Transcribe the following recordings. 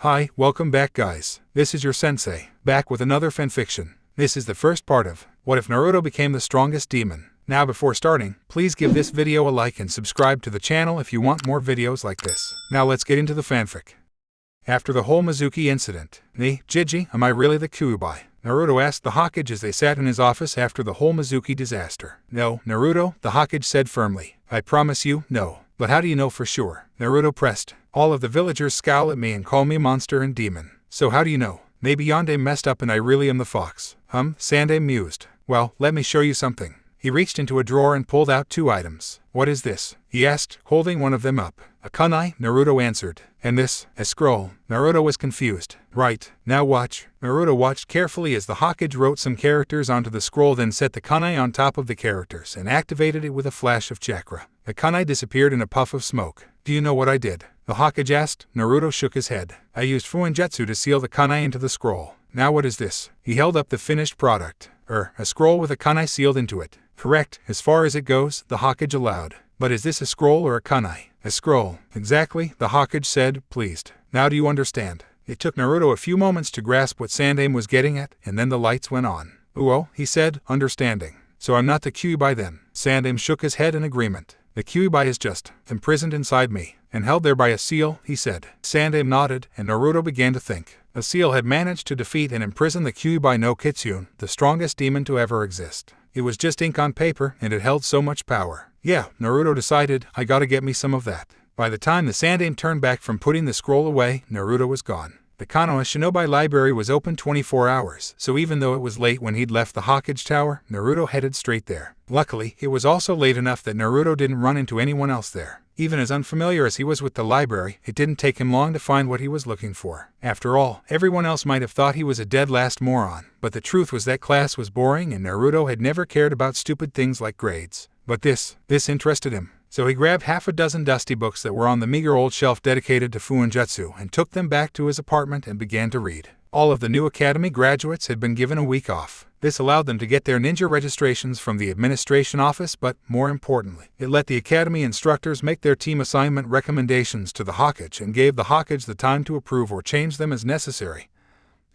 Hi, welcome back guys. This is your sensei, back with another fanfiction. This is the first part of What If Naruto Became the Strongest Demon. Now before starting, please give this video a like and subscribe to the channel if you want more videos like this. Now let's get into the fanfic. After the whole Mizuki incident, Jiji, am I really the Kyuubi? Naruto asked the Hokage as they sat in his office after the whole Mizuki disaster. No, Naruto, the Hokage said firmly. I promise you, no. But how do you know for sure? Naruto pressed. All of the villagers scowl at me and call me monster and demon. So how do you know? Maybe Yonde messed up and I really am the fox. Sande mused. Well, let me show you something. He reached into a drawer and pulled out 2 items. What is this? He asked, holding one of them up. A kunai, Naruto answered. And this? A scroll. Naruto was confused. Right, now watch. Naruto watched carefully as the Hokage wrote some characters onto the scroll, then set the kunai on top of the characters and activated it with a flash of chakra. The kunai disappeared in a puff of smoke. Do you know what I did? The Hokage asked. Naruto shook his head. I used Fuinjutsu to seal the kunai into the scroll. Now what is this? He held up the finished product. A scroll with a kunai sealed into it. Correct, as far as it goes, the Hokage allowed. But is this a scroll or a kunai? A scroll. Exactly, the Hokage said, pleased. Now do you understand? It took Naruto a few moments to grasp what Sandame was getting at, and then the lights went on. Uo, he said, understanding. So I'm not the Kyuubi then. Sandame shook his head in agreement. The Kyuubi is just imprisoned inside me, and held there by a seal, he said. Sandame nodded, and Naruto began to think. A seal had managed to defeat and imprison the Kyuubi no Kitsune, the strongest demon to ever exist. It was just ink on paper, and it held so much power. Yeah, Naruto decided, I gotta get me some of that. By the time the Sandame turned back from putting the scroll away, Naruto was gone. The Konoha Shinobi Library was open 24 hours, so even though it was late when he'd left the Hokage Tower, Naruto headed straight there. Luckily, it was also late enough that Naruto didn't run into anyone else there. Even as unfamiliar as he was with the library, it didn't take him long to find what he was looking for. After all, everyone else might have thought he was a dead last moron, but the truth was that class was boring and Naruto had never cared about stupid things like grades. But this interested him. So he grabbed half a dozen dusty books that were on the meager old shelf dedicated to Fuinjutsu and took them back to his apartment and began to read. All of the new academy graduates had been given a week off. This allowed them to get their ninja registrations from the administration office, but more importantly, it let the academy instructors make their team assignment recommendations to the Hokage and gave the Hokage the time to approve or change them as necessary,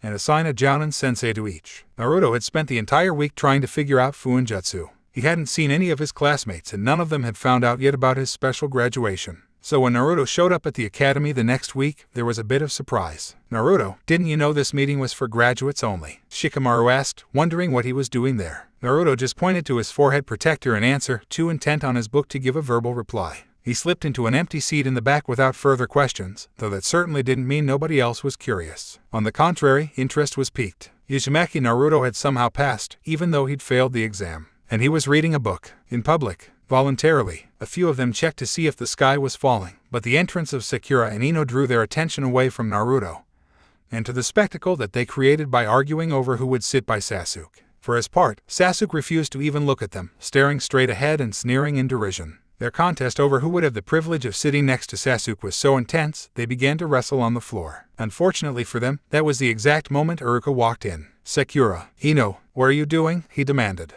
and assign a Jonin sensei to each. Naruto had spent the entire week trying to figure out Fuinjutsu. He hadn't seen any of his classmates and none of them had found out yet about his special graduation. So when Naruto showed up at the academy the next week, there was a bit of surprise. Naruto, didn't you know this meeting was for graduates only? Shikamaru asked, wondering what he was doing there. Naruto just pointed to his forehead protector in answer, too intent on his book to give a verbal reply. He slipped into an empty seat in the back without further questions, though that certainly didn't mean nobody else was curious. On the contrary, interest was piqued. Uzumaki Naruto had somehow passed, even though he'd failed the exam. And he was reading a book, in public, voluntarily. A few of them checked to see if the sky was falling, but the entrance of Sakura and Ino drew their attention away from Naruto, and to the spectacle that they created by arguing over who would sit by Sasuke. For his part, Sasuke refused to even look at them, staring straight ahead and sneering in derision. Their contest over who would have the privilege of sitting next to Sasuke was so intense, they began to wrestle on the floor. Unfortunately for them, that was the exact moment Iruka walked in. Sakura, Ino, what are you doing? He demanded.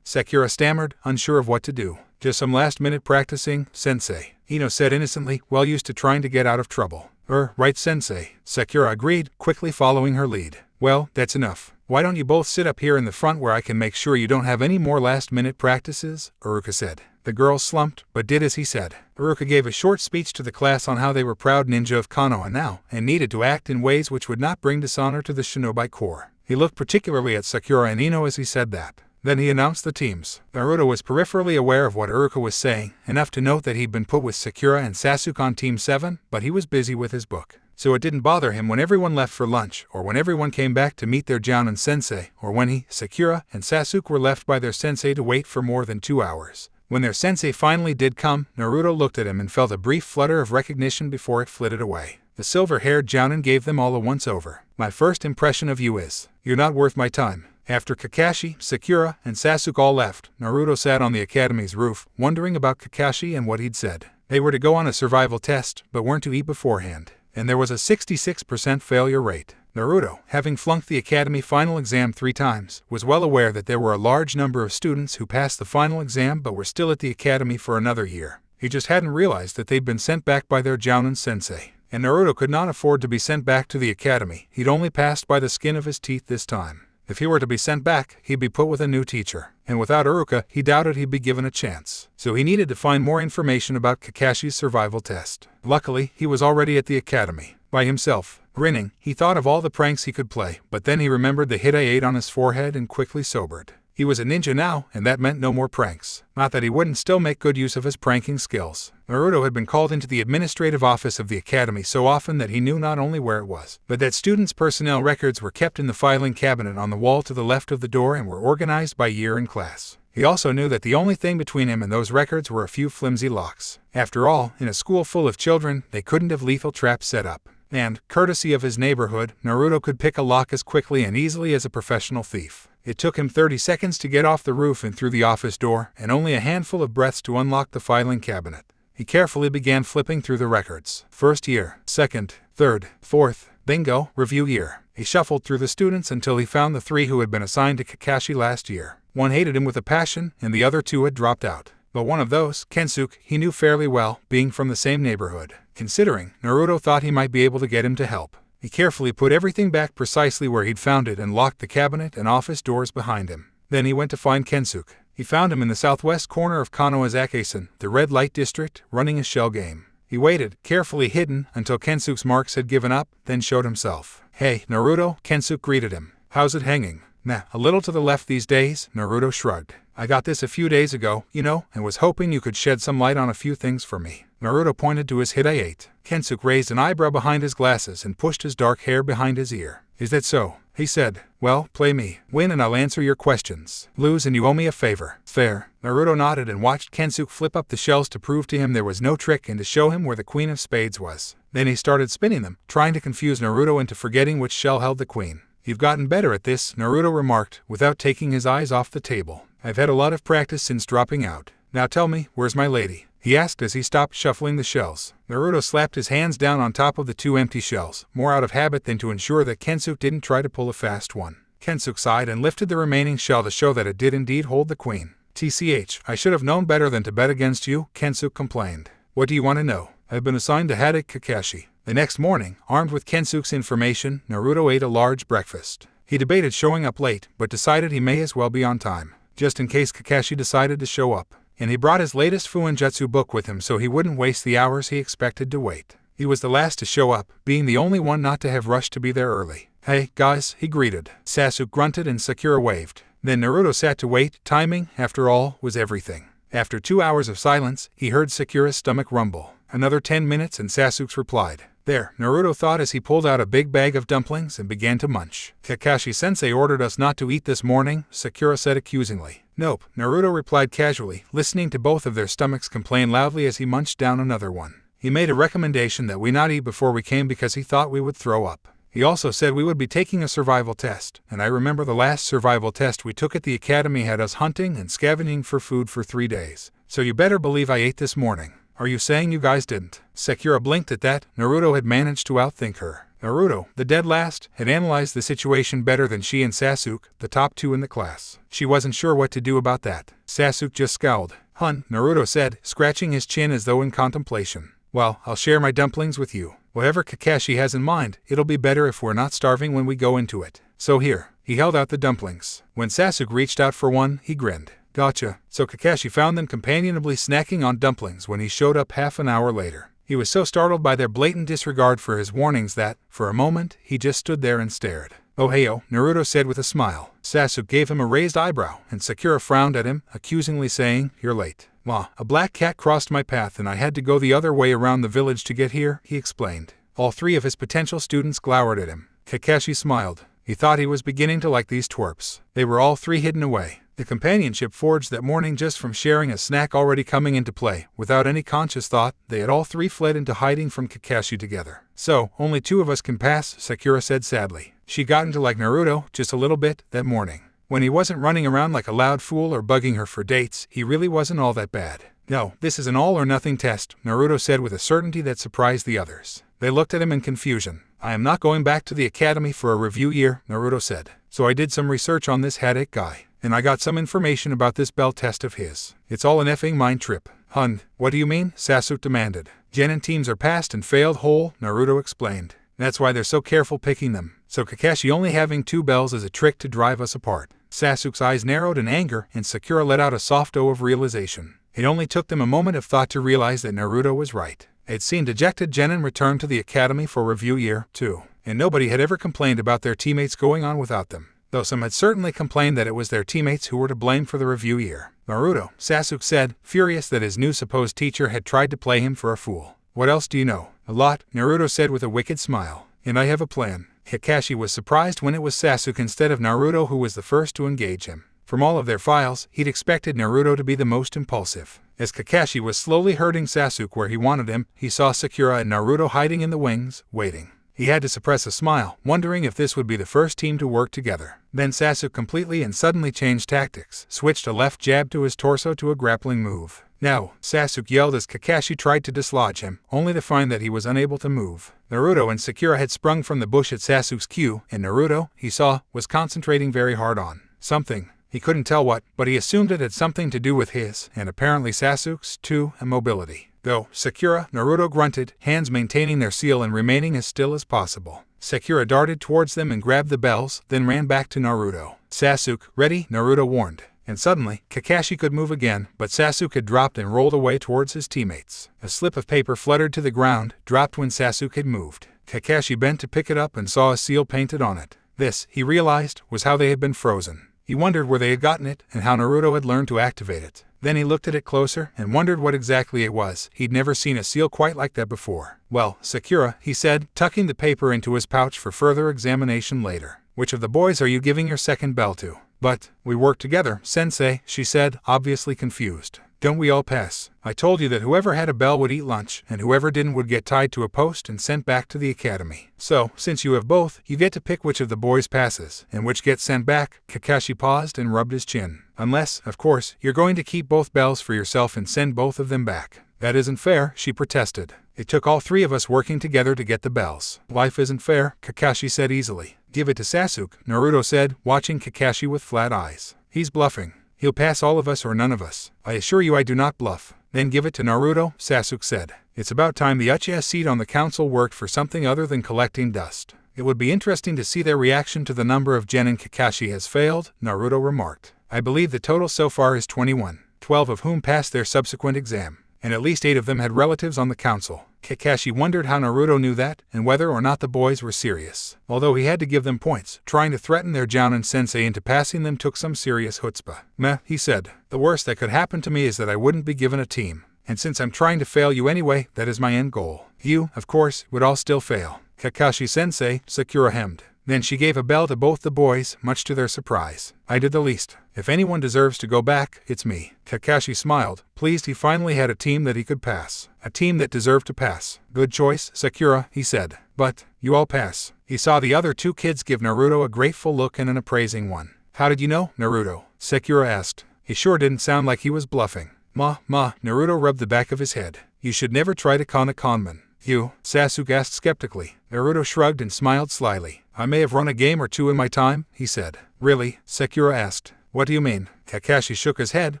Sakura stammered, unsure of what to do. Just some last-minute practicing, sensei. Ino said innocently, well used to trying to get out of trouble. Right sensei. Sakura agreed, quickly following her lead. Well, that's enough. Why don't you both sit up here in the front where I can make sure you don't have any more last-minute practices? Iruka said. The girls slumped, but did as he said. Iruka gave a short speech to the class on how they were proud ninja of Konoha now, and needed to act in ways which would not bring dishonor to the shinobi corps. He looked particularly at Sakura and Ino as he said that. Then he announced the teams. Naruto was peripherally aware of what Iruka was saying, enough to note that he'd been put with Sakura and Sasuke on Team 7, but he was busy with his book. So it didn't bother him when everyone left for lunch, or when everyone came back to meet their Jonin sensei, or when he, Sakura, and Sasuke were left by their sensei to wait for more than 2 hours. When their sensei finally did come, Naruto looked at him and felt a brief flutter of recognition before it flitted away. The silver-haired Jonin gave them all a once-over. My first impression of you is, you're not worth my time. After Kakashi, Sakura, and Sasuke all left, Naruto sat on the academy's roof, wondering about Kakashi and what he'd said. They were to go on a survival test, but weren't to eat beforehand. And there was a 66% failure rate. Naruto, having flunked the academy final exam 3 times, was well aware that there were a large number of students who passed the final exam but were still at the academy for another year. He just hadn't realized that they'd been sent back by their Jonin sensei. and Naruto could not afford to be sent back to the academy. He'd only passed by the skin of his teeth this time. If he were to be sent back, he'd be put with a new teacher, and without Iruka, he doubted he'd be given a chance. So he needed to find more information about Kakashi's survival test. Luckily, he was already at the academy, by himself. Grinning, he thought of all the pranks he could play, but then he remembered the hit I ate on his forehead and quickly sobered. He was a ninja now, and that meant no more pranks. Not that he wouldn't still make good use of his pranking skills. Naruto had been called into the administrative office of the academy so often that he knew not only where it was, but that students' personnel records were kept in the filing cabinet on the wall to the left of the door and were organized by year and class. He also knew that the only thing between him and those records were a few flimsy locks. After all, in a school full of children, they couldn't have lethal traps set up. And, courtesy of his neighborhood, Naruto could pick a lock as quickly and easily as a professional thief. It took him 30 seconds to get off the roof and through the office door, and only a handful of breaths to unlock the filing cabinet. He carefully began flipping through the records. First year, second, third, fourth, bingo, review year. He shuffled through the students until he found the 3 who had been assigned to Kakashi last year. One hated him with a passion, and the other 2 had dropped out. But one of those, Kensuke, he knew fairly well, being from the same neighborhood. Considering, Naruto thought he might be able to get him to help. He carefully put everything back precisely where he'd found it and locked the cabinet and office doors behind him. Then he went to find Kensuke. He found him in the southwest corner of Konoha's Excavation, the red light district, running a shell game. He waited, carefully hidden, until Kensuke's marks had given up, then showed himself. "Hey, Naruto," Kensuke greeted him. "How's it hanging?" "Nah, a little to the left these days," Naruto shrugged. "I got this a few days ago, and was hoping you could shed some light on a few things for me." Naruto pointed to his hit I ate. Kensuke raised an eyebrow behind his glasses and pushed his dark hair behind his ear. "Is that so?" he said. "Well, play me. Win and I'll answer your questions. Lose and you owe me a favor." "Fair." Naruto nodded and watched Kensuke flip up the shells to prove to him there was no trick and to show him where the queen of spades was. Then he started spinning them, trying to confuse Naruto into forgetting which shell held the queen. "You've gotten better at this," Naruto remarked, without taking his eyes off the table. "I've had a lot of practice since dropping out. Now tell me, where's my lady?" he asked as he stopped shuffling the shells. Naruto slapped his hands down on top of the 2 empty shells, more out of habit than to ensure that Kensuke didn't try to pull a fast one. Kensuke sighed and lifted the remaining shell to show that it did indeed hold the queen. "TCH, I should have known better than to bet against you," Kensuke complained. "What do you want to know?" "I've been assigned to Hokage Kakashi." The next morning, armed with Kensuke's information, Naruto ate a large breakfast. He debated showing up late, but decided he may as well be on time, just in case Kakashi decided to show up. And he brought his latest Fuinjutsu book with him so he wouldn't waste the hours he expected to wait. He was the last to show up, being the only one not to have rushed to be there early. "Hey, guys," he greeted. Sasuke grunted and Sakura waved. Then Naruto sat to wait. Timing, after all, was everything. After 2 hours of silence, he heard Sakura's stomach rumble. Another 10 minutes and Sasuke's replied. "There," Naruto thought as he pulled out a big bag of dumplings and began to munch. "Kakashi-sensei ordered us not to eat this morning," Sakura said accusingly. "Nope," Naruto replied casually, listening to both of their stomachs complain loudly as he munched down another one. "He made a recommendation that we not eat before we came because he thought we would throw up. He also said we would be taking a survival test, and I remember the last survival test we took at the academy had us hunting and scavenging for food for 3 days. So you better believe I ate this morning. Are you saying you guys didn't?" Sakura blinked at that. Naruto had managed to outthink her. Naruto, the dead last, had analyzed the situation better than she and Sasuke, the top 2 in the class. She wasn't sure what to do about that. Sasuke just scowled. "Hun," Naruto said, scratching his chin as though in contemplation. "Well, I'll share my dumplings with you. Whatever Kakashi has in mind, it'll be better if we're not starving when we go into it. So here." He held out the dumplings. When Sasuke reached out for one, he grinned. "Gotcha." So Kakashi found them companionably snacking on dumplings when he showed up half an hour later. He was so startled by their blatant disregard for his warnings that, for a moment, he just stood there and stared. "Oh heyo," Naruto said with a smile. Sasuke gave him a raised eyebrow, and Sakura frowned at him, accusingly saying, "You're late." "Wah, a black cat crossed my path and I had to go the other way around the village to get here," he explained. All 3 of his potential students glowered at him. Kakashi smiled. He thought he was beginning to like these twerps. They were all 3 hidden away. The companionship forged that morning just from sharing a snack already coming into play. Without any conscious thought, they had all 3 fled into hiding from Kakashi together. "So, only 2 of us can pass," Sakura said sadly. She gotten to like Naruto, just a little bit, that morning. When he wasn't running around like a loud fool or bugging her for dates, he really wasn't all that bad. "No, this is an all-or-nothing test," Naruto said with a certainty that surprised the others. They looked at him in confusion. "I am not going back to the academy for a review year," Naruto said. "So I did some research on this Hokage guy. And I got some information about this bell test of his. It's all an effing mind trip." "Hun, what do you mean?" Sasuke demanded. Genin teams are passed and failed whole, Naruto explained. That's why they're so careful picking them. So Kakashi only having 2 bells is a trick to drive us apart. Sasuke's eyes narrowed in anger, and Sakura let out a soft oh of realization. It only took them a moment of thought to realize that Naruto was right. It seemed dejected Genin returned to the academy for review year 2, and nobody had ever complained about their teammates going on without them, though some had certainly complained that it was their teammates who were to blame for the review year. Naruto, Sasuke said, furious that his new supposed teacher had tried to play him for a fool. What else do you know? A lot, Naruto said with a wicked smile. And I have a plan. Kakashi was surprised when it was Sasuke instead of Naruto who was the first to engage him. From all of their files, he'd expected Naruto to be the most impulsive. As Kakashi was slowly herding Sasuke where he wanted him, he saw Sakura and Naruto hiding in the wings, waiting. He had to suppress a smile, wondering if this would be the first team to work together. Then Sasuke completely and suddenly changed tactics, switched a left jab to his torso to a grappling move. "Now," Sasuke yelled as Kakashi tried to dislodge him, only to find that he was unable to move. Naruto and Sakura had sprung from the bush at Sasuke's cue, and Naruto, he saw, was concentrating very hard on something. He couldn't tell what, but he assumed it had something to do with his, and apparently Sasuke's, too, immobility. Though, Sakura, Naruto grunted, hands maintaining their seal and remaining as still as possible. Sakura darted towards them and grabbed the bells, then ran back to Naruto. "Sasuke, ready?" Naruto warned. And suddenly, Kakashi could move again, but Sasuke had dropped and rolled away towards his teammates. A slip of paper fluttered to the ground, dropped when Sasuke had moved. Kakashi bent to pick it up and saw a seal painted on it. This, he realized, was how they had been frozen. He wondered where they had gotten it and how Naruto had learned to activate it. Then he looked at it closer and wondered what exactly it was. He'd never seen a seal quite like that before. "Well, Sakura," he said, tucking the paper into his pouch for further examination later. "Which of the boys are you giving your second bell to?" "But, we work together, Sensei," she said, obviously confused. "Don't we all pass? I told you that whoever had a bell would eat lunch, and whoever didn't would get tied to a post and sent back to the academy. So, since you have both, you get to pick which of the boys passes, and which gets sent back." Kakashi paused and rubbed his chin. "Unless, of course, you're going to keep both bells for yourself and send both of them back." "That isn't fair," she protested. "It took all 3 of us working together to get the bells." "Life isn't fair," Kakashi said easily. "Give it to Sasuke," Naruto said, watching Kakashi with flat eyes. "He's bluffing. He'll pass all of us or none of us." "I assure you I do not bluff." "Then give it to Naruto," Sasuke said. "It's about time the Uchiha seat on the council worked for something other than collecting dust." "It would be interesting to see their reaction to the number of genin Kakashi has failed," Naruto remarked. "I believe the total so far is 21, 12 of whom passed their subsequent exam, and at least 8 of them had relatives on the council." Kakashi wondered how Naruto knew that, and whether or not the boys were serious. Although he had to give them points, trying to threaten their Jonin sensei into passing them took some serious chutzpah. "Meh," he said. "The worst that could happen to me is that I wouldn't be given a team. And since I'm trying to fail you anyway, that is my end goal. You, of course, would all still fail." "Kakashi sensei," Sakura hemmed. Then she gave a bell to both the boys, much to their surprise. "I did the least. If anyone deserves to go back, it's me." Kakashi smiled, pleased he finally had a team that he could pass. A team that deserved to pass. "Good choice, Sakura," he said. "But, you all pass." He saw the other 2 kids give Naruto a grateful look and an appraising one. "How did you know, Naruto?" Sakura asked. He sure didn't sound like he was bluffing. Ma, Naruto rubbed the back of his head. "You should never try to con a conman." "You?" Sasuke asked skeptically. Naruto shrugged and smiled slyly. "I may have run a game or 2 in my time," he said. "Really?" Sakura asked. "What do you mean?" Kakashi shook his head,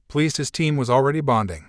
pleased his team was already bonding.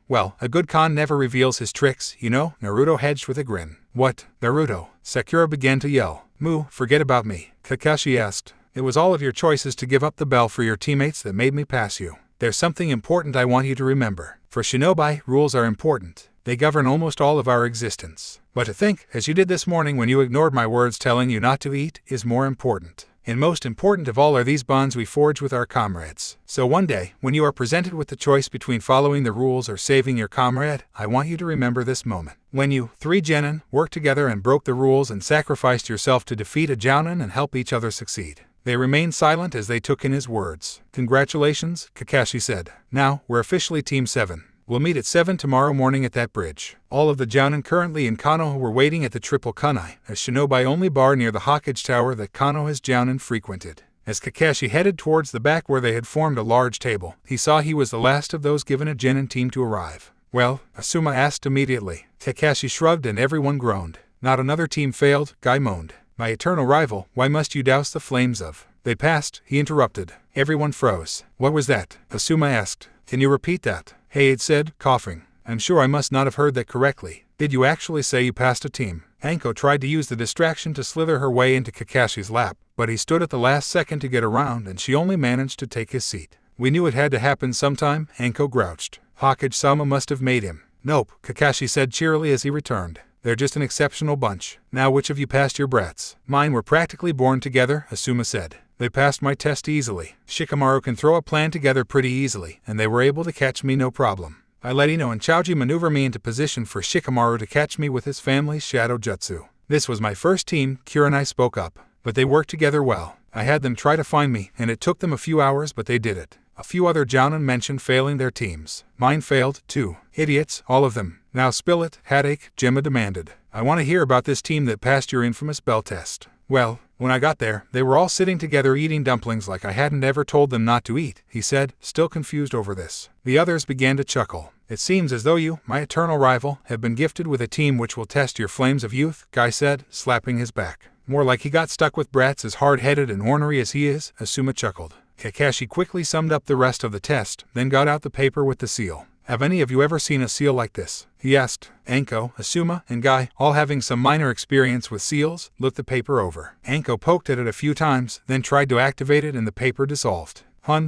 Well, a good con never reveals his tricks, you know," Naruto hedged with a grin. "What, Naruto?" Sakura began to yell. "Moo, forget about me," Kakashi asked. "It was all of your choices to give up the bell for your teammates that made me pass you. There's something important I want you to remember. For shinobi, rules are important. They govern almost all of our existence. But to think, as you did this morning when you ignored my words telling you not to eat, is more important. And most important of all are these bonds we forge with our comrades. So one day, when you are presented with the choice between following the rules or saving your comrade, I want you to remember this moment. When you, 3 genin, worked together and broke the rules and sacrificed yourself to defeat a jounin and help each other succeed." They remained silent as they took in his words. "Congratulations," Kakashi said. "Now, we're officially Team 7. We'll meet at 7 tomorrow morning at that bridge." All of the jounin currently in Konoha were waiting at the Triple Kunai, a shinobi-only bar near the Hokage Tower that Konoha's jounin frequented. As Kakashi headed towards the back where they had formed a large table, he saw he was the last of those given a genin team to arrive. "Well?" Asuma asked immediately. Kakashi shrugged and everyone groaned. "Not another team failed," Guy moaned. "My eternal rival, why must you douse the flames of—" "They passed," he interrupted. Everyone froze. "What was that?" Asuma asked. "Can you repeat that?" Hayate said, coughing. "I'm sure I must not have heard that correctly. Did you actually say you passed a team? Anko tried to use the distraction to slither her way into Kakashi's lap, but he stood at the last second to get around and she only managed to take his seat. We knew it had to happen sometime, Anko grouched. Hokage-sama must have made him. Nope, Kakashi said cheerily as he returned. They're just an exceptional bunch. Now which of you passed your brats? Mine were practically born together, Asuma said. They passed my test easily. Shikamaru can throw a plan together pretty easily, and they were able to catch me no problem. I let Ino and Chaoji maneuver me into position for Shikamaru to catch me with his family's shadow jutsu. This was my first team, Kurenai spoke up. But they worked together well. I had them try to find me, and it took them a few hours, but they did it. A few other Jonin mentioned failing their teams. Mine failed, too. Idiots, all of them. Now spill it, Headache, Gemma demanded. I want to hear about this team that passed your infamous bell test. Well, when I got there, they were all sitting together eating dumplings like I hadn't ever told them not to eat, he said, still confused over this. The others began to chuckle. It seems as though you, my eternal rival, have been gifted with a team which will test your flames of youth, Guy said, slapping his back. More like he got stuck with brats as hard-headed and ornery as he is, Asuma chuckled. Kakashi quickly summed up the rest of the test, then got out the paper with the seal. Have any of you ever seen a seal like this? He asked. Anko, Asuma, and Guy, all having some minor experience with seals, looked the paper over. Anko poked at it a few times, then tried to activate it and the paper dissolved.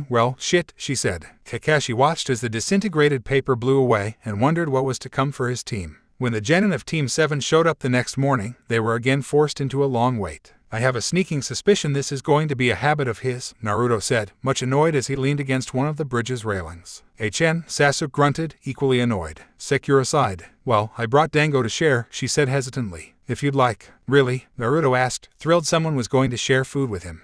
Well, shit, she said. Kakashi watched as the disintegrated paper blew away and wondered what was to come for his team. When the genin of Team 7 showed up the next morning, they were again forced into a long wait. I have a sneaking suspicion this is going to be a habit of his, Naruto said, much annoyed as he leaned against one of the bridge's railings. Sasuke grunted, equally annoyed. Sakura sighed. Well, I brought Dango to share, she said hesitantly. If you'd like. Really? Naruto asked, thrilled someone was going to share food with him.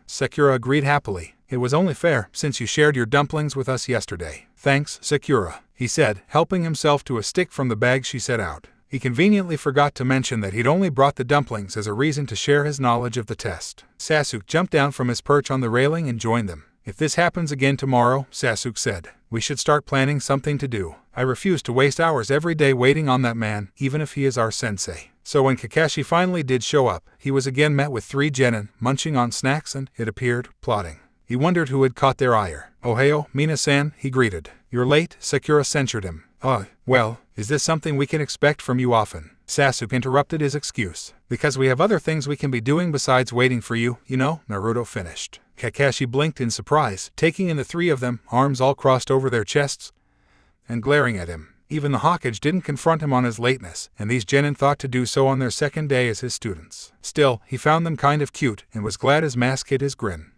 Sakura agreed happily. It was only fair, since you shared your dumplings with us yesterday. Thanks, Sakura, he said, helping himself to a stick from the bag she set out. He conveniently forgot to mention that he'd only brought the dumplings as a reason to share his knowledge of the test. Sasuke jumped down from his perch on the railing and joined them. If this happens again tomorrow, Sasuke said, we should start planning something to do. I refuse to waste hours every day waiting on that man, even if he is our sensei. So when Kakashi finally did show up, he was again met with 3 genin, munching on snacks and, it appeared, plotting. He wondered who had caught their ire. Ohio, Mina-san, he greeted. You're late, Sakura censured him. Well, is this something we can expect from you often? Sasuke interrupted his excuse. Because we have other things we can be doing besides waiting for you, you know, Naruto finished. Kakashi blinked in surprise, taking in the 3 of them, arms all crossed over their chests, and glaring at him. Even the Hokage didn't confront him on his lateness, and these genin thought to do so on their second day as his students. Still, he found them kind of cute, and was glad his mask hid his grin.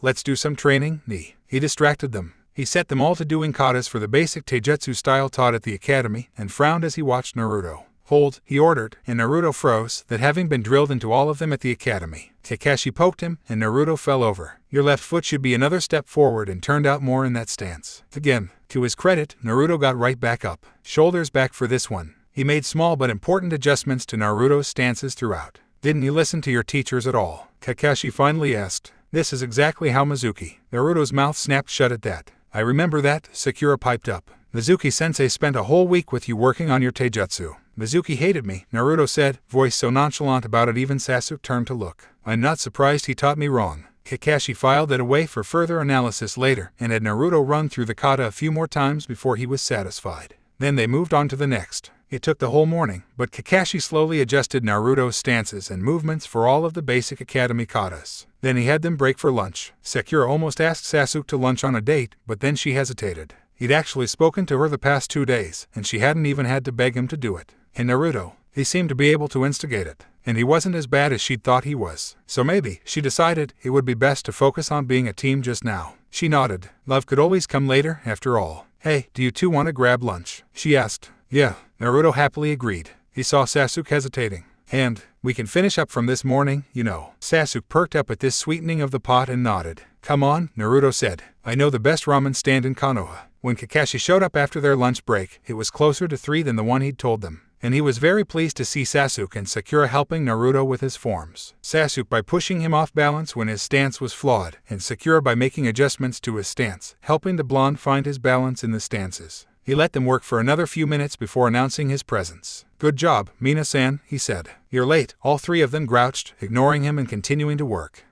Let's do some training, Ni. He distracted them. He set them all to doing katas for the basic taijutsu style taught at the academy, and frowned as he watched Naruto. Hold, he ordered, and Naruto froze, that having been drilled into all of them at the academy. Kakashi poked him, and Naruto fell over. Your left foot should be another step forward and turned out more in that stance. Again, to his credit, Naruto got right back up. Shoulders back for this one. He made small but important adjustments to Naruto's stances throughout. Didn't you listen to your teachers at all? Kakashi finally asked. This is exactly how Mizuki. Naruto's mouth snapped shut at that. I remember that, Sakura piped up. Mizuki-sensei spent a whole week with you working on your taijutsu. Mizuki hated me, Naruto said, voice so nonchalant about it even Sasuke turned to look. I'm not surprised he taught me wrong. Kakashi filed it away for further analysis later and had Naruto run through the kata a few more times before he was satisfied. Then they moved on to the next. It took the whole morning, but Kakashi slowly adjusted Naruto's stances and movements for all of the basic academy katas. Then he had them break for lunch. Sakura almost asked Sasuke to lunch on a date, but then she hesitated. He'd actually spoken to her the past 2 days, and she hadn't even had to beg him to do it. And Naruto, he seemed to be able to instigate it. And he wasn't as bad as she'd thought he was. So maybe, she decided, it would be best to focus on being a team just now. She nodded. Love could always come later, after all. Hey, do you 2 want to grab lunch? She asked. Yeah, Naruto happily agreed. He saw Sasuke hesitating. And, we can finish up from this morning, you know. Sasuke perked up at this sweetening of the pot and nodded. Come on, Naruto said. I know the best ramen stand in Konoha. When Kakashi showed up after their lunch break, it was closer to 3 than the one he'd told them. And he was very pleased to see Sasuke and Sakura helping Naruto with his forms. Sasuke by pushing him off balance when his stance was flawed, and Sakura by making adjustments to his stance, helping the blonde find his balance in the stances. He let them work for another few minutes before announcing his presence. Good job, Mina-san, he said. You're late. All 3 of them grouched, ignoring him and continuing to work.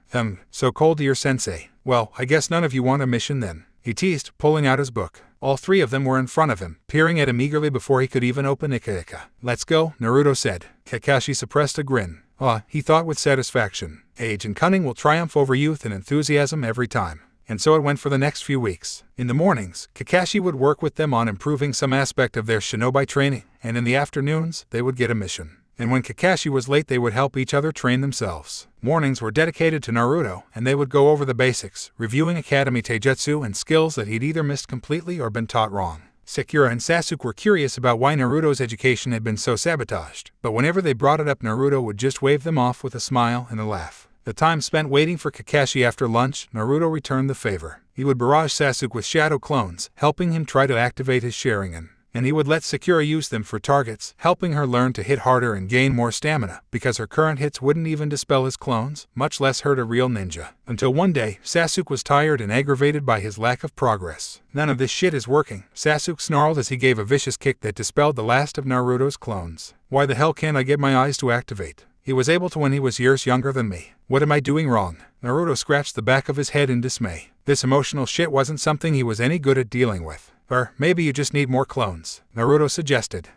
So cold to your sensei. Well, I guess none of you want a mission then. He teased, pulling out his book. All three of them were in front of him, peering at him eagerly before he could even open Ika. "Let's go," Naruto said. Kakashi suppressed a grin. He thought with satisfaction. Age and cunning will triumph over youth and enthusiasm every time. And so it went for the next few weeks. In the mornings, Kakashi would work with them on improving some aspect of their shinobi training, and in the afternoons, they would get a mission. And when Kakashi was late, they would help each other train themselves. Mornings were dedicated to Naruto, and they would go over the basics, reviewing academy taijutsu and skills that he'd either missed completely or been taught wrong. Sakura and Sasuke were curious about why Naruto's education had been so sabotaged, but whenever they brought it up, Naruto would just wave them off with a smile and a laugh. The time spent waiting for Kakashi after lunch, Naruto returned the favor. He would barrage Sasuke with shadow clones, helping him try to activate his Sharingan. And he would let Sakura use them for targets, helping her learn to hit harder and gain more stamina, because her current hits wouldn't even dispel his clones, much less hurt a real ninja. Until one day, Sasuke was tired and aggravated by his lack of progress. "None of this shit is working," Sasuke snarled as he gave a vicious kick that dispelled the last of Naruto's clones. "Why the hell can't I get my eyes to activate? He was able to when he was years younger than me. What am I doing wrong?" Naruto scratched the back of his head in dismay. This emotional shit wasn't something he was any good at dealing with. "Or maybe you just need more clones," Naruto suggested.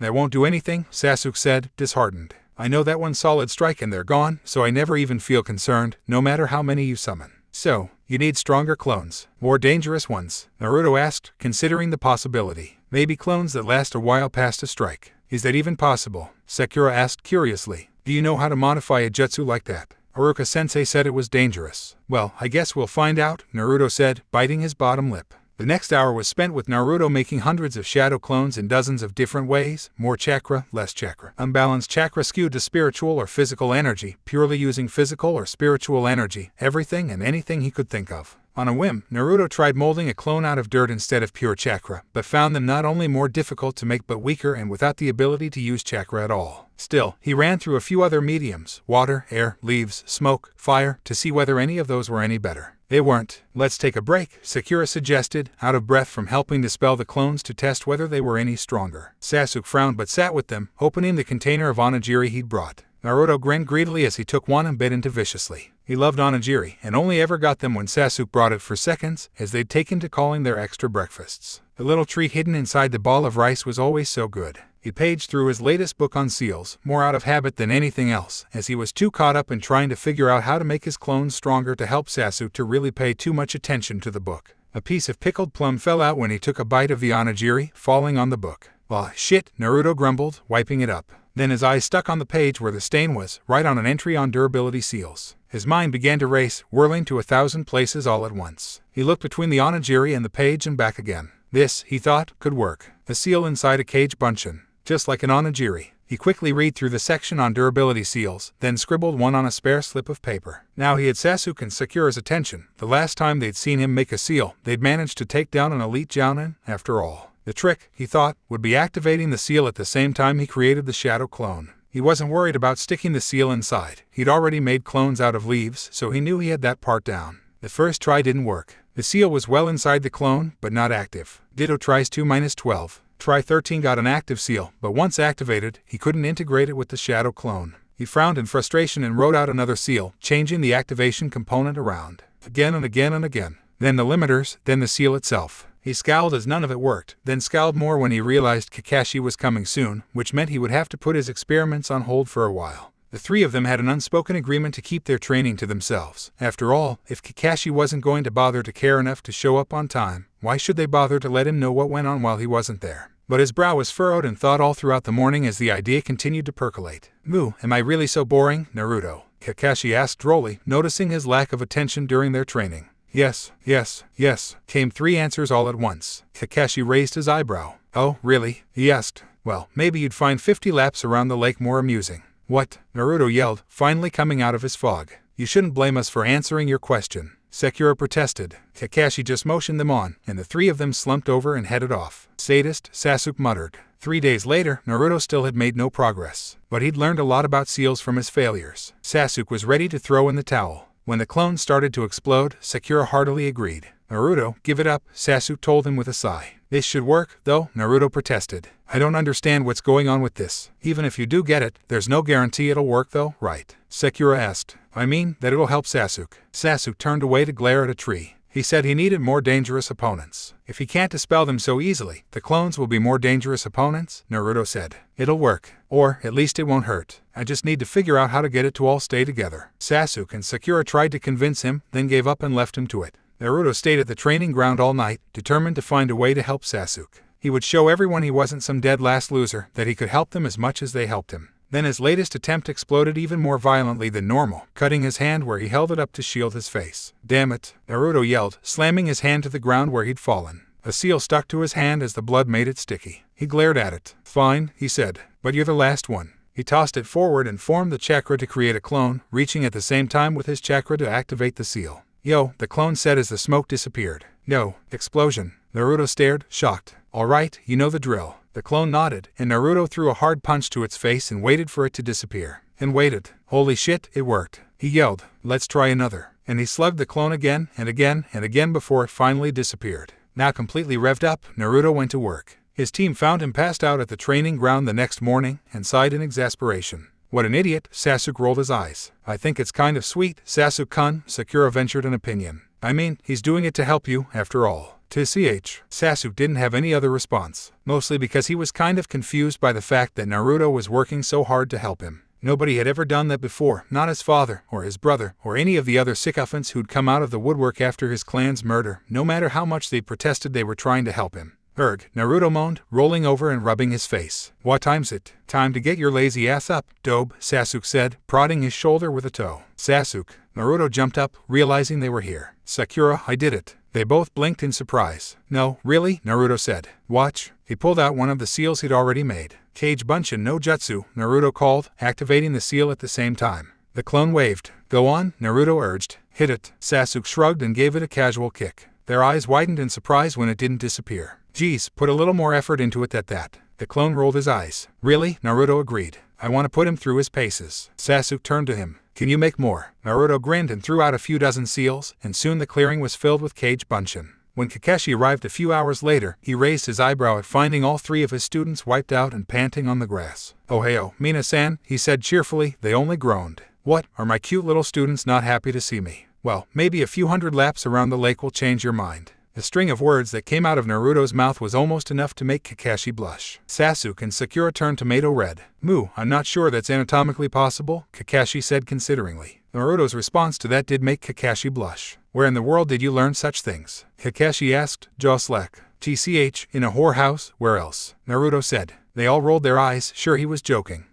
"That won't do anything," Sasuke said, disheartened. "I know that one solid strike and they're gone, so I never even feel concerned, no matter how many you summon." "So, you need stronger clones, more dangerous ones?" Naruto asked, considering the possibility. "Maybe clones that last a while past a strike. Is that even possible?" Sakura asked curiously. "Do you know how to modify a jutsu like that?" Haruka-sensei said it was dangerous. "Well, I guess we'll find out," Naruto said, biting his bottom lip. The next hour was spent with Naruto making hundreds of shadow clones in dozens of different ways, more chakra, less chakra. Unbalanced chakra skewed to spiritual or physical energy, purely using physical or spiritual energy, everything and anything he could think of. On a whim, Naruto tried molding a clone out of dirt instead of pure chakra, but found them not only more difficult to make but weaker and without the ability to use chakra at all. Still, he ran through a few other mediums, water, air, leaves, smoke, fire, to see whether any of those were any better. They weren't. "Let's take a break," Sakura suggested, out of breath from helping dispel the clones to test whether they were any stronger. Sasuke frowned but sat with them, opening the container of onigiri he'd brought. Naruto grinned greedily as he took one and bit into viciously. He loved onigiri, and only ever got them when Sasuke brought it for seconds, as they'd taken to calling their extra breakfasts. The little treat hidden inside the ball of rice was always so good. He paged through his latest book on seals, more out of habit than anything else, as he was too caught up in trying to figure out how to make his clones stronger to help Sasuke to really pay too much attention to the book. A piece of pickled plum fell out when he took a bite of the onigiri, falling on the book. "Aw, shit," Naruto grumbled, wiping it up. Then his eyes stuck on the page where the stain was, right on an entry on durability seals. His mind began to race, whirling to 1,000 places all at once. He looked between the onigiri and the page and back again. This, he thought, could work. A seal inside a cage buncheon. Just like an onigiri. He quickly read through the section on durability seals, then scribbled one on a spare slip of paper. Now he had Sasuke and Sakura's attention. The last time they'd seen him make a seal, they'd managed to take down an elite Jonin, after all. The trick, he thought, would be activating the seal at the same time he created the shadow clone. He wasn't worried about sticking the seal inside. He'd already made clones out of leaves, so he knew he had that part down. The first try didn't work. The seal was well inside the clone, but not active. Ditto tries 2-12. Try 13 got an active seal, but once activated, he couldn't integrate it with the shadow clone. He frowned in frustration and wrote out another seal, changing the activation component around. Again and again and again. Then the limiters, then the seal itself. He scowled as none of it worked, then scowled more when he realized Kakashi was coming soon, which meant he would have to put his experiments on hold for a while. The three of them had an unspoken agreement to keep their training to themselves. After all, if Kakashi wasn't going to bother to care enough to show up on time, why should they bother to let him know what went on while he wasn't there? But his brow was furrowed in thought all throughout the morning as the idea continued to percolate. "Moo, am I really so boring, Naruto?" Kakashi asked drolly, noticing his lack of attention during their training. "Yes, yes, yes," came three answers all at once. Kakashi raised his eyebrow. "Oh, really?" he asked. "Well, maybe you'd find 50 laps around the lake more amusing." "What?" Naruto yelled, finally coming out of his fog. "You shouldn't blame us for answering your question," Sakura protested. Kakashi just motioned them on, and the three of them slumped over and headed off. "Sadist," Sasuke muttered. 3 days later, Naruto still had made no progress, but he'd learned a lot about seals from his failures. Sasuke was ready to throw in the towel. When the clones started to explode, Sakura heartily agreed. "Naruto, give it up," Sasuke told him with a sigh. "This should work, though," Naruto protested. "I don't understand what's going on with this. Even if you do get it, there's no guarantee it'll work though, right?" Sakura asked. "I mean, that it'll help Sasuke." Sasuke turned away to glare at a tree. He said he needed more dangerous opponents. If he can't dispel them so easily, the clones will be more dangerous opponents, Naruto said. It'll work. Or, at least it won't hurt. I just need to figure out how to get it to all stay together. Sasuke and Sakura tried to convince him, then gave up and left him to it. Naruto stayed at the training ground all night, determined to find a way to help Sasuke. He would show everyone he wasn't some dead last loser, that he could help them as much as they helped him. Then his latest attempt exploded even more violently than normal, cutting his hand where he held it up to shield his face. Damn it, Naruto yelled, slamming his hand to the ground where he'd fallen. A seal stuck to his hand as the blood made it sticky. He glared at it. Fine, he said, but you're the last one. He tossed it forward and formed the chakra to create a clone, reaching at the same time with his chakra to activate the seal. Yo, the clone said as the smoke disappeared. No, explosion. Naruto stared, shocked. All right, you know the drill. The clone nodded, and Naruto threw a hard punch to its face and waited for it to disappear. And waited. Holy shit, it worked. He yelled, let's try another. And he slugged the clone again and again and again before it finally disappeared. Now completely revved up, Naruto went to work. His team found him passed out at the training ground the next morning and sighed in exasperation. What an idiot, Sasuke rolled his eyes. I think it's kind of sweet, Sasuke-kun, Sakura ventured an opinion. I mean, he's doing it to help you, after all. Sasuke didn't have any other response, mostly because he was kind of confused by the fact that Naruto was working so hard to help him. Nobody had ever done that before, not his father, or his brother, or any of the other sycophants who'd come out of the woodwork after his clan's murder, no matter how much they protested they were trying to help him. Erg, Naruto moaned, rolling over and rubbing his face. What time's it? Time to get your lazy ass up, Dobe, Sasuke said, prodding his shoulder with a toe. Sasuke. Naruto jumped up, realizing they were here. Sakura, I did it. They both blinked in surprise. No, really? Naruto said. Watch. He pulled out one of the seals he'd already made. Kage Bunshin no Jutsu, Naruto called, activating the seal at the same time. The clone waved. Go on, Naruto urged. Hit it. Sasuke shrugged and gave it a casual kick. Their eyes widened in surprise when it didn't disappear. Geez, put a little more effort into it at that. The clone rolled his eyes. Really? Naruto agreed. I want to put him through his paces. Sasuke turned to him. Can you make more? Naruto grinned and threw out a few dozen seals, and soon the clearing was filled with Kage Bunshin. When Kakashi arrived a few hours later, he raised his eyebrow at finding all three of his students wiped out and panting on the grass. Oh heyo, Mina-san, he said cheerfully. They only groaned. What, are my cute little students not happy to see me? Well, maybe a few hundred laps around the lake will change your mind. The string of words that came out of Naruto's mouth was almost enough to make Kakashi blush. Sasuke and Sakura turned tomato red. Moo, I'm not sure that's anatomically possible, Kakashi said consideringly. Naruto's response to that did make Kakashi blush. Where in the world did you learn such things? Kakashi asked, jaw slack. TCH, in a whorehouse, where else? Naruto said. They all rolled their eyes, sure he was joking.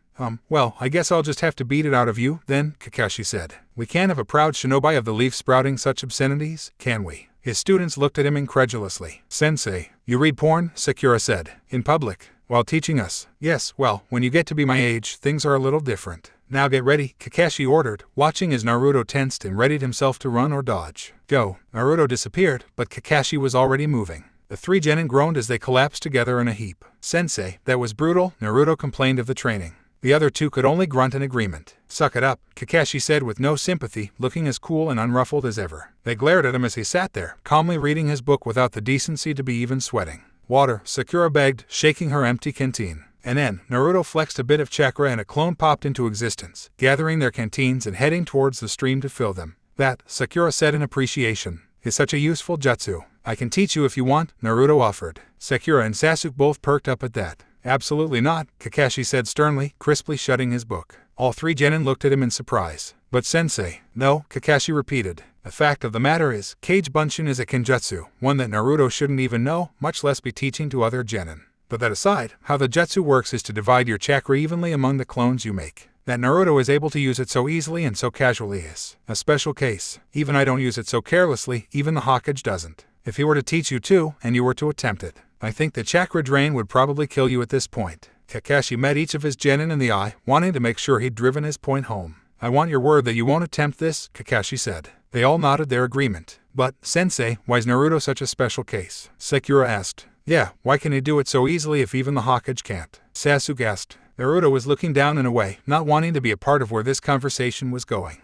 Well, I guess I'll just have to beat it out of you, then, Kakashi said. We can't have a proud shinobi of the leaf sprouting such obscenities, can we? His students looked at him incredulously. Sensei, you read porn? Sakura said. In public? While teaching us? Yes, well, when you get to be my age, things are a little different. Now get ready, Kakashi ordered, watching as Naruto tensed and readied himself to run or dodge. Go. Naruto disappeared, but Kakashi was already moving. The three genin groaned as they collapsed together in a heap. Sensei, that was brutal, Naruto complained of the training. The other two could only grunt in agreement. Suck it up, Kakashi said with no sympathy, looking as cool and unruffled as ever. They glared at him as he sat there, calmly reading his book without the decency to be even sweating. Water, Sakura begged, shaking her empty canteen. And then, Naruto flexed a bit of chakra and a clone popped into existence, gathering their canteens and heading towards the stream to fill them. That, Sakura said in appreciation, is such a useful jutsu. I can teach you if you want, Naruto offered. Sakura and Sasuke both perked up at that. Absolutely not, Kakashi said sternly, crisply shutting his book. All three genin looked at him in surprise. But sensei, no, Kakashi repeated. The fact of the matter is, Kage Bunshin is a kenjutsu, one that Naruto shouldn't even know, much less be teaching to other genin. But that aside, how the jutsu works is to divide your chakra evenly among the clones you make. That Naruto is able to use it so easily and so casually is a special case. Even I don't use it so carelessly, even the Hokage doesn't. If he were to teach you too, and you were to attempt it, I think the chakra drain would probably kill you at this point. Kakashi met each of his genin in the eye, wanting to make sure he'd driven his point home. I want your word that you won't attempt this, Kakashi said. They all nodded their agreement. But, sensei, why's Naruto such a special case? Sakura asked. Yeah, why can he do it so easily if even the Hokage can't? Sasuke asked. Naruto was looking down and away, not wanting to be a part of where this conversation was going.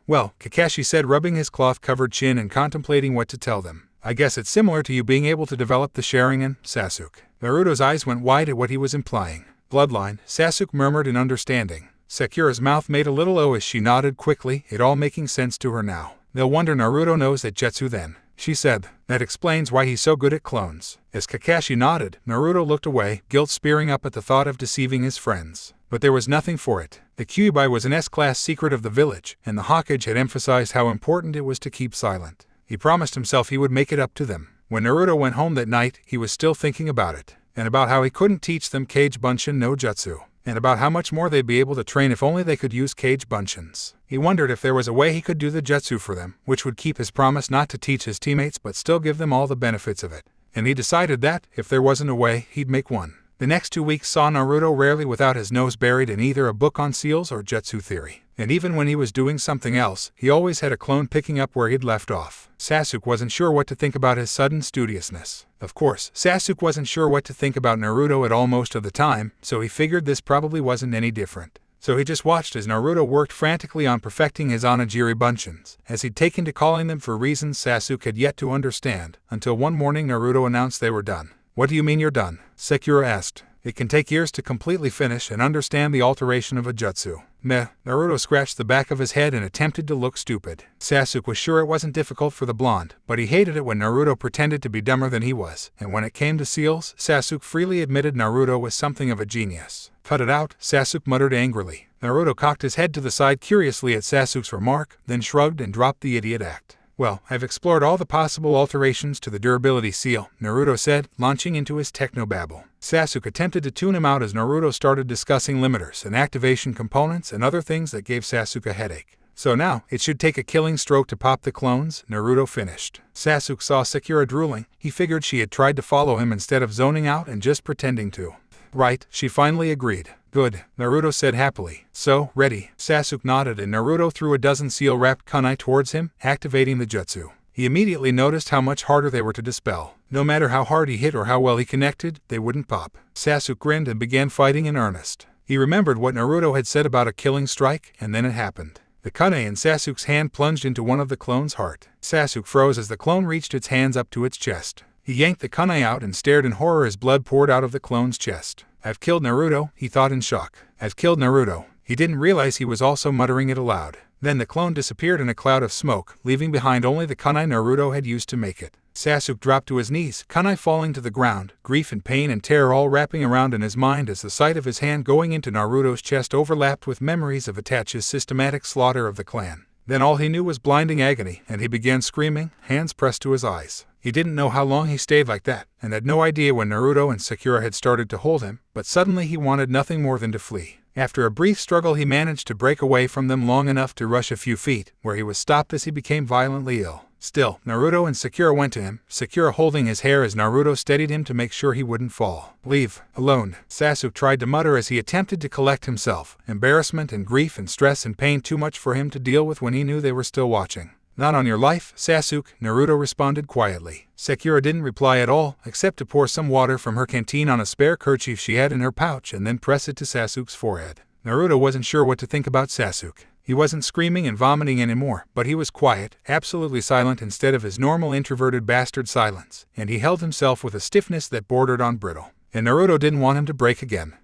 Well, Kakashi said, rubbing his cloth-covered chin and contemplating what to tell them. I guess it's similar to you being able to develop the Sharingan, Sasuke. Naruto's eyes went wide at what he was implying. Bloodline, Sasuke murmured in understanding. Sakura's mouth made a little O as she nodded quickly, it all making sense to her now. No wonder Naruto knows that jutsu then. she said. That explains why he's so good at clones. As Kakashi nodded, Naruto looked away, guilt spearing up at the thought of deceiving his friends. But there was nothing for it. The Kyuubi was an S-class secret of the village, and the Hokage had emphasized how important it was to keep silent. He promised himself he would make it up to them. When Naruto went home that night, he was still thinking about it, and about how he couldn't teach them Kage Bunshin no Jutsu, and about how much more they'd be able to train if only they could use Kage Bunshins. He wondered if there was a way he could do the jutsu for them, which would keep his promise not to teach his teammates but still give them all the benefits of it. And he decided that, if there wasn't a way, he'd make one. The next 2 weeks saw Naruto rarely without his nose buried in either a book on seals or jutsu theory. And even when he was doing something else, he always had a clone picking up where he'd left off. Sasuke wasn't sure what to think about his sudden studiousness. Of course, Sasuke wasn't sure what to think about Naruto at all most of the time, so he figured this probably wasn't any different. So he just watched as Naruto worked frantically on perfecting his onigiri bunshins, as he'd taken to calling them for reasons Sasuke had yet to understand, until one morning Naruto announced they were done. "What do you mean you're done?" Sakura asked. "It can take years to completely finish and understand the alteration of a jutsu." Meh. Naruto scratched the back of his head and attempted to look stupid. Sasuke was sure it wasn't difficult for the blonde, but he hated it when Naruto pretended to be dumber than he was, and when it came to seals, Sasuke freely admitted Naruto was something of a genius. "Cut it out," Sasuke muttered angrily. Naruto cocked his head to the side curiously at Sasuke's remark, then shrugged and dropped the idiot act. "Well, I've explored all the possible alterations to the durability seal," Naruto said, launching into his technobabble. Sasuke attempted to tune him out as Naruto started discussing limiters and activation components and other things that gave Sasuke a headache. "So now, it should take a killing stroke to pop the clones," Naruto finished. Sasuke saw Sakura drooling. He figured she had tried to follow him instead of zoning out and just pretending to. "Right," she finally agreed. "Good," Naruto said happily. "So, ready?" Sasuke nodded and Naruto threw a dozen seal-wrapped kunai towards him, activating the jutsu. He immediately noticed how much harder they were to dispel. No matter how hard he hit or how well he connected, they wouldn't pop. Sasuke grinned and began fighting in earnest. He remembered what Naruto had said about a killing strike, and then it happened. The kunai in Sasuke's hand plunged into one of the clone's heart. Sasuke froze as the clone reached its hands up to its chest. He yanked the kunai out and stared in horror as blood poured out of the clone's chest. "I've killed Naruto," he thought in shock. "I've killed Naruto." He didn't realize he was also muttering it aloud. Then the clone disappeared in a cloud of smoke, leaving behind only the kunai Naruto had used to make it. Sasuke dropped to his knees, kunai falling to the ground, grief and pain and terror all wrapping around in his mind as the sight of his hand going into Naruto's chest overlapped with memories of Itachi's systematic slaughter of the clan. Then all he knew was blinding agony, and he began screaming, hands pressed to his eyes. He didn't know how long he stayed like that, and had no idea when Naruto and Sakura had started to hold him, but suddenly he wanted nothing more than to flee. After a brief struggle he managed to break away from them long enough to rush a few feet, where he was stopped as he became violently ill. Still, Naruto and Sakura went to him, Sakura holding his hair as Naruto steadied him to make sure he wouldn't fall. "Leave alone," Sasuke tried to mutter as he attempted to collect himself, embarrassment and grief and stress and pain too much for him to deal with when he knew they were still watching. "Not on your life, Sasuke," Naruto responded quietly. Sakura didn't reply at all, except to pour some water from her canteen on a spare kerchief she had in her pouch and then press it to Sasuke's forehead. Naruto wasn't sure what to think about Sasuke. He wasn't screaming and vomiting anymore, but he was quiet, absolutely silent instead of his normal introverted bastard silence, and he held himself with a stiffness that bordered on brittle. And Naruto didn't want him to break again.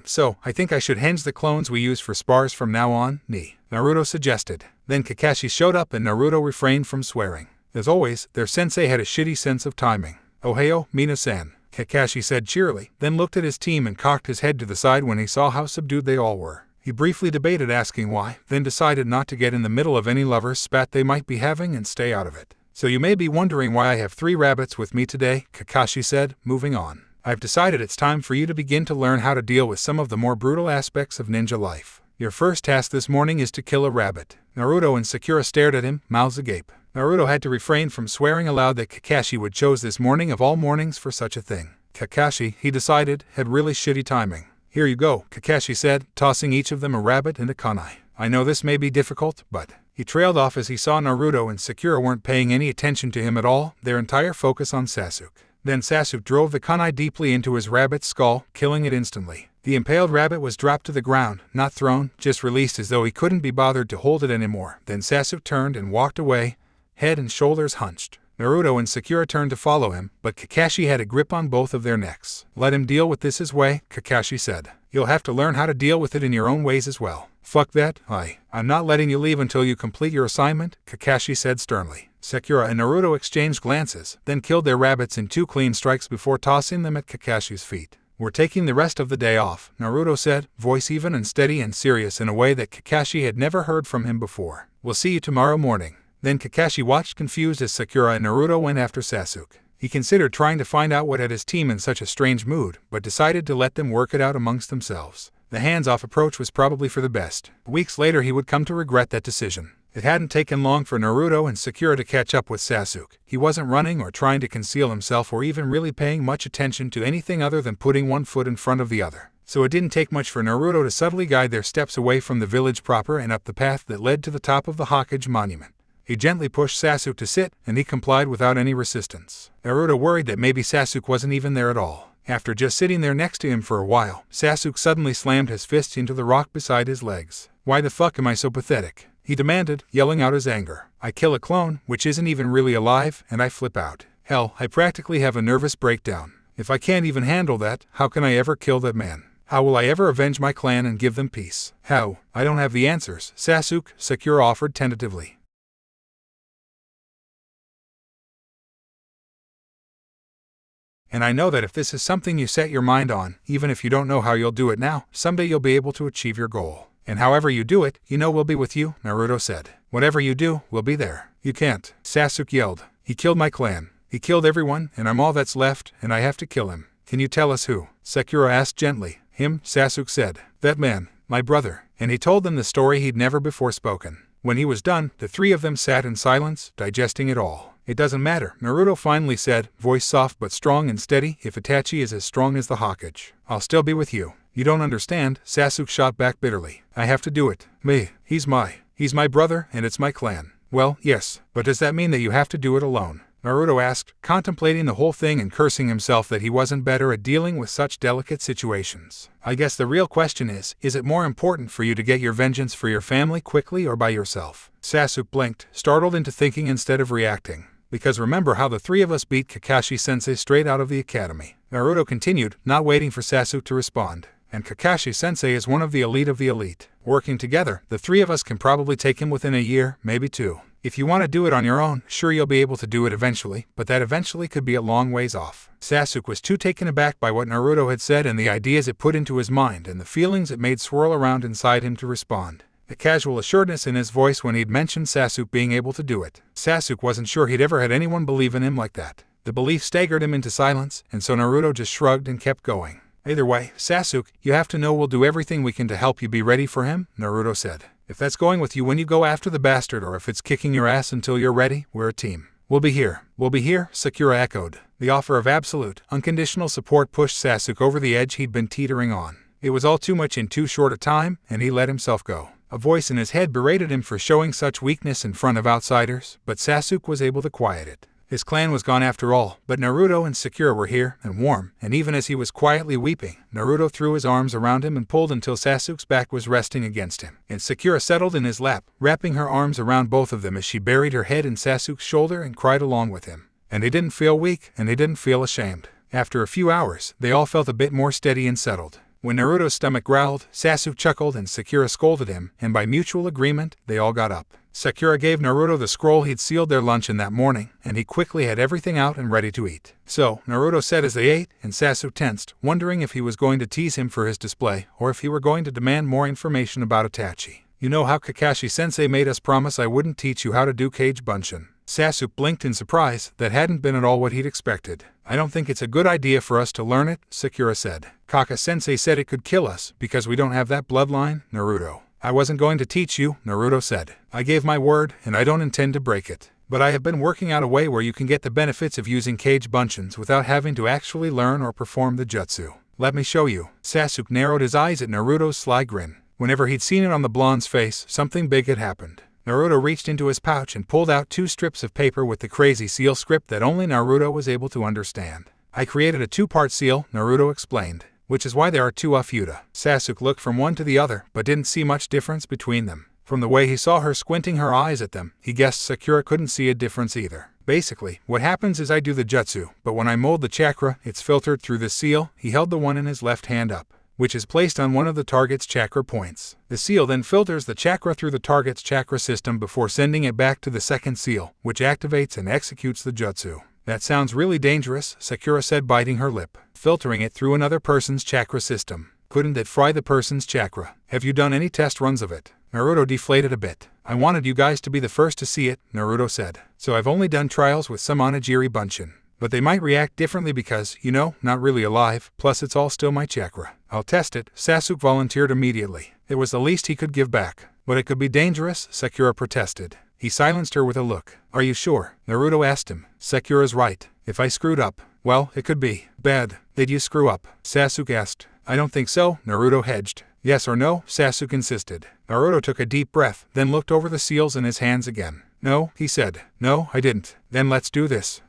"So, I think I should henge the clones we use for spars from now on, ni," Naruto suggested. Then Kakashi showed up and Naruto refrained from swearing. As always, their sensei had a shitty sense of timing. "Ohayo, Mina-san," Kakashi said cheerily, then looked at his team and cocked his head to the side when he saw how subdued they all were. He briefly debated asking why, then decided not to get in the middle of any lover's spat they might be having and stay out of it. "So you may be wondering why I have 3 rabbits with me today," Kakashi said, moving on. "I've decided it's time for you to begin to learn how to deal with some of the more brutal aspects of ninja life. Your first task this morning is to kill a rabbit." Naruto and Sakura stared at him, mouths agape. Naruto had to refrain from swearing aloud that Kakashi would choose this morning of all mornings for such a thing. Kakashi, he decided, had really shitty timing. "Here you go," Kakashi said, tossing each of them a rabbit and a kunai. "I know this may be difficult, but..." He trailed off as he saw Naruto and Sakura weren't paying any attention to him at all, their entire focus on Sasuke. Then Sasuke drove the kunai deeply into his rabbit's skull, killing it instantly. The impaled rabbit was dropped to the ground, not thrown, just released as though he couldn't be bothered to hold it anymore. Then Sasuke turned and walked away, head and shoulders hunched. Naruto and Sakura turned to follow him, but Kakashi had a grip on both of their necks. "Let him deal with this his way," Kakashi said. You'll have to learn how to deal with it in your own ways as well. Fuck that, I'm not letting you leave until you complete your assignment, Kakashi said sternly. Sakura and Naruto exchanged glances, then killed their rabbits in 2 clean strikes before tossing them at Kakashi's feet. We're taking the rest of the day off, Naruto said, voice even and steady and serious in a way that Kakashi had never heard from him before. We'll see you tomorrow morning. Then Kakashi watched confused as Sakura and Naruto went after Sasuke. He considered trying to find out what had his team in such a strange mood, but decided to let them work it out amongst themselves. The hands-off approach was probably for the best. Weeks later he would come to regret that decision. It hadn't taken long for Naruto and Sakura to catch up with Sasuke. He wasn't running or trying to conceal himself or even really paying much attention to anything other than putting one foot in front of the other. So it didn't take much for Naruto to subtly guide their steps away from the village proper and up the path that led to the top of the Hokage monument. He gently pushed Sasuke to sit, and he complied without any resistance. Naruto worried that maybe Sasuke wasn't even there at all. After just sitting there next to him for a while, Sasuke suddenly slammed his fist into the rock beside his legs. Why the fuck am I so pathetic? He demanded, yelling out his anger. I kill a clone, which isn't even really alive, and I flip out. Hell, I practically have a nervous breakdown. If I can't even handle that, how can I ever kill that man? How will I ever avenge my clan and give them peace? How? I don't have the answers, Sakura offered tentatively. And I know that if this is something you set your mind on, even if you don't know how you'll do it now, someday you'll be able to achieve your goal. And however you do it, you know we'll be with you, Naruto said. Whatever you do, we'll be there. You can't, Sasuke yelled. He killed my clan. He killed everyone, and I'm all that's left, and I have to kill him. Can you tell us who? Sakura asked gently. Him, Sasuke said. That man, my brother. And he told them the story he'd never before spoken. When he was done, the 3 of them sat in silence, digesting it all. It doesn't matter, Naruto finally said, voice soft but strong and steady. If Itachi is as strong as the Hokage, I'll still be with you. You don't understand, Sasuke shot back bitterly. I have to do it. He's my brother, and it's my clan. Well, yes, but does that mean that you have to do it alone? Naruto asked, contemplating the whole thing and cursing himself that he wasn't better at dealing with such delicate situations. I guess the real question is it more important for you to get your vengeance for your family quickly or by yourself? Sasuke blinked, startled into thinking instead of reacting. Because remember how the 3 of us beat Kakashi-sensei straight out of the academy. Naruto continued, not waiting for Sasuke to respond. And Kakashi-sensei is one of the elite. Working together, the 3 of us can probably take him within a year, maybe 2. If you want to do it on your own, sure you'll be able to do it eventually, but that eventually could be a long ways off. Sasuke was too taken aback by what Naruto had said and the ideas it put into his mind and the feelings it made swirl around inside him to respond. The casual assuredness in his voice when he'd mentioned Sasuke being able to do it. Sasuke wasn't sure he'd ever had anyone believe in him like that. The belief staggered him into silence, and so Naruto just shrugged and kept going. Either way, Sasuke, you have to know we'll do everything we can to help you be ready for him, Naruto said. If that's going with you when you go after the bastard or if it's kicking your ass until you're ready, we're a team. We'll be here, Sakura echoed. The offer of absolute, unconditional support pushed Sasuke over the edge he'd been teetering on. It was all too much in too short a time, and he let himself go. A voice in his head berated him for showing such weakness in front of outsiders, but Sasuke was able to quiet it. His clan was gone after all, but Naruto and Sakura were here, and warm, and even as he was quietly weeping, Naruto threw his arms around him and pulled until Sasuke's back was resting against him, and Sakura settled in his lap, wrapping her arms around both of them as she buried her head in Sasuke's shoulder and cried along with him. And they didn't feel weak, and they didn't feel ashamed. After a few hours, they all felt a bit more steady and settled. When Naruto's stomach growled, Sasuke chuckled and Sakura scolded him, and by mutual agreement, they all got up. Sakura gave Naruto the scroll he'd sealed their luncheon that morning, and he quickly had everything out and ready to eat. So, Naruto said as they ate, and Sasuke tensed, wondering if he was going to tease him for his display, or if he were going to demand more information about Itachi. You know how Kakashi-sensei made us promise I wouldn't teach you how to do Kage Bunshin? Sasuke blinked in surprise. That hadn't been at all what he'd expected. I don't think it's a good idea for us to learn it, Sakura said. Kaka-sensei said it could kill us, because we don't have that bloodline, Naruto. I wasn't going to teach you, Naruto said. I gave my word, and I don't intend to break it. But I have been working out a way where you can get the benefits of using Kage Bunshins without having to actually learn or perform the jutsu. Let me show you. Sasuke narrowed his eyes at Naruto's sly grin. Whenever he'd seen it on the blonde's face, something big had happened. Naruto reached into his pouch and pulled out 2 strips of paper with the crazy seal script that only Naruto was able to understand. I created a 2-part seal, Naruto explained, which is why there are 2 Fuda. Sasuke looked from one to the other, but didn't see much difference between them. From the way he saw her squinting her eyes at them, he guessed Sakura couldn't see a difference either. Basically, what happens is I do the jutsu, but when I mold the chakra, it's filtered through the seal. He held the one in his left hand up. which is placed on one of the target's chakra points. The seal then filters the chakra through the target's chakra system before sending it back to the second seal, which activates and executes the jutsu. That sounds really dangerous, Sakura said, biting her lip. Filtering it through another person's chakra system. Couldn't it fry the person's chakra? Have you done any test runs of it? Naruto deflated a bit. I wanted you guys to be the first to see it, Naruto said. So I've only done trials with some onigiri bunshin. But they might react differently because, not really alive, plus it's all still my chakra. I'll test it, Sasuke volunteered immediately. It was the least he could give back. But it could be dangerous, Sakura protested. He silenced her with a look. Are you sure? Naruto asked him. Sakura's right. If I screwed up, well, it could be bad. Did you screw up? Sasuke asked. I don't think so, Naruto hedged. Yes or no? Sasuke insisted. Naruto took a deep breath, then looked over the seals in his hands again. No, he said. No, I didn't. Then let's do this.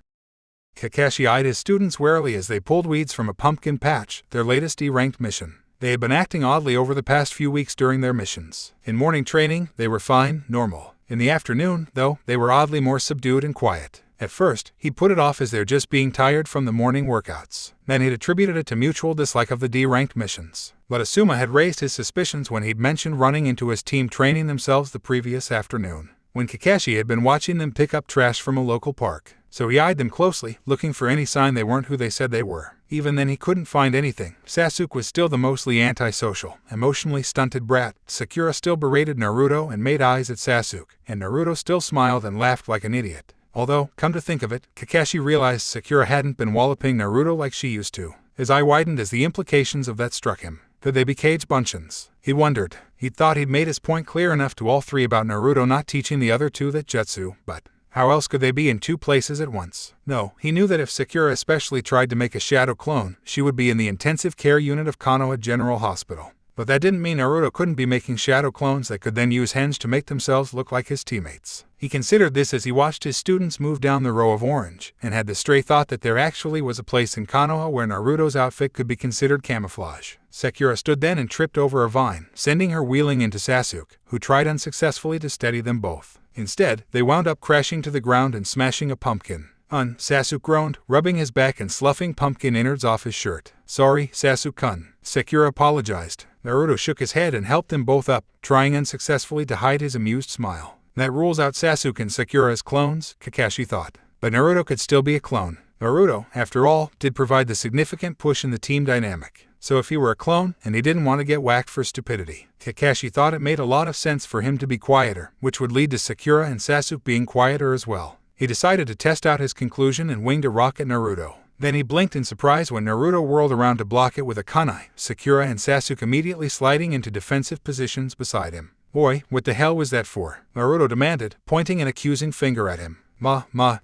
Kakashi eyed his students warily as they pulled weeds from a pumpkin patch, their latest E-ranked mission. They had been acting oddly over the past few weeks during their missions. In morning training, they were fine, normal. In the afternoon, though, they were oddly more subdued and quiet. At first, he put it off as they're just being tired from the morning workouts. Then he'd attributed it to mutual dislike of the D-ranked missions. But Asuma had raised his suspicions when he'd mentioned running into his team training themselves the previous afternoon, when Kakashi had been watching them pick up trash from a local park. So he eyed them closely, looking for any sign they weren't who they said they were. Even then he couldn't find anything. Sasuke was still the mostly antisocial, emotionally stunted brat. Sakura still berated Naruto and made eyes at Sasuke, and Naruto still smiled and laughed like an idiot. Although, come to think of it, Kakashi realized Sakura hadn't been walloping Naruto like she used to. His eye widened as the implications of that struck him. Could they be cage bunshins? He wondered. He'd thought he'd made his point clear enough to all three about Naruto not teaching the other two that jutsu, but how else could they be in two places at once? No, he knew that if Sakura especially tried to make a shadow clone, she would be in the intensive care unit of Konoha General Hospital. But that didn't mean Naruto couldn't be making shadow clones that could then use henge to make themselves look like his teammates. He considered this as he watched his students move down the row of orange, and had the stray thought that there actually was a place in Konoha where Naruto's outfit could be considered camouflage. Sakura stood then and tripped over a vine, sending her wheeling into Sasuke, who tried unsuccessfully to steady them both. Instead, they wound up crashing to the ground and smashing a pumpkin. Sasuke groaned, rubbing his back and sloughing pumpkin innards off his shirt. Sorry, Sasuke-kun. Sakura apologized. Naruto shook his head and helped them both up, trying unsuccessfully to hide his amused smile. That rules out Sasuke and Sakura as clones, Kakashi thought. But Naruto could still be a clone. Naruto, after all, did provide the significant push in the team dynamic. So if he were a clone, and he didn't want to get whacked for stupidity, Kakashi thought it made a lot of sense for him to be quieter, which would lead to Sakura and Sasuke being quieter as well. He decided to test out his conclusion and winged a rock at Naruto. Then he blinked in surprise when Naruto whirled around to block it with a kunai, Sakura and Sasuke immediately sliding into defensive positions beside him. Boy, what the hell was that for? Naruto demanded, pointing an accusing finger at him.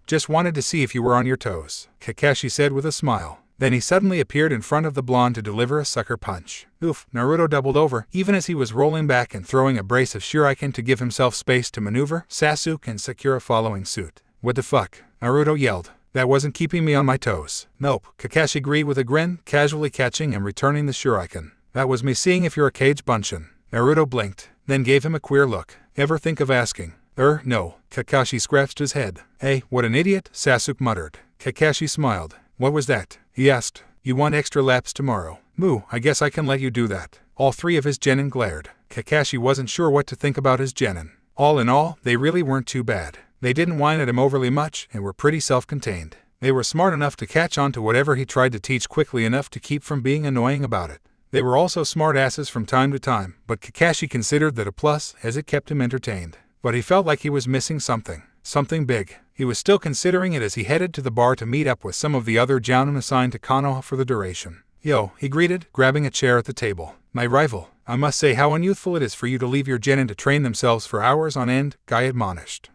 Just wanted to see if you were on your toes, Kakashi said with a smile. Then he suddenly appeared in front of the blonde to deliver a sucker punch. Oof, Naruto doubled over, even as he was rolling back and throwing a brace of shuriken to give himself space to maneuver, Sasuke and Sakura following suit. What the fuck? Naruto yelled. That wasn't keeping me on my toes. Nope, Kakashi agreed with a grin, casually catching and returning the shuriken. That was me seeing if you're a cage bunshin. Naruto blinked, then gave him a queer look. Ever think of asking? No. Kakashi scratched his head. Hey, what an idiot, Sasuke muttered. Kakashi smiled. What was that? He asked. You want extra laps tomorrow? Moo, I guess I can let you do that. All three of his genin glared. Kakashi wasn't sure what to think about his genin. All in all, they really weren't too bad. They didn't whine at him overly much and were pretty self-contained. They were smart enough to catch on to whatever he tried to teach quickly enough to keep from being annoying about it. They were also smart asses from time to time, but Kakashi considered that a plus as it kept him entertained. But he felt like he was missing something. Something big. He was still considering it as he headed to the bar to meet up with some of the other jounin assigned to Konoha for the duration. Yo, he greeted, grabbing a chair at the table. My rival. I must say how unyouthful it is for you to leave your genin to train themselves for hours on end, Guy admonished.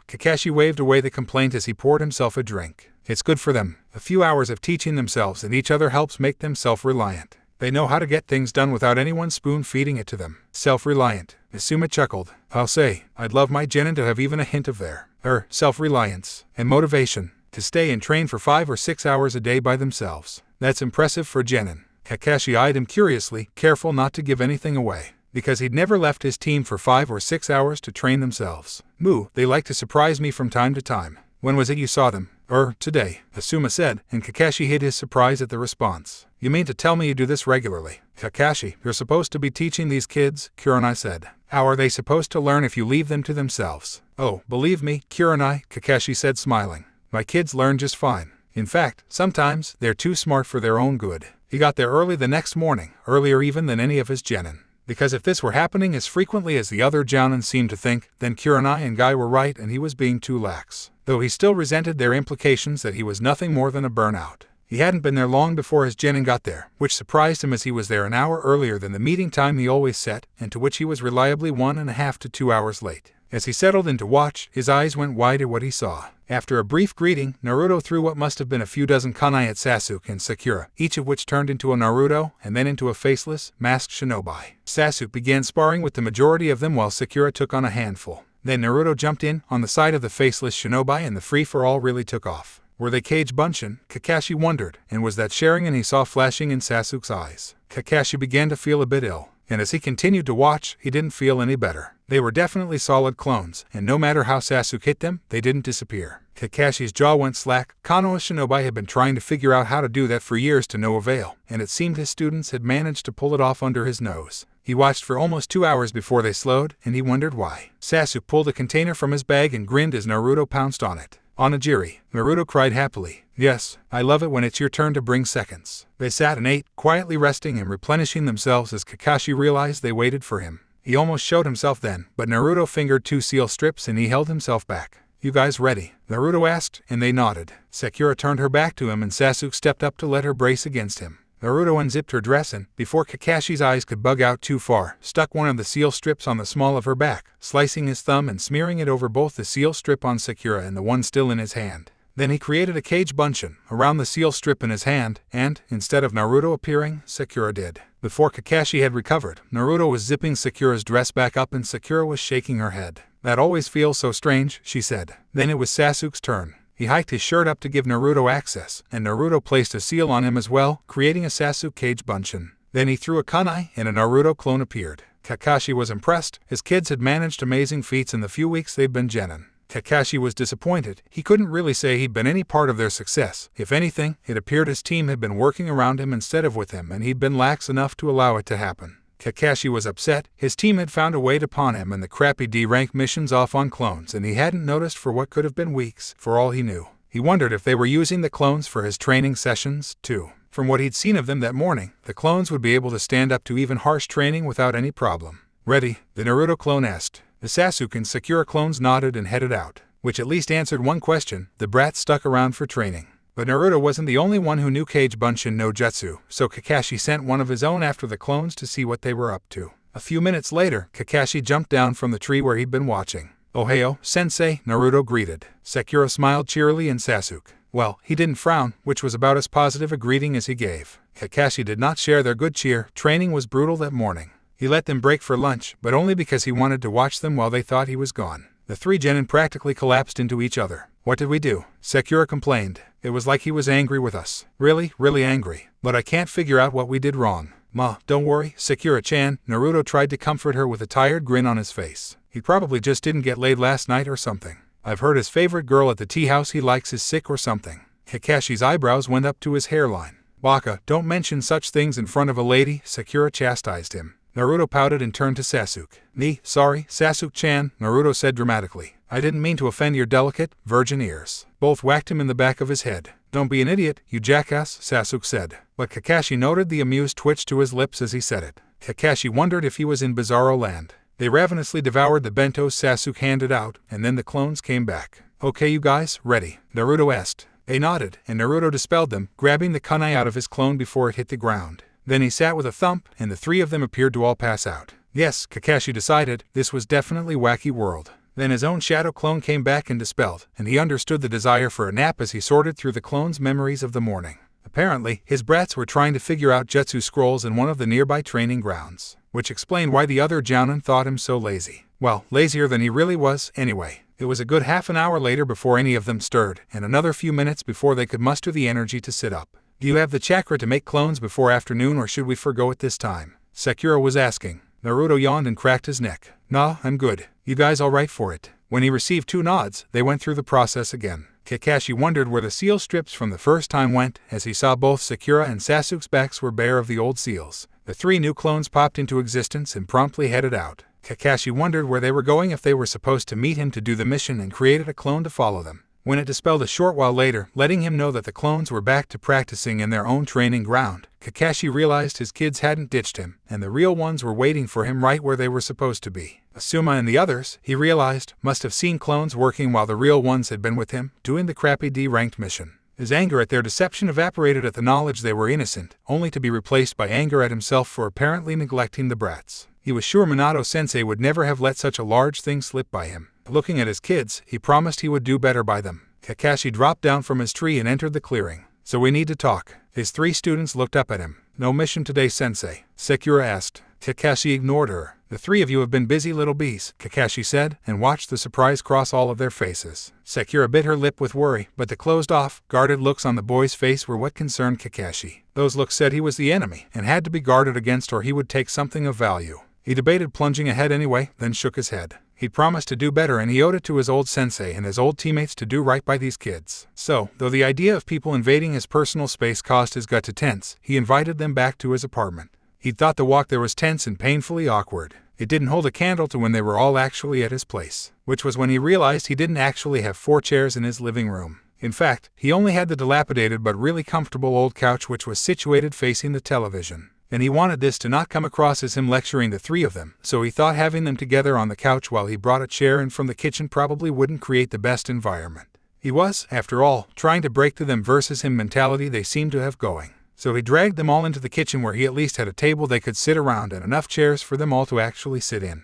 Kakashi waved away the complaint as he poured himself a drink. It's good for them. A few hours of teaching themselves and each other helps make them self-reliant. They know how to get things done without anyone spoon-feeding it to them. Self-reliant. Asuma chuckled. I'll say, I'd love my genin to have even a hint of their self-reliance and motivation to stay and train for 5 or 6 hours a day by themselves. That's impressive for genin. Kakashi eyed him curiously, careful not to give anything away, because he'd never left his team for 5 or 6 hours to train themselves. Moo, they like to surprise me from time to time. When was it you saw them? Today, Asuma said, and Kakashi hid his surprise at the response. You mean to tell me you do this regularly? Kakashi, you're supposed to be teaching these kids, Kurenai said. How are they supposed to learn if you leave them to themselves? Oh, believe me, Kurenai, Kakashi said smiling. My kids learn just fine. In fact, sometimes they're too smart for their own good. He got there early the next morning, earlier even than any of his genin. Because if this were happening as frequently as the other jounin seemed to think, then Kurenai and Guy were right and he was being too lax. Though he still resented their implications that he was nothing more than a burnout. He hadn't been there long before his genin got there, which surprised him as he was there an hour earlier than the meeting time he always set, and to which he was reliably 1.5 to 2 hours late. As he settled in to watch, his eyes went wide at what he saw. After a brief greeting, Naruto threw what must have been a few dozen kunai at Sasuke and Sakura, each of which turned into a Naruto and then into a faceless, masked shinobi. Sasuke began sparring with the majority of them while Sakura took on a handful. Then Naruto jumped in on the side of the faceless shinobi and the free-for-all really took off. Were they cage bunshin? Kakashi wondered, and was that Sharingan he saw flashing in Sasuke's eyes? Kakashi began to feel a bit ill, and as he continued to watch, he didn't feel any better. They were definitely solid clones, and no matter how Sasuke hit them, they didn't disappear. Kakashi's jaw went slack. Konoha shinobi had been trying to figure out how to do that for years to no avail, and it seemed his students had managed to pull it off under his nose. He watched for almost 2 hours before they slowed, and he wondered why. Sasuke pulled a container from his bag and grinned as Naruto pounced on it. Onigiri, Naruto cried happily. Yes, I love it when it's your turn to bring seconds. They sat and ate, quietly resting and replenishing themselves as Kakashi realized they waited for him. He almost showed himself then, but Naruto fingered 2 seal strips and he held himself back. You guys ready? Naruto asked, and they nodded. Sakura turned her back to him and Sasuke stepped up to let her brace against him. Naruto unzipped her dress and, before Kakashi's eyes could bug out too far, stuck one of the seal strips on the small of her back, slicing his thumb and smearing it over both the seal strip on Sakura and the one still in his hand. Then he created a cage bunshin around the seal strip in his hand, and, instead of Naruto appearing, Sakura did. Before Kakashi had recovered, Naruto was zipping Sakura's dress back up and Sakura was shaking her head. That always feels so strange, she said. Then it was Sasuke's turn. He hiked his shirt up to give Naruto access, and Naruto placed a seal on him as well, creating a Sasuke cage bunshin. Then he threw a kunai, and a Naruto clone appeared. Kakashi was impressed. His kids had managed amazing feats in the few weeks they'd been genin. Kakashi was disappointed. He couldn't really say he'd been any part of their success. If anything, it appeared his team had been working around him instead of with him, and he'd been lax enough to allow it to happen. Kakashi was upset. His team had found a way to pawn him and the crappy D-rank missions off on clones, and he hadn't noticed for what could have been weeks, for all he knew. He wondered if they were using the clones for his training sessions, too. From what he'd seen of them that morning, the clones would be able to stand up to even harsh training without any problem. Ready? The Naruto clone asked. The Sasuke and Sakura clones nodded and headed out, which at least answered one question. The brats stuck around for training. But Naruto wasn't the only one who knew Kage Bunshin no Jutsu, so Kakashi sent one of his own after the clones to see what they were up to. A few minutes later, Kakashi jumped down from the tree where he'd been watching. Ohio, sensei, Naruto greeted. Sakura smiled cheerily and Sasuke. Well, he didn't frown, which was about as positive a greeting as he gave. Kakashi did not share their good cheer. Training was brutal that morning. He let them break for lunch, but only because he wanted to watch them while they thought he was gone. The 3 genin practically collapsed into each other. What did we do? Sakura complained. It was like he was angry with us. Really, really angry. But I can't figure out what we did wrong. Ma, don't worry, Sakura-chan. Naruto tried to comfort her with a tired grin on his face. He probably just didn't get laid last night or something. I've heard his favorite girl at the tea house he likes is sick or something. Kakashi's eyebrows went up to his hairline. Baka, don't mention such things in front of a lady, Sakura chastised him. Naruto pouted and turned to Sasuke. Sorry, Sasuke-chan, Naruto said dramatically. I didn't mean to offend your delicate, virgin ears. Both whacked him in the back of his head. Don't be an idiot, you jackass, Sasuke said. But Kakashi noted the amused twitch to his lips as he said it. Kakashi wondered if he was in Bizarro Land. They ravenously devoured the bentos Sasuke handed out, and then the clones came back. Okay you guys, ready? Naruto asked. They nodded, and Naruto dispelled them, grabbing the kunai out of his clone before it hit the ground. Then he sat with a thump, and the 3 of them appeared to all pass out. Yes, Kakashi decided, this was definitely wacky world. Then his own shadow clone came back and dispelled, and he understood the desire for a nap as he sorted through the clone's memories of the morning. Apparently, his brats were trying to figure out jutsu scrolls in one of the nearby training grounds, which explained why the other jounin thought him so lazy. Well, lazier than he really was, anyway. It was a good half an hour later before any of them stirred, and another few minutes before they could muster the energy to sit up. Do you have the chakra to make clones before afternoon or should we forgo it this time? Sakura was asking. Naruto yawned and cracked his neck. Nah, I'm good. You guys alright for it? When he received 2 nods, they went through the process again. Kakashi wondered where the seal strips from the first time went, as he saw both Sakura and Sasuke's backs were bare of the old seals. The 3 new clones popped into existence and promptly headed out. Kakashi wondered where they were going, if they were supposed to meet him to do the mission, and created a clone to follow them. When it dispelled a short while later, letting him know that the clones were back to practicing in their own training ground, Kakashi realized his kids hadn't ditched him, and the real ones were waiting for him right where they were supposed to be. Asuma and the others, he realized, must have seen clones working while the real ones had been with him, doing the crappy D-ranked mission. His anger at their deception evaporated at the knowledge they were innocent, only to be replaced by anger at himself for apparently neglecting the brats. He was sure Minato-sensei would never have let such a large thing slip by him. Looking at his kids, he promised he would do better by them. Kakashi dropped down from his tree and entered the clearing. "So we need to talk." His 3 students looked up at him. "No mission today, sensei?" Sakura asked. Kakashi ignored her. "The 3 of you have been busy little bees," Kakashi said, and watched the surprise cross all of their faces. Sakura bit her lip with worry, but the closed-off, guarded looks on the boy's face were what concerned Kakashi. Those looks said he was the enemy, and had to be guarded against or he would take something of value. He debated plunging ahead anyway, then shook his head. He'd promised to do better, and he owed it to his old sensei and his old teammates to do right by these kids. So, though the idea of people invading his personal space caused his gut to tense, he invited them back to his apartment. He'd thought the walk there was tense and painfully awkward. It didn't hold a candle to when they were all actually at his place, which was when he realized he didn't actually have 4 chairs in his living room. In fact, he only had the dilapidated but really comfortable old couch, which was situated facing the television. And he wanted this to not come across as him lecturing the 3 of them, so he thought having them together on the couch while he brought a chair in from the kitchen probably wouldn't create the best environment. He was, after all, trying to break the them versus him mentality they seemed to have going. So he dragged them all into the kitchen, where he at least had a table they could sit around and enough chairs for them all to actually sit in.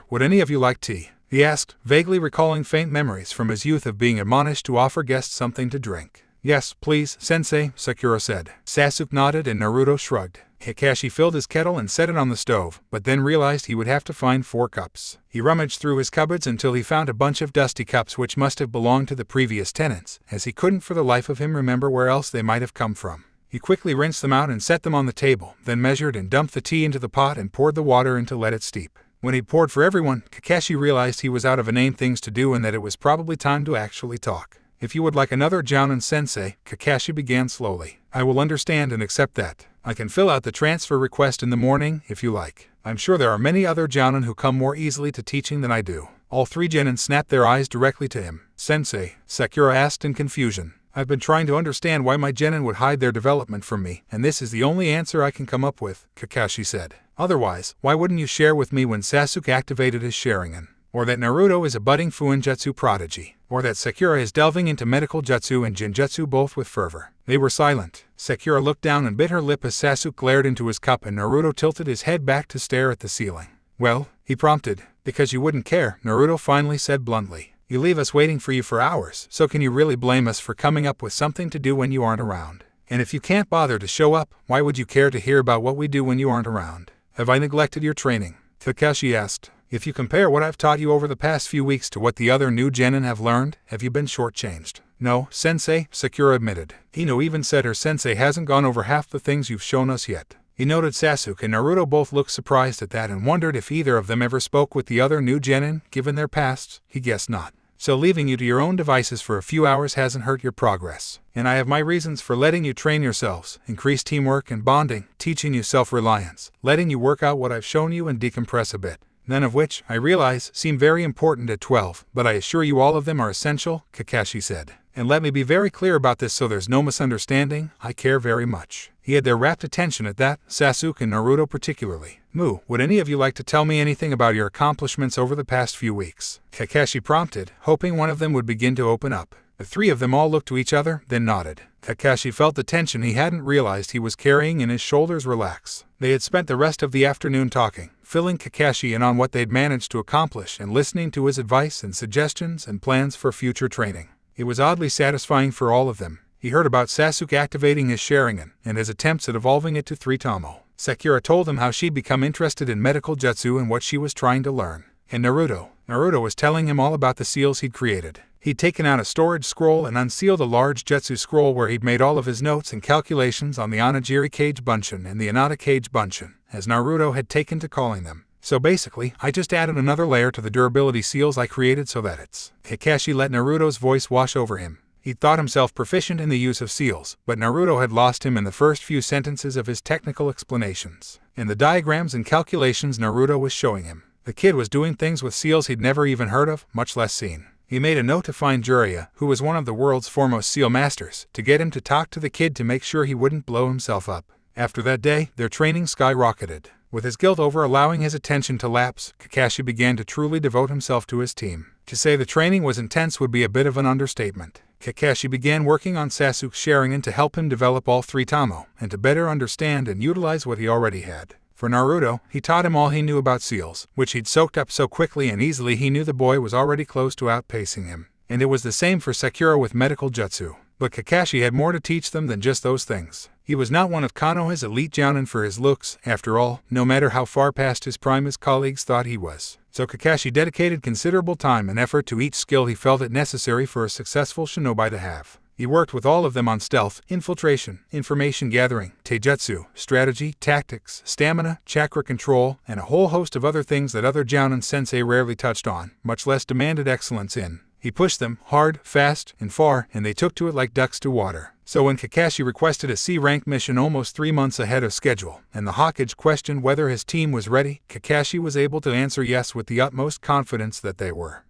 "Would any of you like tea?" he asked, vaguely recalling faint memories from his youth of being admonished to offer guests something to drink. "Yes, please, sensei," Sakura said. Sasuke nodded and Naruto shrugged. Kakashi filled his kettle and set it on the stove, but then realized he would have to find 4 cups. He rummaged through his cupboards until he found a bunch of dusty cups which must have belonged to the previous tenants, as he couldn't for the life of him remember where else they might have come from. He quickly rinsed them out and set them on the table, then measured and dumped the tea into the pot and poured the water in to let it steep. When he'd poured for everyone, Kakashi realized he was out of inane things to do and that it was probably time to actually talk. "If you would like another Jonin sensei," Kakashi began slowly, "I will understand and accept that. I can fill out the transfer request in the morning, if you like. I'm sure there are many other Jonin who come more easily to teaching than I do." All 3 genin snapped their eyes directly to him. "Sensei?" Sakura asked in confusion. "I've been trying to understand why my genin would hide their development from me, and this is the only answer I can come up with," Kakashi said. "Otherwise, why wouldn't you share with me when Sasuke activated his Sharingan? Or that Naruto is a budding Fuinjutsu prodigy? Or that Sakura is delving into medical jutsu and jinjutsu both with fervor?" They were silent. Sakura looked down and bit her lip as Sasuke glared into his cup and Naruto tilted his head back to stare at the ceiling. "Well," he prompted. "Because you wouldn't care," Naruto finally said bluntly. "You leave us waiting for you for hours, so can you really blame us for coming up with something to do when you aren't around? And if you can't bother to show up, why would you care to hear about what we do when you aren't around? Have I neglected your training?" Kakashi asked. "If you compare what I've taught you over the past few weeks to what the other new genin have learned, have you been shortchanged?" "No, sensei," Sakura admitted. Ino even said her sensei hasn't gone over half the things you've shown us yet. He noted Sasuke and Naruto both looked surprised at that and wondered if either of them ever spoke with the other new genin, given their pasts. He guessed not. "So leaving you to your own devices for a few hours hasn't hurt your progress. And I have my reasons for letting you train yourselves, increase teamwork and bonding, teaching you self-reliance, letting you work out what I've shown you and decompress a bit. None of which, I realize, seem very important at 12, but I assure you all of them are essential," Kakashi said. "And let me be very clear about this so there's no misunderstanding, I care very much." He had their rapt attention at that, Sasuke and Naruto particularly. "Would any of you like to tell me anything about your accomplishments over the past few weeks?" Kakashi prompted, hoping one of them would begin to open up. The 3 of them all looked to each other, then nodded. Kakashi felt the tension he hadn't realized he was carrying in his shoulders relax. They had spent the rest of the afternoon talking, filling Kakashi in on what they'd managed to accomplish and listening to his advice and suggestions and plans for future training. It was oddly satisfying for all of them. He heard about Sasuke activating his Sharingan and his attempts at evolving it to 3 Tomo. Sakura told him how she'd become interested in medical jutsu and what she was trying to learn. And Naruto was telling him all about the seals he'd created. He'd taken out a storage scroll and unsealed a large jutsu scroll where he'd made all of his notes and calculations on the Onigiri Kage Bunshin and the Inada Kage Bunshin, as Naruto had taken to calling them. "So basically, I just added another layer to the durability seals I created so that it's..." Kakashi let Naruto's voice wash over him. He thought himself proficient in the use of seals, but Naruto had lost him in the first few sentences of his technical explanations. In the diagrams and calculations Naruto was showing him, the kid was doing things with seals he'd never even heard of, much less seen. He made a note to find Jiraiya, who was one of the world's foremost seal masters, to get him to talk to the kid to make sure he wouldn't blow himself up. After that day, their training skyrocketed. With his guilt over allowing his attention to lapse, Kakashi began to truly devote himself to his team. To say the training was intense would be a bit of an understatement. Kakashi began working on Sasuke's Sharingan to help him develop all three Tamo, and to better understand and utilize what he already had. For Naruto, he taught him all he knew about seals, which he'd soaked up so quickly and easily he knew the boy was already close to outpacing him. And it was the same for Sakura with medical jutsu. But Kakashi had more to teach them than just those things. He was not one of Konoha's elite Jonin for his looks, after all, no matter how far past his prime his colleagues thought he was. So Kakashi dedicated considerable time and effort to each skill he felt it necessary for a successful shinobi to have. He worked with all of them on stealth, infiltration, information gathering, taijutsu, strategy, tactics, stamina, chakra control, and a whole host of other things that other Jounin sensei rarely touched on, much less demanded excellence in. He pushed them hard, fast, and far, and they took to it like ducks to water. So when Kakashi requested a C-rank mission almost 3 months ahead of schedule, and the Hokage questioned whether his team was ready, Kakashi was able to answer yes with the utmost confidence that they were.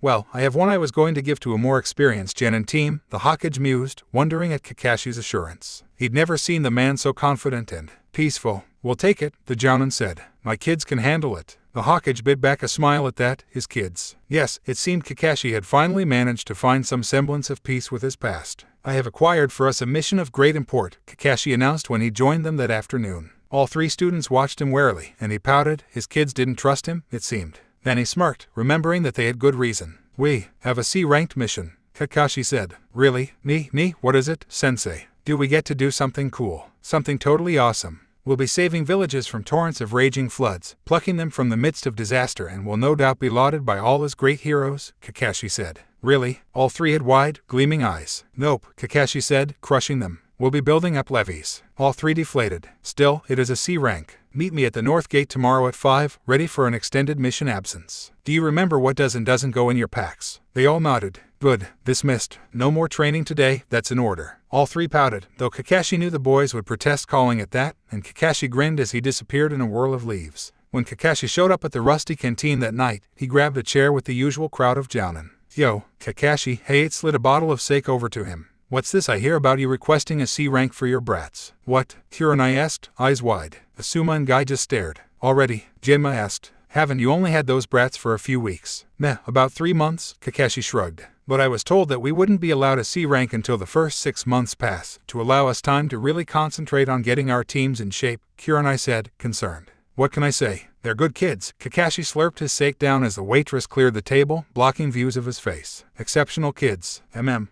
Well, I have one I was going to give to a more experienced Genin team, the Hokage mused, wondering at Kakashi's assurance. He'd never seen the man so confident and peaceful. We'll take it, the Jounin said. My kids can handle it. The Hokage bit back a smile at that, his kids. Yes, it seemed Kakashi had finally managed to find some semblance of peace with his past. I have acquired for us a mission of great import, Kakashi announced when he joined them that afternoon. All three students watched him warily, and he pouted. His kids didn't trust him, it seemed. Then he smirked, remembering that they had good reason. We have a C-ranked mission, Kakashi said. Really? Me? What is it, sensei? Do we get to do something cool? Something totally awesome. We'll be saving villages from torrents of raging floods, plucking them from the midst of disaster, and will no doubt be lauded by all as great heroes, Kakashi said. Really? All three had wide, gleaming eyes. Nope, Kakashi said, crushing them. We'll be building up levees. All three deflated. Still, it is a C rank. Meet me at the North Gate tomorrow at 5, ready for an extended mission absence. Do you remember what does and doesn't go in your packs? They all nodded. Good. Dismissed. No more training today, that's an order. All three pouted, though Kakashi knew the boys would protest calling it that, and Kakashi grinned as he disappeared in a whirl of leaves. When Kakashi showed up at the rusty canteen that night, he grabbed a chair with the usual crowd of Jounin. Yo, Kakashi, hey, it slid a bottle of sake over to him. What's this I hear about you requesting a C rank for your brats? What? Kurenai asked, eyes wide. Asuma and Guy just stared. Already? Jinma asked. Haven't you only had those brats for a few weeks? Meh, about 3 months, Kakashi shrugged. But I was told that we wouldn't be allowed a C rank until the first 6 months pass, to allow us time to really concentrate on getting our teams in shape, Kurenai said, concerned. What can I say? They're good kids. Kakashi slurped his sake down as the waitress cleared the table, blocking views of his face. Exceptional kids.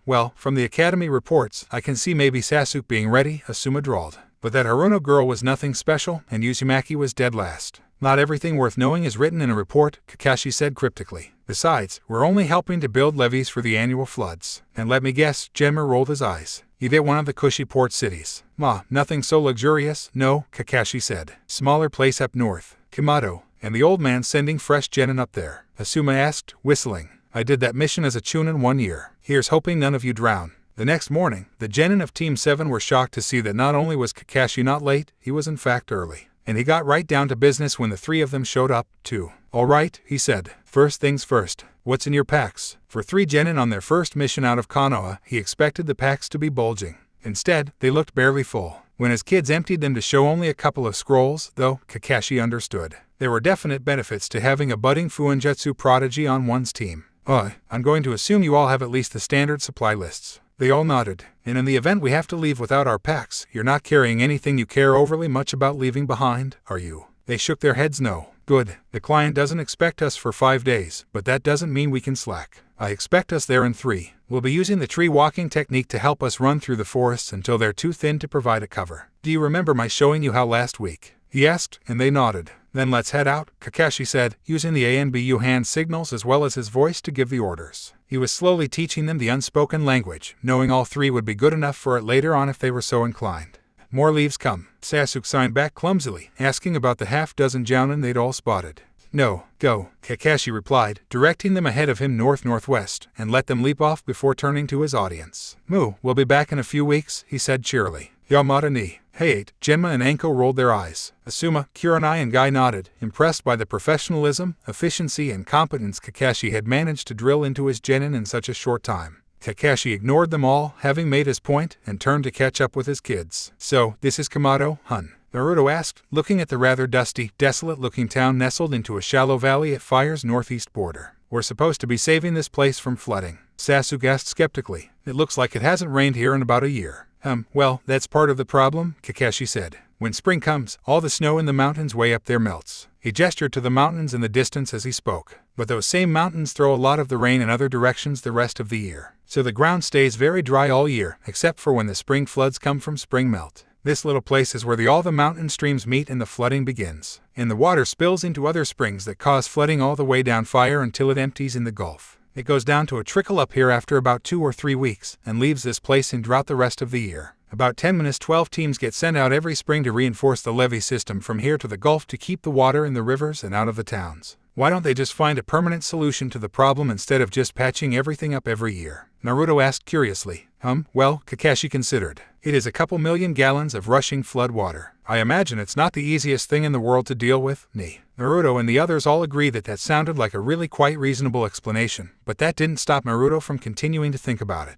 Well, from the academy reports, I can see maybe Sasuke being ready, Asuma drawled. But that Haruno girl was nothing special, and Uzumaki was dead last. Not everything worth knowing is written in a report, Kakashi said cryptically. Besides, we're only helping to build levees for the annual floods. And let me guess, Genma rolled his eyes. You hit one of the cushy port cities. Nothing so luxurious, no, Kakashi said. Smaller place up north. Kamado, and the old man sending fresh Genin up there. Asuma asked, whistling. I did that mission as a Chunin 1 year. Here's hoping none of you drown. The next morning, the Genin of Team 7 were shocked to see that not only was Kakashi not late, he was in fact early. And he got right down to business when the three of them showed up, too. All right, he said. First things first. What's in your packs? For 3 Genin on their first mission out of Konoha, he expected the packs to be bulging. Instead, they looked barely full. When his kids emptied them to show only a couple of scrolls, though, Kakashi understood. There were definite benefits to having a budding Fuinjutsu prodigy on one's team. I'm going to assume you all have at least the standard supply lists. They all nodded. And in the event we have to leave without our packs, you're not carrying anything you care overly much about leaving behind, are you? They shook their heads no. Good. The client doesn't expect us for 5 days, but that doesn't mean we can slack. I expect us there in 3. We'll be using the tree walking technique to help us run through the forests until they're too thin to provide a cover. Do you remember my showing you how last week? He asked, and they nodded. Then let's head out, Kakashi said, using the A and BU hand signals as well as his voice to give the orders. He was slowly teaching them the unspoken language, knowing all 3 would be good enough for it later on if they were so inclined. More leaves come. Sasuke signed back clumsily, asking about the half-dozen Jounin they'd all spotted. No, go, Kakashi replied, directing them ahead of him north-northwest, and let them leap off before turning to his audience. We'll be back in a few weeks, he said cheerily. Yamada ni. Hey, Genma and Anko rolled their eyes. Asuma, Kurenai and Guy nodded, impressed by the professionalism, efficiency, and competence Kakashi had managed to drill into his genin in such a short time. Kakashi ignored them all, having made his point, and turned to catch up with his kids. So, this is Kamado, hun? Naruto asked, looking at the rather dusty, desolate-looking town nestled into a shallow valley at Fire's northeast border. We're supposed to be saving this place from flooding. Sasuke asked skeptically. It looks like it hasn't rained here in about a year. Well, that's part of the problem, Kakashi said. When spring comes, all the snow in the mountains way up there melts. He gestured to the mountains in the distance as he spoke. But those same mountains throw a lot of the rain in other directions the rest of the year. So the ground stays very dry all year, except for when the spring floods come from spring melt. This little place is where all the mountain streams meet and the flooding begins. And the water spills into other springs that cause flooding all the way down Fire until it empties in the Gulf. It goes down to a trickle up here after about 2 or 3 weeks, and leaves this place in drought the rest of the year. About 10-12 teams get sent out every spring to reinforce the levee system from here to the Gulf to keep the water in the rivers and out of the towns. Why don't they just find a permanent solution to the problem instead of just patching everything up every year? Naruto asked curiously. Well, Kakashi considered. It is a couple million gallons of rushing flood water. I imagine it's not the easiest thing in the world to deal with, ni. Naruto and the others all agreed that sounded like a really quite reasonable explanation, but that didn't stop Naruto from continuing to think about it.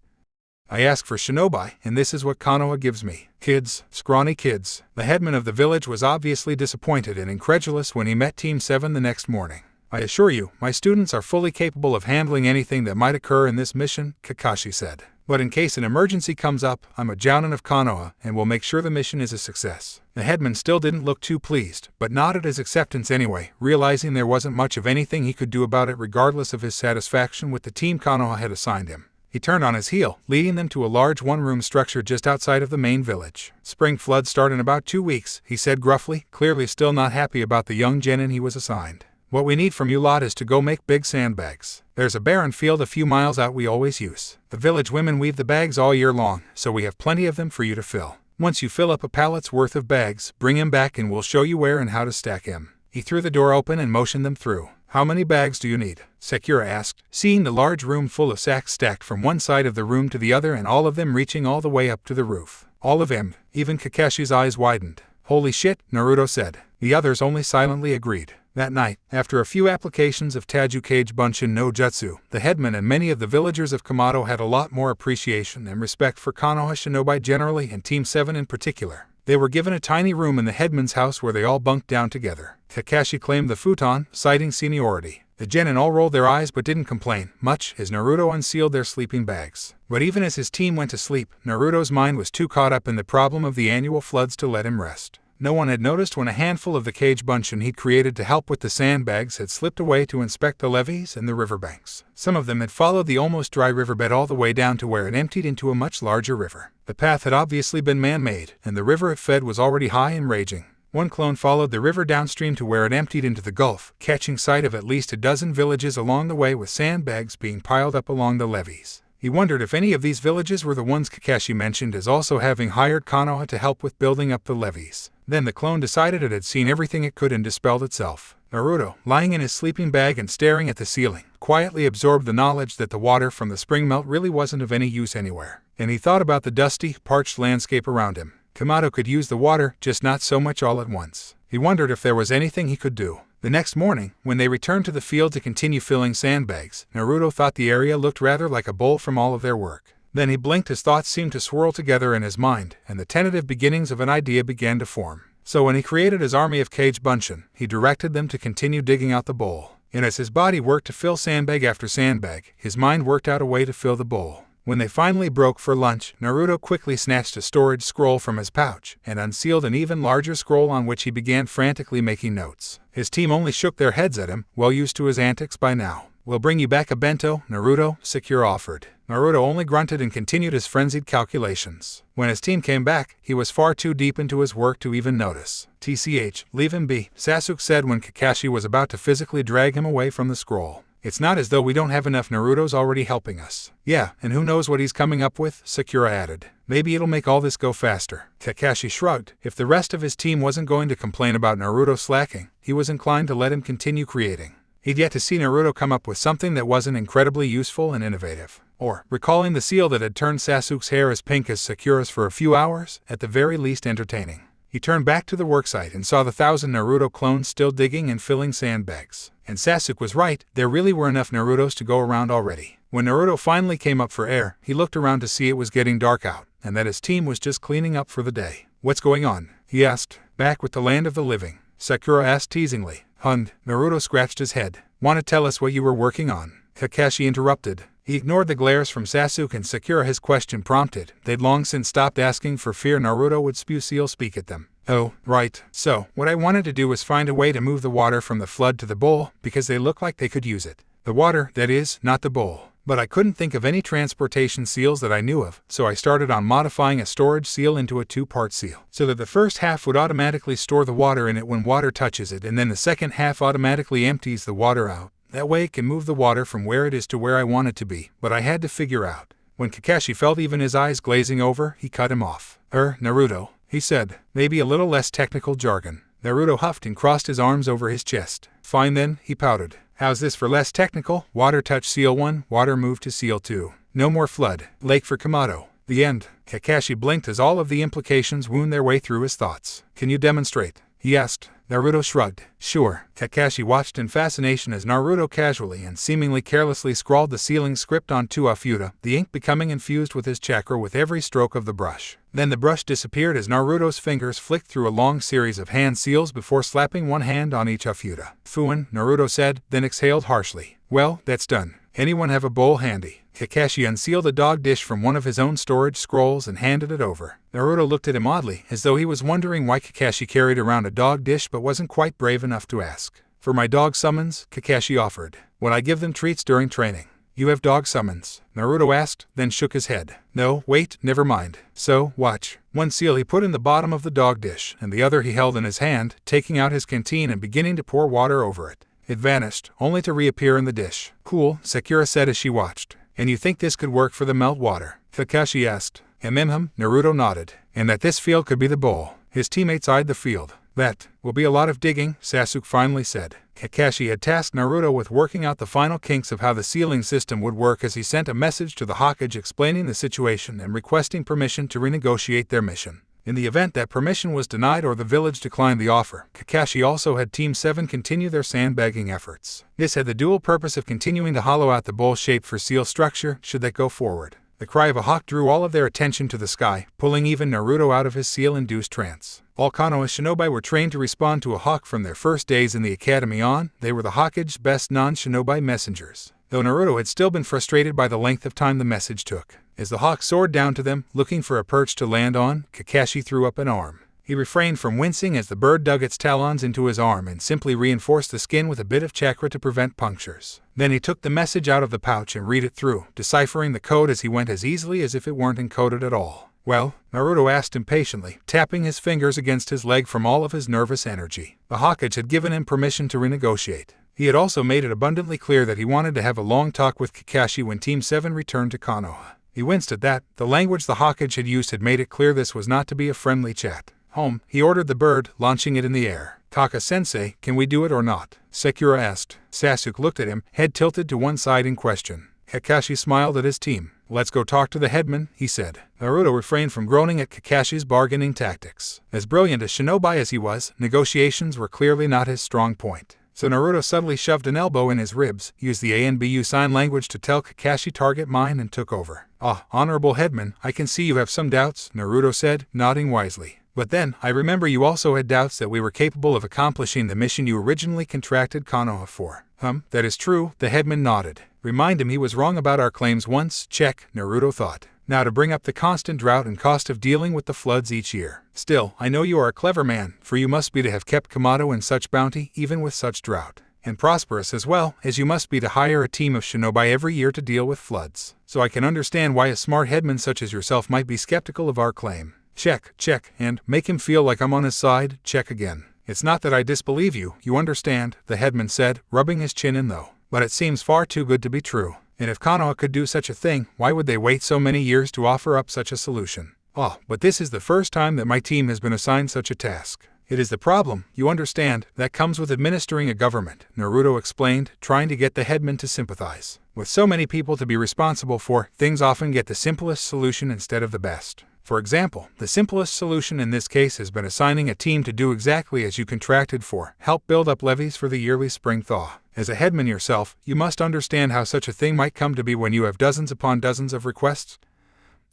I ask for shinobi, and this is what Konoha gives me. Kids, scrawny kids. The headman of the village was obviously disappointed and incredulous when he met Team 7 the next morning. I assure you, my students are fully capable of handling anything that might occur in this mission, Kakashi said. But in case an emergency comes up, I'm a Jonin of Konoha, and will make sure the mission is a success. The headman still didn't look too pleased, but nodded his acceptance anyway, realizing there wasn't much of anything he could do about it regardless of his satisfaction with the team Konoha had assigned him. He turned on his heel, leading them to a large one-room structure just outside of the main village. Spring floods start in about 2 weeks, he said gruffly, clearly still not happy about the young genin he was assigned. What we need from you lot is to go make big sandbags. There's a barren field a few miles out we always use. The village women weave the bags all year long, so we have plenty of them for you to fill. Once you fill up a pallet's worth of bags, bring him back and we'll show you where and how to stack him. He threw the door open and motioned them through. How many bags do you need? Sakura asked, seeing the large room full of sacks stacked from one side of the room to the other and all of them reaching all the way up to the roof. All of them. Even Kakashi's eyes widened. Holy shit, Naruto said. The others only silently agreed. That night, after a few applications of Tajukage Bunshin no Jutsu, the headman and many of the villagers of Kamado had a lot more appreciation and respect for Konoha shinobi generally and Team 7 in particular. They were given a tiny room in the headman's house where they all bunked down together. Kakashi claimed the futon, citing seniority. The genin all rolled their eyes but didn't complain much as Naruto unsealed their sleeping bags. But even as his team went to sleep, Naruto's mind was too caught up in the problem of the annual floods to let him rest. No one had noticed when a handful of the cage bunshin he'd created to help with the sandbags had slipped away to inspect the levees and the riverbanks. Some of them had followed the almost dry riverbed all the way down to where it emptied into a much larger river. The path had obviously been man-made, and the river it fed was already high and raging. One clone followed the river downstream to where it emptied into the Gulf, catching sight of at least a dozen villages along the way with sandbags being piled up along the levees. He wondered if any of these villages were the ones Kakashi mentioned as also having hired Konoha to help with building up the levees. Then the clone decided it had seen everything it could and dispelled itself. Naruto, lying in his sleeping bag and staring at the ceiling, quietly absorbed the knowledge that the water from the spring melt really wasn't of any use anywhere. And he thought about the dusty, parched landscape around him. Kamado could use the water, just not so much all at once. He wondered if there was anything he could do. The next morning, when they returned to the field to continue filling sandbags, Naruto thought the area looked rather like a bowl from all of their work. Then he blinked as thoughts seemed to swirl together in his mind, and the tentative beginnings of an idea began to form. So when he created his army of cage bunshin, he directed them to continue digging out the bowl. And as his body worked to fill sandbag after sandbag, his mind worked out a way to fill the bowl. When they finally broke for lunch, Naruto quickly snatched a storage scroll from his pouch and unsealed an even larger scroll on which he began frantically making notes. His team only shook their heads at him, well used to his antics by now. We'll bring you back a bento, Naruto, Sakura offered. Naruto only grunted and continued his frenzied calculations. When his team came back, he was far too deep into his work to even notice. TCH, leave him be, Sasuke said when Kakashi was about to physically drag him away from the scroll. It's not as though we don't have enough Narutos already helping us. Yeah, and who knows what he's coming up with, Sakura added. Maybe it'll make all this go faster. Kakashi shrugged. If the rest of his team wasn't going to complain about Naruto slacking, he was inclined to let him continue creating. He'd yet to see Naruto come up with something that wasn't incredibly useful and innovative. Or, recalling the seal that had turned Sasuke's hair as pink as Sakura's for a few hours, at the very least entertaining. He turned back to the worksite and saw the 1,000 Naruto clones still digging and filling sandbags. And Sasuke was right, there really were enough Narutos to go around already. When Naruto finally came up for air, he looked around to see it was getting dark out, and that his team was just cleaning up for the day. What's going on? He asked. Back with the land of the living, Sakura asked teasingly. Naruto scratched his head. Want to tell us what you were working on? Kakashi interrupted. He ignored the glares from Sasuke and Sakura his question prompted. They'd long since stopped asking for fear Naruto would spew seal speak at them. Oh, right. So, what I wanted to do was find a way to move the water from the flood to the bowl, because they look like they could use it. The water, that is, not the bowl. But I couldn't think of any transportation seals that I knew of, so I started on modifying a storage seal into a two-part seal, so that the first half would automatically store the water in it when water touches it, and then the second half automatically empties the water out. That way it can move the water from where it is to where I want it to be, but I had to figure out. When Kakashi felt even his eyes glazing over, he cut him off. Naruto, he said, maybe a little less technical jargon. Naruto huffed and crossed his arms over his chest. Fine then, he pouted. How's this for less technical? Water touch seal 1, water move to seal 2. No more flood. Lake for Komodo. The end. Kakashi blinked as all of the implications wound their way through his thoughts. Can you demonstrate? He asked. Naruto shrugged. Sure. Kakashi watched in fascination as Naruto casually and seemingly carelessly scrawled the sealing script onto a futa, the ink becoming infused with his chakra with every stroke of the brush. Then the brush disappeared as Naruto's fingers flicked through a long series of hand seals before slapping one hand on each futa. Fuin, Naruto said, then exhaled harshly. Well, that's done. Anyone have a bowl handy? Kakashi unsealed a dog dish from one of his own storage scrolls and handed it over. Naruto looked at him oddly, as though he was wondering why Kakashi carried around a dog dish but wasn't quite brave enough to ask. For my dog summons, Kakashi offered. Would I give them treats during training? You have dog summons? Naruto asked, then shook his head. No, wait, never mind. So, watch. One seal he put in the bottom of the dog dish, and the other he held in his hand, taking out his canteen and beginning to pour water over it. It vanished, only to reappear in the dish. Cool, Sakura said as she watched. And you think this could work for the melt water? Kakashi asked. Naruto nodded. And that this field could be the bowl. His teammates eyed the field. That will be a lot of digging, Sasuke finally said. Kakashi had tasked Naruto with working out the final kinks of how the sealing system would work as he sent a message to the Hokage explaining the situation and requesting permission to renegotiate their mission. In the event that permission was denied or the village declined the offer, Kakashi also had Team 7 continue their sandbagging efforts. This had the dual purpose of continuing to hollow out the bowl shape for seal structure, should that go forward. The cry of a hawk drew all of their attention to the sky, pulling even Naruto out of his seal-induced trance. All Konoha shinobi were trained to respond to a hawk from their first days in the academy on. They were the Hokage's best non-shinobi messengers, though Naruto had still been frustrated by the length of time the message took. As the hawk soared down to them, looking for a perch to land on, Kakashi threw up an arm. He refrained from wincing as the bird dug its talons into his arm and simply reinforced the skin with a bit of chakra to prevent punctures. Then he took the message out of the pouch and read it through, deciphering the code as he went as easily as if it weren't encoded at all. Well? Naruto asked impatiently, tapping his fingers against his leg from all of his nervous energy. The Hokage had given him permission to renegotiate. He had also made it abundantly clear that he wanted to have a long talk with Kakashi when Team 7 returned to Konoha. He winced at that. The language the Hokage had used had made it clear this was not to be a friendly chat. Home, he ordered the bird, launching it in the air. Kaka-sensei, can we do it or not? Sakura asked. Sasuke looked at him, head tilted to one side in question. Kakashi smiled at his team. Let's go talk to the headman, he said. Naruto refrained from groaning at Kakashi's bargaining tactics. As brilliant a shinobi as he was, negotiations were clearly not his strong point. So Naruto subtly shoved an elbow in his ribs, used the ANBU sign language to tell Kakashi target mine and took over. Honorable headman, I can see you have some doubts, Naruto said, nodding wisely. But then, I remember you also had doubts that we were capable of accomplishing the mission you originally contracted Konoha for. That is true, the headman nodded. Remind him he was wrong about our claims once, check, Naruto thought. Now to bring up the constant drought and cost of dealing with the floods each year. Still, I know you are a clever man, for you must be to have kept Komodo in such bounty, even with such drought. And prosperous as well, as you must be to hire a team of shinobi every year to deal with floods. So I can understand why a smart headman such as yourself might be skeptical of our claim. Check, and make him feel like I'm on his side, check again. It's not that I disbelieve you, you understand, the headman said, rubbing his chin in though. But it seems far too good to be true. And if Konoha could do such a thing, why would they wait so many years to offer up such a solution? Oh, but this is the first time that my team has been assigned such a task. It is the problem, you understand, that comes with administering a government, Naruto explained, trying to get the headman to sympathize. With so many people to be responsible for, things often get the simplest solution instead of the best. For example, the simplest solution in this case has been assigning a team to do exactly as you contracted for, help build up levees for the yearly spring thaw. As a headman yourself, you must understand how such a thing might come to be when you have dozens upon dozens of requests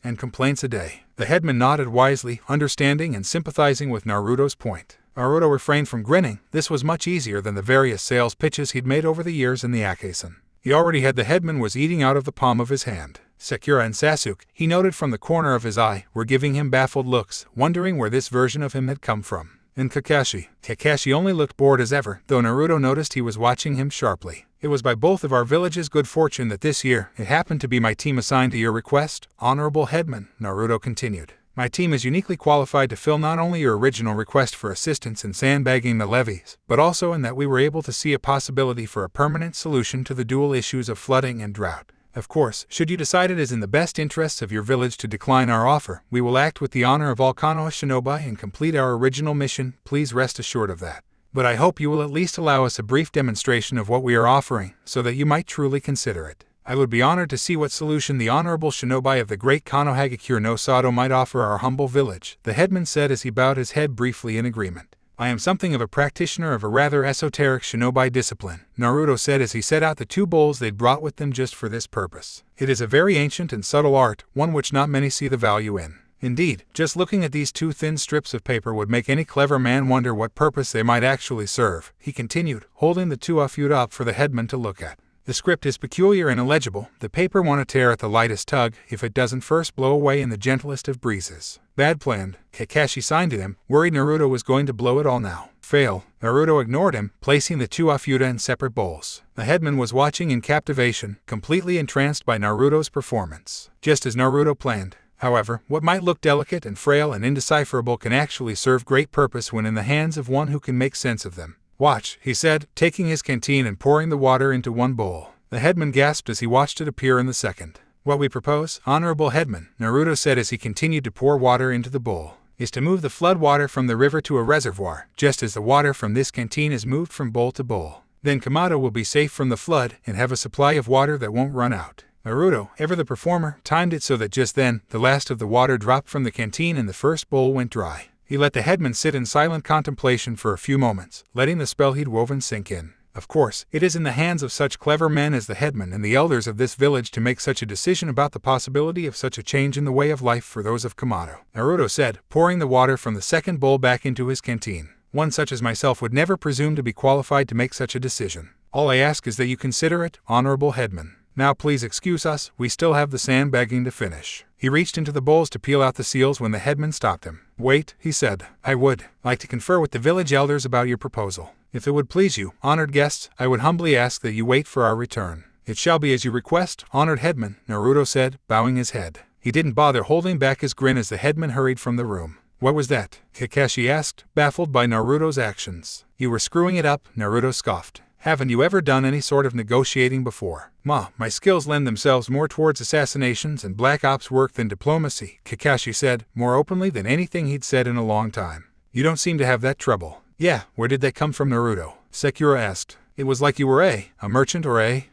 and complaints a day. The headman nodded wisely, understanding and sympathizing with Naruto's point. Naruto refrained from grinning. This was much easier than the various sales pitches he'd made over the years in the Excavation. He already had the headman was eating out of the palm of his hand. Sakura and Sasuke, he noted from the corner of his eye, were giving him baffled looks, wondering where this version of him had come from. And Kakashi only looked bored as ever, though Naruto noticed he was watching him sharply. It was by both of our villages' good fortune that this year, it happened to be my team assigned to your request, Honorable Headman, Naruto continued. My team is uniquely qualified to fill not only your original request for assistance in sandbagging the levees, but also in that we were able to see a possibility for a permanent solution to the dual issues of flooding and drought. Of course, should you decide it is in the best interests of your village to decline our offer, we will act with the honor of all Konoha shinobi and complete our original mission, please rest assured of that. But I hope you will at least allow us a brief demonstration of what we are offering, so that you might truly consider it. I would be honored to see what solution the honorable shinobi of the great Konohagakure no Sato might offer our humble village, the headman said as he bowed his head briefly in agreement. I am something of a practitioner of a rather esoteric shinobi discipline, Naruto said as he set out the 2 bowls they'd brought with them just for this purpose. It is a very ancient and subtle art, one which not many see the value in. Indeed, just looking at these 2 thin strips of paper would make any clever man wonder what purpose they might actually serve, he continued, holding the 2 up for the headman to look at. The script is peculiar and illegible, the paper won't tear at the lightest tug if it doesn't first blow away in the gentlest of breezes. Bad planned, Kakashi signed to him, worried Naruto was going to blow it all now. Fail. Naruto ignored him, placing the 2 in separate bowls. The headman was watching in captivation, completely entranced by Naruto's performance. Just as Naruto planned. However, what might look delicate and frail and indecipherable can actually serve great purpose when in the hands of one who can make sense of them. Watch, he said, taking his canteen and pouring the water into 1 bowl. The headman gasped as he watched it appear in the second. What we propose, Honorable Headman, Naruto said as he continued to pour water into the bowl, is to move the flood water from the river to a reservoir, just as the water from this canteen is moved from bowl to bowl. Then Konoha will be safe from the flood and have a supply of water that won't run out. Naruto, ever the performer, timed it so that just then, the last of the water dropped from the canteen and the first bowl went dry. He let the headman sit in silent contemplation for a few moments, letting the spell he'd woven sink in. Of course, it is in the hands of such clever men as the headman and the elders of this village to make such a decision about the possibility of such a change in the way of life for those of Konoha, Naruto said, pouring the water from the second bowl back into his canteen. One such as myself would never presume to be qualified to make such a decision. All I ask is that you consider it, Honorable Headman. Now please excuse us, we still have the sandbagging to finish. He reached into the bowls to peel out the seals when the headman stopped him. Wait, he said. I would like to confer with the village elders about your proposal. If it would please you, honored guests, I would humbly ask that you wait for our return. It shall be as you request, honored headman, Naruto said, bowing his head. He didn't bother holding back his grin as the headman hurried from the room. What was that? Kakashi asked, baffled by Naruto's actions. You were screwing it up, Naruto scoffed. Haven't you ever done any sort of negotiating before? My skills lend themselves more towards assassinations and black ops work than diplomacy, Kakashi said, more openly than anything he'd said in a long time. You don't seem to have that trouble. Yeah, where did they come from, Naruto? Sakura asked. It was like you were a merchant or a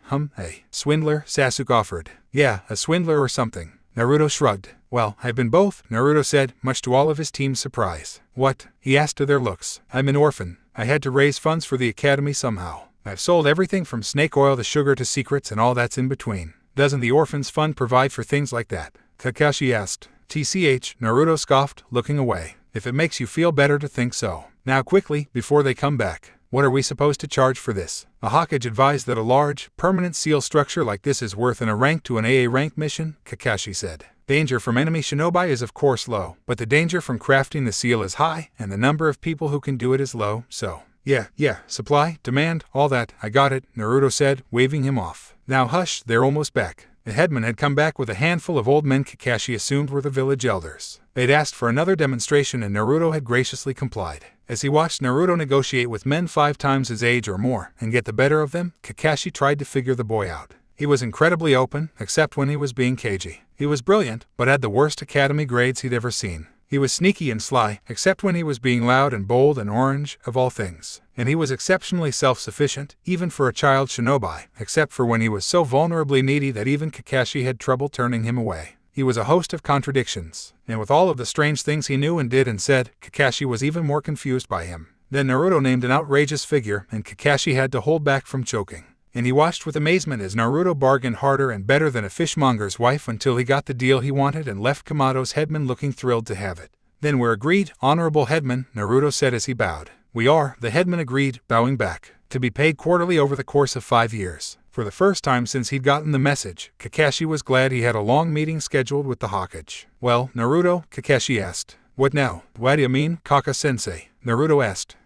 swindler, Sasuke offered. Yeah, a swindler or something. Naruto shrugged. Well, I've been both, Naruto said, much to all of his team's surprise. What? He asked to their looks. I'm an orphan. I had to raise funds for the academy somehow. I've sold everything from snake oil to sugar to secrets and all that's in between. Doesn't the Orphans Fund provide for things like that? Kakashi asked. TCH, Naruto scoffed, looking away. If it makes you feel better to think so. Now quickly, before they come back. What are we supposed to charge for this? A Hokage advised that a large, permanent seal structure like this is worth an A rank to an AA rank mission, Kakashi said. Danger from enemy shinobi is of course low, but the danger from crafting the seal is high, and the number of people who can do it is low, so. Yeah, supply, demand, all that, I got it, Naruto said, waving him off. Now hush, they're almost back. The headman had come back with a handful of old men Kakashi assumed were the village elders. They'd asked for another demonstration and Naruto had graciously complied. As he watched Naruto negotiate with men 5 times his age or more and get the better of them, Kakashi tried to figure the boy out. He was incredibly open, except when he was being cagey. He was brilliant, but had the worst academy grades he'd ever seen. He was sneaky and sly, except when he was being loud and bold and orange, of all things. And he was exceptionally self-sufficient, even for a child shinobi, except for when he was so vulnerably needy that even Kakashi had trouble turning him away. He was a host of contradictions, and with all of the strange things he knew and did and said, Kakashi was even more confused by him. Then Naruto named an outrageous figure, and Kakashi had to hold back from choking. And he watched with amazement as Naruto bargained harder and better than a fishmonger's wife until he got the deal he wanted and left Kamato's headman looking thrilled to have it. Then we're agreed, honorable headman, Naruto said as he bowed. We are, the headman agreed, bowing back, to be paid quarterly over the course of 5 years. For the first time since he'd gotten the message, Kakashi was glad he had a long meeting scheduled with the Hokage. Well, Naruto, Kakashi asked. What now? What do you mean, Kaka-sensei? Naruto asked.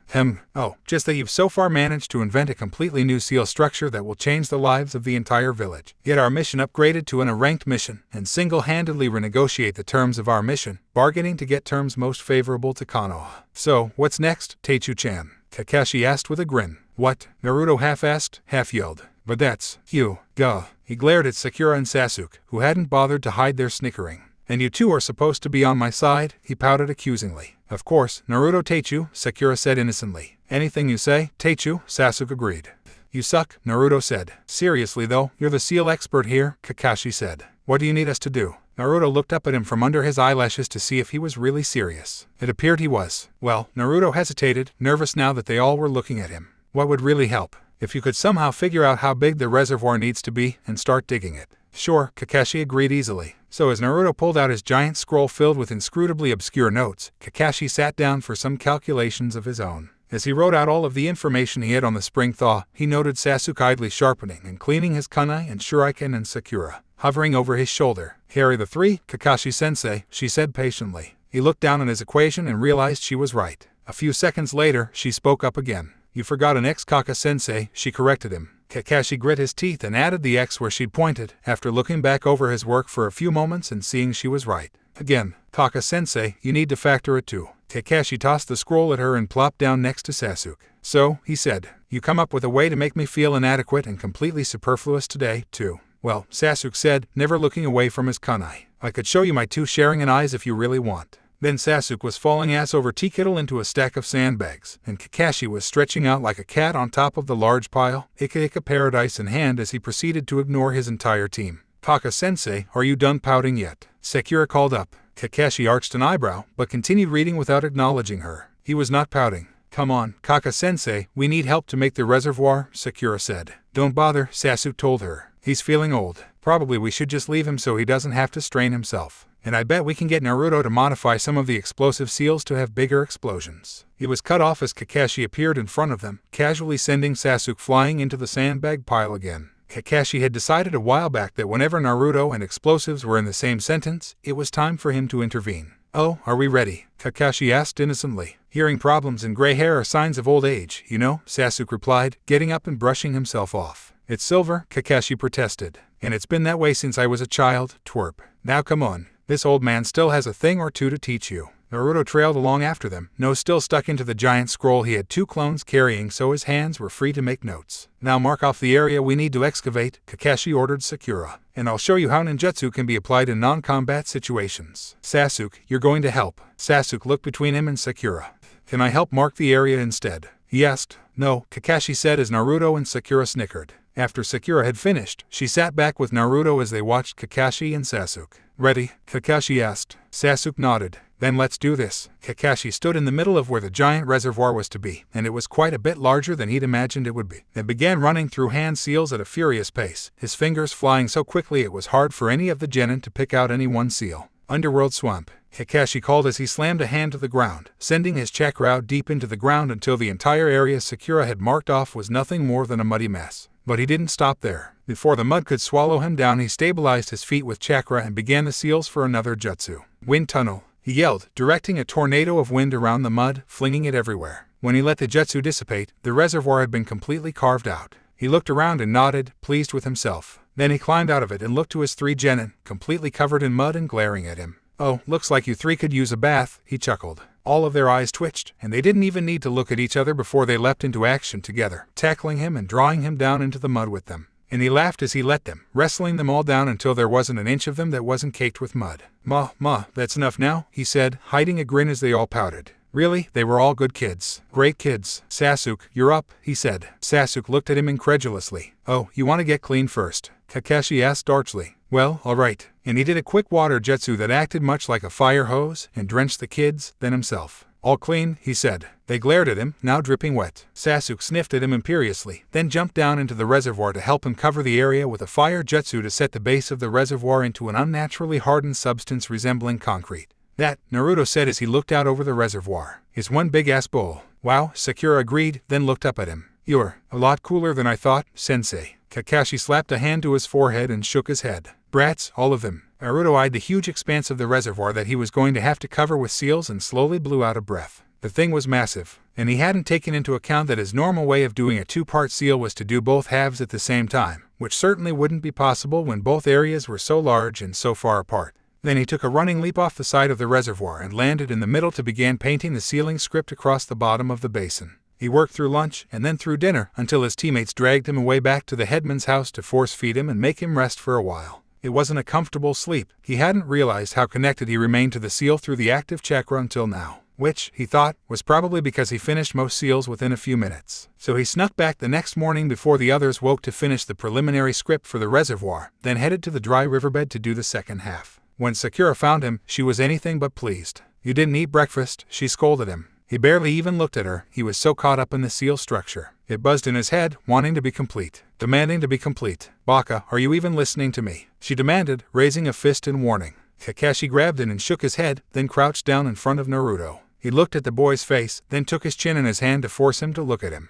Oh, just that you've so far managed to invent a completely new seal structure that will change the lives of the entire village. Get our mission upgraded to an ranked mission, and single-handedly renegotiate the terms of our mission, bargaining to get terms most favorable to Konoha. So, what's next, Teichu-chan? Kakashi asked with a grin. What? Naruto half-asked, half-yelled. But that's, you, duh. He glared at Sakura and Sasuke, who hadn't bothered to hide their snickering. And you two are supposed to be on my side, he pouted accusingly. Of course, Naruto Teichu, Sakura said innocently. Anything you say, Teichu, Sasuke agreed. You suck, Naruto said. Seriously though, you're the seal expert here, Kakashi said. What do you need us to do? Naruto looked up at him from under his eyelashes to see if he was really serious. It appeared he was. Well, Naruto hesitated, nervous now that they all were looking at him. What would really help? If you could somehow figure out how big the reservoir needs to be and start digging it. Sure, Kakashi agreed easily. So as Naruto pulled out his giant scroll filled with inscrutably obscure notes, Kakashi sat down for some calculations of his own. As he wrote out all of the information he had on the spring thaw, he noted Sasuke idly sharpening and cleaning his kunai and shuriken and Sakura, hovering over his shoulder. Carry the 3, Kakashi-sensei, she said patiently. He looked down on his equation and realized she was right. A few seconds later, she spoke up again. You forgot an X, Kaka-sensei, she corrected him. Kakashi grit his teeth and added the X where she'd pointed, after looking back over his work for a few moments and seeing she was right. Again, Kaka-sensei, you need to factor it too. Kakashi tossed the scroll at her and plopped down next to Sasuke. So, he said, you come up with a way to make me feel inadequate and completely superfluous today, too. Well, Sasuke said, never looking away from his kunai. I could show you my 2 sharing and eyes if you really want. Then Sasuke was falling ass over tea kettle into a stack of sandbags, and Kakashi was stretching out like a cat on top of the large pile, Ika paradise in hand as he proceeded to ignore his entire team. Kaka-sensei, are you done pouting yet? Sakura called up. Kakashi arched an eyebrow, but continued reading without acknowledging her. He was not pouting. Come on, Kaka-sensei, we need help to make the reservoir, Sakura said. Don't bother, Sasuke told her. He's feeling old. Probably we should just leave him so he doesn't have to strain himself. And I bet we can get Naruto to modify some of the explosive seals to have bigger explosions. He was cut off as Kakashi appeared in front of them, casually sending Sasuke flying into the sandbag pile again. Kakashi had decided a while back that whenever Naruto and explosives were in the same sentence, it was time for him to intervene. Oh, are we ready? Kakashi asked innocently. Hearing problems and gray hair are signs of old age, you know, Sasuke replied, getting up and brushing himself off. It's silver, Kakashi protested. And it's been that way since I was a child, twerp. Now come on. This old man still has a thing or two to teach you. Naruto trailed along after them, nose still stuck into the giant scroll he had 2 clones carrying so his hands were free to make notes. Now mark off the area we need to excavate, Kakashi ordered Sakura. And I'll show you how ninjutsu can be applied in non-combat situations. Sasuke, you're going to help. Sasuke looked between him and Sakura. Can I help mark the area instead? He asked. No, Kakashi said as Naruto and Sakura snickered. After Sakura had finished, she sat back with Naruto as they watched Kakashi and Sasuke. Ready? Kakashi asked. Sasuke nodded. Then let's do this. Kakashi stood in the middle of where the giant reservoir was to be, and it was quite a bit larger than he'd imagined it would be. It began running through hand seals at a furious pace, his fingers flying so quickly it was hard for any of the genin to pick out any one seal. Underworld swamp, Kakashi called as he slammed a hand to the ground, sending his chakra out deep into the ground until the entire area Sakura had marked off was nothing more than a muddy mess. But he didn't stop there. Before the mud could swallow him down, he stabilized his feet with chakra and began the seals for another jutsu. Wind tunnel, he yelled, directing a tornado of wind around the mud, flinging it everywhere. When he let the jutsu dissipate, the reservoir had been completely carved out. He looked around and nodded, pleased with himself. Then he climbed out of it and looked to his 3 genin, completely covered in mud and glaring at him. Oh, looks like you 3 could use a bath, he chuckled. All of their eyes twitched, and they didn't even need to look at each other before they leapt into action together, tackling him and drawing him down into the mud with them. And he laughed as he let them, wrestling them all down until there wasn't an inch of them that wasn't caked with mud. Ma, that's enough now, he said, hiding a grin as they all pouted. Really, they were all good kids. Great kids. Sasuke, you're up, he said. Sasuke looked at him incredulously. Oh, you want to get clean first? Kakashi asked archly. Well, alright. And he did a quick water jutsu that acted much like a fire hose and drenched the kids, then himself. All clean, he said. They glared at him, now dripping wet. Sasuke sniffed at him imperiously, then jumped down into the reservoir to help him cover the area with a fire jutsu to set the base of the reservoir into an unnaturally hardened substance resembling concrete. That, Naruto said as he looked out over the reservoir, is one big-ass bowl. Wow, Sakura agreed, then looked up at him. You're a lot cooler than I thought, sensei. Kakashi slapped a hand to his forehead and shook his head. Brats, all of them. Naruto eyed the huge expanse of the reservoir that he was going to have to cover with seals and slowly blew out a breath. The thing was massive, and he hadn't taken into account that his normal way of doing a two-part seal was to do both halves at the same time, which certainly wouldn't be possible when both areas were so large and so far apart. Then he took a running leap off the side of the reservoir and landed in the middle to begin painting the sealing script across the bottom of the basin. He worked through lunch and then through dinner until his teammates dragged him away back to the headman's house to force feed him and make him rest for a while. It wasn't a comfortable sleep. He hadn't realized how connected he remained to the seal through the active chakra until now, which, he thought, was probably because he finished most seals within a few minutes. So he snuck back the next morning before the others woke to finish the preliminary script for the reservoir, then headed to the dry riverbed to do the second half. When Sakura found him, she was anything but pleased. You didn't eat breakfast, she scolded him. He barely even looked at her, he was so caught up in the seal structure. It buzzed in his head, wanting to be complete. Demanding to be complete. Baka, are you even listening to me? She demanded, raising a fist in warning. Kakashi grabbed it and shook his head, then crouched down in front of Naruto. He looked at the boy's face, then took his chin in his hand to force him to look at him.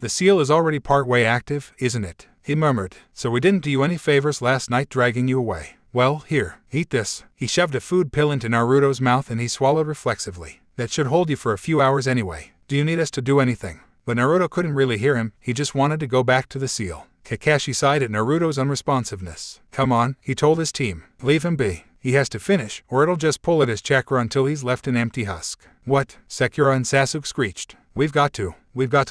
The seal is already part-way active, isn't it? He murmured. So we didn't do you any favors last night dragging you away. Well, here, eat this. He shoved a food pill into Naruto's mouth and he swallowed reflexively. That should hold you for a few hours anyway. Do you need us to do anything? But Naruto couldn't really hear him, he just wanted to go back to the seal. Kakashi sighed at Naruto's unresponsiveness. Come on, he told his team. Leave him be. He has to finish, or it'll just pull at his chakra until he's left an empty husk. What? Sakura and Sasuke screeched. We've got to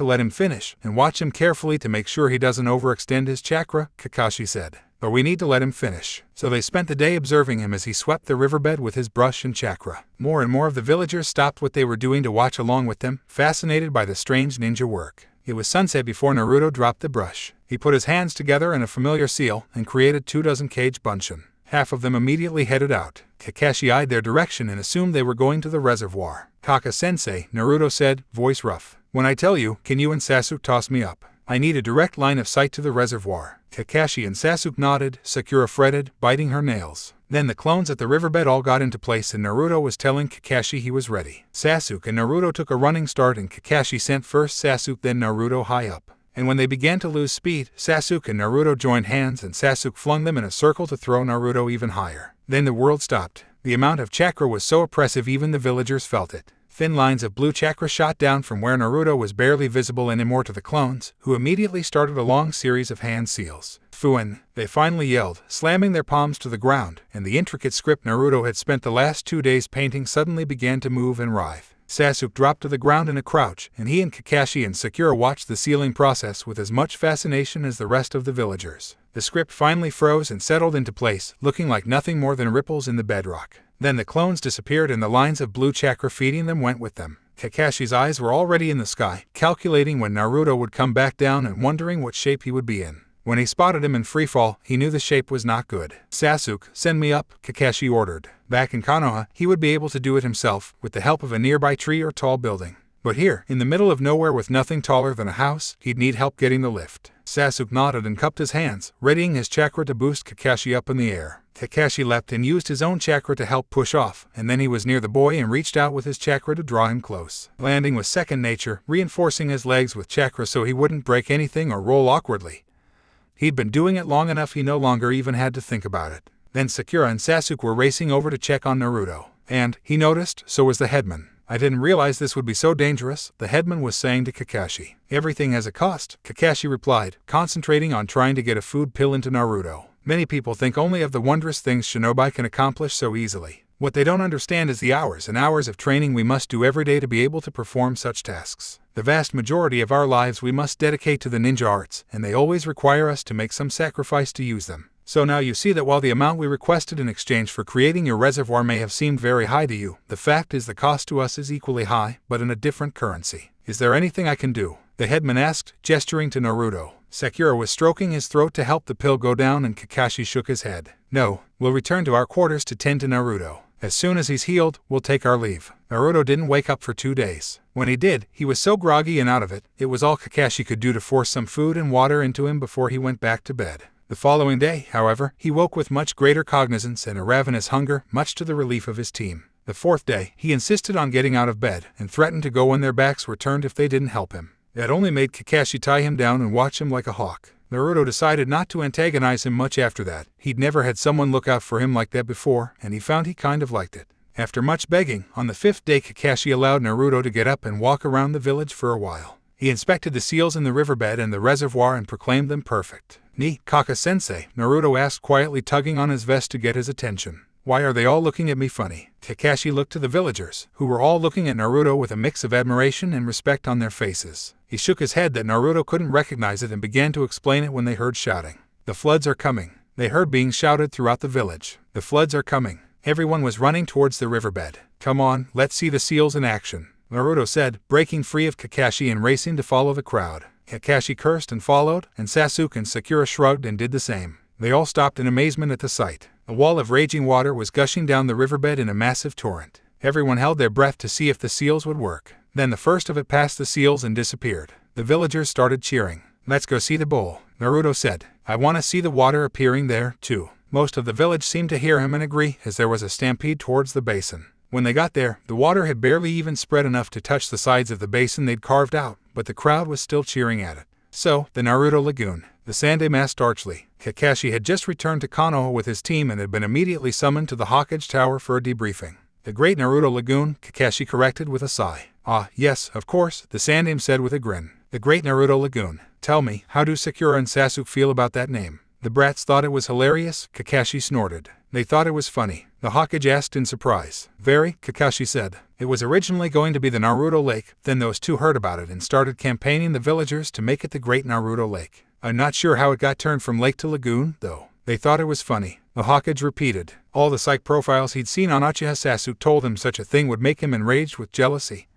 let him finish, and watch him carefully to make sure he doesn't overextend his chakra, Kakashi said. But we need to let him finish. So they spent the day observing him as he swept the riverbed with his brush and chakra. More and more of the villagers stopped what they were doing to watch along with them, fascinated by the strange ninja work. It was sunset before Naruto dropped the brush. He put his hands together in a familiar seal and created 24 cage bunshin. Half of them immediately headed out. Kakashi eyed their direction and assumed they were going to the reservoir. Kaka-sensei, Naruto said, voice rough. When I tell you, can you and Sasuke toss me up? I need a direct line of sight to the reservoir. Kakashi and Sasuke nodded, Sakura fretted, biting her nails. Then the clones at the riverbed all got into place and Naruto was telling Kakashi he was ready. Sasuke and Naruto took a running start and Kakashi sent first Sasuke then Naruto high up. And when they began to lose speed, Sasuke and Naruto joined hands and Sasuke flung them in a circle to throw Naruto even higher. Then the world stopped. The amount of chakra was so oppressive even the villagers felt it. Thin lines of blue chakra shot down from where Naruto was barely visible anymore to the clones, who immediately started a long series of hand seals. Fuin, they finally yelled, slamming their palms to the ground, and the intricate script Naruto had spent the last 2 days painting suddenly began to move and writhe. Sasuke dropped to the ground in a crouch, and he and Kakashi and Sakura watched the sealing process with as much fascination as the rest of the villagers. The script finally froze and settled into place, looking like nothing more than ripples in the bedrock. Then the clones disappeared and the lines of blue chakra feeding them went with them. Kakashi's eyes were already in the sky, calculating when Naruto would come back down and wondering what shape he would be in. When he spotted him in freefall, he knew the shape was not good. Sasuke, send me up, Kakashi ordered. Back in Konoha, he would be able to do it himself, with the help of a nearby tree or tall building. But here, in the middle of nowhere with nothing taller than a house, he'd need help getting the lift. Sasuke nodded and cupped his hands, readying his chakra to boost Kakashi up in the air. Kakashi leapt and used his own chakra to help push off, and then he was near the boy and reached out with his chakra to draw him close. Landing was second nature, reinforcing his legs with chakra so he wouldn't break anything or roll awkwardly. He'd been doing it long enough he no longer even had to think about it. Then Sakura and Sasuke were racing over to check on Naruto. And, he noticed, so was the headman. I didn't realize this would be so dangerous, the headman was saying to Kakashi. Everything has a cost, Kakashi replied, concentrating on trying to get a food pill into Naruto. Many people think only of the wondrous things shinobi can accomplish so easily. What they don't understand is the hours and hours of training we must do every day to be able to perform such tasks. The vast majority of our lives we must dedicate to the ninja arts, and they always require us to make some sacrifice to use them. So now you see that while the amount we requested in exchange for creating your reservoir may have seemed very high to you, the fact is the cost to us is equally high, but in a different currency. Is there anything I can do? The headman asked, gesturing to Naruto. Sakura was stroking his throat to help the pill go down, and Kakashi shook his head. No, we'll return to our quarters to tend to Naruto. As soon as he's healed, we'll take our leave. Naruto didn't wake up for 2 days. When he did, he was so groggy and out of it was all Kakashi could do to force some food and water into him before he went back to bed. The following day, however, he woke with much greater cognizance and a ravenous hunger, much to the relief of his team. The 4th day, he insisted on getting out of bed and threatened to go when their backs were turned if they didn't help him. That only made Kakashi tie him down and watch him like a hawk. Naruto decided not to antagonize him much after that. He'd never had someone look out for him like that before, and he found he kind of liked it. After much begging, on the 5th day Kakashi allowed Naruto to get up and walk around the village for a while. He inspected the seals in the riverbed and the reservoir and proclaimed them perfect. "Ni, Kaka-sensei," Naruto asked quietly, tugging on his vest to get his attention. "Why are they all looking at me funny?" Kakashi looked to the villagers, who were all looking at Naruto with a mix of admiration and respect on their faces. He shook his head that Naruto couldn't recognize it and began to explain it when they heard shouting. The floods are coming. They heard being shouted throughout the village. The floods are coming. Everyone was running towards the riverbed. "Come on, let's see the seals in action," Naruto said, breaking free of Kakashi and racing to follow the crowd. Kakashi cursed and followed, and Sasuke and Sakura shrugged and did the same. They all stopped in amazement at the sight. A wall of raging water was gushing down the riverbed in a massive torrent. Everyone held their breath to see if the seals would work. Then the first of it passed the seals and disappeared. The villagers started cheering. "Let's go see the bowl," Naruto said. "I want to see the water appearing there, too." Most of the village seemed to hear him and agree, as there was a stampede towards the basin. When they got there, the water had barely even spread enough to touch the sides of the basin they'd carved out, but the crowd was still cheering at it. "So, the Naruto Lagoon," the Tsunade asked archly. Kakashi had just returned to Konoha with his team and had been immediately summoned to the Hokage Tower for a debriefing. "The Great Naruto Lagoon," Kakashi corrected with a sigh. "Ah, yes, of course," the Tsunade said with a grin. "The Great Naruto Lagoon. Tell me, how do Sakura and Sasuke feel about that name?" "The brats thought it was hilarious," Kakashi snorted. "They thought it was funny," the Hokage asked in surprise. "Very," Kakashi said. "It was originally going to be the Naruto Lake, then those two heard about it and started campaigning the villagers to make it the Great Naruto Lake. I'm not sure how it got turned from lake to lagoon, though. They thought it was funny," the Hokage repeated. All the psych profiles he'd seen on Uchiha Sasuke told him such a thing would make him enraged with jealousy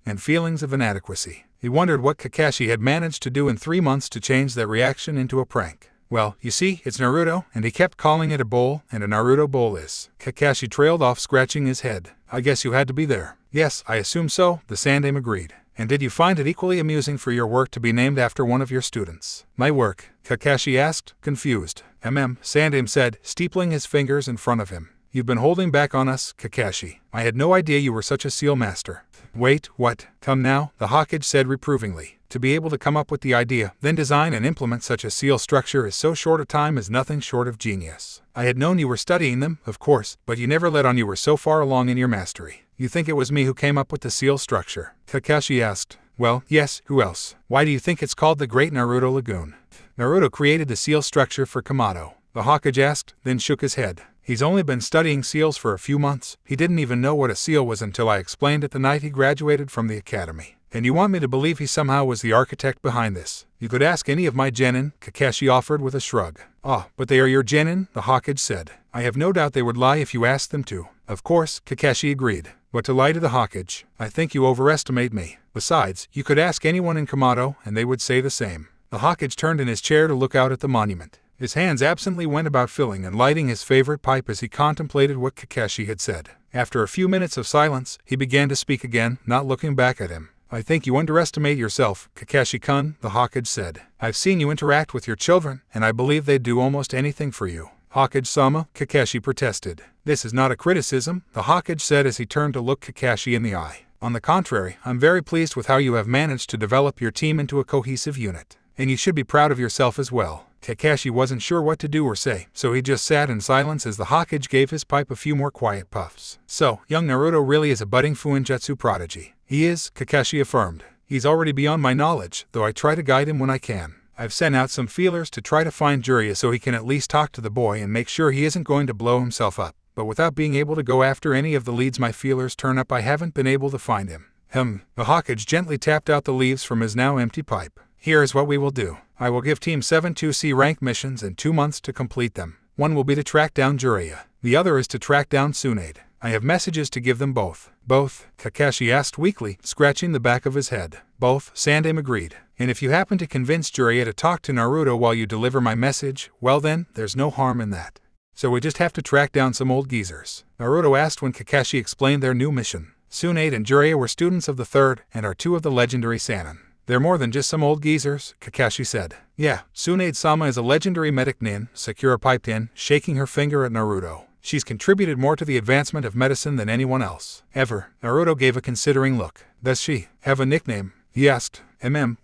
and feelings of inadequacy. He wondered what Kakashi had managed to do in 3 months to change that reaction into a prank. "Well, you see, it's Naruto, and he kept calling it a bowl, and a Naruto bowl is." Kakashi trailed off, scratching his head. "I guess you had to be there." "Yes, I assume so," the Tsunade agreed. "And did you find it equally amusing for your work to be named after one of your students?" "My work?" Kakashi asked, confused. Tsunade said, steepling his fingers in front of him. "You've been holding back on us, Kakashi. I had no idea you were such a seal master." "Wait, what? Come now," the Hokage said reprovingly. "To be able to come up with the idea, then design and implement such a seal structure in so short a time is nothing short of genius. I had known you were studying them, of course, but you never let on you were so far along in your mastery." "You think it was me who came up with the seal structure?" Kakashi asked. "Well, yes, who else? Why do you think it's called the Great Naruto Lagoon?" "Naruto created the seal structure for Komodo," the Hokage asked, then shook his head. "He's only been studying seals for a few months. He didn't even know what a seal was until I explained it the night he graduated from the academy. And you want me to believe he somehow was the architect behind this? You could ask any of my genin," Kakashi offered with a shrug. "Ah, but they are your genin," the Hokage said. "I have no doubt they would lie if you asked them to." "Of course," Kakashi agreed. But to lie to the Hokage, "I think you overestimate me. Besides, you could ask anyone in Komodo, and they would say the same." The Hokage turned in his chair to look out at the monument. His hands absently went about filling and lighting his favorite pipe as he contemplated what Kakashi had said. After a few minutes of silence, he began to speak again, not looking back at him. "I think you underestimate yourself, Kakashi-kun," the Hokage said. "I've seen you interact with your children, and I believe they'd do almost anything for you." "Hokage-sama," Kakashi protested. "This is not a criticism," the Hokage said as he turned to look Kakashi in the eye. "On the contrary, I'm very pleased with how you have managed to develop your team into a cohesive unit. And you should be proud of yourself as well." Kakashi wasn't sure what to do or say, so he just sat in silence as the Hokage gave his pipe a few more quiet puffs. "So, young Naruto really is a budding Fuinjutsu prodigy." "He is," Kakashi affirmed. "He's already beyond my knowledge, though I try to guide him when I can. I've sent out some feelers to try to find Jiraiya so he can at least talk to the boy and make sure he isn't going to blow himself up. but without being able to go after any of the leads my feelers turn up, I haven't been able to find him. The Hokage gently tapped out the leaves from his now empty pipe. Here is what we will do. I will give Team 7 2 C-rank missions and 2 months to complete them. One will be to track down Jiraiya. The other is to track down Tsunade. I have messages to give them both. Both? Kakashi asked weakly, scratching the back of his head. Both, Sandem agreed. And if you happen to convince Jiraiya to talk to Naruto while you deliver my message, well then, there's no harm in that. So we just have to track down some old geezers? Naruto asked when Kakashi explained their new mission. Tsunade and Jiraiya were students of the 3rd and are 2 of the legendary Sannin. They're more than just some old geezers, Kakashi said. Yeah, Tsunade-sama is a legendary medic nin, Sakura piped in, shaking her finger at Naruto. She's contributed more to the advancement of medicine than anyone else. Ever. Naruto gave a considering look. Does she have a nickname? He asked.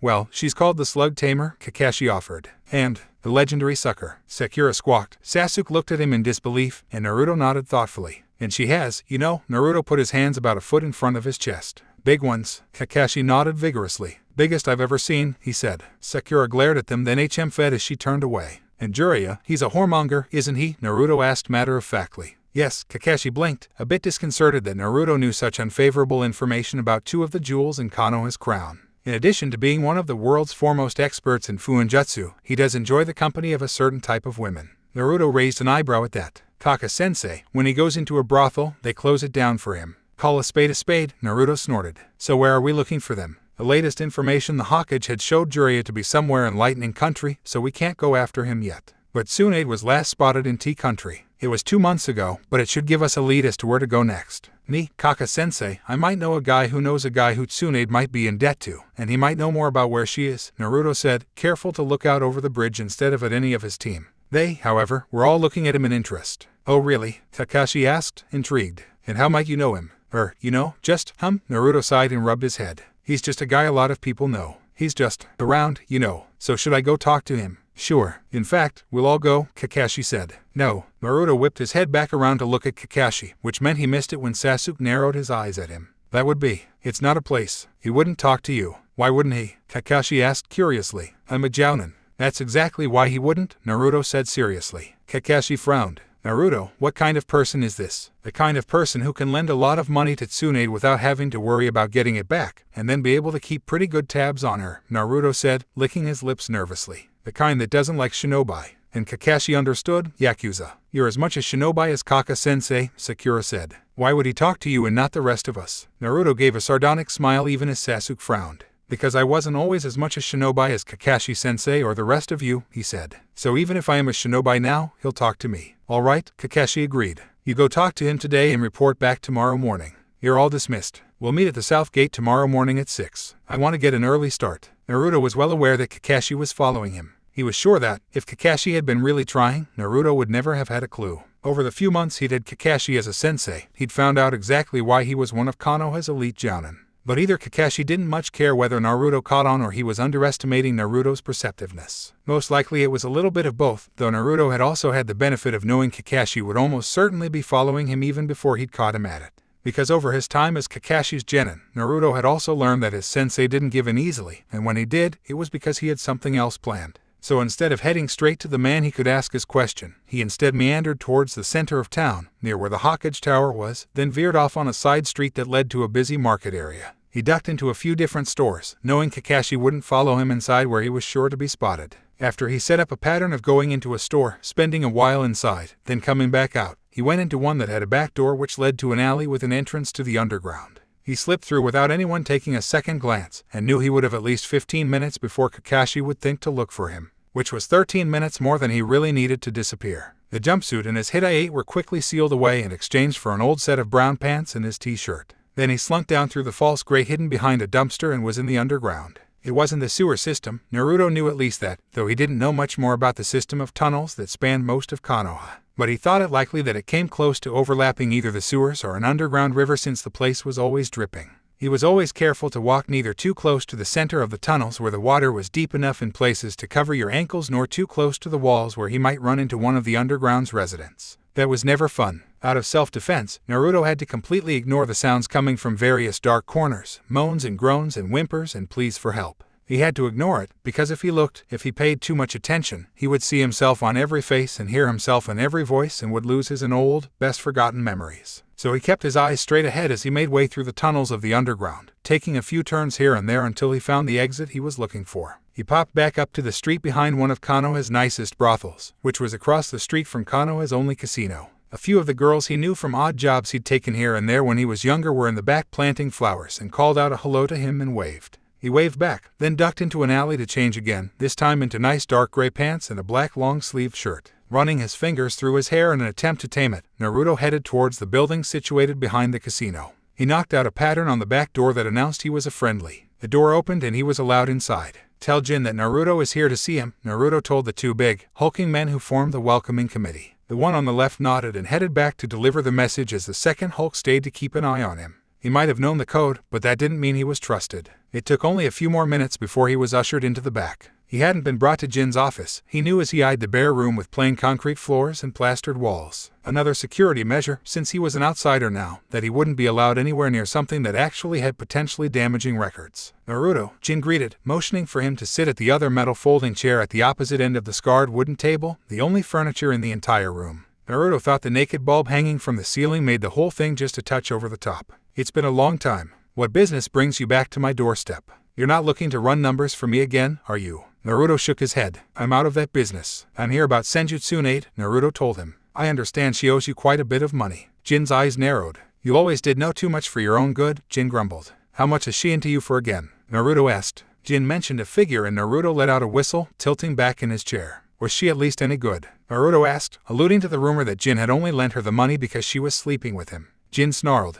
Well, she's called the Slug Tamer, Kakashi offered. And the legendary sucker, Sakura squawked. Sasuke looked at him in disbelief, and Naruto nodded thoughtfully. And she has, you know, Naruto put his hands about a foot in front of his chest. Big ones. Kakashi nodded vigorously. Biggest I've ever seen, he said. Sakura glared at them, then fed as she turned away. And Jiraiya, he's a whoremonger, isn't he? Naruto asked matter-of-factly. Yes, Kakashi blinked, a bit disconcerted that Naruto knew such unfavorable information about 2 of the jewels in Konoha's crown. In addition to being one of the world's foremost experts in Fuinjutsu, he does enjoy the company of a certain type of women. Naruto raised an eyebrow at that. Kaka-sensei, when he goes into a brothel, they close it down for him. Call a spade, Naruto snorted. So where are we looking for them? The latest information the Hokage had showed Jiraiya to be somewhere in Lightning Country, so we can't go after him yet. But Tsunade was last spotted in Tea Country. It was 2 months ago, but it should give us a lead as to where to go next. Kaka-sensei, I might know a guy who knows a guy who Tsunade might be in debt to, and he might know more about where she is, Naruto said, careful to look out over the bridge instead of at any of his team. They, however, were all looking at him in interest. Oh really? Kakashi asked, intrigued. And how might you know him? Just, Naruto sighed and rubbed his head. He's just a guy a lot of people know. He's just around, So should I go talk to him? Sure. In fact, we'll all go, Kakashi said. No. Naruto whipped his head back around to look at Kakashi, which meant he missed it when Sasuke narrowed his eyes at him. That would be. It's not a place. He wouldn't talk to you. Why wouldn't he? Kakashi asked curiously. I'm a Jonin. That's exactly why he wouldn't, Naruto said seriously. Kakashi frowned. Naruto, what kind of person is this? The kind of person who can lend a lot of money to Tsunade without having to worry about getting it back, and then be able to keep pretty good tabs on her, Naruto said, licking his lips nervously. The kind that doesn't like shinobi. And Kakashi understood, Yakuza. You're as much a shinobi as Kaka-sensei, Sakura said. Why would he talk to you and not the rest of us? Naruto gave a sardonic smile even as Sasuke frowned. Because I wasn't always as much a shinobi as Kakashi-sensei or the rest of you, he said. So even if I am a shinobi now, he'll talk to me. All right, Kakashi agreed. You go talk to him today and report back tomorrow morning. You're all dismissed. We'll meet at the South Gate tomorrow morning at 6. I want to get an early start. Naruto was well aware that Kakashi was following him. He was sure that, if Kakashi had been really trying, Naruto would never have had a clue. Over the few months he'd had Kakashi as a sensei, he'd found out exactly why he was one of Konoha's elite Jonin. But either Kakashi didn't much care whether Naruto caught on or he was underestimating Naruto's perceptiveness. Most likely it was a little bit of both, though Naruto had also had the benefit of knowing Kakashi would almost certainly be following him even before he'd caught him at it. Because over his time as Kakashi's genin, Naruto had also learned that his sensei didn't give in easily, and when he did, it was because he had something else planned. So instead of heading straight to the man he could ask his question, he instead meandered towards the center of town, near where the Hokage Tower was, then veered off on a side street that led to a busy market area. He ducked into a few different stores, knowing Kakashi wouldn't follow him inside where he was sure to be spotted. After he set up a pattern of going into a store, spending a while inside, then coming back out, he went into one that had a back door which led to an alley with an entrance to the underground. He slipped through without anyone taking a second glance, and knew he would have at least 15 minutes before Kakashi would think to look for him, which was 13 minutes more than he really needed to disappear. The jumpsuit and his Hidaite were quickly sealed away and exchanged for an old set of brown pants and his t-shirt. Then he slunk down through the false grate hidden behind a dumpster and was in the underground. It wasn't the sewer system, Naruto knew at least that, though he didn't know much more about the system of tunnels that spanned most of Konoha. But he thought it likely that it came close to overlapping either the sewers or an underground river since the place was always dripping. He was always careful to walk neither too close to the center of the tunnels where the water was deep enough in places to cover your ankles nor too close to the walls where he might run into one of the underground's residents. That was never fun. Out of self-defense, Naruto had to completely ignore the sounds coming from various dark corners, moans and groans and whimpers and pleas for help. He had to ignore it, because if he paid too much attention, he would see himself on every face and hear himself in every voice and would lose his old, best-forgotten memories. So he kept his eyes straight ahead as he made way through the tunnels of the underground, taking a few turns here and there until he found the exit he was looking for. He popped back up to the street behind one of Konoha's nicest brothels, which was across the street from Konoha's only casino. A few of the girls he knew from odd jobs he'd taken here and there when he was younger were in the back planting flowers and called out a hello to him and waved. He waved back, then ducked into an alley to change again, this time into nice dark gray pants and a black long-sleeved shirt. Running his fingers through his hair in an attempt to tame it, Naruto headed towards the building situated behind the casino. He knocked out a pattern on the back door that announced he was a friendly. The door opened and he was allowed inside. "Tell Jin that Naruto is here to see him," Naruto told the two big, hulking men who formed the welcoming committee. The one on the left nodded and headed back to deliver the message as the second Hulk stayed to keep an eye on him. He might have known the code, but that didn't mean he was trusted. It took only a few more minutes before he was ushered into the back. He hadn't been brought to Jin's office, he knew as he eyed the bare room with plain concrete floors and plastered walls. Another security measure, since he was an outsider now, that he wouldn't be allowed anywhere near something that actually had potentially damaging records. "Naruto," Jin greeted, motioning for him to sit at the other metal folding chair at the opposite end of the scarred wooden table, the only furniture in the entire room. Naruto thought the naked bulb hanging from the ceiling made the whole thing just a touch over the top. "It's been a long time. What business brings you back to my doorstep? You're not looking to run numbers for me again, are you?" Naruto shook his head. "I'm out of that business. I'm here about Tsunade," Naruto told him. "I understand she owes you quite a bit of money." Jin's eyes narrowed. "You always did know too much for your own good," Jin grumbled. "How much is she into you for again?" Naruto asked. Jin mentioned a figure and Naruto let out a whistle, tilting back in his chair. "Was she at least any good?" Naruto asked, alluding to the rumor that Jin had only lent her the money because she was sleeping with him. Jin snarled.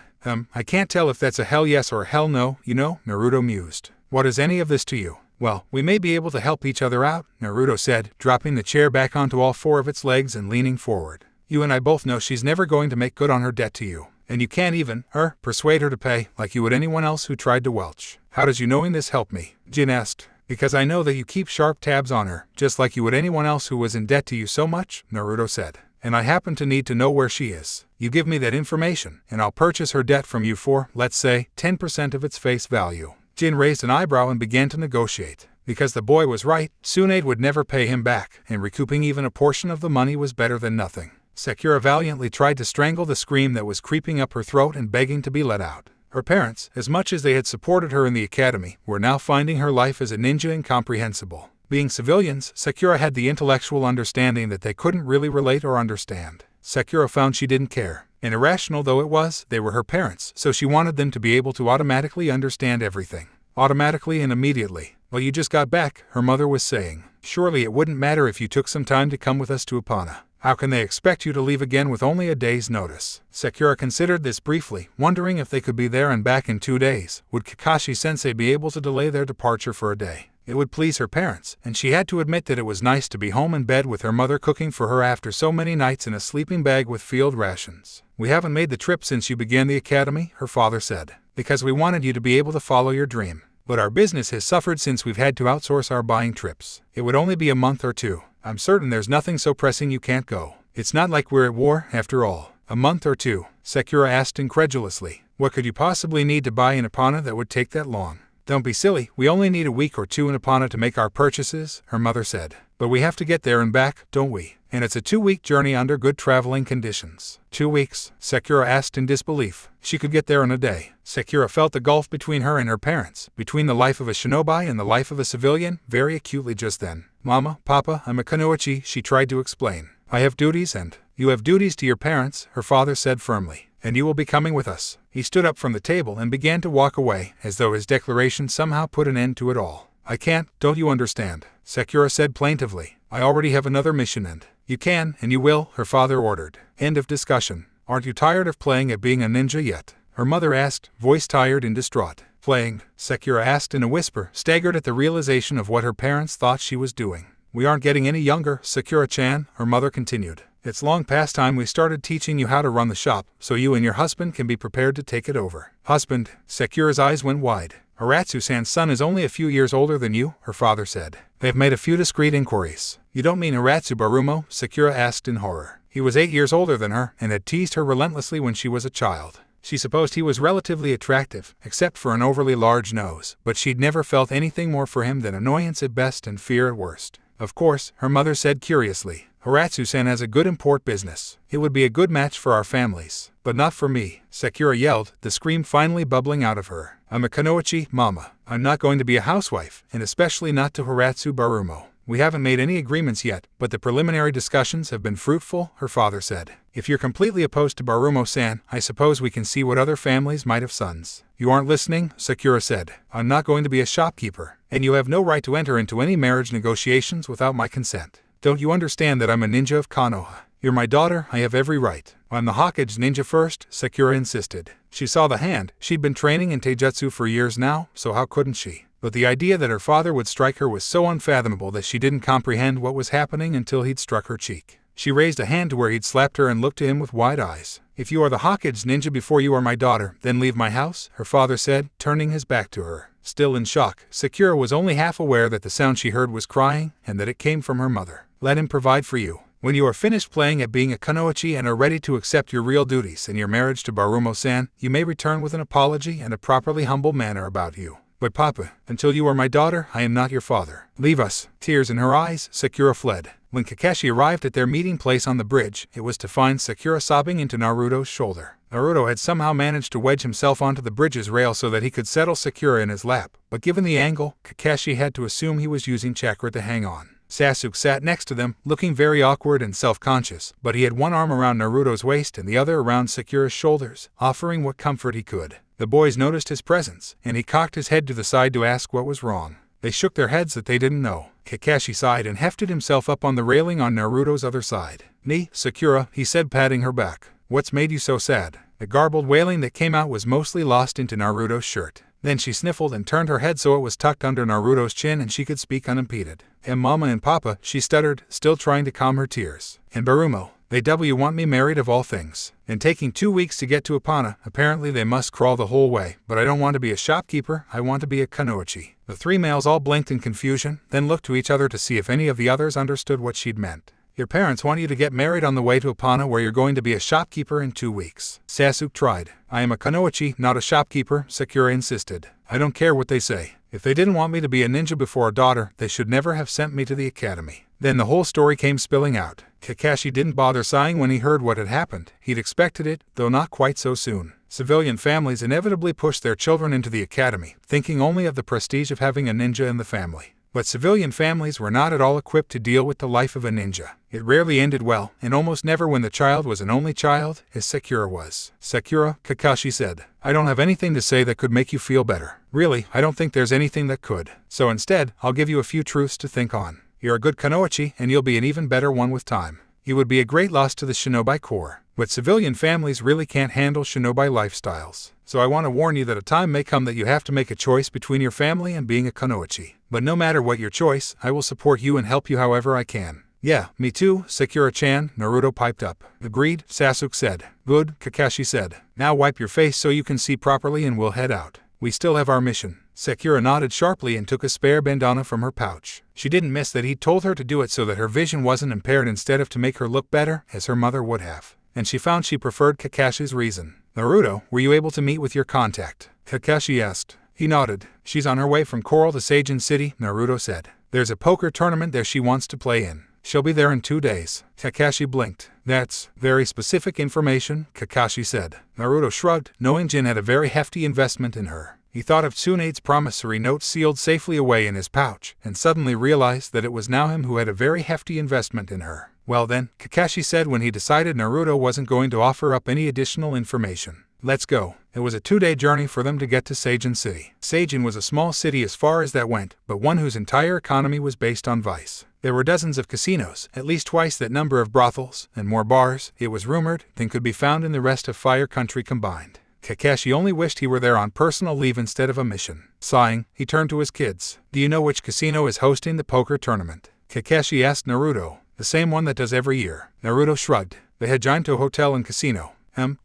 I can't tell if that's a hell yes or a hell no, you know," Naruto mused. "What is any of this to you?" "Well, we may be able to help each other out," Naruto said, dropping the chair back onto all four of its legs and leaning forward. "You and I both know she's never going to make good on her debt to you. And you can't even, persuade her to pay, like you would anyone else who tried to welch." "How does you knowing this help me?" Jin asked. "Because I know that you keep sharp tabs on her, just like you would anyone else who was in debt to you so much," Naruto said. "And I happen to need to know where she is. You give me that information, and I'll purchase her debt from you for, let's say, 10% of its face value." Jin raised an eyebrow and began to negotiate. Because the boy was right, Tsunade would never pay him back, and recouping even a portion of the money was better than nothing. Sakura valiantly tried to strangle the scream that was creeping up her throat and begging to be let out. Her parents, as much as they had supported her in the academy, were now finding her life as a ninja incomprehensible. Being civilians, Sakura had the intellectual understanding that they couldn't really relate or understand. Sakura found she didn't care. And irrational though it was, they were her parents, so she wanted them to be able to automatically understand everything. Automatically and immediately. "Well, you just got back," her mother was saying. "Surely it wouldn't matter if you took some time to come with us to Epona. How can they expect you to leave again with only a day's notice?" Sakura considered this briefly, wondering if they could be there and back in 2 days. Would Kakashi-sensei be able to delay their departure for a day? It would please her parents, and she had to admit that it was nice to be home in bed with her mother cooking for her after so many nights in a sleeping bag with field rations. "We haven't made the trip since you began the academy," her father said, "because we wanted you to be able to follow your dream. But our business has suffered since we've had to outsource our buying trips. It would only be a month or 2. I'm certain there's nothing so pressing you can't go. It's not like we're at war, after all." "A month or 2? Sakura asked incredulously. "What could you possibly need to buy in Epona that would take that long?" "Don't be silly, we only need a week or 2 in Epona to make our purchases," her mother said. "But we have to get there and back, don't we? And it's a 2-week journey under good traveling conditions." 2 weeks? Sakura asked in disbelief. She could get there in a day. Sakura felt the gulf between her and her parents, between the life of a shinobi and the life of a civilian, very acutely just then. "Mama, Papa, I'm a kunoichi," she tried to explain. "I have duties and—" "You have duties to your parents," her father said firmly. "And you will be coming with us." He stood up from the table and began to walk away, as though his declaration somehow put an end to it all. "I can't, don't you understand?" Sakura said plaintively. "I already have another mission and—" "You can, and you will," her father ordered. End of discussion. "Aren't you tired of playing at being a ninja yet?" her mother asked, voice tired and distraught. "Playing?" Sakura asked in a whisper, staggered at the realization of what her parents thought she was doing. "We aren't getting any younger, Sakura-chan," her mother continued. "It's long past time we started teaching you how to run the shop, so you and your husband can be prepared to take it over." "Husband?" Sakura's eyes went wide. "Aratsu-san's son is only a few years older than you," her father said. "They've made a few discreet inquiries." "You don't mean Aratsu Barumo?" Sakura asked in horror. He was 8 years older than her, and had teased her relentlessly when she was a child. She supposed he was relatively attractive, except for an overly large nose, but she'd never felt anything more for him than annoyance at best and fear at worst. Of course, her mother said curiously, Hiratsu-san has a good import business. It would be a good match for our families. But not for me, Sakura yelled, the scream finally bubbling out of her. I'm a kunoichi, mama. I'm not going to be a housewife, and especially not to Hiratsu Barumo. We haven't made any agreements yet, but the preliminary discussions have been fruitful, her father said. If you're completely opposed to Barumo-san, I suppose we can see what other families might have sons. You aren't listening, Sakura said. I'm not going to be a shopkeeper, and you have no right to enter into any marriage negotiations without my consent. Don't you understand that I'm a ninja of Konoha? You're my daughter, I have every right. I'm the Hokage ninja first, Sakura insisted. She saw the hand. She'd been training in taijutsu for years now, so how couldn't she? But the idea that her father would strike her was so unfathomable that she didn't comprehend what was happening until he'd struck her cheek. She raised a hand to where he'd slapped her and looked to him with wide eyes. If you are the Hokage ninja before you are my daughter, then leave my house, her father said, turning his back to her. Still in shock, Sakura was only half aware that the sound she heard was crying, and that it came from her mother. Let him provide for you. When you are finished playing at being a kunoichi and are ready to accept your real duties and your marriage to Barumo-san, you may return with an apology and a properly humble manner about you. But Papa, until you are my daughter, I am not your father. Leave us. Tears in her eyes, Sakura fled. When Kakashi arrived at their meeting place on the bridge, it was to find Sakura sobbing into Naruto's shoulder. Naruto had somehow managed to wedge himself onto the bridge's rail so that he could settle Sakura in his lap, but given the angle, Kakashi had to assume he was using chakra to hang on. Sasuke sat next to them, looking very awkward and self-conscious, but he had one arm around Naruto's waist and the other around Sakura's shoulders, offering what comfort he could. The boys noticed his presence, and he cocked his head to the side to ask what was wrong. They shook their heads that they didn't know. Kakashi sighed and hefted himself up on the railing on Naruto's other side. "Ni, Sakura," he said, patting her back. "What's made you so sad?" The garbled wailing that came out was mostly lost into Naruto's shirt. Then she sniffled and turned her head so it was tucked under Naruto's chin and she could speak unimpeded. "And Mama and Papa," she stuttered, still trying to calm her tears. "And Barumo, they want me married of all things. And taking 2 weeks to get to Epona, apparently they must crawl the whole way. But I don't want to be a shopkeeper, I want to be a kunoichi." The three males all blinked in confusion, then looked to each other to see if any of the others understood what she'd meant. "Your parents want you to get married on the way to Epona where you're going to be a shopkeeper in 2 weeks. Sasuke tried. "I am a kunoichi, not a shopkeeper," Sakura insisted. "I don't care what they say. If they didn't want me to be a ninja before a daughter, they should never have sent me to the academy." Then the whole story came spilling out. Kakashi didn't bother sighing when he heard what had happened. He'd expected it, though not quite so soon. Civilian families inevitably push their children into the academy, thinking only of the prestige of having a ninja in the family. But civilian families were not at all equipped to deal with the life of a ninja. It rarely ended well, and almost never when the child was an only child, as Sakura was. "Sakura," Kakashi said, "I don't have anything to say that could make you feel better. Really, I don't think there's anything that could. So instead, I'll give you a few truths to think on. You're a good kunoichi, and you'll be an even better one with time. You would be a great loss to the shinobi corps. But civilian families really can't handle shinobi lifestyles. So I want to warn you that a time may come that you have to make a choice between your family and being a kunoichi. But no matter what your choice, I will support you and help you however I can." "Yeah, me too, Sakura-chan," Naruto piped up. "Agreed," Sasuke said. "Good," Kakashi said. "Now wipe your face so you can see properly and we'll head out. We still have our mission." Sakura nodded sharply and took a spare bandana from her pouch. She didn't miss that he'd told her to do it so that her vision wasn't impaired instead of to make her look better, as her mother would have. And she found she preferred Kakashi's reason. "Naruto, were you able to meet with your contact?" Kakashi asked. He nodded. "She's on her way from Coral to Seijin City," Naruto said. "There's a poker tournament there she wants to play in. She'll be there in 2 days." Kakashi blinked. "That's very specific information," Kakashi said. Naruto shrugged, knowing Jin had a very hefty investment in her. He thought of Tsunade's promissory note sealed safely away in his pouch, and suddenly realized that it was now him who had a very hefty investment in her. "Well then," Kakashi said when he decided Naruto wasn't going to offer up any additional information. "Let's go." It was a 2-day journey for them to get to Seijin City. Seijin was a small city as far as that went, but one whose entire economy was based on vice. There were dozens of casinos, at least twice that number of brothels, and more bars, it was rumored, than could be found in the rest of Fire Country combined. Kakashi only wished he were there on personal leave instead of a mission. Sighing, he turned to his kids. "Do you know which casino is hosting the poker tournament?" Kakashi asked Naruto. "The same one that does every year." Naruto shrugged. "The Hajinto Hotel and Casino."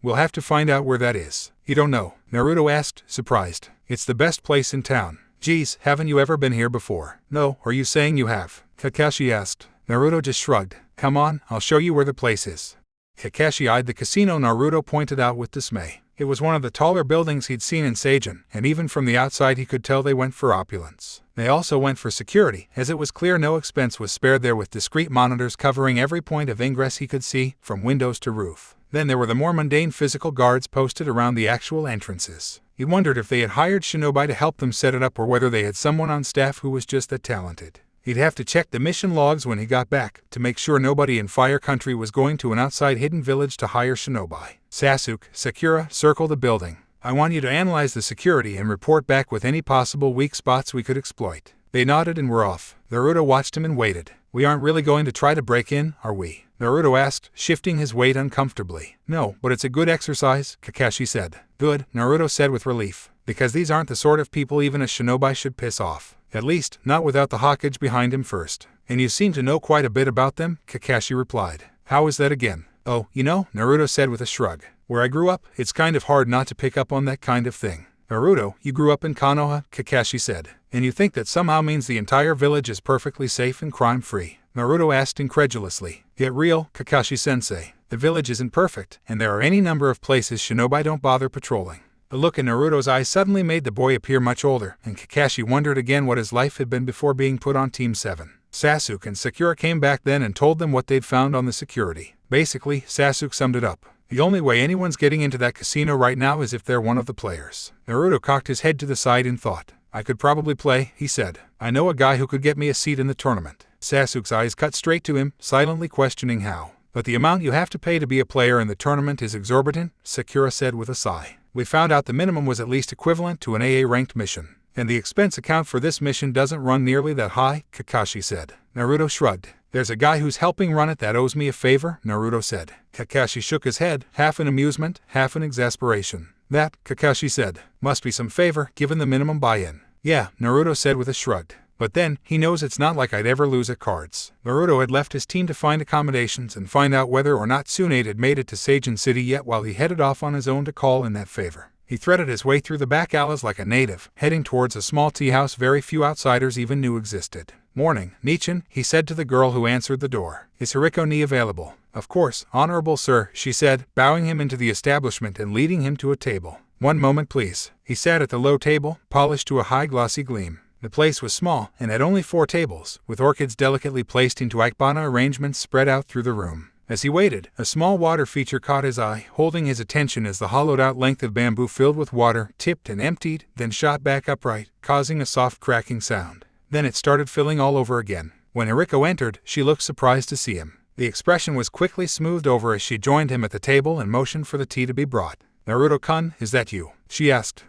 We'll have to find out where that is." "You don't know?" Naruto asked, surprised. "It's the best place in town." "Geez, haven't you ever been here before?" "No, are you saying you have?" Kakashi asked. Naruto just shrugged. "Come on, I'll show you where the place is." Kakashi eyed the casino Naruto pointed out with dismay. It was one of the taller buildings he'd seen in Seijin, and even from the outside he could tell they went for opulence. They also went for security, as it was clear no expense was spared there, with discrete monitors covering every point of ingress he could see, from windows to roof. Then there were the more mundane physical guards posted around the actual entrances. He wondered if they had hired shinobi to help them set it up or whether they had someone on staff who was just that talented. He'd have to check the mission logs when he got back, to make sure nobody in Fire Country was going to an outside hidden village to hire shinobi. Sasuke, Sakura, circle the building. I want you to analyze the security and report back with any possible weak spots we could exploit. They nodded and were off. Naruto watched him and waited. We aren't really going to try to break in, are we? Naruto asked, shifting his weight uncomfortably. No, but it's a good exercise, Kakashi said. Good, Naruto said with relief, because these aren't the sort of people even a shinobi should piss off. At least, not without the Hokage behind him first. And you seem to know quite a bit about them, Kakashi replied. How is that again? Oh, you know, Naruto said with a shrug. Where I grew up, it's kind of hard not to pick up on that kind of thing. Naruto, you grew up in Konoha, Kakashi said. And you think that somehow means the entire village is perfectly safe and crime-free? Naruto asked incredulously. Get real, Kakashi-sensei. The village isn't perfect, and there are any number of places shinobi don't bother patrolling. The look in Naruto's eyes suddenly made the boy appear much older, and Kakashi wondered again what his life had been before being put on Team 7. Sasuke and Sakura came back then and told them what they'd found on the security. Basically, Sasuke summed it up. The only way anyone's getting into that casino right now is if they're one of the players. Naruto cocked his head to the side in thought. I could probably play, he said. I know a guy who could get me a seat in the tournament. Sasuke's eyes cut straight to him, silently questioning how. But the amount you have to pay to be a player in the tournament is exorbitant, Sakura said with a sigh. We found out the minimum was at least equivalent to an AA-ranked mission. And the expense account for this mission doesn't run nearly that high, Kakashi said. Naruto shrugged. There's a guy who's helping run it that owes me a favor, Naruto said. Kakashi shook his head, half in amusement, half in exasperation. That, Kakashi said, must be some favor, given the minimum buy-in. Yeah, Naruto said with a shrug. But then, he knows it's not like I'd ever lose at cards. Naruto had left his team to find accommodations and find out whether or not Tsunade had made it to Seijin City yet while he headed off on his own to call in that favor. He threaded his way through the back alleys like a native, heading towards a small tea house very few outsiders even knew existed. Morning, Nichin, he said to the girl who answered the door. Is Hiriko-ni available? Of course, honorable sir, she said, bowing him into the establishment and leading him to a table. One moment please. He sat at the low table, polished to a high glossy gleam. The place was small, and had only 4 tables, with orchids delicately placed into ikebana arrangements spread out through the room. As he waited, a small water feature caught his eye, holding his attention as the hollowed-out length of bamboo filled with water tipped and emptied, then shot back upright, causing a soft cracking sound. Then it started filling all over again. When Hiriko entered, she looked surprised to see him. The expression was quickly smoothed over as she joined him at the table and motioned for the tea to be brought. Naruto-kun, is that you? She asked.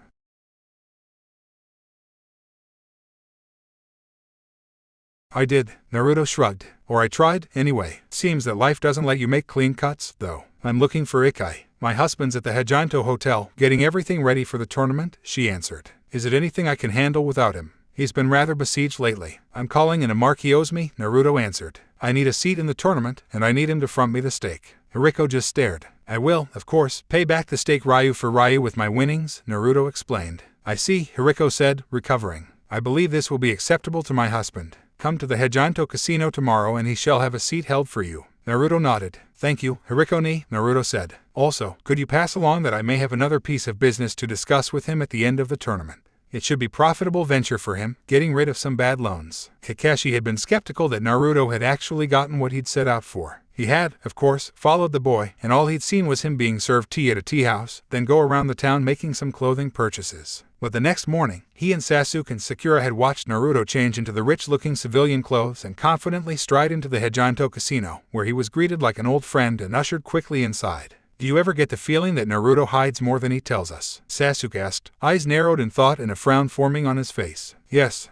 I did, Naruto shrugged. Or I tried, anyway. Seems that life doesn't let you make clean cuts, though. I'm looking for Ikai. My husband's at the Hajinto Hotel, getting everything ready for the tournament, she answered. Is it anything I can handle without him? He's been rather besieged lately. I'm calling in a mark he owes me, Naruto answered. I need a seat in the tournament, and I need him to front me the stake. Hiriko just stared. I will, of course, pay back the stake Ryu for Ryu with my winnings, Naruto explained. I see, Hiriko said, recovering. I believe this will be acceptable to my husband. Come to the Hajinto Casino tomorrow and he shall have a seat held for you. Naruto nodded. Thank you, Hiriko-ni, Naruto said. Also, could you pass along that I may have another piece of business to discuss with him at the end of the tournament? It should be a profitable venture for him, getting rid of some bad loans. Kakashi had been skeptical that Naruto had actually gotten what he'd set out for. He had, of course, followed the boy, and all he'd seen was him being served tea at a tea house, then go around the town making some clothing purchases. But the next morning, he and Sasuke and Sakura had watched Naruto change into the rich-looking civilian clothes and confidently stride into the Hajinto Casino, where he was greeted like an old friend and ushered quickly inside. Do you ever get the feeling that Naruto hides more than he tells us? Sasuke asked, eyes narrowed in thought and a frown forming on his face. Yes,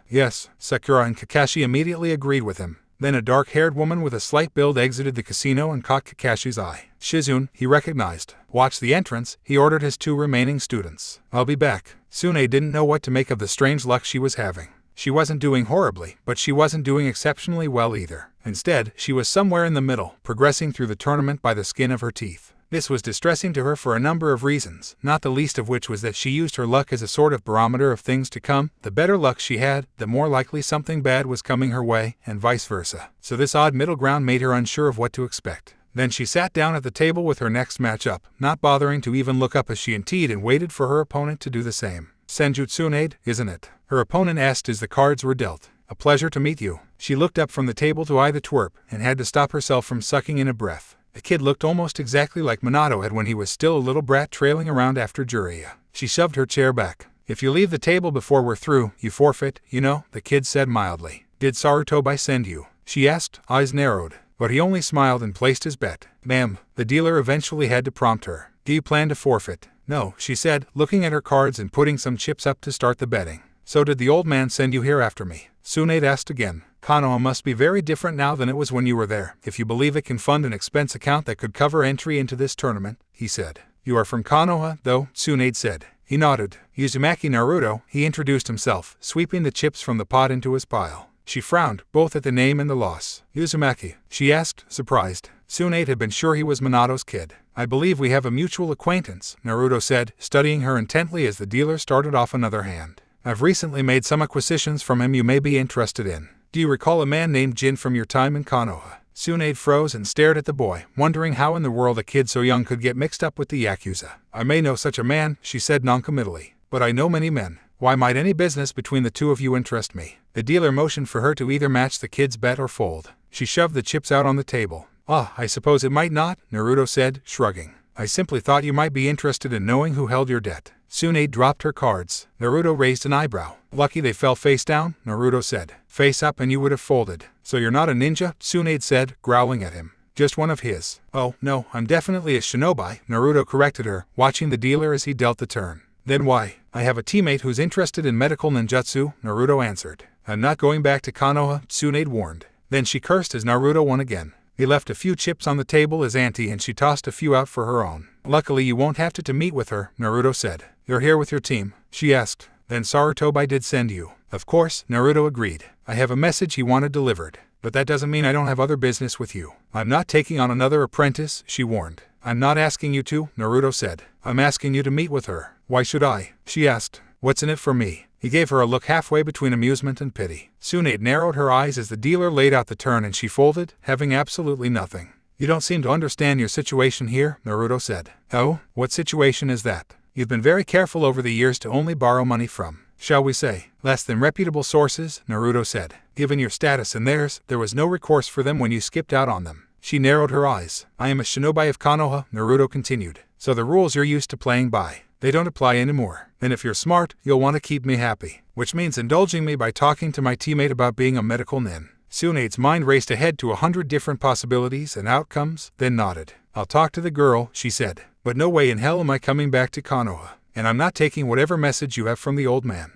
Sakura and Kakashi immediately agreed with him. Then a dark-haired woman with a slight build exited the casino and caught Kakashi's eye. Shizune, he recognized. Watch the entrance, he ordered his 2 remaining students. I'll be back. Tsunade didn't know what to make of the strange luck she was having. She wasn't doing horribly, but she wasn't doing exceptionally well either. Instead, she was somewhere in the middle, progressing through the tournament by the skin of her teeth. This was distressing to her for a number of reasons, not the least of which was that she used her luck as a sort of barometer of things to come. The better luck she had, the more likely something bad was coming her way, and vice versa. So this odd middle ground made her unsure of what to expect. Then she sat down at the table with her next matchup, not bothering to even look up as she indeed and waited for her opponent to do the same. Tsunade, isn't it? Her opponent asked as the cards were dealt. A pleasure to meet you. She looked up from the table to eye the twerp, and had to stop herself from sucking in a breath. The kid looked almost exactly like Minato had when he was still a little brat trailing around after Jiraiya. She shoved her chair back. If you leave the table before we're through, you forfeit, you know, the kid said mildly. Did Sarutobi send you? She asked, eyes narrowed. But he only smiled and placed his bet. Ma'am, the dealer eventually had to prompt her. Do you plan to forfeit? No, she said, looking at her cards and putting some chips up to start the betting. So did the old man send you here after me? Tsunade asked again. Konoha must be very different now than it was when you were there, if you believe it can fund an expense account that could cover entry into this tournament, he said. You are from Konoha, though, Tsunade said. He nodded. Uzumaki Naruto, he introduced himself, sweeping the chips from the pot into his pile. She frowned, both at the name and the loss. Uzumaki, she asked, surprised. Tsunade had been sure he was Minato's kid. I believe we have a mutual acquaintance, Naruto said, studying her intently as the dealer started off another hand. I've recently made some acquisitions from him you may be interested in. Do you recall a man named Jin from your time in Konoha? Tsunade froze and stared at the boy, wondering how in the world a kid so young could get mixed up with the Yakuza. I may know such a man, she said noncommittally, but I know many men. Why might any business between the two of you interest me? The dealer motioned for her to either match the kid's bet or fold. She shoved the chips out on the table. Ah, I suppose it might not, Naruto said, shrugging. I simply thought you might be interested in knowing who held your debt. Tsunade dropped her cards. Naruto raised an eyebrow. Lucky they fell face down, Naruto said. Face up and you would have folded. So you're not a ninja? Tsunade said, growling at him. Just one of his. Oh, no, I'm definitely a shinobi, Naruto corrected her, watching the dealer as he dealt the turn. Then why? I have a teammate who's interested in medical ninjutsu, Naruto answered. I'm not going back to Konoha, Tsunade warned. Then she cursed as Naruto won again. He left a few chips on the table as auntie and she tossed a few out for her own. Luckily you won't have to meet with her, Naruto said. You're here with your team? She asked. Then Sarutobi did send you. Of course, Naruto agreed. I have a message he wanted delivered. But that doesn't mean I don't have other business with you. I'm not taking on another apprentice, she warned. I'm not asking you to, Naruto said. I'm asking you to meet with her. Why should I? She asked. What's in it for me? He gave her a look halfway between amusement and pity. Tsunade narrowed her eyes as the dealer laid out the turn and she folded, having absolutely nothing. You don't seem to understand your situation here, Naruto said. Oh, what situation is that? You've been very careful over the years to only borrow money from, shall we say, less than reputable sources, Naruto said. Given your status and theirs, there was no recourse for them when you skipped out on them. She narrowed her eyes. I am a shinobi of Konoha, Naruto continued. So the rules you're used to playing by, they don't apply anymore. And if you're smart, you'll want to keep me happy. Which means indulging me by talking to my teammate about being a medical nin. Tsunade's mind raced ahead to 100 different possibilities and outcomes, then nodded. I'll talk to the girl, she said. But no way in hell am I coming back to Konoha. And I'm not taking whatever message you have from the old man.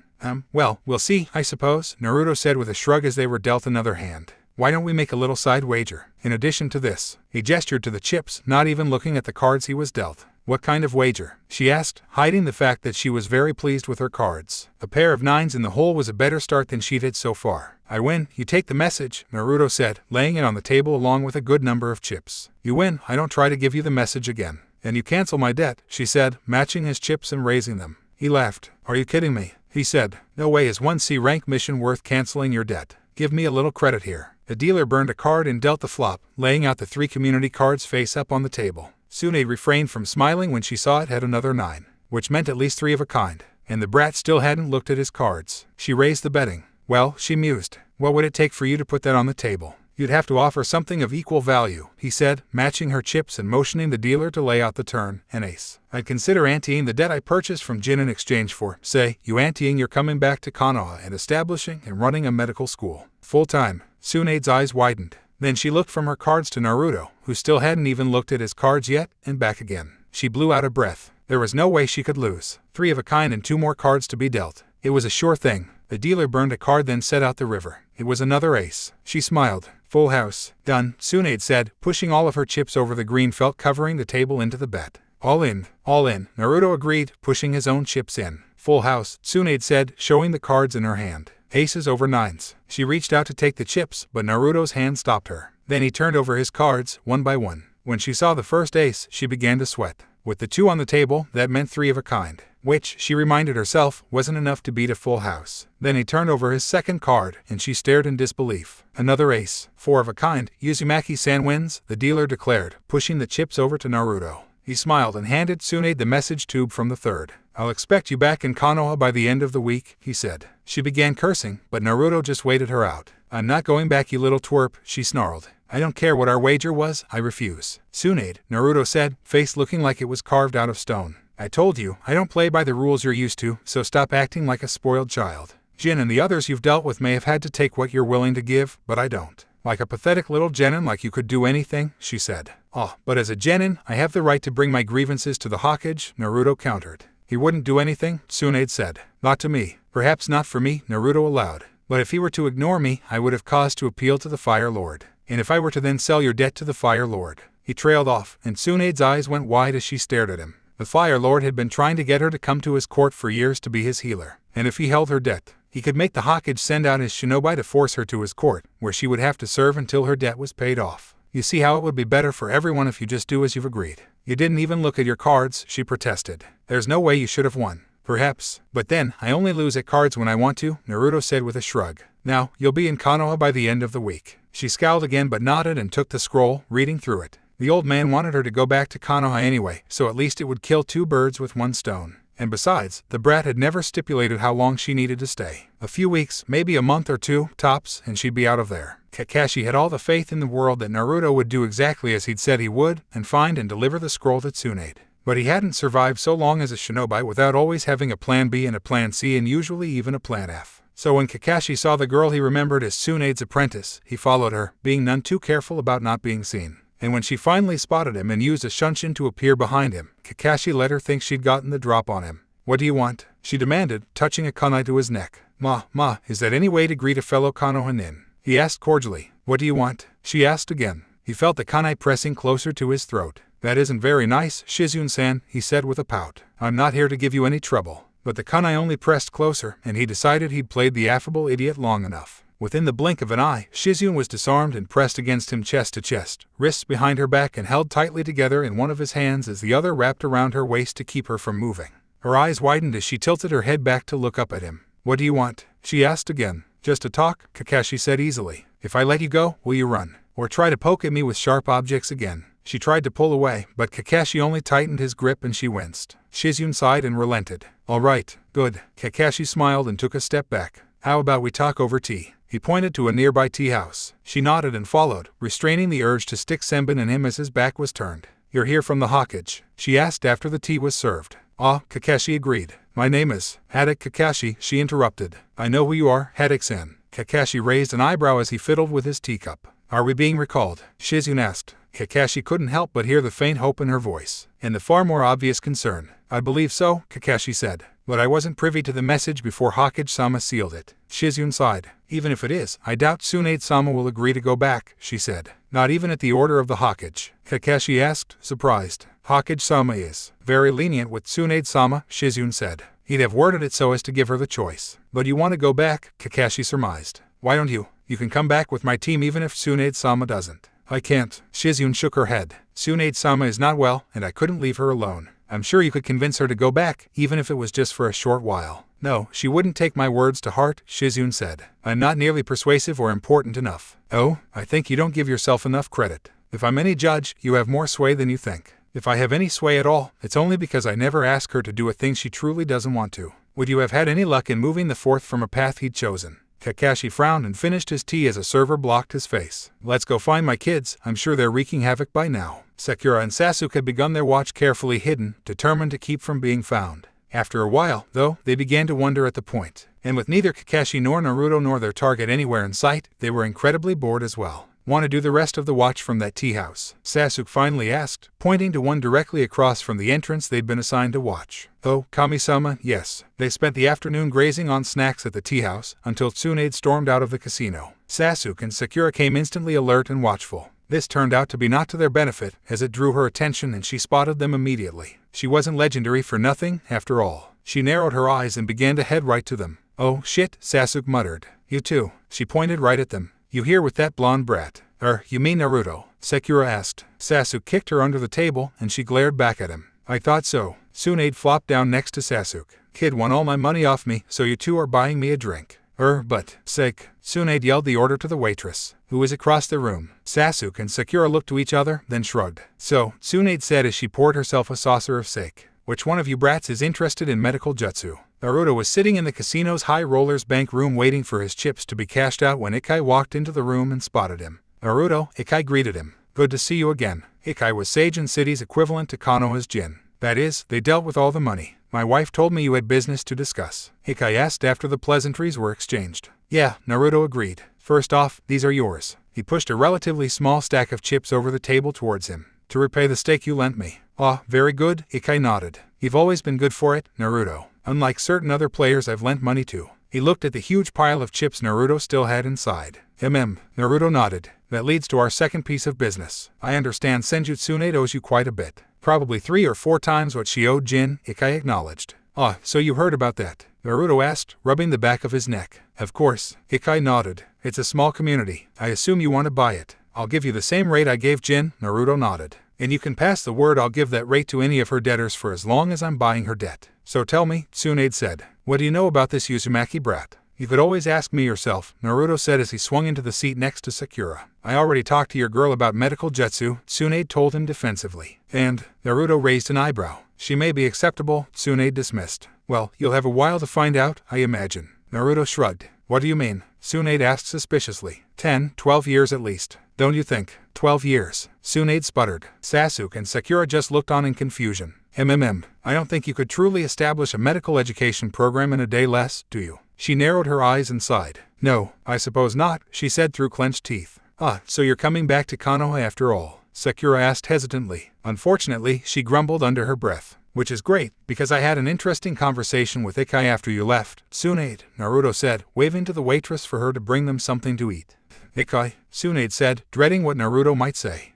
Well, we'll see, I suppose, Naruto said with a shrug as they were dealt another hand. Why don't we make a little side wager? In addition to this, he gestured to the chips, not even looking at the cards he was dealt. What kind of wager? She asked, hiding the fact that she was very pleased with her cards. A pair of nines in the hole was a better start than she'd had so far. I win, you take the message, Naruto said, laying it on the table along with a good number of chips. You win, I don't try to give you the message again. And you cancel my debt, she said, matching his chips and raising them. He laughed. Are you kidding me? He said. No way is 1C rank mission worth canceling your debt. Give me a little credit here. The dealer burned a card and dealt the flop, laying out the 3 community cards face up on the table. Tsunade refrained from smiling when she saw it had another 9, which meant at least 3 of a kind, and the brat still hadn't looked at his cards. She raised the betting. Well, she mused, what would it take for you to put that on the table? You'd have to offer something of equal value, he said, matching her chips and motioning the dealer to lay out the turn, an ace. I'd consider anteing the debt I purchased from Jin in exchange for, say, you anteing you're coming back to Konoha and establishing and running a medical school. Full time. Tsunade's eyes widened. Then she looked from her cards to Naruto, who still hadn't even looked at his cards yet, and back again. She blew out a breath. There was no way she could lose. 3 of a kind and 2 more cards to be dealt. It was a sure thing. The dealer burned a card then set out the river. It was another ace. She smiled. Full house. Done, Tsunade said, pushing all of her chips over the green felt covering the table into the bet. All in, Naruto agreed, pushing his own chips in. Full house, Tsunade said, showing the cards in her hand. Aces over 9s. She reached out to take the chips, but Naruto's hand stopped her. Then he turned over his cards, one by one. When she saw the first ace, she began to sweat. With the 2 on the table, that meant 3 of a kind, which, she reminded herself, wasn't enough to beat a full house. Then he turned over his second card, and she stared in disbelief. Another ace. 4 of a kind. Uzumaki-san wins, the dealer declared, pushing the chips over to Naruto. He smiled and handed Tsunade the message tube from the third. I'll expect you back in Konoha by the end of the week, he said. She began cursing, but Naruto just waited her out. I'm not going back, you little twerp, she snarled. I don't care what our wager was, I refuse. Tsunade, Naruto said, face looking like it was carved out of stone. I told you, I don't play by the rules you're used to, so stop acting like a spoiled child. Jin and the others you've dealt with may have had to take what you're willing to give, but I don't. Like a pathetic little genin like you could do anything, she said. Oh, but as a genin, I have the right to bring my grievances to the Hokage, Naruto countered. He wouldn't do anything, Tsunade said. Not to me. Perhaps not for me, Naruto allowed. But if he were to ignore me, I would have cause to appeal to the Fire Lord. And if I were to then sell your debt to the Fire Lord. He trailed off, and Tsunade's eyes went wide as she stared at him. The Fire Lord had been trying to get her to come to his court for years to be his healer. And if he held her debt, he could make the Hokage send out his shinobi to force her to his court, where she would have to serve until her debt was paid off. You see how it would be better for everyone if you just do as you've agreed. You didn't even look at your cards, she protested. There's no way you should have won. Perhaps. But then, I only lose at cards when I want to, Naruto said with a shrug. Now, you'll be in Konoha by the end of the week. She scowled again but nodded and took the scroll, reading through it. The old man wanted her to go back to Konoha anyway, so at least it would kill 2 birds with 1 stone. And besides, the brat had never stipulated how long she needed to stay. A few weeks, maybe a month or 2, tops, and she'd be out of there. Kakashi had all the faith in the world that Naruto would do exactly as he'd said he would, and find and deliver the scroll to Tsunade. But he hadn't survived so long as a shinobi without always having a plan B and a plan C and usually even a plan F. So when Kakashi saw the girl he remembered as Tsunade's apprentice, he followed her, being none too careful about not being seen. And when she finally spotted him and used a shunshin to appear behind him, Kakashi let her think she'd gotten the drop on him. What do you want? She demanded, touching a kunai to his neck. Ma, is that any way to greet a fellow Konohanin? He asked cordially. What do you want? She asked again. He felt the kunai pressing closer to his throat. That isn't very nice, Shizune-san, he said with a pout. I'm not here to give you any trouble. But the kunai only pressed closer, and he decided he'd played the affable idiot long enough. Within the blink of an eye, Shizune was disarmed and pressed against him chest to chest, wrists behind her back and held tightly together in one of his hands as the other wrapped around her waist to keep her from moving. Her eyes widened as she tilted her head back to look up at him. What do you want? She asked again. Just to talk, Kakashi said easily. If I let you go, will you run? Or try to poke at me with sharp objects again? She tried to pull away, but Kakashi only tightened his grip and she winced. Shizune sighed and relented. All right, good. Kakashi smiled and took a step back. How about we talk over tea? He pointed to a nearby tea house. She nodded and followed, restraining the urge to stick senbon in him as his back was turned. You're here from the Hokage? She asked after the tea was served. Ah, Kakashi agreed. My name is Haddock Kakashi, she interrupted. I know who you are, Haddock-san. Kakashi raised an eyebrow as he fiddled with his teacup. Are we being recalled? Shizune asked. Kakashi couldn't help but hear the faint hope in her voice, and the far more obvious concern. I believe so, Kakashi said. But I wasn't privy to the message before Hokage-sama sealed it. Shizune sighed. Even if it is, I doubt Tsunade-sama will agree to go back, she said. Not even at the order of the Hokage? Kakashi asked, surprised. Hokage-sama is very lenient with Tsunade-sama, Shizune said. He'd have worded it so as to give her the choice. But you want to go back, Kakashi surmised. Why don't you? You can come back with my team even if Tsunade-sama doesn't. I can't. Shizune shook her head. Tsunade-sama is not well, and I couldn't leave her alone. I'm sure you could convince her to go back, even if it was just for a short while. No, she wouldn't take my words to heart, Shizune said. I'm not nearly persuasive or important enough. Oh, I think you don't give yourself enough credit. If I'm any judge, you have more sway than you think. If I have any sway at all, it's only because I never ask her to do a thing she truly doesn't want to. Would you have had any luck in moving the fourth from a path he'd chosen? Kakashi frowned and finished his tea as a server blocked his face. Let's go find my kids, I'm sure they're wreaking havoc by now. Sakura and Sasuke had begun their watch carefully hidden, determined to keep from being found. After a while, though, they began to wonder at the point. And with neither Kakashi nor Naruto nor their target anywhere in sight, they were incredibly bored as well. Want to do the rest of the watch from that tea house? Sasuke finally asked, pointing to one directly across from the entrance they'd been assigned to watch. Oh, Kami-sama, yes. They spent the afternoon grazing on snacks at the tea house, until Tsunade stormed out of the casino. Sasuke and Sakura came instantly alert and watchful. This turned out to be not to their benefit, as it drew her attention and she spotted them immediately. She wasn't legendary for nothing, after all. She narrowed her eyes and began to head right to them. Oh, shit, Sasuke muttered. You too. She pointed right at them. You here with that blonde brat? You mean Naruto? Sakura asked. Sasuke kicked her under the table, and she glared back at him. I thought so. Tsunade flopped down next to Sasuke. Kid won all my money off me, so you two are buying me a drink. But, sake. Tsunade yelled the order to the waitress, who was across the room. Sasuke and Sakura looked to each other, then shrugged. So, Tsunade said as she poured herself a saucer of sake. Which one of you brats is interested in medical jutsu? Naruto was sitting in the casino's high rollers bank room waiting for his chips to be cashed out when Ikai walked into the room and spotted him. Naruto, Ikai greeted him. Good to see you again. Ikai was Seijin City's equivalent to Konoha's Jin. That is, they dealt with all the money. My wife told me you had business to discuss. Ikai asked after the pleasantries were exchanged. Yeah, Naruto agreed. First off, these are yours. He pushed a relatively small stack of chips over the table towards him. To repay the steak you lent me. Ah, very good, Ikai nodded. You've always been good for it, Naruto. Unlike certain other players I've lent money to. He looked at the huge pile of chips Naruto still had inside. Naruto nodded. That leads to our second piece of business. I understand Tsunade owes you quite a bit. Probably 3 or 4 times what she owed Jin, Ikai acknowledged. Ah, so you heard about that? Naruto asked, rubbing the back of his neck. Of course, Ikai nodded. It's a small community. I assume you want to buy it. I'll give you the same rate I gave Jin, Naruto nodded. And you can pass the word I'll give that rate to any of her debtors for as long as I'm buying her debt. So tell me, Tsunade said. What do you know about this Uzumaki brat? You could always ask me yourself, Naruto said as he swung into the seat next to Sakura. I already talked to your girl about medical jutsu, Tsunade told him defensively. And, Naruto raised an eyebrow. She may be acceptable, Tsunade dismissed. Well, you'll have a while to find out, I imagine. Naruto shrugged. What do you mean? Tsunade asked suspiciously. 10, 12 years at least. Don't you think? 12 years. Tsunade sputtered. Sasuke and Sakura just looked on in confusion. I don't think you could truly establish a medical education program in a day less, do you? She narrowed her eyes and sighed. No, I suppose not, she said through clenched teeth. Ah, so you're coming back to Konoha after all? Sakura asked hesitantly. Unfortunately, she grumbled under her breath. Which is great, because I had an interesting conversation with Ikai after you left, Tsunade, Naruto said, waving to the waitress for her to bring them something to eat. Ikai, Tsunade said, dreading what Naruto might say.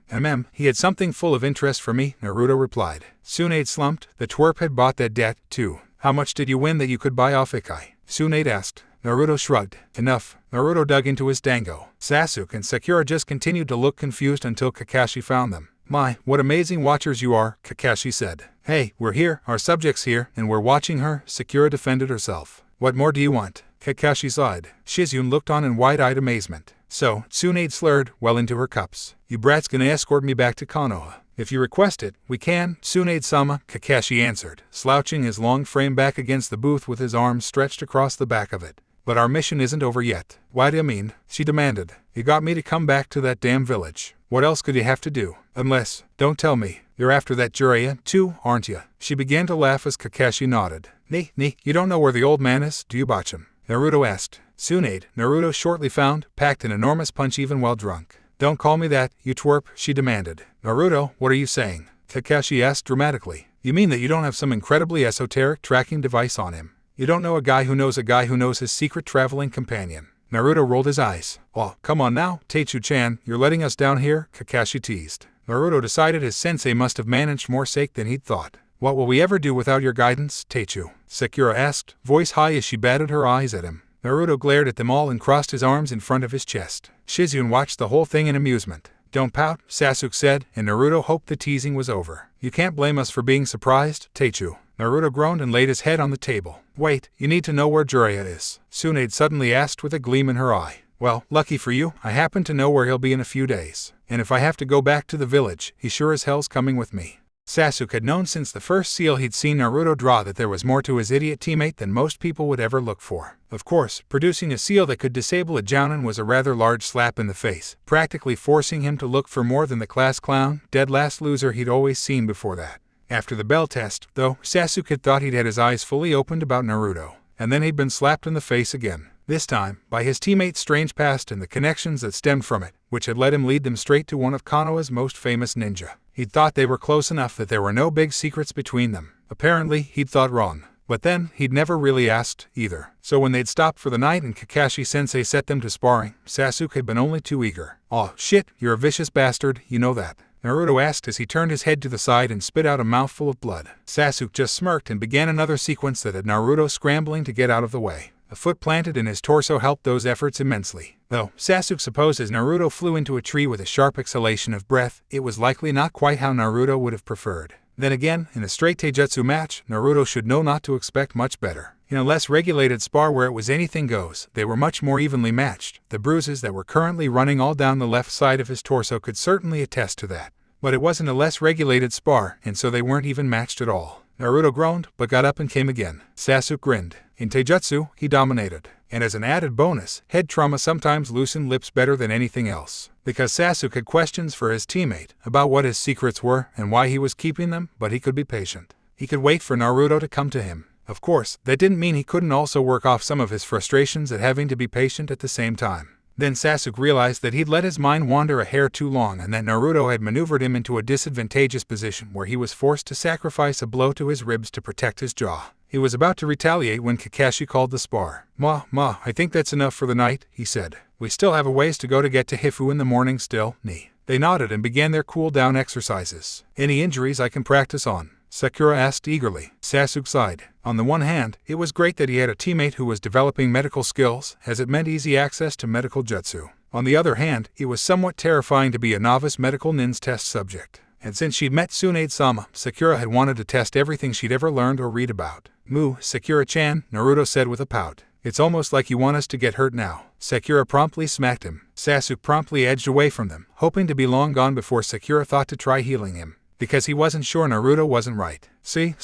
He had something full of interest for me, Naruto replied. Tsunade slumped. The twerp had bought that debt, too. How much did you win that you could buy off Ikai? Tsunade asked. Naruto shrugged. Enough. Naruto dug into his dango. Sasuke and Sakura just continued to look confused until Kakashi found them. My, what amazing watchers you are, Kakashi said. Hey, we're here, our subject's here, and we're watching her, Sakura defended herself. What more do you want? Kakashi sighed. Shizune looked on in wide-eyed amazement. So, Tsunade slurred, well into her cups. You brats gonna escort me back to Konoha. If you request it, we can, Tsunade-sama, Kakashi answered, slouching his long frame back against the booth with his arms stretched across the back of it. But our mission isn't over yet. Why do you mean? She demanded. You got me to come back to that damn village. What else could you have to do? Unless, don't tell me, you're after that Jiraiya, too, aren't you? She began to laugh as Kakashi nodded. You don't know where the old man is, do you botch him? Naruto asked. Tsunade, Naruto shortly found, packed an enormous punch even while drunk. Don't call me that, you twerp, she demanded. Naruto, what are you saying? Kakashi asked dramatically. You mean that you don't have some incredibly esoteric tracking device on him? You don't know a guy who knows his secret traveling companion. Naruto rolled his eyes. Oh, come on now, Teichu-chan, you're letting us down here, Kakashi teased. Naruto decided his sensei must have managed more sake than he'd thought. What will we ever do without your guidance, Teichu? Sakura asked, voice high as she batted her eyes at him. Naruto glared at them all and crossed his arms in front of his chest. Shizune watched the whole thing in amusement. Don't pout, Sasuke said, and Naruto hoped the teasing was over. You can't blame us for being surprised, Teichu. Naruto groaned and laid his head on the table. Wait, you need to know where Jiraiya is, Tsunade suddenly asked with a gleam in her eye. Well, lucky for you, I happen to know where he'll be in a few days. And if I have to go back to the village, he sure as hell's coming with me. Sasuke had known since the first seal he'd seen Naruto draw that there was more to his idiot teammate than most people would ever look for. Of course, producing a seal that could disable a Jonin was a rather large slap in the face, practically forcing him to look for more than the class clown, dead last loser he'd always seen before that. After the bell test, though, Sasuke had thought he'd had his eyes fully opened about Naruto, and then he'd been slapped in the face again. This time, by his teammate's strange past and the connections that stemmed from it, which had let him lead them straight to one of Konoha's most famous ninja. He'd thought they were close enough that there were no big secrets between them. Apparently, he'd thought wrong. But then, he'd never really asked, either. So when they'd stopped for the night and Kakashi-sensei set them to sparring, Sasuke had been only too eager. Aw, shit, you're a vicious bastard, you know that. Naruto asked as he turned his head to the side and spit out a mouthful of blood. Sasuke just smirked and began another sequence that had Naruto scrambling to get out of the way. A foot planted in his torso helped those efforts immensely. Though, Sasuke supposed as Naruto flew into a tree with a sharp exhalation of breath, it was likely not quite how Naruto would have preferred. Then again, in a straight taijutsu match, Naruto should know not to expect much better. In a less regulated spar where it was anything goes, they were much more evenly matched. The bruises that were currently running all down the left side of his torso could certainly attest to that. But it wasn't a less regulated spar, and so they weren't even matched at all. Naruto groaned, but got up and came again. Sasuke grinned. In taijutsu, he dominated. And as an added bonus, head trauma sometimes loosened lips better than anything else. Because Sasuke had questions for his teammate about what his secrets were and why he was keeping them, but he could be patient. He could wait for Naruto to come to him. Of course, that didn't mean he couldn't also work off some of his frustrations at having to be patient at the same time. Then Sasuke realized that he'd let his mind wander a hair too long and that Naruto had maneuvered him into a disadvantageous position where he was forced to sacrifice a blow to his ribs to protect his jaw. He was about to retaliate when Kakashi called the spar. Ma, I think that's enough for the night, he said. We still have a ways to go to get to Hifu in the morning still, ni. They nodded and began their cool-down exercises. Any injuries I can practice on? Sakura asked eagerly. Sasuke sighed. On the one hand, it was great that he had a teammate who was developing medical skills, as it meant easy access to medical jutsu. On the other hand, it was somewhat terrifying to be a novice medical ninja test subject. And since she'd met Tsunade-sama, Sakura had wanted to test everything she'd ever learned or read about. Moo, Sakura-chan, Naruto said with a pout. It's almost like you want us to get hurt now. Sakura promptly smacked him. Sasuke promptly edged away from them, hoping to be long gone before Sakura thought to try healing him. Because he wasn't sure Naruto wasn't right. See,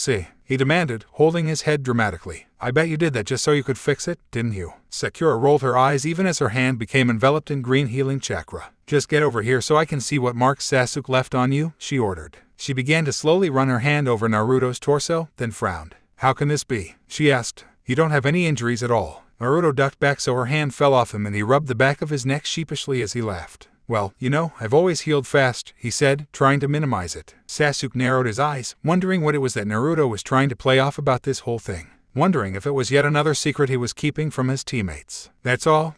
he demanded, holding his head dramatically. I bet you did that just so you could fix it, didn't you? Sakura rolled her eyes even as her hand became enveloped in green healing chakra. Just get over here so I can see what marks Sasuke left on you, she ordered. She began to slowly run her hand over Naruto's torso, then frowned. How can this be? She asked. You don't have any injuries at all. Naruto ducked back so her hand fell off him and he rubbed the back of his neck sheepishly as he laughed. Well, you know, I've always healed fast, he said, trying to minimize it. Sasuke narrowed his eyes, wondering what it was that Naruto was trying to play off about this whole thing. Wondering if it was yet another secret he was keeping from his teammates. That's all,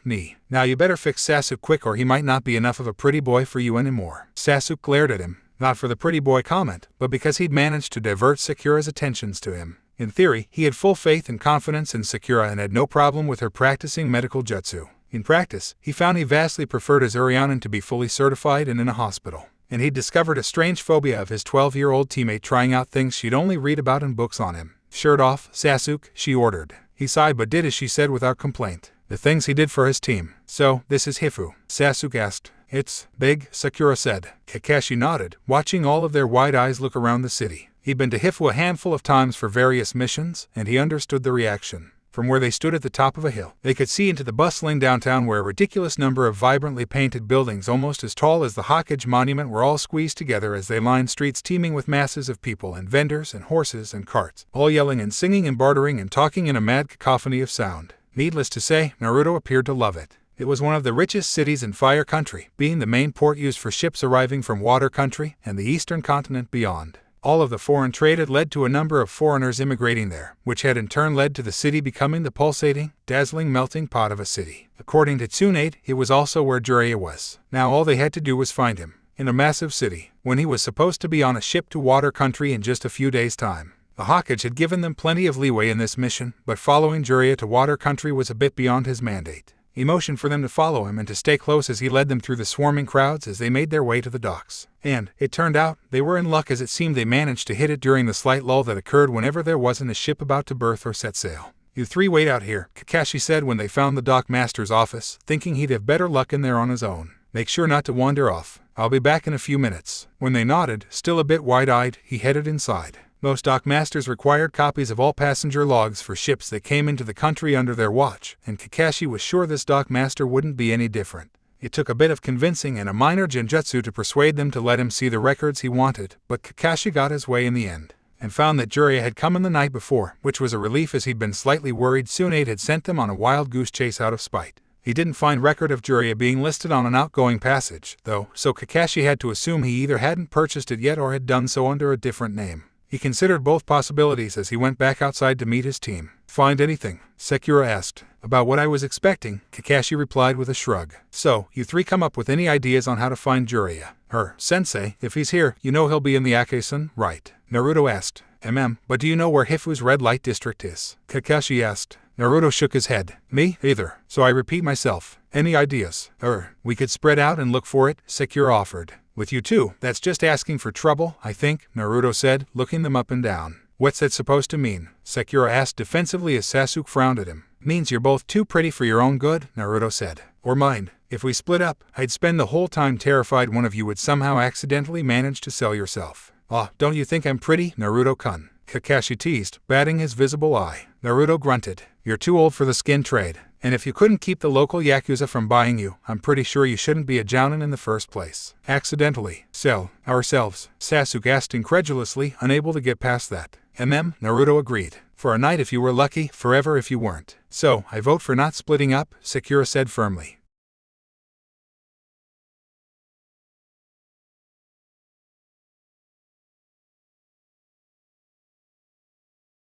ni. Now you better fix Sasuke quick or he might not be enough of a pretty boy for you anymore. Sasuke glared at him, not for the pretty boy comment, but because he'd managed to divert Sakura's attentions to him. In theory, he had full faith and confidence in Sakura and had no problem with her practicing medical jutsu. In practice, he found he vastly preferred his Urionin to be fully certified and in a hospital. And he'd discovered a strange phobia of his 12-year-old teammate trying out things she'd only read about in books on him. Shirt off, Sasuke, she ordered. He sighed but did as she said without complaint. The things he did for his team. So, this is Hifu? Sasuke asked. It's big, Sakura said. Kakashi nodded, watching all of their wide eyes look around the city. He'd been to Hifu a handful of times for various missions, and he understood the reaction. From where they stood at the top of a hill, they could see into the bustling downtown where a ridiculous number of vibrantly painted buildings almost as tall as the Hokage monument were all squeezed together as they lined streets teeming with masses of people and vendors and horses and carts, all yelling and singing and bartering and talking in a mad cacophony of sound. Needless to say, Naruto appeared to love it. It was one of the richest cities in Fire Country, being the main port used for ships arriving from Water Country and the eastern continent beyond. All of the foreign trade had led to a number of foreigners immigrating there, which had in turn led to the city becoming the pulsating, dazzling melting pot of a city. According to Tsunade, it was also where Jiraiya was. Now all they had to do was find him, in a massive city, when he was supposed to be on a ship to Water Country in just a few days' time. The Hokage had given them plenty of leeway in this mission, but following Jiraiya to Water Country was a bit beyond his mandate. He motioned for them to follow him and to stay close as he led them through the swarming crowds as they made their way to the docks. And, it turned out, they were in luck as it seemed they managed to hit it during the slight lull that occurred whenever there wasn't a ship about to berth or set sail. You three wait out here, Kakashi said when they found the dock master's office, thinking he'd have better luck in there on his own. Make sure not to wander off. I'll be back in a few minutes. When they nodded, still a bit wide-eyed, he headed inside. Most dock masters required copies of all passenger logs for ships that came into the country under their watch, and Kakashi was sure this dock master wouldn't be any different. It took a bit of convincing and a minor genjutsu to persuade them to let him see the records he wanted, but Kakashi got his way in the end, and found that Jiraiya had come in the night before, which was a relief as he'd been slightly worried Tsunade had sent them on a wild goose chase out of spite. He didn't find record of Jiraiya being listed on an outgoing passage, though, so Kakashi had to assume he either hadn't purchased it yet or had done so under a different name. He considered both possibilities as he went back outside to meet his team. Find anything? Sakura asked. About what I was expecting, Kakashi replied with a shrug. So, you three come up with any ideas on how to find Jiraiya? Sensei, if he's here, you know he'll be in the Excavation, right? Naruto asked. But do you know where Hifu's red light district is? Kakashi asked. Naruto shook his head. Me? Either. So I repeat myself. Any ideas? We could spread out and look for it, Sakura offered. With you too, that's just asking for trouble, I think, Naruto said, looking them up and down. What's that supposed to mean? Sakura asked defensively as Sasuke frowned at him. Means you're both too pretty for your own good, Naruto said. Or mine. If we split up, I'd spend the whole time terrified one of you would somehow accidentally manage to sell yourself. Ah, don't you think I'm pretty, Naruto-kun? Kakashi teased, batting his visible eye. Naruto grunted. You're too old for the skin trade. And if you couldn't keep the local Yakuza from buying you, I'm pretty sure you shouldn't be a Jonin in the first place. Accidentally. Sell ourselves? Sasuke asked incredulously, unable to get past that. Naruto agreed. For a night if you were lucky, forever if you weren't. So, I vote for not splitting up, Sakura said firmly.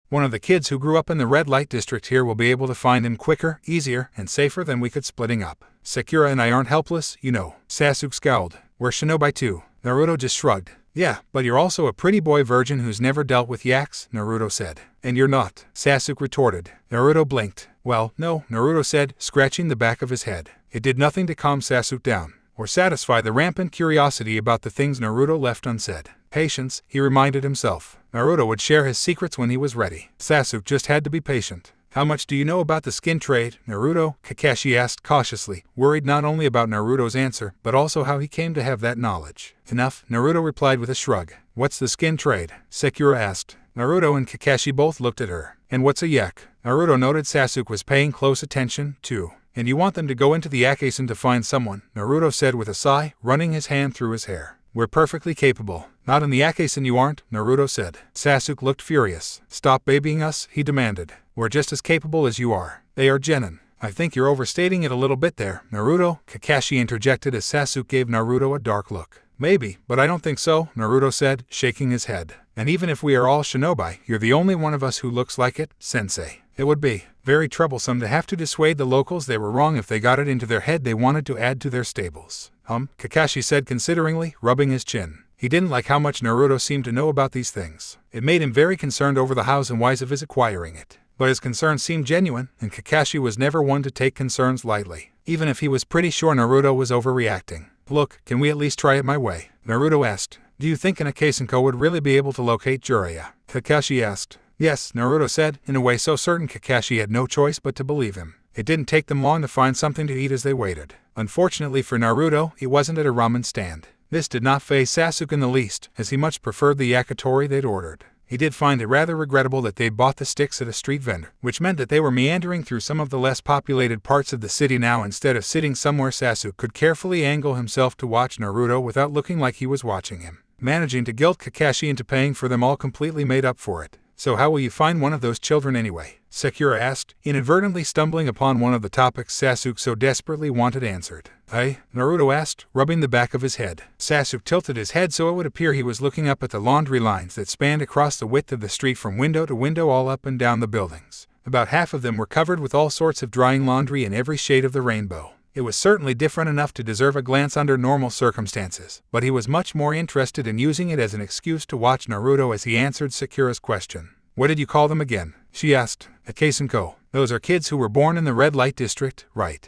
One of the kids who grew up in the red light district here will be able to find him quicker, easier, and safer than we could splitting up. Sakura and I aren't helpless, you know. Sasuke scowled. We're shinobi too. Naruto just shrugged. Yeah, but you're also a pretty boy virgin who's never dealt with yaks, Naruto said. And you're not, Sasuke retorted. Naruto blinked. Well, no, Naruto said, scratching the back of his head. It did nothing to calm Sasuke down, or satisfy the rampant curiosity about the things Naruto left unsaid. Patience, he reminded himself. Naruto would share his secrets when he was ready. Sasuke just had to be patient. How much do you know about the skin trade, Naruto? Kakashi asked cautiously, worried not only about Naruto's answer, but also how he came to have that knowledge. Enough, Naruto replied with a shrug. What's the skin trade? Sakura asked. Naruto and Kakashi both looked at her. And what's a yak? Naruto noted Sasuke was paying close attention, too. And you want them to go into the Excavation to find someone, Naruto said with a sigh, running his hand through his hair. We're perfectly capable. Not in the Excavation you aren't, Naruto said. Sasuke looked furious. Stop babying us, he demanded. We're just as capable as you are. They are genin. I think you're overstating it a little bit there, Naruto, Kakashi interjected as Sasuke gave Naruto a dark look. Maybe, but I don't think so, Naruto said, shaking his head. And even if we are all shinobi, you're the only one of us who looks like it, sensei. It would be very troublesome to have to dissuade the locals they were wrong if they got it into their head they wanted to add to their stables. Kakashi said consideringly, rubbing his chin. He didn't like how much Naruto seemed to know about these things. It made him very concerned over the hows and whys of his acquiring it. But his concerns seemed genuine, and Kakashi was never one to take concerns lightly, even if he was pretty sure Naruto was overreacting. Look, can we at least try it my way? Naruto asked. Do you think an Akasenko would really be able to locate Jiraiya? Kakashi asked. Yes, Naruto said, in a way so certain Kakashi had no choice but to believe him. It didn't take them long to find something to eat as they waited. Unfortunately for Naruto, it wasn't at a ramen stand. This did not faze Sasuke in the least, as he much preferred the yakitori they'd ordered. He did find it rather regrettable that they'd bought the sticks at a street vendor, which meant that they were meandering through some of the less populated parts of the city now instead of sitting somewhere Sasuke could carefully angle himself to watch Naruto without looking like he was watching him. Managing to guilt Kakashi into paying for them all completely made up for it. So how will you find one of those children anyway? Sakura asked, inadvertently stumbling upon one of the topics Sasuke so desperately wanted answered. Naruto asked, rubbing the back of his head. Sasuke tilted his head so it would appear he was looking up at the laundry lines that spanned across the width of the street from window to window all up and down the buildings. About half of them were covered with all sorts of drying laundry in every shade of the rainbow. It was certainly different enough to deserve a glance under normal circumstances, but he was much more interested in using it as an excuse to watch Naruto as he answered Sakura's question. What did you call them again? She asked. Akasenko. Those are kids who were born in the red light district, right?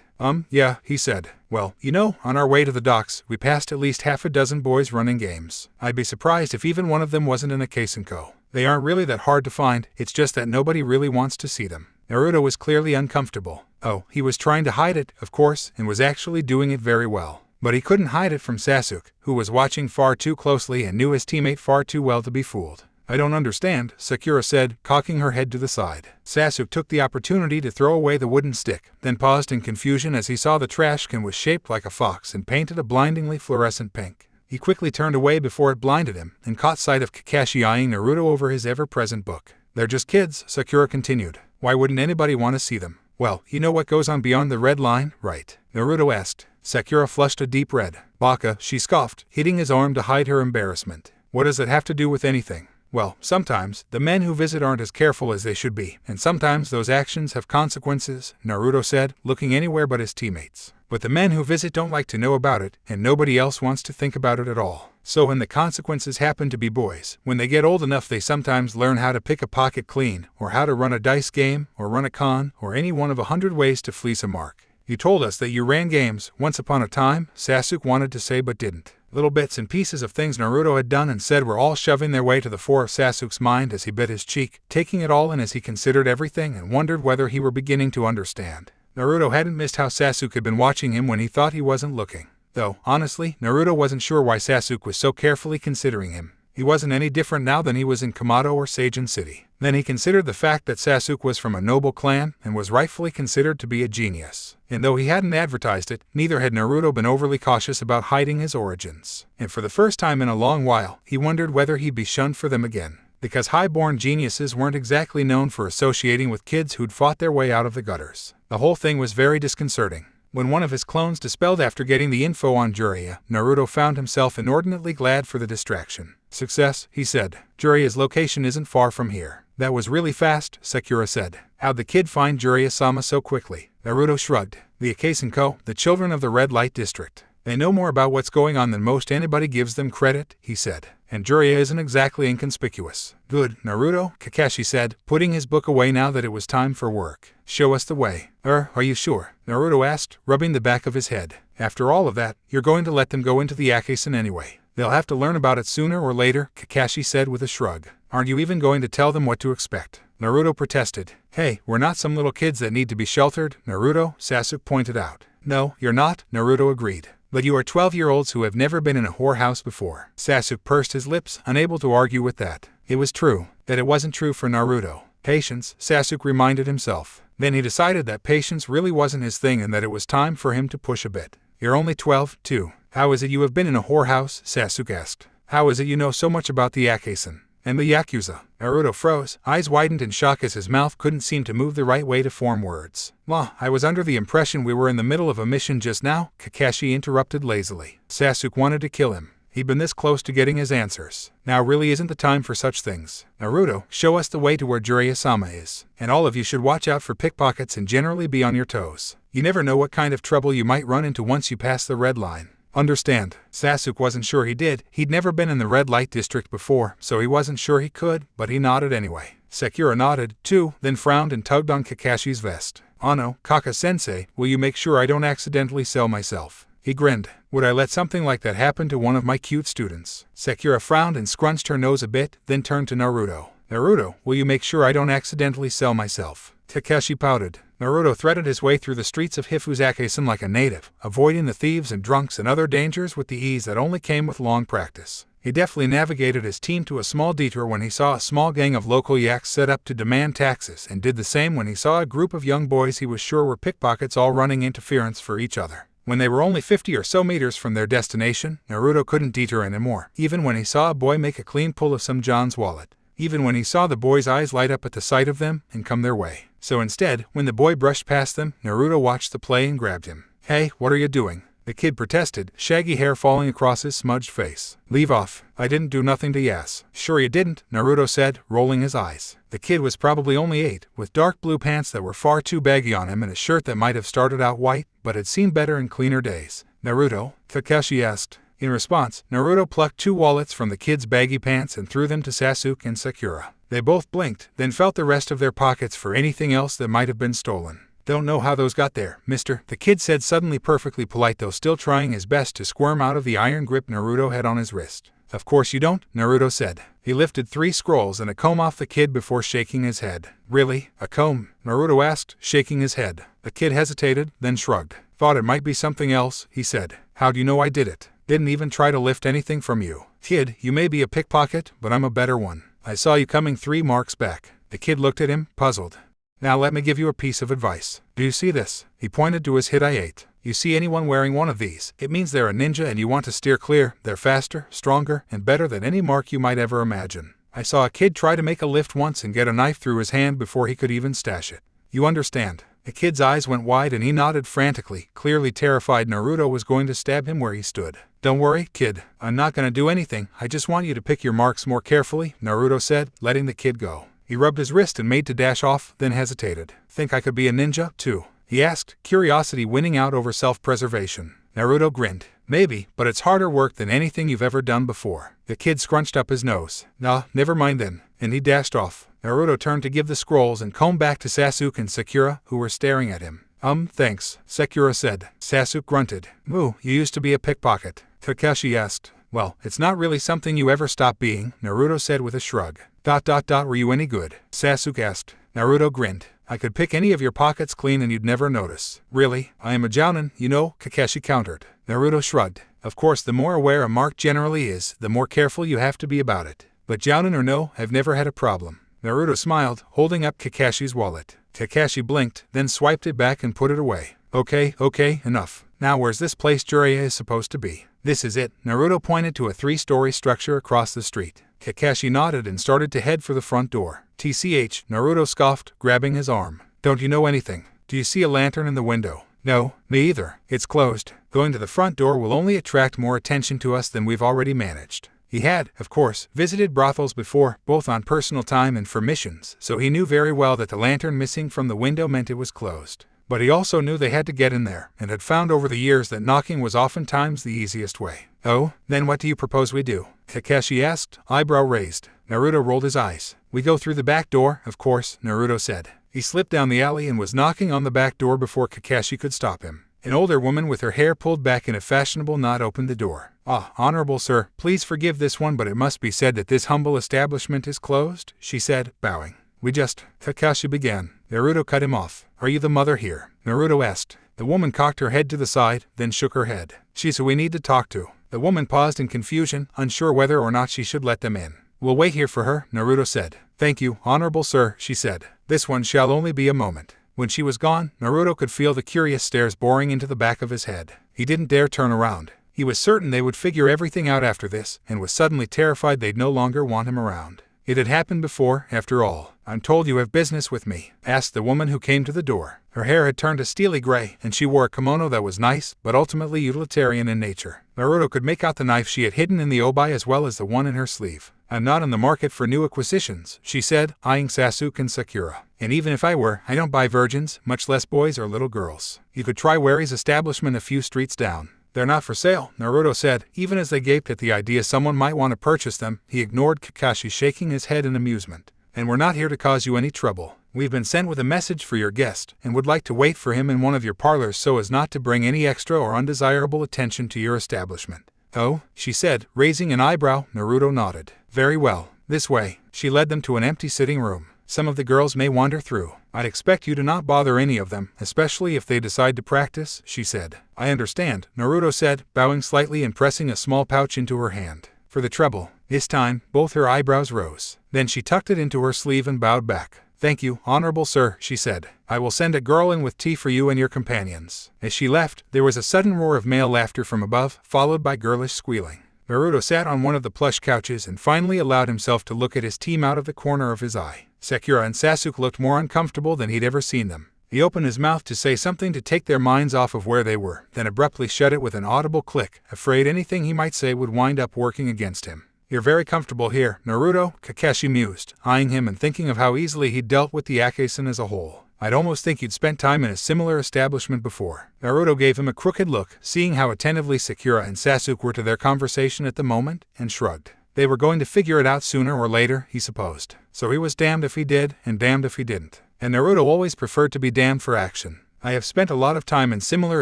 Yeah, he said. Well, you know, on our way to the docks, we passed at least half a dozen boys running games. I'd be surprised if even one of them wasn't an Akasenko. They aren't really that hard to find, it's just that nobody really wants to see them. Naruto was clearly uncomfortable. Oh, he was trying to hide it, of course, and was actually doing it very well. But he couldn't hide it from Sasuke, who was watching far too closely and knew his teammate far too well to be fooled. I don't understand, Sakura said, cocking her head to the side. Sasuke took the opportunity to throw away the wooden stick, then paused in confusion as he saw the trash can was shaped like a fox and painted a blindingly fluorescent pink. He quickly turned away before it blinded him, and caught sight of Kakashi eyeing Naruto over his ever-present book. They're just kids, Sakura continued. Why wouldn't anybody want to see them? Well, you know what goes on beyond the red line, right? Naruto asked. Sakura flushed a deep red. Baka, she scoffed, hitting his arm to hide her embarrassment. What does it have to do with anything? Well, sometimes, the men who visit aren't as careful as they should be, and sometimes those actions have consequences, Naruto said, looking anywhere but his teammates. But the men who visit don't like to know about it, and nobody else wants to think about it at all. So when the consequences happen to be boys, when they get old enough they sometimes learn how to pick a pocket clean, or how to run a dice game, or run a con, or any one of 100 ways to fleece a mark. You told us that you ran games, once upon a time, Sasuke wanted to say but didn't. Little bits and pieces of things Naruto had done and said were all shoving their way to the fore of Sasuke's mind as he bit his cheek, taking it all in as he considered everything and wondered whether he were beginning to understand. Naruto hadn't missed how Sasuke had been watching him when he thought he wasn't looking. Though, honestly, Naruto wasn't sure why Sasuke was so carefully considering him. He wasn't any different now than he was in Kamado or Seijin City. Then he considered the fact that Sasuke was from a noble clan and was rightfully considered to be a genius. And though he hadn't advertised it, neither had Naruto been overly cautious about hiding his origins. And for the first time in a long while, he wondered whether he'd be shunned for them again. Because high-born geniuses weren't exactly known for associating with kids who'd fought their way out of the gutters. The whole thing was very disconcerting. When one of his clones dispelled after getting the info on Jiraiya, Naruto found himself inordinately glad for the distraction. Success, he said. Jiraiya's location isn't far from here. That was really fast, Sakura said. How'd the kid find Jiraiya-sama so quickly? Naruto shrugged. The Akase-ko, the children of the Red Light District. They know more about what's going on than most anybody gives them credit, he said. And Jiraiya isn't exactly inconspicuous. Good, Naruto, Kakashi said, putting his book away now that it was time for work. Show us the way. Are you sure? Naruto asked, rubbing the back of his head. After all of that, you're going to let them go into the Akasen anyway. They'll have to learn about it sooner or later, Kakashi said with a shrug. Aren't you even going to tell them what to expect? Naruto protested. Hey, we're not some little kids that need to be sheltered, Naruto, Sasuke pointed out. No, you're not, Naruto agreed. But you are 12-year-olds who have never been in a whorehouse before. Sasuke pursed his lips, unable to argue with that. It was true. That it wasn't true for Naruto. Patience, Sasuke reminded himself. Then he decided that patience really wasn't his thing and that it was time for him to push a bit. You're only 12, too. How is it you have been in a whorehouse? Sasuke asked. How is it you know so much about the Akasen and the Yakuza? Naruto froze, eyes widened in shock as his mouth couldn't seem to move the right way to form words. I was under the impression we were in the middle of a mission just now, Kakashi interrupted lazily. Sasuke wanted to kill him. He'd been this close to getting his answers. Now really isn't the time for such things. Naruto, show us the way to where Jiraiya-sama is. And all of you should watch out for pickpockets and generally be on your toes. You never know what kind of trouble you might run into once you pass the red line. Understand? Sasuke wasn't sure he did. He'd never been in the Red Light District before, so he wasn't sure he could, but he nodded anyway. Sakura nodded, too, then frowned and tugged on Kakashi's vest. Ano, Kaka-sensei, will you make sure I don't accidentally sell myself? He grinned. Would I let something like that happen to one of my cute students? Sakura frowned and scrunched her nose a bit, then turned to Naruto. Naruto, will you make sure I don't accidentally sell myself? Kakashi pouted. Naruto threaded his way through the streets of Hifuzakasen like a native, avoiding the thieves and drunks and other dangers with the ease that only came with long practice. He deftly navigated his team to a small detour when he saw a small gang of local yaks set up to demand taxes, and did the same when he saw a group of young boys he was sure were pickpockets all running interference for each other. When they were only 50 or so meters from their destination, Naruto couldn't detour anymore, even when he saw a boy make a clean pull of some John's wallet. Even when he saw the boy's eyes light up at the sight of them and come their way. So instead, when the boy brushed past them, Naruto watched the play and grabbed him. Hey, what are you doing? The kid protested, shaggy hair falling across his smudged face. Leave off. I didn't do nothing to Yas. Sure you didn't, Naruto said, rolling his eyes. The kid was probably only 8, with dark blue pants that were far too baggy on him and a shirt that might have started out white, but had seen better in cleaner days. Naruto? Kakashi asked. In response, Naruto plucked 2 wallets from the kid's baggy pants and threw them to Sasuke and Sakura. They both blinked, then felt the rest of their pockets for anything else that might have been stolen. Don't know how those got there, mister, the kid said, suddenly perfectly polite though still trying his best to squirm out of the iron grip Naruto had on his wrist. Of course you don't, Naruto said. He lifted 3 scrolls and a comb off the kid before shaking his head. Really? A comb? Naruto asked, shaking his head. The kid hesitated, then shrugged. Thought it might be something else, he said. How do you know I did it? Didn't even try to lift anything from you. Kid, you may be a pickpocket, but I'm a better one. I saw you coming 3 marks back. The kid looked at him, puzzled. Now let me give you a piece of advice. Do you see this? He pointed to his Hidayate. You see anyone wearing one of these, it means they're a ninja and you want to steer clear. They're faster, stronger, and better than any mark you might ever imagine. I saw a kid try to make a lift once and get a knife through his hand before he could even stash it. You understand? The kid's eyes went wide and he nodded frantically, clearly terrified Naruto was going to stab him where he stood. Don't worry, kid. I'm not going to do anything. I just want you to pick your marks more carefully, Naruto said, letting the kid go. He rubbed his wrist and made to dash off, then hesitated. Think I could be a ninja, too? He asked, curiosity winning out over self-preservation. Naruto grinned. Maybe, but it's harder work than anything you've ever done before. The kid scrunched up his nose. Nah, never mind then. And he dashed off. Naruto turned to give the scrolls and combed back to Sasuke and Sakura, who were staring at him. Thanks, Sakura said. Sasuke grunted. Moo, you used to be a pickpocket. Kakashi asked. Well, it's not really something you ever stop being, Naruto said with a shrug. Were you any good? Sasuke asked. Naruto grinned. I could pick any of your pockets clean and you'd never notice. Really? I am a Jonin, you know, Kakashi countered. Naruto shrugged. Of course, the more aware a mark generally is, the more careful you have to be about it. But Jonin or no, I've never had a problem. Naruto smiled, holding up Kakashi's wallet. Kakashi blinked, then swiped it back and put it away. Okay, enough. Now where's this place Jiraiya is supposed to be? This is it. Naruto pointed to a 3-story structure across the street. Kakashi nodded and started to head for the front door. TCH, Naruto scoffed, grabbing his arm. Don't you know anything? Do you see a lantern in the window? No, me either. It's closed. Going to the front door will only attract more attention to us than we've already managed. He had, of course, visited brothels before, both on personal time and for missions, so he knew very well that the lantern missing from the window meant it was closed. But he also knew they had to get in there, and had found over the years that knocking was oftentimes the easiest way. Oh, then what do you propose we do? Kakashi asked, eyebrow raised. Naruto rolled his eyes. We go through the back door, of course, Naruto said. He slipped down the alley and was knocking on the back door before Kakashi could stop him. An older woman with her hair pulled back in a fashionable knot opened the door. Ah, honorable sir, please forgive this one, but it must be said that this humble establishment is closed, she said, bowing. Kakashi began. Naruto cut him off. Are you the mother here? Naruto asked. The woman cocked her head to the side, then shook her head. She's who we need to talk to. The woman paused in confusion, unsure whether or not she should let them in. We'll wait here for her, Naruto said. Thank you, honorable sir, she said. This one shall only be a moment. When she was gone, Naruto could feel the curious stares boring into the back of his head. He didn't dare turn around. He was certain they would figure everything out after this, and was suddenly terrified they'd no longer want him around. It had happened before, after all. I'm told you have business with me, asked the woman who came to the door. Her hair had turned a steely gray, and she wore a kimono that was nice, but ultimately utilitarian in nature. Naruto could make out the knife she had hidden in the obi as well as the one in her sleeve. I'm not in the market for new acquisitions, she said, eyeing Sasuke and Sakura. And even if I were, I don't buy virgins, much less boys or little girls. You could try Wari's establishment a few streets down. They're not for sale, Naruto said, even as they gaped at the idea someone might want to purchase them. He ignored Kakashi shaking his head in amusement. And we're not here to cause you any trouble. We've been sent with a message for your guest, and would like to wait for him in one of your parlors so as not to bring any extra or undesirable attention to your establishment. Oh, she said, raising an eyebrow. Naruto nodded. Very well. This way. She led them to an empty sitting room. Some of the girls may wander through. I'd expect you to not bother any of them, especially if they decide to practice, she said. I understand, Naruto said, bowing slightly and pressing a small pouch into her hand. For the trouble. This time, both her eyebrows rose. Then she tucked it into her sleeve and bowed back. Thank you, honorable sir, she said. I will send a girl in with tea for you and your companions. As she left, there was a sudden roar of male laughter from above, followed by girlish squealing. Naruto sat on one of the plush couches and finally allowed himself to look at his team out of the corner of his eye. Sakura and Sasuke looked more uncomfortable than he'd ever seen them. He opened his mouth to say something to take their minds off of where they were, then abruptly shut it with an audible click, afraid anything he might say would wind up working against him. You're very comfortable here, Naruto, Kakashi mused, eyeing him and thinking of how easily he'd dealt with the Excavation as a whole. I'd almost think you'd spent time in a similar establishment before. Naruto gave him a crooked look, seeing how attentively Sakura and Sasuke were to their conversation at the moment, and shrugged. They were going to figure it out sooner or later, he supposed. So he was damned if he did, and damned if he didn't. And Naruto always preferred to be damned for action. I have spent a lot of time in similar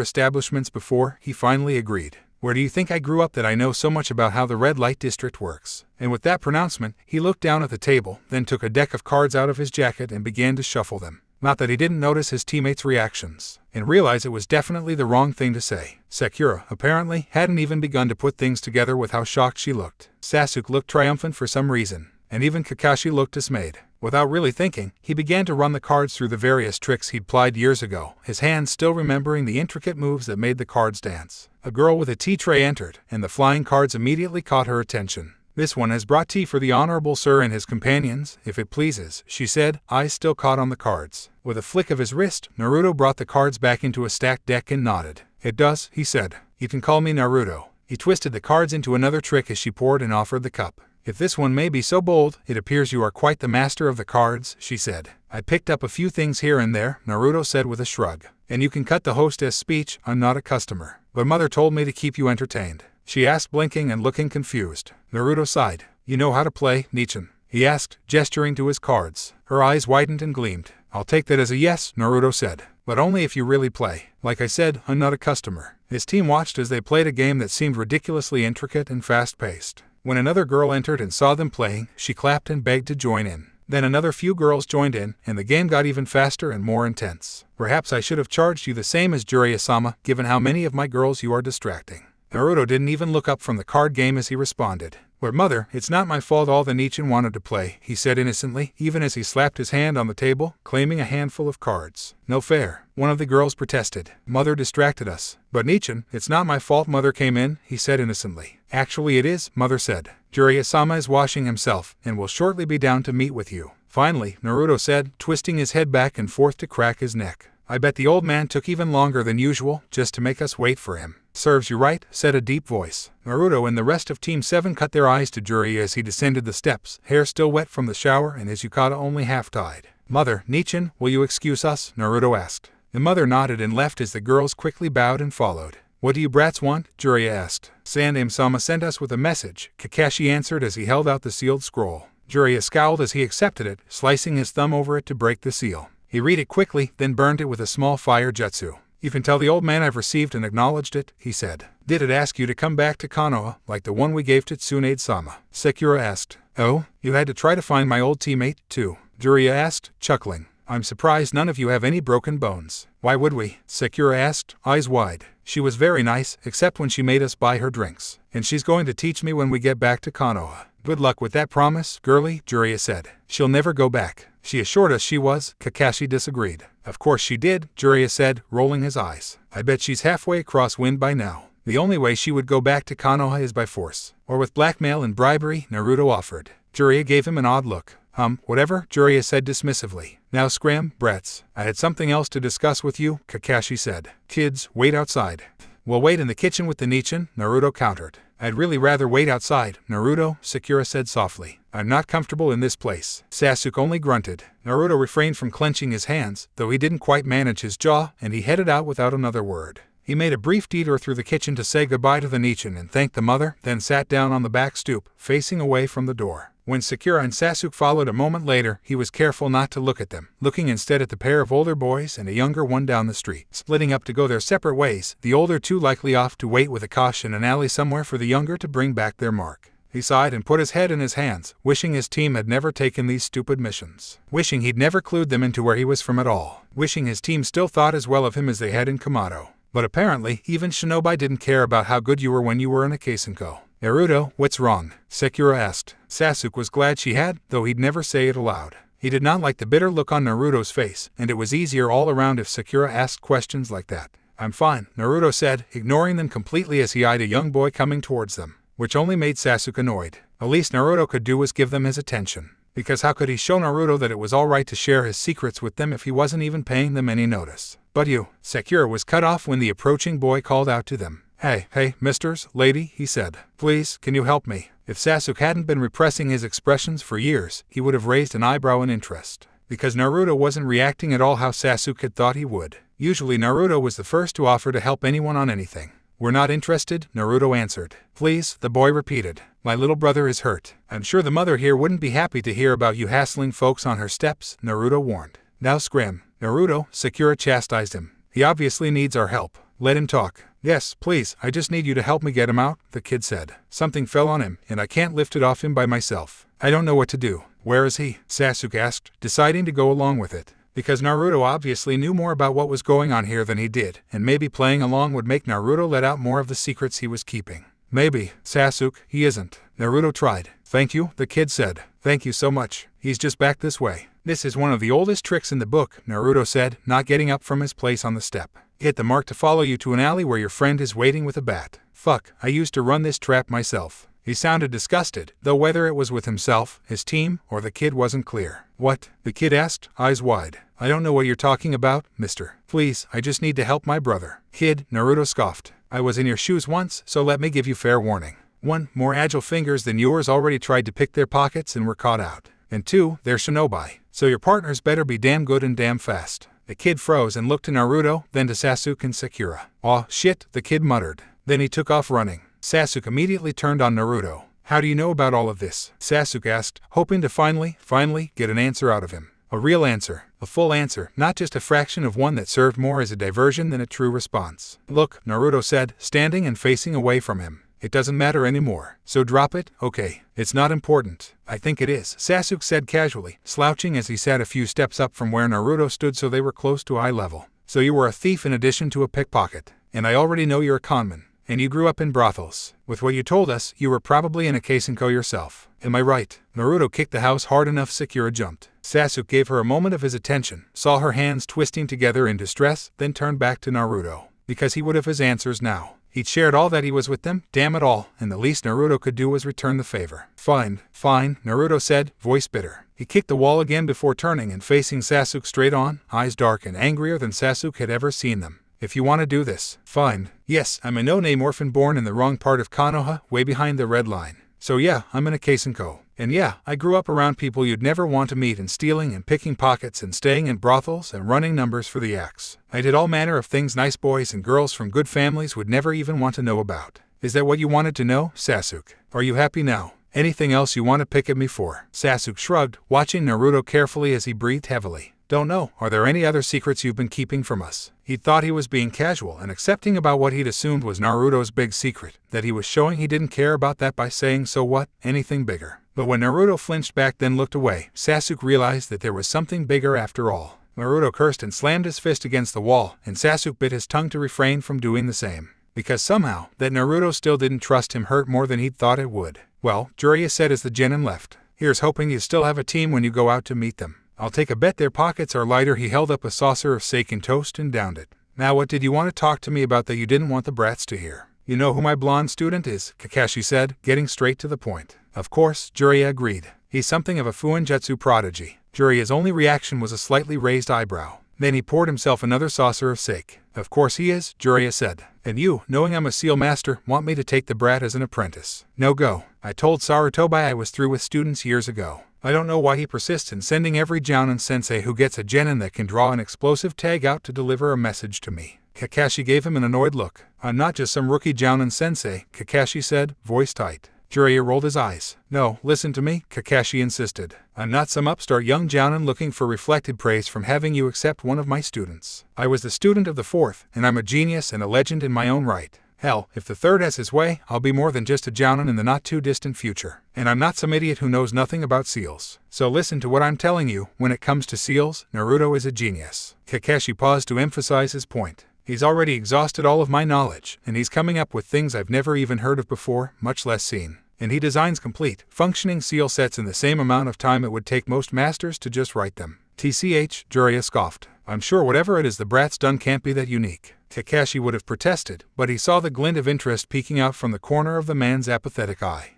establishments before, he finally agreed. Where do you think I grew up that I know so much about how the red light district works? And with that pronouncement, he looked down at the table, then took a deck of cards out of his jacket and began to shuffle them. Not that he didn't notice his teammates' reactions, and realize it was definitely the wrong thing to say. Sakura, apparently, hadn't even begun to put things together with how shocked she looked. Sasuke looked triumphant for some reason, and even Kakashi looked dismayed. Without really thinking, he began to run the cards through the various tricks he'd plied years ago, his hands still remembering the intricate moves that made the cards dance. A girl with a tea tray entered, and the flying cards immediately caught her attention. This one has brought tea for the honorable sir and his companions, if it pleases, she said, eyes still caught on the cards. With a flick of his wrist, Naruto brought the cards back into a stacked deck and nodded. It does, he said. You can call me Naruto. He twisted the cards into another trick as she poured and offered the cup. If this one may be so bold, it appears you are quite the master of the cards, she said. I picked up a few things here and there, Naruto said with a shrug. And you can cut the hostess speech, I'm not a customer. But mother told me to keep you entertained. She asked, blinking and looking confused. Naruto sighed. You know how to play, Nichin? He asked, gesturing to his cards. Her eyes widened and gleamed. I'll take that as a yes, Naruto said. But only if you really play. Like I said, I'm not a customer. His team watched as they played a game that seemed ridiculously intricate and fast-paced. When another girl entered and saw them playing, she clapped and begged to join in. Then another few girls joined in, and the game got even faster and more intense. Perhaps I should have charged you the same as Jiraiya-sama, given how many of my girls you are distracting. Naruto didn't even look up from the card game as he responded. But mother, it's not my fault all the Nichin wanted to play, he said innocently, even as he slapped his hand on the table, claiming a handful of cards. No fair. One of the girls protested. Mother distracted us. But Nichin, it's not my fault mother came in, he said innocently. Actually it is, mother said. Jiraiya-sama is washing himself, and will shortly be down to meet with you. Finally, Naruto said, twisting his head back and forth to crack his neck. I bet the old man took even longer than usual, just to make us wait for him. Serves you right, said a deep voice. Naruto and the rest of Team 7 cut their eyes to Jiraiya as he descended the steps, hair still wet from the shower and his yukata only half-tied. Mother, Nichin, will you excuse us? Naruto asked. The mother nodded and left as the girls quickly bowed and followed. What do you brats want? Jiraiya asked. Sandaime-sama sent us with a message, Kakashi answered as he held out the sealed scroll. Jiraiya scowled as he accepted it, slicing his thumb over it to break the seal. He read it quickly, then burned it with a small fire jutsu. You can tell the old man I've received and acknowledged it, he said. Did it ask you to come back to Konoha, like the one we gave to Tsunade-sama? Sakura asked. Oh, you had to try to find my old teammate, too? Jiraiya asked, chuckling. I'm surprised none of you have any broken bones. Why would we? Sakura asked, eyes wide. She was very nice, except when she made us buy her drinks. And she's going to teach me when we get back to Konoha. Good luck with that promise, girlie, Jiraiya said. She'll never go back. She assured us she was. Kakashi disagreed. Of course she did, Jiraiya said, rolling his eyes. I bet she's halfway across wind by now. The only way she would go back to Konoha is by force. Or with blackmail and bribery, Naruto offered. Jiraiya gave him an odd look. Whatever, Jiraiya said dismissively. Now scram, brats. I had something else to discuss with you, Kakashi said. Kids, wait outside. We'll wait in the kitchen with the Nichin, Naruto countered. I'd really rather wait outside, Naruto, Sakura said softly. I'm not comfortable in this place. Sasuke only grunted. Naruto refrained from clenching his hands, though he didn't quite manage his jaw, and he headed out without another word. He made a brief detour through the kitchen to say goodbye to the Nichin and thank the mother, then sat down on the back stoop, facing away from the door. When Sakura and Sasuke followed a moment later, he was careful not to look at them, looking instead at the pair of older boys and a younger one down the street. Splitting up to go their separate ways, the older two likely off to wait with Akash in an alley somewhere for the younger to bring back their mark. He sighed and put his head in his hands, wishing his team had never taken these stupid missions. Wishing he'd never clued them into where he was from at all. Wishing his team still thought as well of him as they had in Kamado. But apparently, even Shinobi didn't care about how good you were when you were in a Keisenko. Naruto, what's wrong? Sakura asked. Sasuke was glad she had, though he'd never say it aloud. He did not like the bitter look on Naruto's face, and it was easier all around if Sakura asked questions like that. I'm fine, Naruto said, ignoring them completely as he eyed a young boy coming towards them, which only made Sasuke annoyed. The least Naruto could do was give them his attention. Because how could he show Naruto that it was alright to share his secrets with them if he wasn't even paying them any notice? But you, Sakura was cut off when the approaching boy called out to them. Hey, misters, lady, he said. Please, can you help me? If Sasuke hadn't been repressing his expressions for years, he would have raised an eyebrow in interest. Because Naruto wasn't reacting at all how Sasuke had thought he would. Usually Naruto was the first to offer to help anyone on anything. We're not interested, Naruto answered. Please, the boy repeated. My little brother is hurt. I'm sure the mother here wouldn't be happy to hear about you hassling folks on her steps, Naruto warned. Now scram. Naruto, Sakura chastised him. He obviously needs our help. Let him talk. Yes, please, I just need you to help me get him out, the kid said. Something fell on him, and I can't lift it off him by myself. I don't know what to do. Where is he? Sasuke asked, deciding to go along with it. Because Naruto obviously knew more about what was going on here than he did, and maybe playing along would make Naruto let out more of the secrets he was keeping. Maybe, Sasuke, he isn't. Naruto tried. Thank you, the kid said. Thank you so much. He's just back this way. This is one of the oldest tricks in the book, Naruto said, not getting up from his place on the step. Hit the mark to follow you to an alley where your friend is waiting with a bat. Fuck, I used to run this trap myself. He sounded disgusted, though whether it was with himself, his team, or the kid wasn't clear. What? The kid asked, eyes wide. I don't know what you're talking about, mister. Please, I just need to help my brother. Kid, Naruto scoffed. I was in your shoes once, so let me give you fair warning. 1. More agile fingers than yours already tried to pick their pockets and were caught out. And 2. They're shinobi, so your partners better be damn good and damn fast. The kid froze and looked to Naruto, then to Sasuke and Sakura. Aw, shit, the kid muttered. Then he took off running. Sasuke immediately turned on Naruto. How do you know about all of this? Sasuke asked, hoping to finally get an answer out of him. A real answer. A full answer, not just a fraction of one that served more as a diversion than a true response. Look, Naruto said, standing and facing away from him. It doesn't matter anymore. So drop it, okay? It's not important. I think it is, Sasuke said casually, slouching as he sat a few steps up from where Naruto stood so they were close to eye level. So you were a thief in addition to a pickpocket. And I already know you're a conman. And you grew up in brothels. With what you told us, you were probably in a Kaisenko yourself. Am I right? Naruto kicked the house hard enough Sakura jumped. Sasuke gave her a moment of his attention, saw her hands twisting together in distress, then turned back to Naruto. Because he would have his answers now. He'd shared all that he was with them, damn it all, and the least Naruto could do was return the favor. Fine, Naruto said, voice bitter. He kicked the wall again before turning and facing Sasuke straight on, eyes dark and angrier than Sasuke had ever seen them. If you want to do this, fine. Yes, I'm a no-name orphan born in the wrong part of Konoha, way behind the red line. So yeah, I'm in a Kaisenko. And yeah, I grew up around people you'd never want to meet and stealing and picking pockets and staying in brothels and running numbers for the axe. I did all manner of things nice boys and girls from good families would never even want to know about. Is that what you wanted to know, Sasuke? Are you happy now? Anything else you want to pick at me for? Sasuke shrugged, watching Naruto carefully as he breathed heavily. Don't know. Are there any other secrets you've been keeping from us? He thought he was being casual and accepting about what he'd assumed was Naruto's big secret, that he was showing he didn't care about that by saying so what, anything bigger. But when Naruto flinched back then looked away, Sasuke realized that there was something bigger after all. Naruto cursed and slammed his fist against the wall, and Sasuke bit his tongue to refrain from doing the same. Because somehow, that Naruto still didn't trust him hurt more than he'd thought it would. Well, Jiraiya said as the genin left. Here's hoping you still have a team when you go out to meet them. I'll take a bet their pockets are lighter. He held up a saucer of seiken toast and downed it. Now what did you want to talk to me about that you didn't want the brats to hear? You know who my blonde student is, Kakashi said, getting straight to the point. Of course, Jiraiya agreed. He's something of a Fuinjutsu prodigy. Jiraiya's only reaction was a slightly raised eyebrow. Then he poured himself another saucer of sake. Of course he is, Jiraiya said. And you, knowing I'm a seal master, want me to take the brat as an apprentice. No go. I told Sarutobi I was through with students years ago. I don't know why he persists in sending every Jonin sensei who gets a genin that can draw an explosive tag out to deliver a message to me. Kakashi gave him an annoyed look. I'm not just some rookie Jonin sensei, Kakashi said, voice tight. Jiraiya rolled his eyes. No, listen to me, Kakashi insisted. I'm not some upstart young Jonin looking for reflected praise from having you accept one of my students. I was the student of the fourth, and I'm a genius and a legend in my own right. Hell, if the third has his way, I'll be more than just a Jonin in the not-too-distant future. And I'm not some idiot who knows nothing about seals. So listen to what I'm telling you, when it comes to seals, Naruto is a genius. Kakashi paused to emphasize his point. He's already exhausted all of my knowledge, and he's coming up with things I've never even heard of before, much less seen. And he designs complete, functioning seal sets in the same amount of time it would take most masters to just write them. TCH, Jiraiya scoffed. I'm sure whatever it is the brat's done can't be that unique. Kakashi would have protested, but he saw the glint of interest peeking out from the corner of the man's apathetic eye.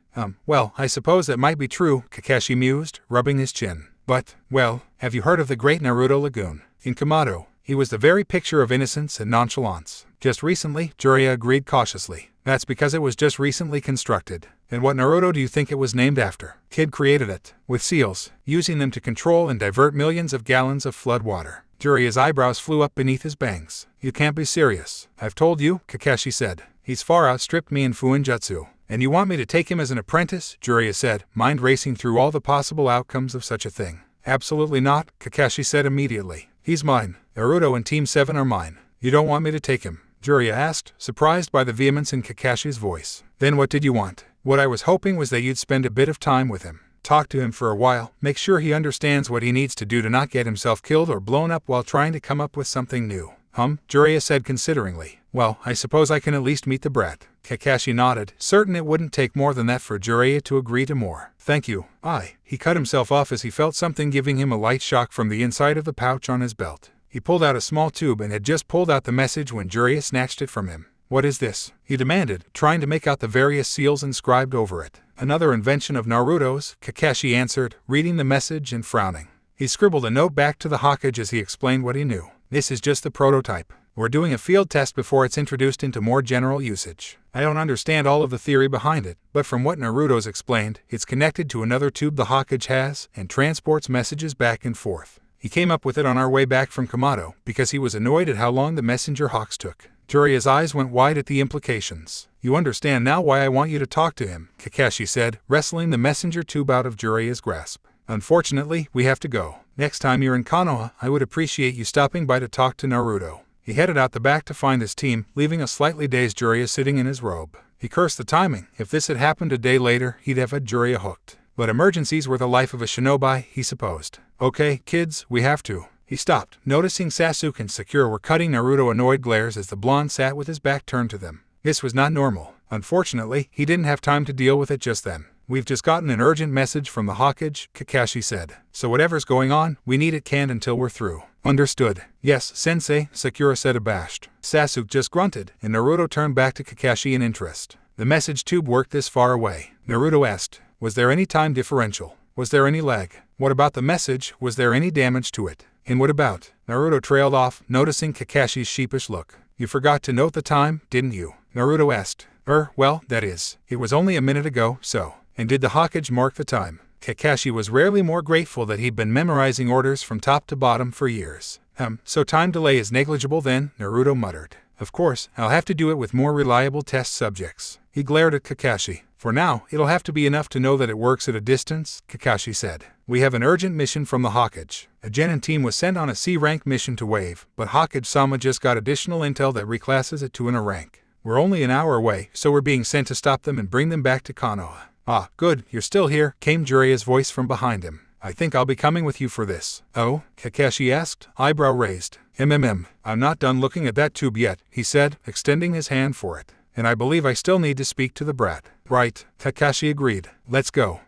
Well, I suppose that might be true, Kakashi mused, rubbing his chin. But, well, have you heard of the great Naruto Lagoon? In Kamado, he was the very picture of innocence and nonchalance. Just recently, Jiraiya agreed cautiously. That's because it was just recently constructed. And what Naruto do you think it was named after? Kid created it, with seals, using them to control and divert millions of gallons of flood water. Jiraiya's eyebrows flew up beneath his bangs. You can't be serious. I've told you, Kakashi said. He's far outstripped me in Fuinjutsu. And you want me to take him as an apprentice? Jiraiya said, mind racing through all the possible outcomes of such a thing. Absolutely not, Kakashi said immediately. He's mine. Naruto and Team 7 are mine. You don't want me to take him? Jiraiya asked, surprised by the vehemence in Kakashi's voice. Then what did you want? What I was hoping was that you'd spend a bit of time with him. Talk to him for a while, make sure he understands what he needs to do to not get himself killed or blown up while trying to come up with something new. Jiraiya said consideringly. Well, I suppose I can at least meet the brat. Kakashi nodded, certain it wouldn't take more than that for Jiraiya to agree to more. Thank you. He cut himself off as he felt something giving him a light shock from the inside of the pouch on his belt. He pulled out a small tube and had just pulled out the message when Jiraiya snatched it from him. What is this? He demanded, trying to make out the various seals inscribed over it. Another invention of Naruto's, Kakashi answered, reading the message and frowning. He scribbled a note back to the Hokage as he explained what he knew. This is just the prototype. We're doing a field test before it's introduced into more general usage. I don't understand all of the theory behind it, but from what Naruto's explained, it's connected to another tube the Hokage has and transports messages back and forth. He came up with it on our way back from Kamado because he was annoyed at how long the messenger hawks took. Jiraiya's eyes went wide at the implications. You understand now why I want you to talk to him, Kakashi said, wrestling the messenger tube out of Jiraiya's grasp. Unfortunately, we have to go. Next time you're in Konoha, I would appreciate you stopping by to talk to Naruto. He headed out the back to find his team, leaving a slightly dazed Jiraiya sitting in his robe. He cursed the timing. If this had happened a day later, he'd have had Jiraiya hooked. But emergencies were the life of a shinobi, he supposed. Okay, kids, we have to. He stopped, noticing Sasuke and Sakura were cutting Naruto annoyed glares as the blonde sat with his back turned to them. This was not normal. Unfortunately, he didn't have time to deal with it just then. We've just gotten an urgent message from the Hokage, Kakashi said. So whatever's going on, we need it canned until we're through. Understood. Yes, sensei, Sakura said abashed. Sasuke just grunted, and Naruto turned back to Kakashi in interest. The message tube worked this far away. Naruto asked, was there any time differential? Was there any lag? What about the message? Was there any damage to it? And what about? Naruto trailed off, noticing Kakashi's sheepish look. You forgot to note the time, didn't you? Naruto asked. Well, that is. It was only a minute ago, so. And did the Hokage mark the time? Kakashi was rarely more grateful that he'd been memorizing orders from top to bottom for years. So time delay is negligible then, Naruto muttered. Of course, I'll have to do it with more reliable test subjects. He glared at Kakashi. For now, it'll have to be enough to know that it works at a distance, Kakashi said. We have an urgent mission from the Hokage. A Jonin team was sent on a C-rank mission to Wave, but Hokage-sama just got additional intel that reclasses it to an A rank. We're only an hour away, so we're being sent to stop them and bring them back to Konoha. Ah, good, you're still here, came Jiraiya's voice from behind him. I think I'll be coming with you for this. Oh? Kakashi asked, eyebrow raised. I'm not done looking at that tube yet, he said, extending his hand for it. And I believe I still need to speak to the brat. Right, Kakashi agreed. Let's go.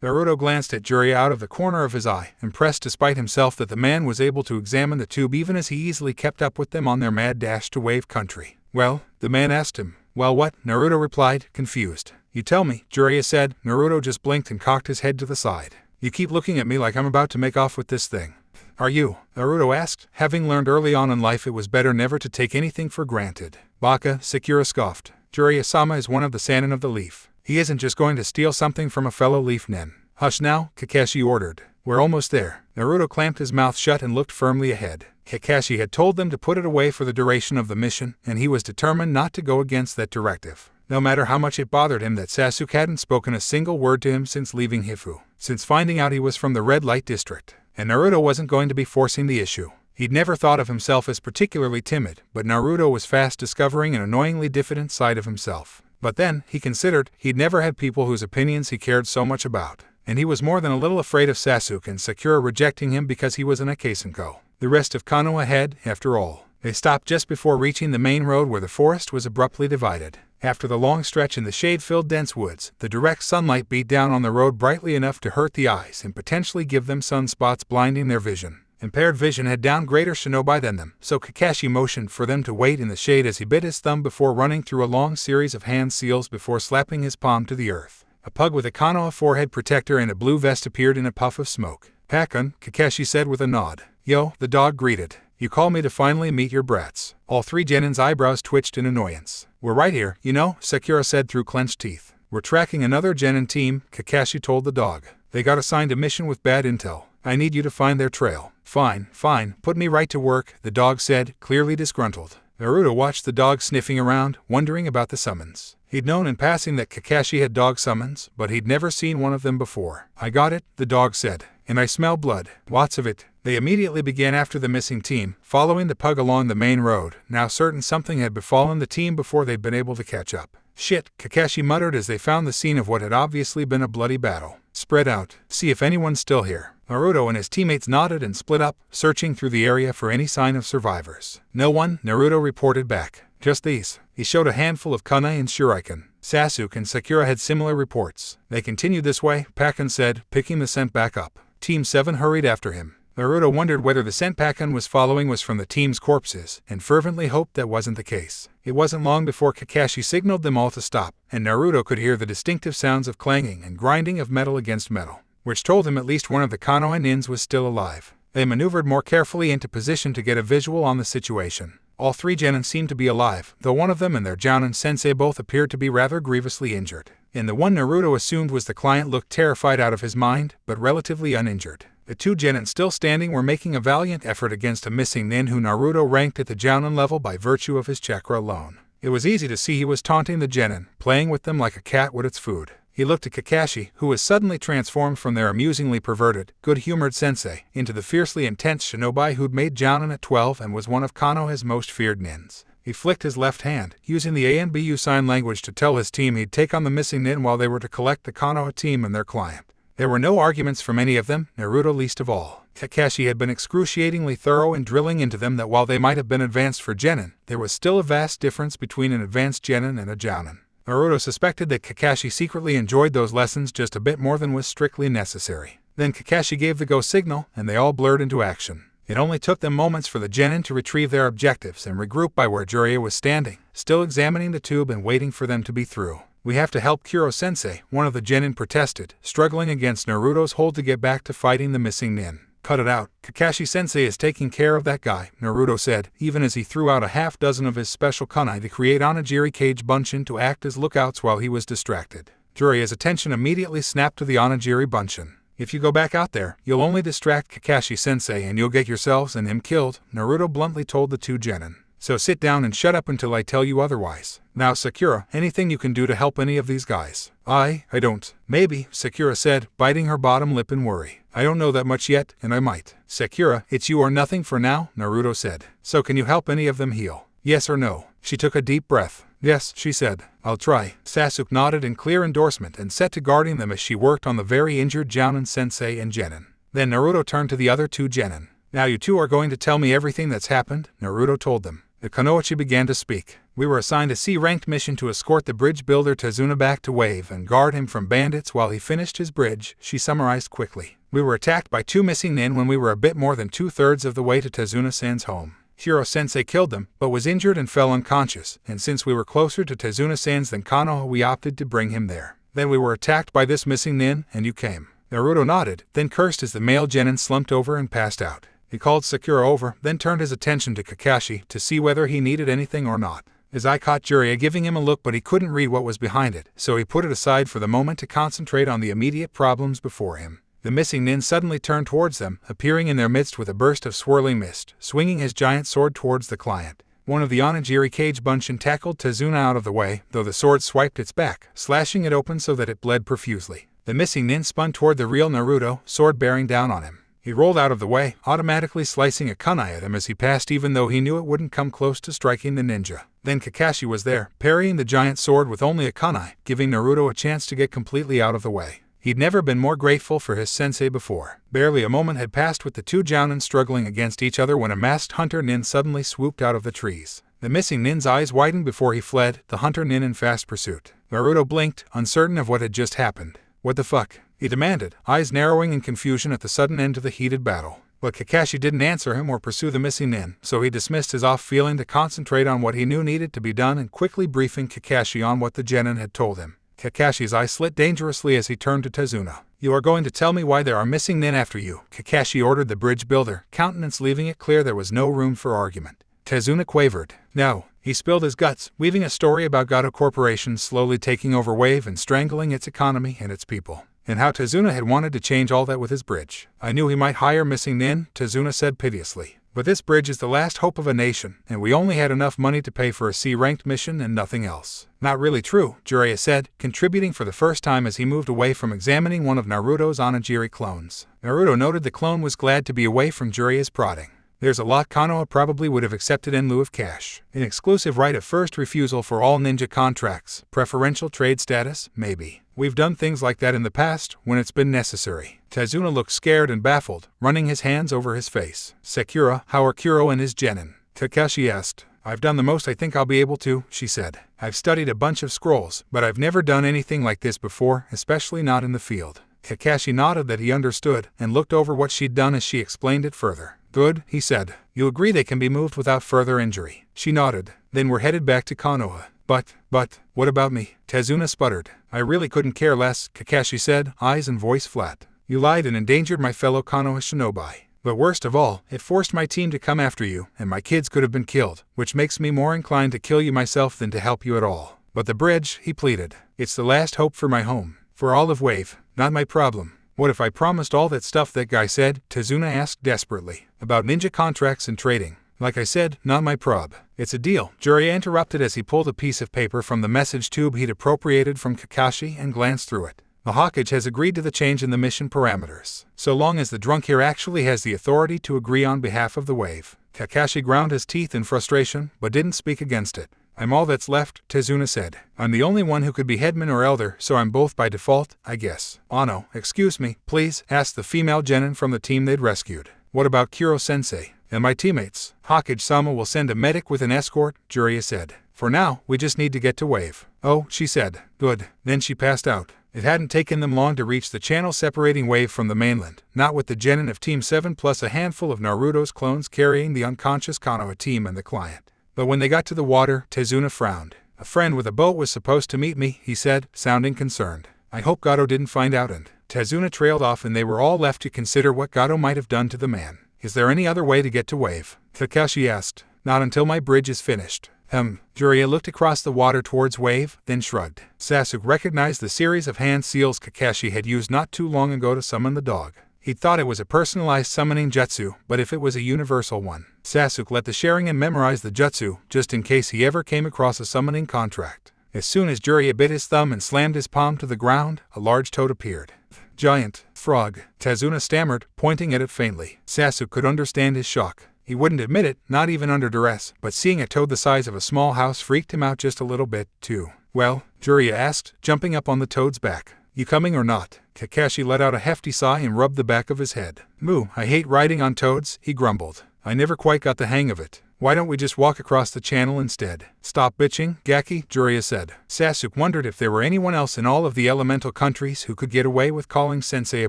Naruto glanced at Jiraiya out of the corner of his eye, impressed despite himself that the man was able to examine the tube even as he easily kept up with them on their mad dash to Wave Country. Well, the man asked him. Well, what? Naruto replied, confused. You tell me, Jiraiya said. Naruto just blinked and cocked his head to the side. You keep looking at me like I'm about to make off with this thing. Are you? Naruto asked, having learned early on in life it was better never to take anything for granted. Baka, Sakura scoffed. Jiraiya-sama is one of the Sannin of the Leaf. He isn't just going to steal something from a fellow Leaf Nen. Hush now, Kakashi ordered. We're almost there. Naruto clamped his mouth shut and looked firmly ahead. Kakashi had told them to put it away for the duration of the mission, and he was determined not to go against that directive. No matter how much it bothered him that Sasuke hadn't spoken a single word to him since leaving Hifu, since finding out he was from the Red Light District. And Naruto wasn't going to be forcing the issue. He'd never thought of himself as particularly timid, but Naruto was fast discovering an annoyingly diffident side of himself. But then, he considered, he'd never had people whose opinions he cared so much about. And he was more than a little afraid of Sasuke and Sakura rejecting him because he was an Akasenko. The rest of Konoha had, after all. They stopped just before reaching the main road where the forest was abruptly divided. After the long stretch in the shade-filled dense woods, the direct sunlight beat down on the road brightly enough to hurt the eyes and potentially give them sunspots blinding their vision. Impaired vision had down greater shinobi than them, so Kakashi motioned for them to wait in the shade as he bit his thumb before running through a long series of hand seals before slapping his palm to the earth. A pug with a Konoha forehead protector and a blue vest appeared in a puff of smoke. Pakun, Kakashi said with a nod. Yo, the dog greeted. You call me to finally meet your brats. All three Jonin's eyebrows twitched in annoyance. We're right here, you know, Sakura said through clenched teeth. We're tracking another Jonin team, Kakashi told the dog. They got assigned a mission with bad intel. I need you to find their trail. Fine, put me right to work, the dog said, clearly disgruntled. Naruto watched the dog sniffing around, wondering about the summons. He'd known in passing that Kakashi had dog summons, but he'd never seen one of them before. I got it, the dog said. And I smell blood. Lots of it. They immediately began after the missing team, following the pug along the main road, now certain something had befallen the team before they'd been able to catch up. Shit, Kakashi muttered as they found the scene of what had obviously been a bloody battle. Spread out, see if anyone's still here. Naruto and his teammates nodded and split up, searching through the area for any sign of survivors. No one, Naruto reported back. Just these. He showed a handful of kunai and shuriken. Sasuke and Sakura had similar reports. They continued this way, Pakun said, picking the scent back up. Team 7 hurried after him. Naruto wondered whether the scent Pakun was following was from the team's corpses, and fervently hoped that wasn't the case. It wasn't long before Kakashi signaled them all to stop, and Naruto could hear the distinctive sounds of clanging and grinding of metal against metal, which told him at least one of the Konoha nins was still alive. They maneuvered more carefully into position to get a visual on the situation. All three Jonin seemed to be alive, though one of them and their Jounin sensei both appeared to be rather grievously injured. And the one Naruto assumed was the client looked terrified out of his mind, but relatively uninjured. The two Jonin still standing were making a valiant effort against a missing nin who Naruto ranked at the Jounin level by virtue of his chakra alone. It was easy to see he was taunting the Jonin, playing with them like a cat with its food. He looked at Kakashi, who was suddenly transformed from their amusingly perverted, good-humored sensei into the fiercely intense shinobi who'd made Jonin at 12 and was one of Konoha's most feared nins. He flicked his left hand, using the A and BU sign language to tell his team he'd take on the missing nin while they were to collect the Konoha team and their client. There were no arguments from any of them, Naruto least of all. Kakashi had been excruciatingly thorough in drilling into them that while they might have been advanced for genin, there was still a vast difference between an advanced genin and a jounin. Naruto suspected that Kakashi secretly enjoyed those lessons just a bit more than was strictly necessary. Then Kakashi gave the go signal, and they all blurred into action. It only took them moments for the genin to retrieve their objectives and regroup by where Jiraiya was standing, still examining the tube and waiting for them to be through. "We have to help Kuro-sensei," one of the genin protested, struggling against Naruto's hold to get back to fighting the missing nin. "Cut it out. Kakashi-sensei is taking care of that guy," Naruto said, even as he threw out a half-dozen of his special kunai to create onigiri cage bunshin to act as lookouts while he was distracted. Jiraiya's attention immediately snapped to the onigiri bunshin. "If you go back out there, you'll only distract Kakashi-sensei and you'll get yourselves and him killed," Naruto bluntly told the two genin. "So sit down and shut up until I tell you otherwise. Now Sakura, anything you can do to help any of these guys?" I don't. Maybe," Sakura said, biting her bottom lip in worry. "I don't know that much yet, and I might." "Sakura, it's you or nothing for now," Naruto said. "So can you help any of them heal? Yes or no?" She took a deep breath. "Yes," she said. "I'll try." Sasuke nodded in clear endorsement and set to guarding them as she worked on the very injured Jounin sensei and genin. Then Naruto turned to the other two genin. "Now you two are going to tell me everything that's happened," Naruto told them. The Konoha began to speak. "We were assigned a C-ranked mission to escort the bridge builder Tsunade back to Wave and guard him from bandits while he finished his bridge," she summarized quickly. "We were attacked by two missing nin when we were a bit more than 2/3 of the way to Tsunade-san's home. Hiro-sensei killed them, but was injured and fell unconscious, and since we were closer to Tsunade-san's than Konoha, we opted to bring him there. Then we were attacked by this missing nin, and you came." Naruto nodded, then cursed as the male genin slumped over and passed out. He called Sakura over, then turned his attention to Kakashi to see whether he needed anything or not. His eye caught Jiraiya giving him a look, but he couldn't read what was behind it, so he put it aside for the moment to concentrate on the immediate problems before him. The missing nin suddenly turned towards them, appearing in their midst with a burst of swirling mist, swinging his giant sword towards the client. One of the onigiri cage bunshin tackled Tsunade out of the way, though the sword swiped its back, slashing it open so that it bled profusely. The missing nin spun toward the real Naruto, sword bearing down on him. He rolled out of the way, automatically slicing a kunai at him as he passed, even though he knew it wouldn't come close to striking the ninja. Then Kakashi was there, parrying the giant sword with only a kunai, giving Naruto a chance to get completely out of the way. He'd never been more grateful for his sensei before. Barely a moment had passed with the two jounin struggling against each other when a masked hunter nin suddenly swooped out of the trees. The missing nin's eyes widened before he fled, the hunter nin in fast pursuit. Naruto blinked, uncertain of what had just happened. "What the fuck?" he demanded, eyes narrowing in confusion at the sudden end to the heated battle. But Kakashi didn't answer him or pursue the missing nin, so he dismissed his off feeling to concentrate on what he knew needed to be done and quickly briefing Kakashi on what the genin had told him. Kakashi's eye slit dangerously as he turned to Tsunade. "You are going to tell me why there are missing nin after you," Kakashi ordered the bridge builder, countenance leaving it clear there was no room for argument. Tsunade quavered. "No." He spilled his guts, weaving a story about Gato Corporation slowly taking over Wave and strangling its economy and its people, and how Tsunade had wanted to change all that with his bridge. "I knew he might hire missing nin," Tsunade said piteously. "But this bridge is the last hope of a nation, and we only had enough money to pay for a C-ranked mission and nothing else." "Not really true," Jiraiya said, contributing for the first time as he moved away from examining one of Naruto's onigiri clones. Naruto noted the clone was glad to be away from Jiraiya's prodding. "There's a lot Konoha probably would have accepted in lieu of cash. An exclusive right of first refusal for all ninja contracts, preferential trade status, maybe. We've done things like that in the past, when it's been necessary." Tsunade looked scared and baffled, running his hands over his face. "Sakura, how are Kuro and his genin?" Kakashi asked. "I've done the most I think I'll be able to," she said. "I've studied a bunch of scrolls, but I've never done anything like this before, especially not in the field." Kakashi nodded that he understood, and looked over what she'd done as she explained it further. "Good," he said. "You agree they can be moved without further injury?" She nodded. "Then we're headed back to Konoha." But, what about me?" Tsunade sputtered. "I really couldn't care less," Kakashi said, eyes and voice flat. "You lied and endangered my fellow Konoha shinobi. But worst of all, it forced my team to come after you, and my kids could have been killed, which makes me more inclined to kill you myself than to help you at all. But the bridge," he pleaded. "It's the last hope for my home. For all of Wave. Not my problem." "What if I promised all that stuff that guy said?" Tsunade asked desperately. "About ninja contracts and trading." Like I said, not my prob. It's a deal, Jiraiya interrupted as he pulled a piece of paper from the message tube he'd appropriated from Kakashi and glanced through it. The Hokage has agreed to the change in the mission parameters, so long as the drunk here actually has the authority to agree on behalf of the wave. Kakashi ground his teeth in frustration, but didn't speak against it. I'm all that's left, Tsunade said. I'm the only one who could be headman or elder, so I'm both by default, I guess. Ano, excuse me, please, asked the female Jonin from the team they'd rescued. What about Kuro-sensei and my teammates? Hokage-sama will send a medic with an escort, Jiraiya said. For now, we just need to get to wave. Oh, she said. Good. Then she passed out. It hadn't taken them long to reach the channel separating wave from the mainland, not with the Jonin of Team 7 plus a handful of Naruto's clones carrying the unconscious Konoha team and the client. But when they got to the water, Tsunade frowned. A friend with a boat was supposed to meet me, he said, sounding concerned. I hope Gato didn't find out, and Tsunade trailed off and they were all left to consider what Gato might have done to the man. Is there any other way to get to wave? Kakashi asked. Not until my bridge is finished. Jiraiya looked across the water towards wave, then shrugged. Sasuke recognized the series of hand seals Kakashi had used not too long ago to summon the dog. He'd thought it was a personalized summoning jutsu, but if it was a universal one, Sasuke let the Sharingan memorize the jutsu, just in case he ever came across a summoning contract. As soon as Jiraiya bit his thumb and slammed his palm to the ground, a large toad appeared. Giant frog, Tsunade stammered, pointing at it faintly. Sasuke could understand his shock. He wouldn't admit it, not even under duress, but seeing a toad the size of a small house freaked him out just a little bit, too. Well, Jiraiya asked, jumping up on the toad's back. You coming or not? Kakashi let out a hefty sigh and rubbed the back of his head. Moo, I hate riding on toads, he grumbled. I never quite got the hang of it. Why don't we just walk across the channel instead? Stop bitching, Gaki, Jiraiya said. Sasuke wondered if there were anyone else in all of the elemental countries who could get away with calling Sensei a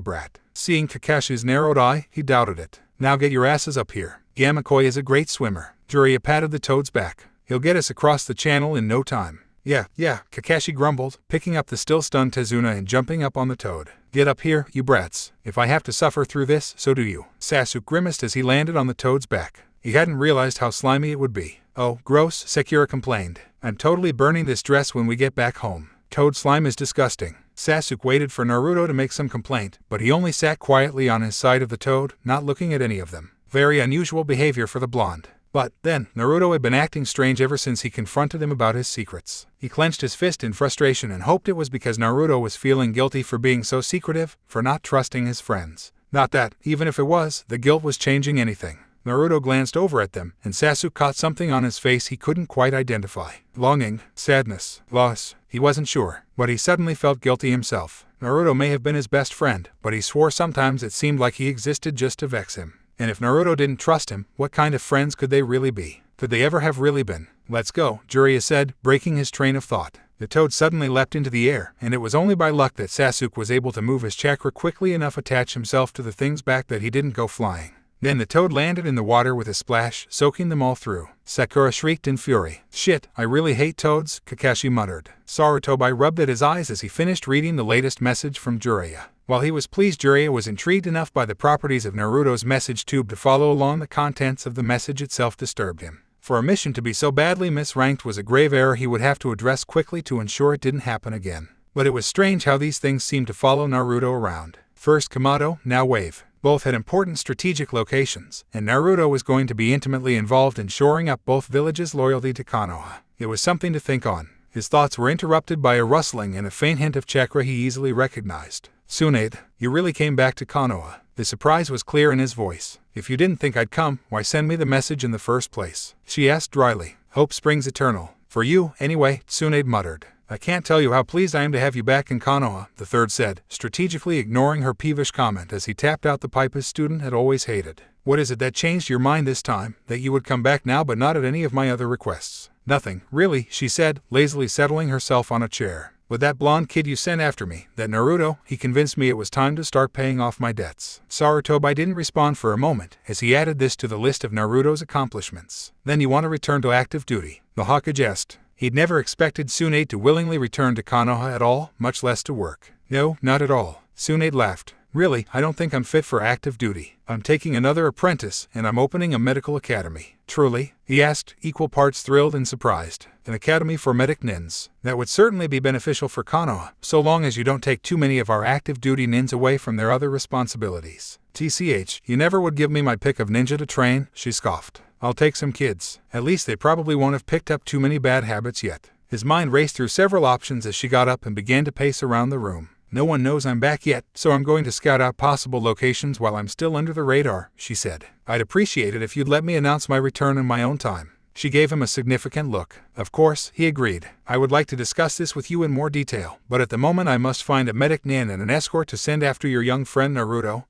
brat. Seeing Kakashi's narrowed eye, he doubted it. Now get your asses up here. Yamakoi is a great swimmer. Jiraiya patted the toad's back. He'll get us across the channel in no time. Yeah, Kakashi grumbled, picking up the still stunned Tsunade and jumping up on the toad. Get up here, you brats. If I have to suffer through this, so do you. Sasuke grimaced as he landed on the toad's back. He hadn't realized how slimy it would be. Oh, gross, Sakura complained. I'm totally burning this dress when we get back home. Toad slime is disgusting. Sasuke waited for Naruto to make some complaint, but he only sat quietly on his side of the toad, not looking at any of them. Very unusual behavior for the blonde. But then, Naruto had been acting strange ever since he confronted him about his secrets. He clenched his fist in frustration and hoped it was because Naruto was feeling guilty for being so secretive, for not trusting his friends. Not that, even if it was, the guilt was changing anything. Naruto glanced over at them, and Sasuke caught something on his face he couldn't quite identify. Longing, sadness, loss. He wasn't sure, but he suddenly felt guilty himself. Naruto may have been his best friend, but he swore sometimes it seemed like he existed just to vex him. And if Naruto didn't trust him, what kind of friends could they really be? Could they ever have really been? Let's go, Jiraiya said, breaking his train of thought. The toad suddenly leapt into the air, and it was only by luck that Sasuke was able to move his chakra quickly enough to attach himself to the thing's back that he didn't go flying. Then the toad landed in the water with a splash, soaking them all through. Sakura shrieked in fury. Shit, I really hate toads, Kakashi muttered. Sarutobi rubbed at his eyes as he finished reading the latest message from Jiraiya. While he was pleased, Jiraiya was intrigued enough by the properties of Naruto's message tube to follow along. The contents of the message itself disturbed him. For a mission to be so badly misranked was a grave error he would have to address quickly to ensure it didn't happen again. But it was strange how these things seemed to follow Naruto around. First Kamado, now Wave. Both had important strategic locations, and Naruto was going to be intimately involved in shoring up both villages' loyalty to Konoha. It was something to think on. His thoughts were interrupted by a rustling and a faint hint of chakra he easily recognized. Tsunade, you really came back to Konoha. The surprise was clear in his voice. If you didn't think I'd come, why send me the message in the first place? She asked dryly. Hope springs eternal. For you, anyway, Tsunade muttered. I can't tell you how pleased I am to have you back in Konoha, the third said, strategically ignoring her peevish comment as he tapped out the pipe his student had always hated. What is it that changed your mind this time, that you would come back now but not at any of my other requests? Nothing, really, she said, lazily settling herself on a chair. With that blonde kid you sent after me, that Naruto, he convinced me it was time to start paying off my debts. Sarutobi didn't respond for a moment, as he added this to the list of Naruto's accomplishments. Then you want to return to active duty? The Hokage asked. He'd never expected Tsunade to willingly return to Konoha at all, much less to work. No, not at all. Tsunade laughed. Really, I don't think I'm fit for active duty. I'm taking another apprentice, and I'm opening a medical academy. Truly? He asked, equal parts thrilled and surprised. An academy for medic nins. That would certainly be beneficial for Konoha, so long as you don't take too many of our active duty nins away from their other responsibilities. TCH, you never would give me my pick of ninja to train, she scoffed. I'll take some kids. At least they probably won't have picked up too many bad habits yet. His mind raced through several options as she got up and began to pace around the room. No one knows I'm back yet, so I'm going to scout out possible locations while I'm still under the radar, she said. I'd appreciate it if you'd let me announce my return in my own time. She gave him a significant look. Of course, he agreed. I would like to discuss this with you in more detail, but at the moment I must find a medic nin and an escort to send after your young friend Naruto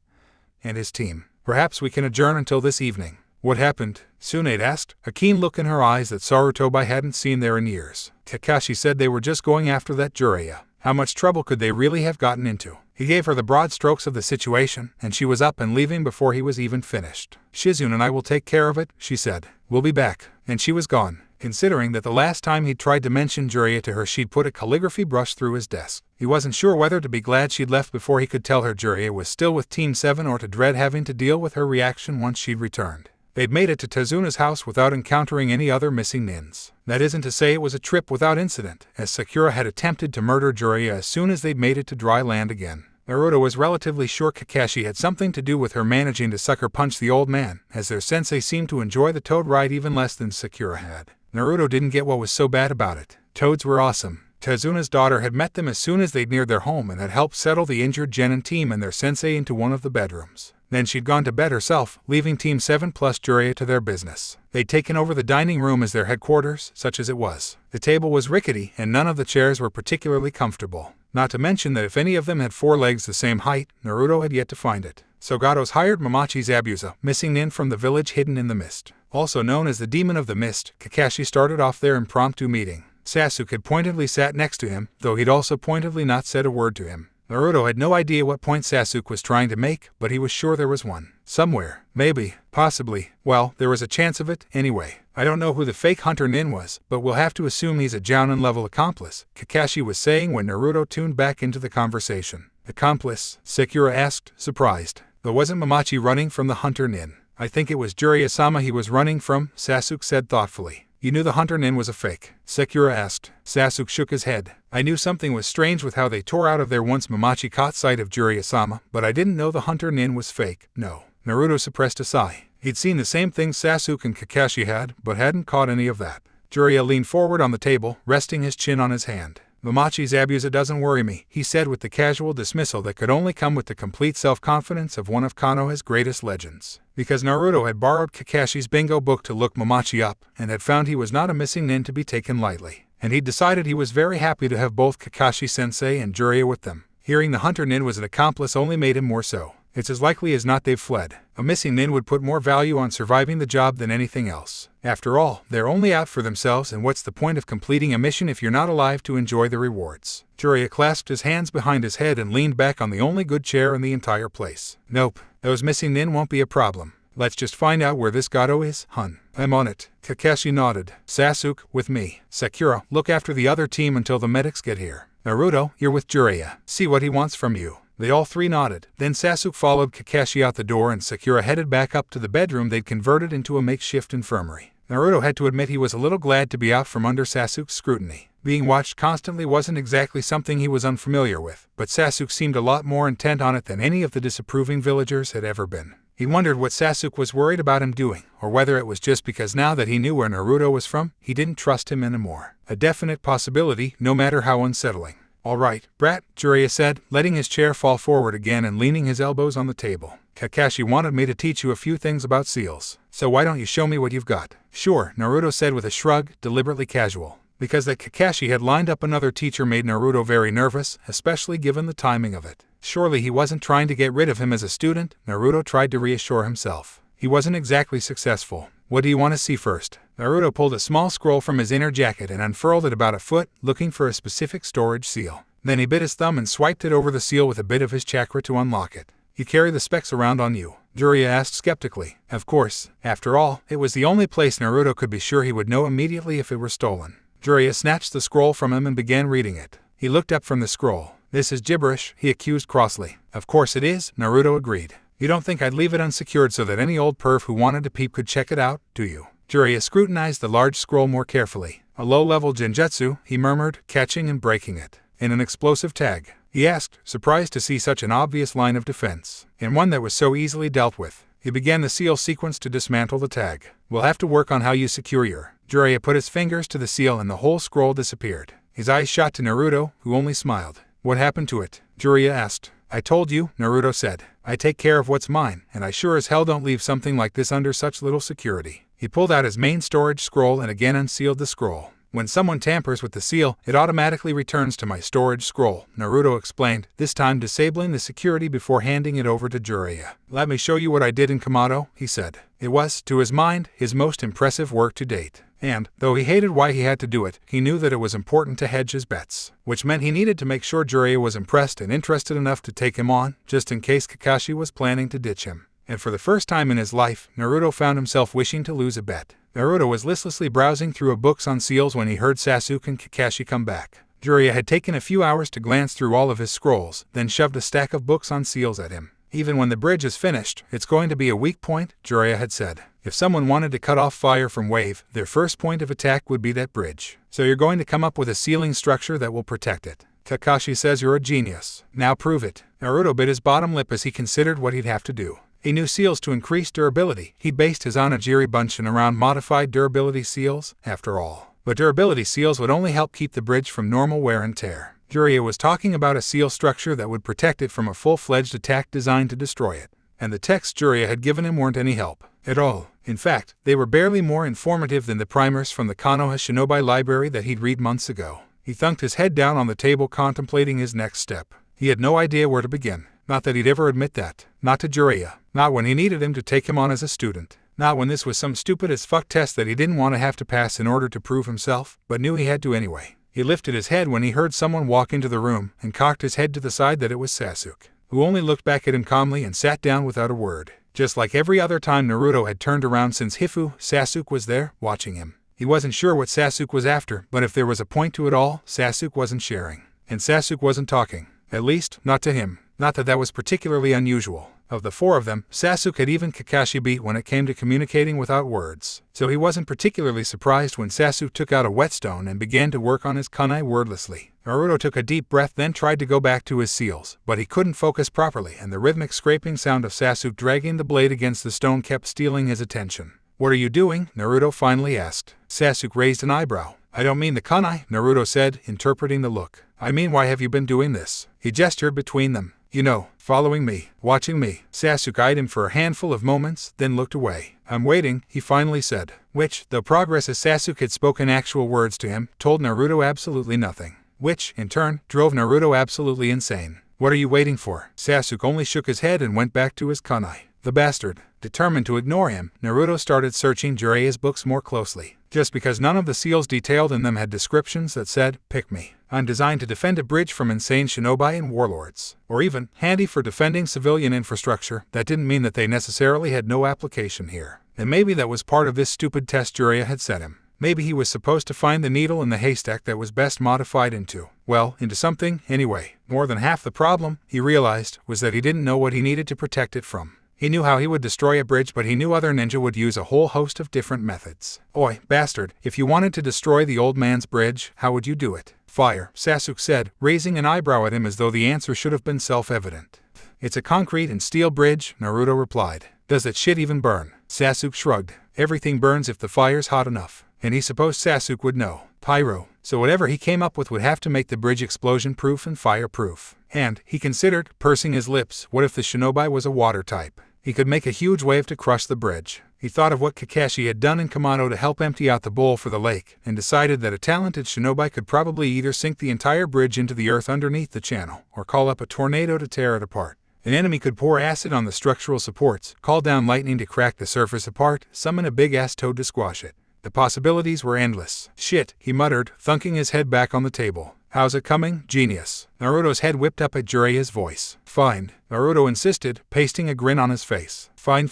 and his team. Perhaps we can adjourn until this evening. What happened? Tsunade asked, a keen look in her eyes that Sarutobi hadn't seen there in years. Kakashi said they were just going after that Jiraiya. How much trouble could they really have gotten into? He gave her the broad strokes of the situation, and she was up and leaving before he was even finished. Shizune and I will take care of it, she said. We'll be back. And she was gone. Considering that the last time he'd tried to mention Jiraiya to her she'd put a calligraphy brush through his desk. He wasn't sure whether to be glad she'd left before he could tell her Jiraiya was still with Team 7 or to dread having to deal with her reaction once she'd returned. They'd made it to Tezuna's house without encountering any other missing nins. That isn't to say it was a trip without incident, as Sakura had attempted to murder Jiraiya as soon as they'd made it to dry land again. Naruto was relatively sure Kakashi had something to do with her managing to sucker punch the old man, as their sensei seemed to enjoy the toad ride even less than Sakura had. Naruto didn't get what was so bad about it. Toads were awesome. Tezuna's daughter had met them as soon as they'd neared their home and had helped settle the injured Jonin team and their sensei into one of the bedrooms. Then she'd gone to bed herself, leaving Team 7 plus Jiraiya to their business. They'd taken over the dining room as their headquarters, such as it was. The table was rickety, and none of the chairs were particularly comfortable. Not to mention that if any of them had 4 legs the same height, Naruto had yet to find it. Sogato's hired Mamachi Zabuza, missing nin from the village hidden in the mist. Also known as the Demon of the Mist, Kakashi started off their impromptu meeting. Sasuke had pointedly sat next to him, though he'd also pointedly not said a word to him. Naruto had no idea what point Sasuke was trying to make, but he was sure there was one. Somewhere. Maybe. Possibly. Well, there was a chance of it, anyway. I don't know who the fake hunter nin was, but we'll have to assume he's a Jonin-level accomplice, Kakashi was saying when Naruto tuned back into the conversation. Accomplice? Sakura asked, surprised. But wasn't Mamachi running from the hunter nin? I think it was Jiraiya-sama he was running from, Sasuke said thoughtfully. You knew the hunter nin was a fake? Sakura asked. Sasuke shook his head. I knew something was strange with how they tore out of there once Mamachi caught sight of Jiraiya-sama, but I didn't know the hunter nin was fake, no. Naruto suppressed a sigh. He'd seen the same thing Sasuke and Kakashi had, but hadn't caught any of that. Jiraiya leaned forward on the table, resting his chin on his hand. Mamachi Zabuza doesn't worry me, he said with the casual dismissal that could only come with the complete self-confidence of one of Konoha's greatest legends. Because Naruto had borrowed Kakashi's bingo book to look Mamachi up, and had found he was not a missing nin to be taken lightly. And he'd decided he was very happy to have both Kakashi-sensei and Jiraiya with them. Hearing the hunter nin was an accomplice only made him more so. It's as likely as not they've fled. A missing nin would put more value on surviving the job than anything else. After all, they're only out for themselves, and what's the point of completing a mission if you're not alive to enjoy the rewards? Jiraiya clasped his hands behind his head and leaned back on the only good chair in the entire place. Nope, those missing nin won't be a problem. Let's just find out where this Gato is, hun. I'm on it. Kakashi nodded. Sasuke, with me. Sakura, look after the other team until the medics get here. Naruto, you're with Jiraiya. See what he wants from you. They all 3 nodded. Then Sasuke followed Kakashi out the door and Sakura headed back up to the bedroom they'd converted into a makeshift infirmary. Naruto had to admit he was a little glad to be out from under Sasuke's scrutiny. Being watched constantly wasn't exactly something he was unfamiliar with, but Sasuke seemed a lot more intent on it than any of the disapproving villagers had ever been. He wondered what Sasuke was worried about him doing, or whether it was just because now that he knew where Naruto was from, he didn't trust him anymore. A definite possibility, no matter how unsettling. All right, brat, Jiraiya said, letting his chair fall forward again and leaning his elbows on the table. Kakashi wanted me to teach you a few things about seals, so why don't you show me what you've got? Sure, Naruto said with a shrug, deliberately casual. Because that Kakashi had lined up another teacher made Naruto very nervous, especially given the timing of it. Surely he wasn't trying to get rid of him as a student, Naruto tried to reassure himself. He wasn't exactly successful. What do you want to see first? Naruto pulled a small scroll from his inner jacket and unfurled it about a foot, looking for a specific storage seal. Then he bit his thumb and swiped it over the seal with a bit of his chakra to unlock it. You carry the specs around on you? Jiraiya asked skeptically. Of course. After all, it was the only place Naruto could be sure he would know immediately if it were stolen. Jiraiya snatched the scroll from him and began reading it. He looked up from the scroll. This is gibberish, he accused crossly. Of course it is, Naruto agreed. You don't think I'd leave it unsecured so that any old perv who wanted to peep could check it out, do you? Jiraiya scrutinized the large scroll more carefully. A low-level genjutsu, he murmured, catching and breaking it. In an explosive tag. He asked, surprised to see such an obvious line of defense. And one that was so easily dealt with. He began the seal sequence to dismantle the tag. We'll have to work on how you secure your... Jiraiya put his fingers to the seal and the whole scroll disappeared. His eyes shot to Naruto, who only smiled. What happened to it? Jiraiya asked. I told you, Naruto said. I take care of what's mine, and I sure as hell don't leave something like this under such little security. He pulled out his main storage scroll and again unsealed the scroll. When someone tampers with the seal, it automatically returns to my storage scroll, Naruto explained, this time disabling the security before handing it over to Jiraiya. Let me show you what I did in Kamado, he said. It was, to his mind, his most impressive work to date. And, though he hated why he had to do it, he knew that it was important to hedge his bets, which meant he needed to make sure Jiraiya was impressed and interested enough to take him on, just in case Kakashi was planning to ditch him. And for the first time in his life, Naruto found himself wishing to lose a bet. Naruto was listlessly browsing through books on seals when he heard Sasuke and Kakashi come back. Jiraiya had taken a few hours to glance through all of his scrolls, then shoved a stack of books on seals at him. Even when the bridge is finished, it's going to be a weak point, Jiraiya had said. If someone wanted to cut off fire from wave, their first point of attack would be that bridge. So you're going to come up with a sealing structure that will protect it. Kakashi says you're a genius. Now prove it. Naruto bit his bottom lip as he considered what he'd have to do. He knew seals to increase durability. He based his onigiri bunshin around modified durability seals, after all. But durability seals would only help keep the bridge from normal wear and tear. Jiraiya was talking about a seal structure that would protect it from a full-fledged attack designed to destroy it. And the texts Jiraiya had given him weren't any help at all. In fact, they were barely more informative than the primers from the Konoha Shinobi library that he'd read months ago. He thunked his head down on the table contemplating his next step. He had no idea where to begin. Not that he'd ever admit that. Not to Jiraiya. Not when he needed him to take him on as a student. Not when this was some stupid-as-fuck test that he didn't want to have to pass in order to prove himself, but knew he had to anyway. He lifted his head when he heard someone walk into the room and cocked his head to the side that it was Sasuke, who only looked back at him calmly and sat down without a word. Just like every other time Naruto had turned around since Hifu, Sasuke was there, watching him. He wasn't sure what Sasuke was after, but if there was a point to it all, Sasuke wasn't sharing. And Sasuke wasn't talking. At least, not to him. Not that that was particularly unusual. Of the four of them, Sasuke had even Kakashi beat when it came to communicating without words. So he wasn't particularly surprised when Sasuke took out a whetstone and began to work on his kunai wordlessly. Naruto took a deep breath, then tried to go back to his seals, but he couldn't focus properly, and the rhythmic scraping sound of Sasuke dragging the blade against the stone kept stealing his attention. What are you doing? Naruto finally asked. Sasuke raised an eyebrow. I don't mean the kunai, Naruto said, interpreting the look. I mean, why have you been doing this? He gestured between them. You know, following me, watching me. Sasuke eyed him for a handful of moments, then looked away. I'm waiting, he finally said. Which, though progress as Sasuke had spoken actual words to him, told Naruto absolutely nothing. Which, in turn, drove Naruto absolutely insane. What are you waiting for? Sasuke only shook his head and went back to his kunai. The bastard. Determined to ignore him, Naruto started searching Jiraiya's books more closely. Just because none of the seals detailed in them had descriptions that said, pick me. I'm designed to defend a bridge from insane shinobi and warlords. Or even, handy for defending civilian infrastructure, that didn't mean that they necessarily had no application here. And maybe that was part of this stupid test Jiraiya had set him. Maybe he was supposed to find the needle in the haystack that was best modified into, well, into something, anyway. More than half the problem, he realized, was that he didn't know what he needed to protect it from. He knew how he would destroy a bridge, but he knew other ninja would use a whole host of different methods. Oi, bastard, if you wanted to destroy the old man's bridge, how would you do it? Fire, Sasuke said, raising an eyebrow at him as though the answer should have been self-evident. It's a concrete and steel bridge, Naruto replied. Does that shit even burn? Sasuke shrugged. Everything burns if the fire's hot enough. And he supposed Sasuke would know. Pyro. So whatever he came up with would have to make the bridge explosion-proof and fire-proof. And, he considered, pursing his lips, what if the shinobi was a water type? He could make a huge wave to crush the bridge. He thought of what Kakashi had done in Kamado to help empty out the bowl for the lake, and decided that a talented shinobi could probably either sink the entire bridge into the earth underneath the channel, or call up a tornado to tear it apart. An enemy could pour acid on the structural supports, call down lightning to crack the surface apart, summon a big-ass toad to squash it. The possibilities were endless. Shit, he muttered, thunking his head back on the table. How's it coming, genius? Naruto's head whipped up at Jiraiya's voice. Fine, Naruto insisted, pasting a grin on his face. Fine.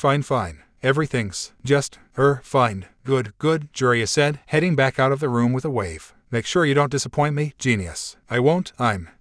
Everything's just, fine. Good, Jiraiya said, heading back out of the room with a wave. Make sure you don't disappoint me, genius. I won't,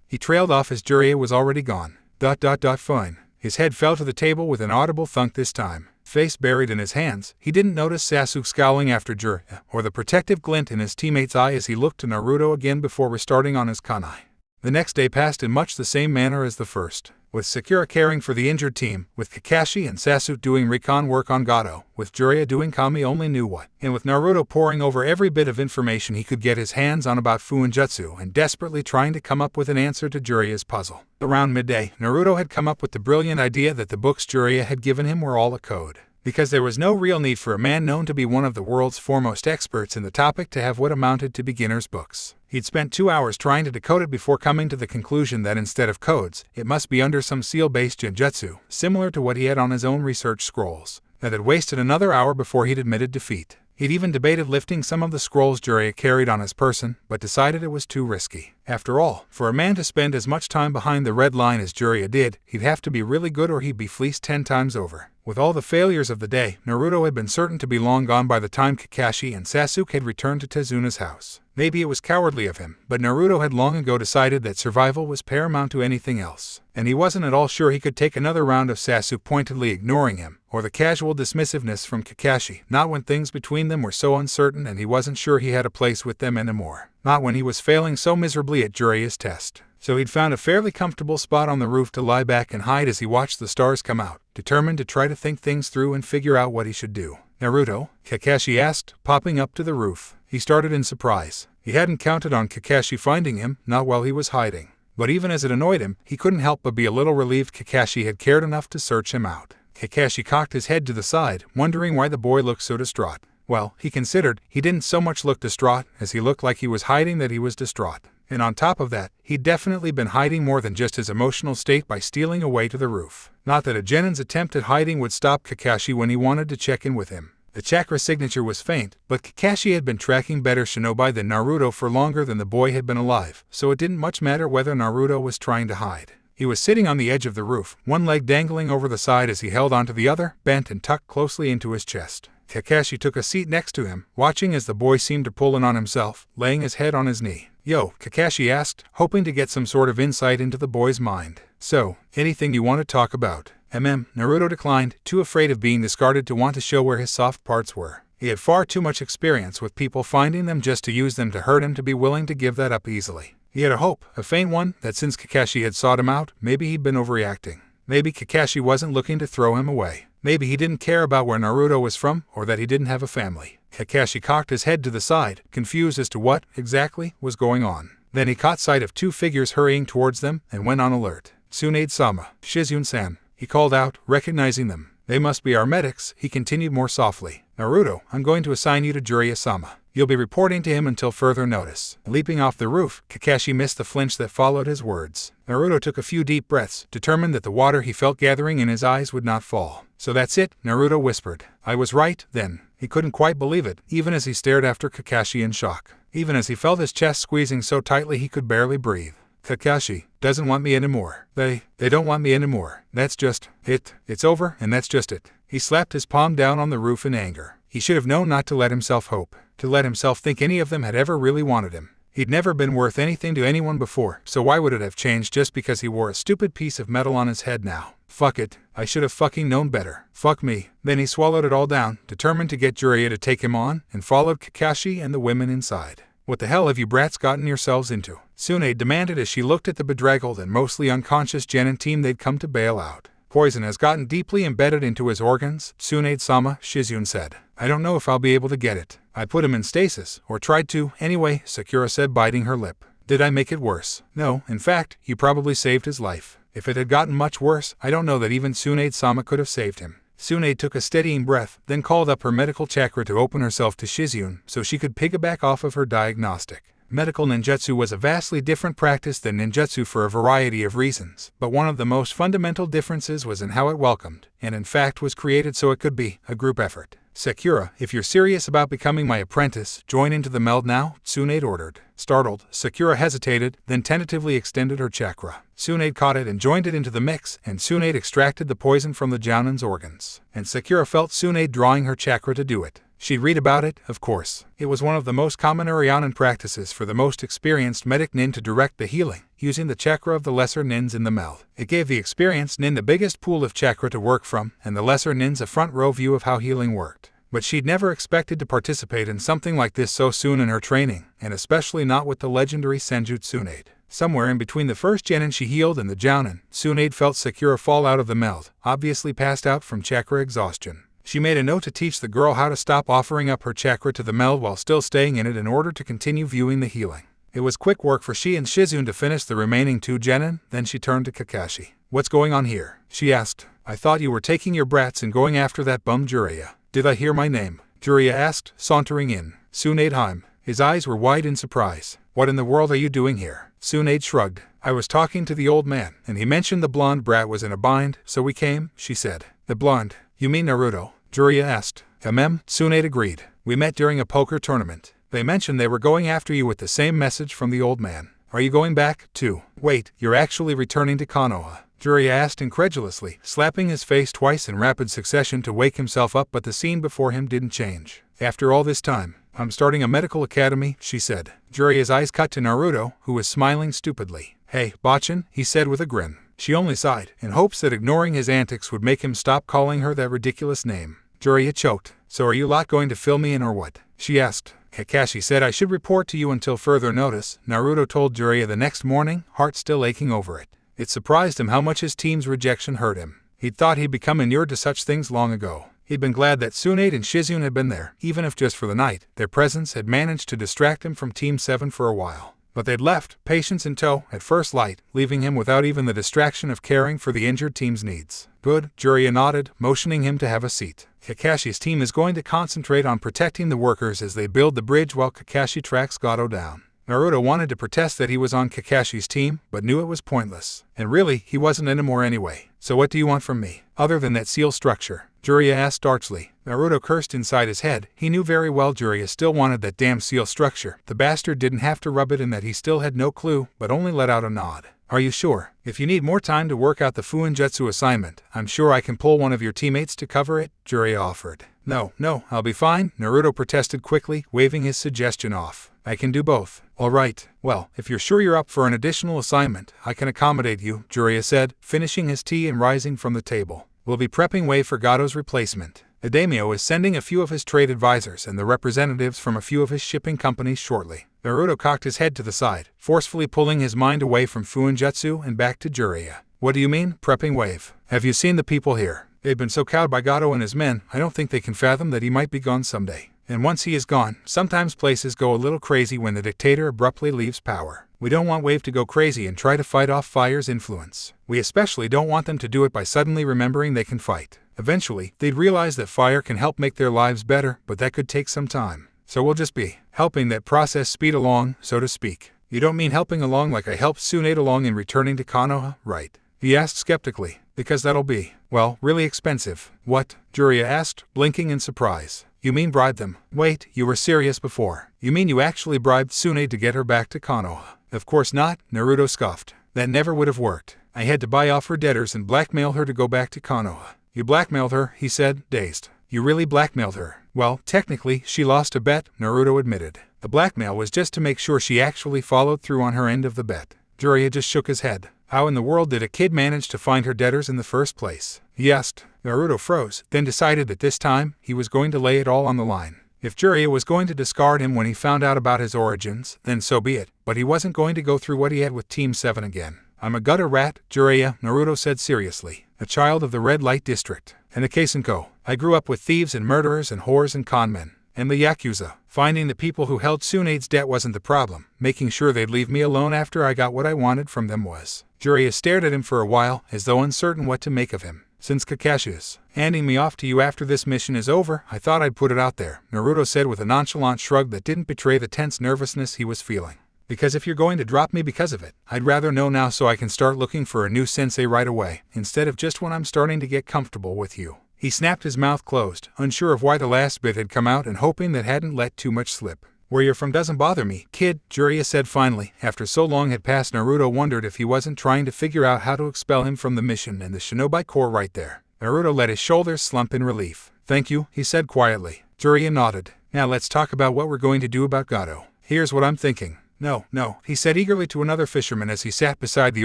He trailed off as Jiraiya was already gone. Fine. His head fell to the table with an audible thunk this time. Face buried in his hands, he didn't notice Sasuke scowling after Jiraiya, or the protective glint in his teammate's eye as he looked to Naruto again before restarting on his kunai. The next day passed in much the same manner as the first, with Sakura caring for the injured team, with Kakashi and Sasuke doing recon work on Gato, with Jiraiya doing Kami only knew what, and with Naruto poring over every bit of information he could get his hands on about Fuinjutsu and desperately trying to come up with an answer to Jiraiya's puzzle. Around midday, Naruto had come up with the brilliant idea that the books Jiraiya had given him were all a code, because there was no real need for a man known to be one of the world's foremost experts in the topic to have what amounted to beginner's books. He'd spent 2 hours trying to decode it before coming to the conclusion that instead of codes, it must be under some seal-based ninjutsu, similar to what he had on his own research scrolls. That had wasted another hour before he'd admitted defeat. He'd even debated lifting some of the scrolls Jiraiya carried on his person, but decided it was too risky. After all, for a man to spend as much time behind the red line as Jiraiya did, he'd have to be really good or he'd be fleeced 10 times over. With all the failures of the day, Naruto had been certain to be long gone by the time Kakashi and Sasuke had returned to Tezuna's house. Maybe it was cowardly of him, but Naruto had long ago decided that survival was paramount to anything else, and he wasn't at all sure he could take another round of Sasuke pointedly ignoring him, or the casual dismissiveness from Kakashi, not when things between them were so uncertain and he wasn't sure he had a place with them anymore, not when he was failing so miserably at Jiraiya's test. So he'd found a fairly comfortable spot on the roof to lie back and hide as he watched the stars come out, determined to try to think things through and figure out what he should do. "Naruto?" Kakashi asked, popping up to the roof. He started in surprise. He hadn't counted on Kakashi finding him, not while he was hiding. But even as it annoyed him, he couldn't help but be a little relieved Kakashi had cared enough to search him out. Kakashi cocked his head to the side, wondering why the boy looked so distraught. Well, he considered, he didn't so much look distraught as he looked like he was hiding that he was distraught. And on top of that, he'd definitely been hiding more than just his emotional state by stealing away to the roof. Not that a genin's attempt at hiding would stop Kakashi when he wanted to check in with him. The chakra signature was faint, but Kakashi had been tracking better shinobi than Naruto for longer than the boy had been alive, so it didn't much matter whether Naruto was trying to hide. He was sitting on the edge of the roof, one leg dangling over the side as he held onto the other, bent and tucked closely into his chest. Kakashi took a seat next to him, watching as the boy seemed to pull in on himself, laying his head on his knee. "Yo," Kakashi asked, hoping to get some sort of insight into the boy's mind. "So, anything you want to talk about?" Naruto declined, too afraid of being discarded to want to show where his soft parts were. He had far too much experience with people finding them just to use them to hurt him to be willing to give that up easily. He had a hope, a faint one, that since Kakashi had sought him out, maybe he'd been overreacting. Maybe Kakashi wasn't looking to throw him away. Maybe he didn't care about where Naruto was from, or that he didn't have a family. Kakashi cocked his head to the side, confused as to what, exactly, was going on. Then he caught sight of 2 figures hurrying towards them, and went on alert. "Tsunade-sama, Shizune-san," he called out, recognizing them. "They must be our medics," he continued more softly. "Naruto, I'm going to assign you to Jiraiya-sama. You'll be reporting to him until further notice." Leaping off the roof, Kakashi missed the flinch that followed his words. Naruto took a few deep breaths, determined that the water he felt gathering in his eyes would not fall. "So that's it," Naruto whispered. "I was right, then." He couldn't quite believe it, even as he stared after Kakashi in shock. Even as he felt his chest squeezing so tightly he could barely breathe. "Kakashi doesn't want me anymore. They don't want me anymore. That's just it. It's over, and that's just it." He slapped his palm down on the roof in anger. He should have known not to let himself hope, to let himself think any of them had ever really wanted him. He'd never been worth anything to anyone before, so why would it have changed just because he wore a stupid piece of metal on his head now? Fuck it, I should have fucking known better. Fuck me. Then he swallowed it all down, determined to get Jiraiya to take him on, and followed Kakashi and the women inside. "What the hell have you brats gotten yourselves into?" Tsunade demanded as she looked at the bedraggled and mostly unconscious genin team they'd come to bail out. "Poison has gotten deeply embedded into his organs," Tsunade-sama, Shizune said. "I don't know if I'll be able to get it. I put him in stasis, or tried to, anyway," Sakura said, biting her lip. "Did I make it worse?" "No, in fact, you probably saved his life. If it had gotten much worse, I don't know that even Tsunade-sama could have saved him." Tsunade took a steadying breath, then called up her medical chakra to open herself to Shizune so she could piggyback off of her diagnostic. Medical ninjutsu was a vastly different practice than ninjutsu for a variety of reasons, but one of the most fundamental differences was in how it welcomed, and in fact was created so it could be, a group effort. "Sakura, if you're serious about becoming my apprentice, join into the meld now," Tsunade ordered. Startled, Sakura hesitated, then tentatively extended her chakra. Tsunade caught it and joined it into the mix, and Tsunade extracted the poison from the Jonin's organs. And Sakura felt Tsunade drawing her chakra to do it. She'd read about it, of course. It was one of the most common Urionin practices for the most experienced medic nin to direct the healing, using the chakra of the lesser nins in the meld. It gave the experienced nin the biggest pool of chakra to work from, and the lesser nins a front-row view of how healing worked. But she'd never expected to participate in something like this so soon in her training, and especially not with the legendary Senjutsu Tsunade. Somewhere in between the first Jonin she healed and the Jonin, Tsunade felt Sakura fall out of the meld, obviously passed out from chakra exhaustion. She made a note to teach the girl how to stop offering up her chakra to the meld while still staying in it in order to continue viewing the healing. It was quick work for she and Shizune to finish the remaining 2 Jonin, then she turned to Kakashi. "What's going on here?" she asked. "I thought you were taking your brats and going after that bum Jiraiya." "Did I hear my name?" Jiraiya asked, sauntering in. Tsunade. His eyes were wide in surprise. "What in the world are you doing here?" Tsunade shrugged. "I was talking to the old man, and he mentioned the blonde brat was in a bind, so we came," she said. "The blonde? You mean Naruto?" Jiraiya asked. Tsunade agreed. "We met during a poker tournament. They mentioned they were going after you with the same message from the old man. Are you going back, too?" "Wait, you're actually returning to Konoha?" Jiraiya asked incredulously, slapping his face twice in rapid succession to wake himself up, but the scene before him didn't change. "After all this time, I'm starting a medical academy," she said. Jiraiya's eyes cut to Naruto, who was smiling stupidly. "Hey, Bachin," he said with a grin. She only sighed, in hopes that ignoring his antics would make him stop calling her that ridiculous name. Jiraiya choked. "So are you lot going to fill me in or what?" she asked. "Kakashi said I should report to you until further notice," Naruto told Jiraiya the next morning, heart still aching over it. It surprised him how much his team's rejection hurt him. He'd thought he'd become inured to such things long ago. He'd been glad that Tsunade and Shizune had been there, even if just for the night. Their presence had managed to distract him from Team 7 for a while. But they'd left, patience in tow, at first light, leaving him without even the distraction of caring for the injured team's needs. "Good," Jiraiya nodded, motioning him to have a seat. "Kakashi's team is going to concentrate on protecting the workers as they build the bridge while Kakashi tracks Gato down." Naruto wanted to protest that he was on Kakashi's team, but knew it was pointless. And really, he wasn't anymore anyway. "So what do you want from me? Other than that seal structure?" Jiraiya asked archly. Naruto cursed inside his head. He knew very well Jiraiya still wanted that damn seal structure. The bastard didn't have to rub it in that he still had no clue, but only let out a nod. "Are you sure? If you need more time to work out the Fuinjutsu assignment, I'm sure I can pull one of your teammates to cover it," Jiraiya offered. No, I'll be fine," Naruto protested quickly, waving his suggestion off. "I can do both." "All right. Well, if you're sure you're up for an additional assignment, I can accommodate you," Jiraiya said, finishing his tea and rising from the table. "We'll be prepping way for Gato's replacement. The daimyo is sending a few of his trade advisors and the representatives from a few of his shipping companies shortly." Naruto cocked his head to the side, forcefully pulling his mind away from Fuinjutsu and back to Jiraiya. "What do you mean, prepping wave? Have you seen the people here? They've been so cowed by Gato and his men, I don't think they can fathom that he might be gone someday. And once he is gone, sometimes places go a little crazy when the dictator abruptly leaves power. We don't want Wave to go crazy and try to fight off Fire's influence. We especially don't want them to do it by suddenly remembering they can fight. Eventually, they'd realize that Fire can help make their lives better, but that could take some time. So we'll just be helping that process speed along, so to speak." "You don't mean helping along like I helped Tsunade along in returning to Konoha, right?" he asked skeptically. "Because that'll be, well, really expensive." "What?" Jiraiya asked, blinking in surprise. "You mean bribe them? Wait, you were serious before. You mean you actually bribed Tsunade to get her back to Konoha?" "Of course not," Naruto scoffed. "That never would have worked. I had to buy off her debtors and blackmail her to go back to Konoha." "You blackmailed her," he said, dazed. "You really blackmailed her?" "Well, technically, she lost a bet," Naruto admitted. "The blackmail was just to make sure she actually followed through on her end of the bet." Jiraiya just shook his head. "How in the world did a kid manage to find her debtors in the first place?" he asked. Naruto froze, then decided that this time, he was going to lay it all on the line. If Jiraiya was going to discard him when he found out about his origins, then so be it, but he wasn't going to go through what he had with Team 7 again. "I'm a gutter rat, Jiraiya," Naruto said seriously. "A child of the Red Light District, and a Kaisenko. I grew up with thieves and murderers and whores and conmen, and the Yakuza. Finding the people who held Tsunade's debt wasn't the problem. Making sure they'd leave me alone after I got what I wanted from them was." Jiraiya stared at him for a while, as though uncertain what to make of him. "Since Kakashi's handing me off to you after this mission is over, I thought I'd put it out there," Naruto said with a nonchalant shrug that didn't betray the tense nervousness he was feeling. "Because if you're going to drop me because of it, I'd rather know now so I can start looking for a new sensei right away, instead of just when I'm starting to get comfortable with you." He snapped his mouth closed, unsure of why the last bit had come out and hoping that hadn't let too much slip. "Where you're from doesn't bother me, kid," Jiraiya said finally. After so long had passed, Naruto wondered if he wasn't trying to figure out how to expel him from the mission and the Shinobi Corps right there. Naruto let his shoulders slump in relief. "Thank you," he said quietly. Jiraiya nodded. "Now let's talk about what we're going to do about Gato. Here's what I'm thinking." No, he said eagerly to another fisherman as he sat beside the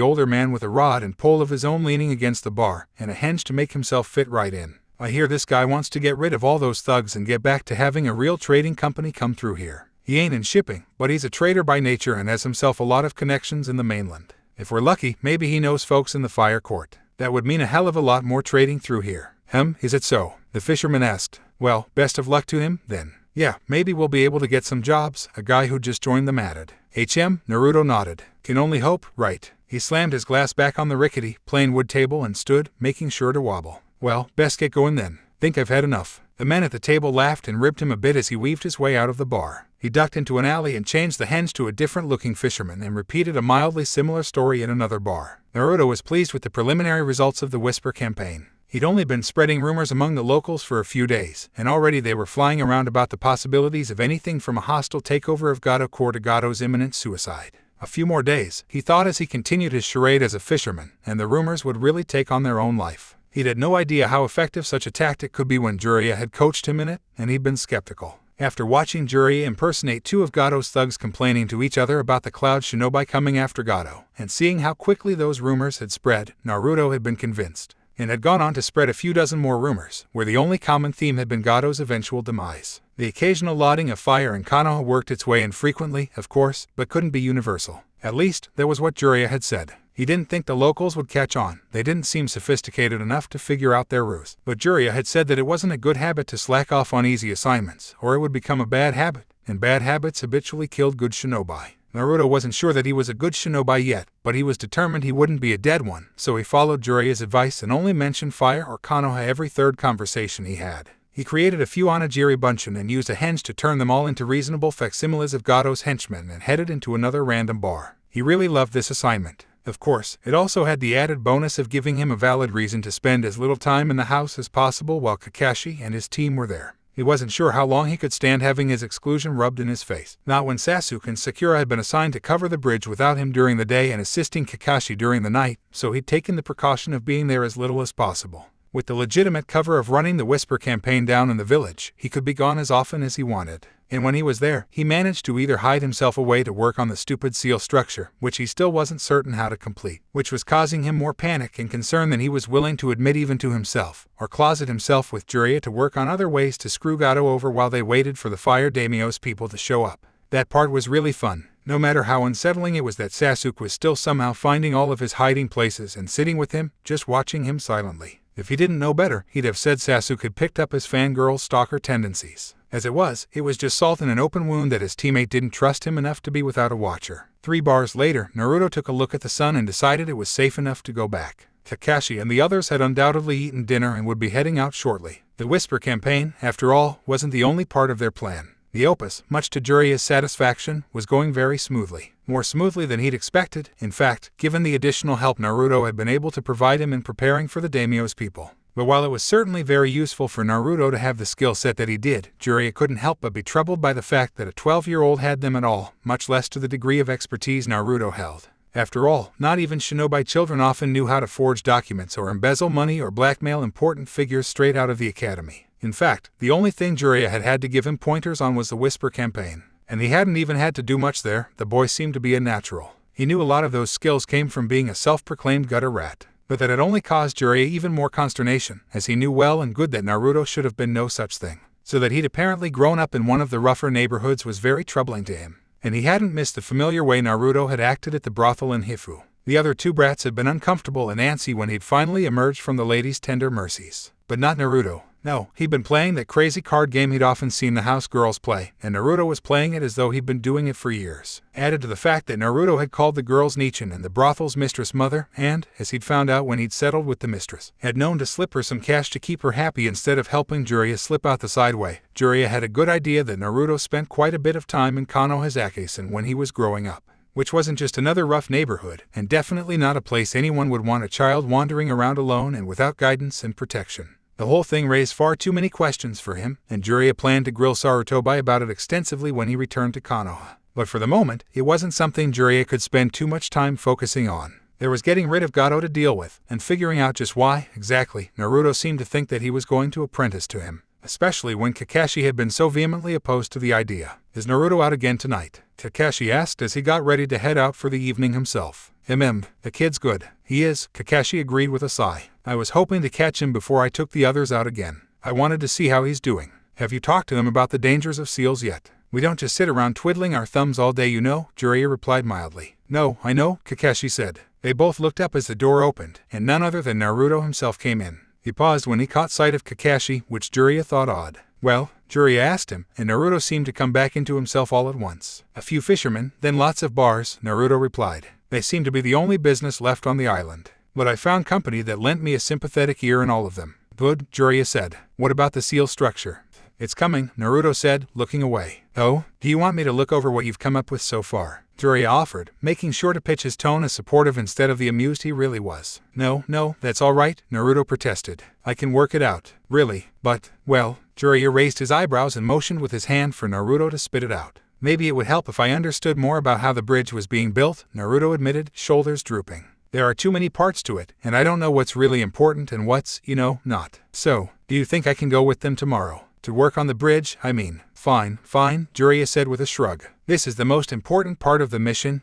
older man with a rod and pole of his own leaning against the bar, and a henge to make himself fit right in. "I hear this guy wants to get rid of all those thugs and get back to having a real trading company come through here. He ain't in shipping, but he's a trader by nature and has himself a lot of connections in the mainland. If we're lucky, maybe he knows folks in the fire court. That would mean a hell of a lot more trading through here. Is it so? The fisherman asked. Well, best of luck to him, then. Yeah, maybe we'll be able to get some jobs, a guy who just joined them added. Naruto nodded. Can only hope, right? He slammed his glass back on the rickety, plain wood table and stood, making sure to wobble. Well, best get going then. Think I've had enough. The men at the table laughed and ribbed him a bit as he weaved his way out of the bar. He ducked into an alley and changed the henge to a different-looking fisherman and repeated a mildly similar story in another bar. Naruto was pleased with the preliminary results of the Whisper campaign. He'd only been spreading rumors among the locals for a few days, and already they were flying around about the possibilities of anything from a hostile takeover of Gato Corps to Gato's imminent suicide. A few more days, he thought as he continued his charade as a fisherman, and the rumors would really take on their own life. He'd had no idea how effective such a tactic could be when Jiraiya had coached him in it, and he'd been skeptical. After watching Jiraiya impersonate two of Gato's thugs complaining to each other about the Cloud Shinobi coming after Gato, and seeing how quickly those rumors had spread, Naruto had been convinced, and had gone on to spread a few dozen more rumors, where the only common theme had been Gato's eventual demise. The occasional lighting of fire in Konoha worked its way in frequently, of course, but couldn't be universal. At least, that was what Jiraiya had said. He didn't think the locals would catch on. They didn't seem sophisticated enough to figure out their ruse. But Jiraiya had said that it wasn't a good habit to slack off on easy assignments, or it would become a bad habit, and bad habits habitually killed good shinobi. Naruto wasn't sure that he was a good shinobi yet, but he was determined he wouldn't be a dead one, so he followed Jiraiya's advice and only mentioned fire or Konoha every third conversation he had. He created a few onigiri bunchen and used a henge to turn them all into reasonable facsimiles of Gato's henchmen and headed into another random bar. He really loved this assignment. Of course, it also had the added bonus of giving him a valid reason to spend as little time in the house as possible while Kakashi and his team were there. He wasn't sure how long he could stand having his exclusion rubbed in his face. Not when Sasuke and Sakura had been assigned to cover the bridge without him during the day and assisting Kakashi during the night, so he'd taken the precaution of being there as little as possible. With the legitimate cover of running the Whisper campaign down in the village, he could be gone as often as he wanted. And when he was there, he managed to either hide himself away to work on the stupid seal structure, which he still wasn't certain how to complete, which was causing him more panic and concern than he was willing to admit even to himself, or closet himself with Jiraiya to work on other ways to screw Gato over while they waited for the Fire Daimyo's people to show up. That part was really fun. No matter how unsettling it was that Sasuke was still somehow finding all of his hiding places and sitting with him, just watching him silently. If he didn't know better, he'd have said Sasuke had picked up his fangirl stalker tendencies. As it was just salt in an open wound that his teammate didn't trust him enough to be without a watcher. 3 bars later, Naruto took a look at the sun and decided it was safe enough to go back. Kakashi and the others had undoubtedly eaten dinner and would be heading out shortly. The Whisper campaign, after all, wasn't the only part of their plan. The opus, much to Jiraiya's satisfaction, was going very smoothly. More smoothly than he'd expected, in fact, given the additional help Naruto had been able to provide him in preparing for the daimyo's people. But while it was certainly very useful for Naruto to have the skill set that he did, Jiraiya couldn't help but be troubled by the fact that a 12-year-old had them at all, much less to the degree of expertise Naruto held. After all, not even shinobi children often knew how to forge documents or embezzle money or blackmail important figures straight out of the academy. In fact, the only thing Jiraiya had to give him pointers on was the Whisper campaign. And he hadn't even had to do much there. The boy seemed to be a natural. He knew a lot of those skills came from being a self-proclaimed gutter rat. But that had only caused Jiraiya even more consternation, as he knew well and good that Naruto should have been no such thing. So that he'd apparently grown up in one of the rougher neighborhoods was very troubling to him. And he hadn't missed the familiar way Naruto had acted at the brothel in Hifu. The other 2 brats had been uncomfortable and antsy when he'd finally emerged from the lady's tender mercies. But not Naruto. No, he'd been playing that crazy card game he'd often seen the house girls play, and Naruto was playing it as though he'd been doing it for years. Added to the fact that Naruto had called the girls Nichin and the brothel's mistress mother, and, as he'd found out when he'd settled with the mistress, had known to slip her some cash to keep her happy instead of helping Jiraiya slip out the side way. Jiraiya had a good idea that Naruto spent quite a bit of time in Konoha Excavation when he was growing up. Which wasn't just another rough neighborhood, and definitely not a place anyone would want a child wandering around alone and without guidance and protection. The whole thing raised far too many questions for him, and Jiraiya planned to grill Sarutobi about it extensively when he returned to Konoha. But for the moment, it wasn't something Jiraiya could spend too much time focusing on. There was getting rid of Gato to deal with, and figuring out just why, exactly, Naruto seemed to think that he was going to apprentice to him. Especially when Kakashi had been so vehemently opposed to the idea. Is Naruto out again tonight? Kakashi asked as he got ready to head out for the evening himself. The kid's good. He is, Kakashi agreed with a sigh. I was hoping to catch him before I took the others out again. I wanted to see how he's doing. Have you talked to him about the dangers of seals yet? We don't just sit around twiddling our thumbs all day, you know, Jiraiya replied mildly. No, I know, Kakashi said. They both looked up as the door opened, and none other than Naruto himself came in. He paused when he caught sight of Kakashi, which Jiraiya thought odd. Well? Jiraiya asked him, and Naruto seemed to come back into himself all at once. A few fishermen, then lots of bars, Naruto replied. They seem to be the only business left on the island. But I found company that lent me a sympathetic ear in all of them. Good, Jiraiya said. What about the seal structure? It's coming, Naruto said, looking away. Oh, do you want me to look over what you've come up with so far? Jiraiya offered, making sure to pitch his tone as supportive instead of the amused he really was. No, that's all right, Naruto protested. I can work it out. Really, but, well, Jiraiya raised his eyebrows and motioned with his hand for Naruto to spit it out. Maybe it would help if I understood more about how the bridge was being built, Naruto admitted, shoulders drooping. There are too many parts to it, and I don't know what's really important and what's, not. So, do you think I can go with them tomorrow? To work on the bridge, I mean. Fine, Jiraiya said with a shrug. This is the most important part of the mission,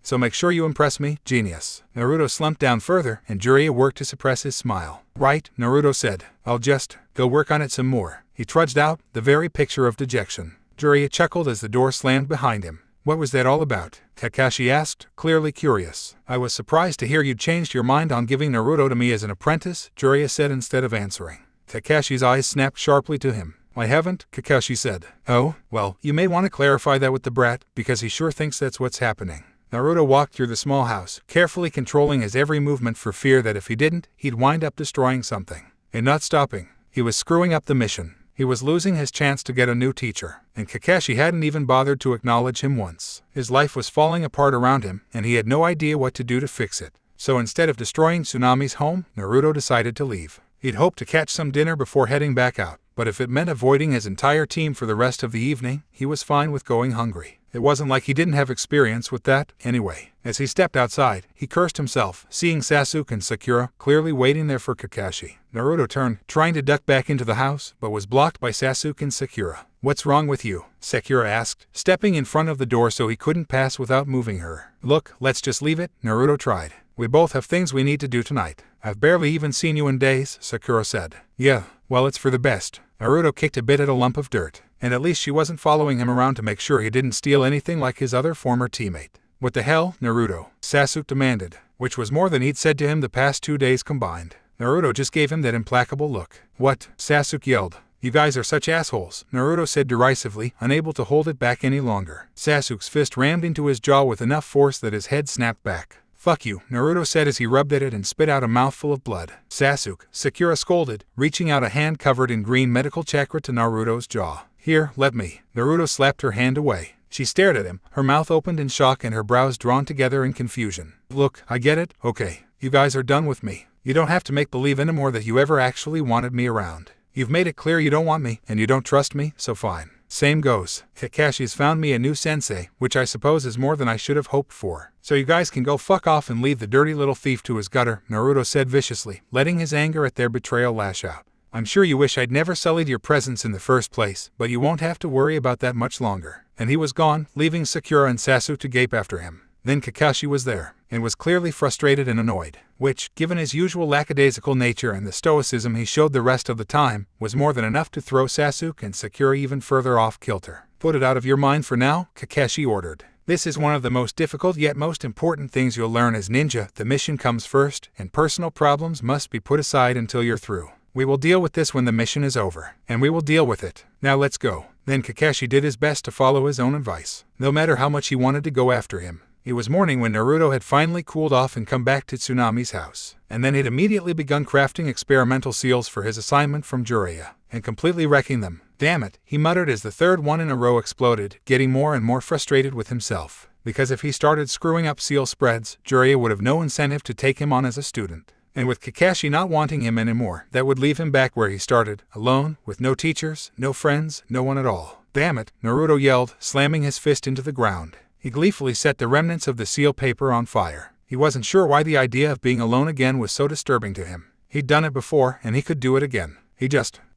So make sure you impress me, genius. Naruto slumped down further, and Jiraiya worked to suppress his smile. Right, Naruto said. I'll just go work on it some more. He trudged out, the very picture of dejection. Jiraiya chuckled as the door slammed behind him. What was that all about? Kakashi asked, clearly curious. I was surprised to hear you'd changed your mind on giving Naruto to me as an apprentice, Jiraiya said instead of answering. Kakashi's eyes snapped sharply to him. I haven't, Kakashi said. Oh, well, you may want to clarify that with the brat, because he sure thinks that's what's happening. Naruto walked through the small house, carefully controlling his every movement for fear that if he didn't, he'd wind up destroying something. And not stopping. He was screwing up the mission. He was losing his chance to get a new teacher, and Kakashi hadn't even bothered to acknowledge him once. His life was falling apart around him, and he had no idea what to do to fix it. So instead of destroying Tsunade's home, Naruto decided to leave. He'd hoped to catch some dinner before heading back out, but if it meant avoiding his entire team for the rest of the evening, he was fine with going hungry. It wasn't like he didn't have experience with that, anyway. As he stepped outside, he cursed himself, seeing Sasuke and Sakura clearly waiting there for Kakashi. Naruto turned, trying to duck back into the house, but was blocked by Sasuke and Sakura. What's wrong with you? Sakura asked, stepping in front of the door so he couldn't pass without moving her. Look, let's just leave it, Naruto tried. We both have things we need to do tonight. I've barely even seen you in days, Sakura said. Yeah, well, it's for the best. Naruto kicked a bit at a lump of dirt, and at least she wasn't following him around to make sure he didn't steal anything like his other former teammate. What the hell, Naruto? Sasuke demanded, which was more than he'd said to him the past 2 days combined. Naruto just gave him that implacable look. What? Sasuke yelled. You guys are such assholes, Naruto said derisively, unable to hold it back any longer. Sasuke's fist rammed into his jaw with enough force that his head snapped back. Fuck you, Naruto said as he rubbed at it and spit out a mouthful of blood. Sasuke, Sakura scolded, reaching out a hand covered in green medical chakra to Naruto's jaw. Here, let me. Naruto slapped her hand away. She stared at him, her mouth opened in shock and her brows drawn together in confusion. Look, I get it, okay. You guys are done with me. You don't have to make believe anymore that you ever actually wanted me around. You've made it clear you don't want me, and you don't trust me, so fine. Same goes. Kakashi's found me a new sensei, which I suppose is more than I should have hoped for. So you guys can go fuck off and leave the dirty little thief to his gutter, Naruto said viciously, letting his anger at their betrayal lash out. I'm sure you wish I'd never sullied your presence in the first place, but you won't have to worry about that much longer. And he was gone, leaving Sakura and Sasuke to gape after him. Then Kakashi was there, and was clearly frustrated and annoyed, which, given his usual lackadaisical nature and the stoicism he showed the rest of the time, was more than enough to throw Sasuke and Sakura even further off kilter. Put it out of your mind for now, Kakashi ordered. This is one of the most difficult yet most important things you'll learn as ninja. The mission comes first, and personal problems must be put aside until you're through. We will deal with this when the mission is over, and we will deal with it. Now let's go. Then Kakashi did his best to follow his own advice, no matter how much he wanted to go after him. It was morning when Naruto had finally cooled off and come back to Tsunade's house, and then he'd immediately begun crafting experimental seals for his assignment from Jiraiya, and completely wrecking them. Damn it, he muttered as the third one in a row exploded, getting more and more frustrated with himself, because if he started screwing up seal spreads, Jiraiya would have no incentive to take him on as a student. And with Kakashi not wanting him anymore, that would leave him back where he started, alone, with no teachers, no friends, no one at all. Damn it, Naruto yelled, slamming his fist into the ground. He gleefully set the remnants of the seal paper on fire. He wasn't sure why the idea of being alone again was so disturbing to him. He'd done it before, and he could do it again. He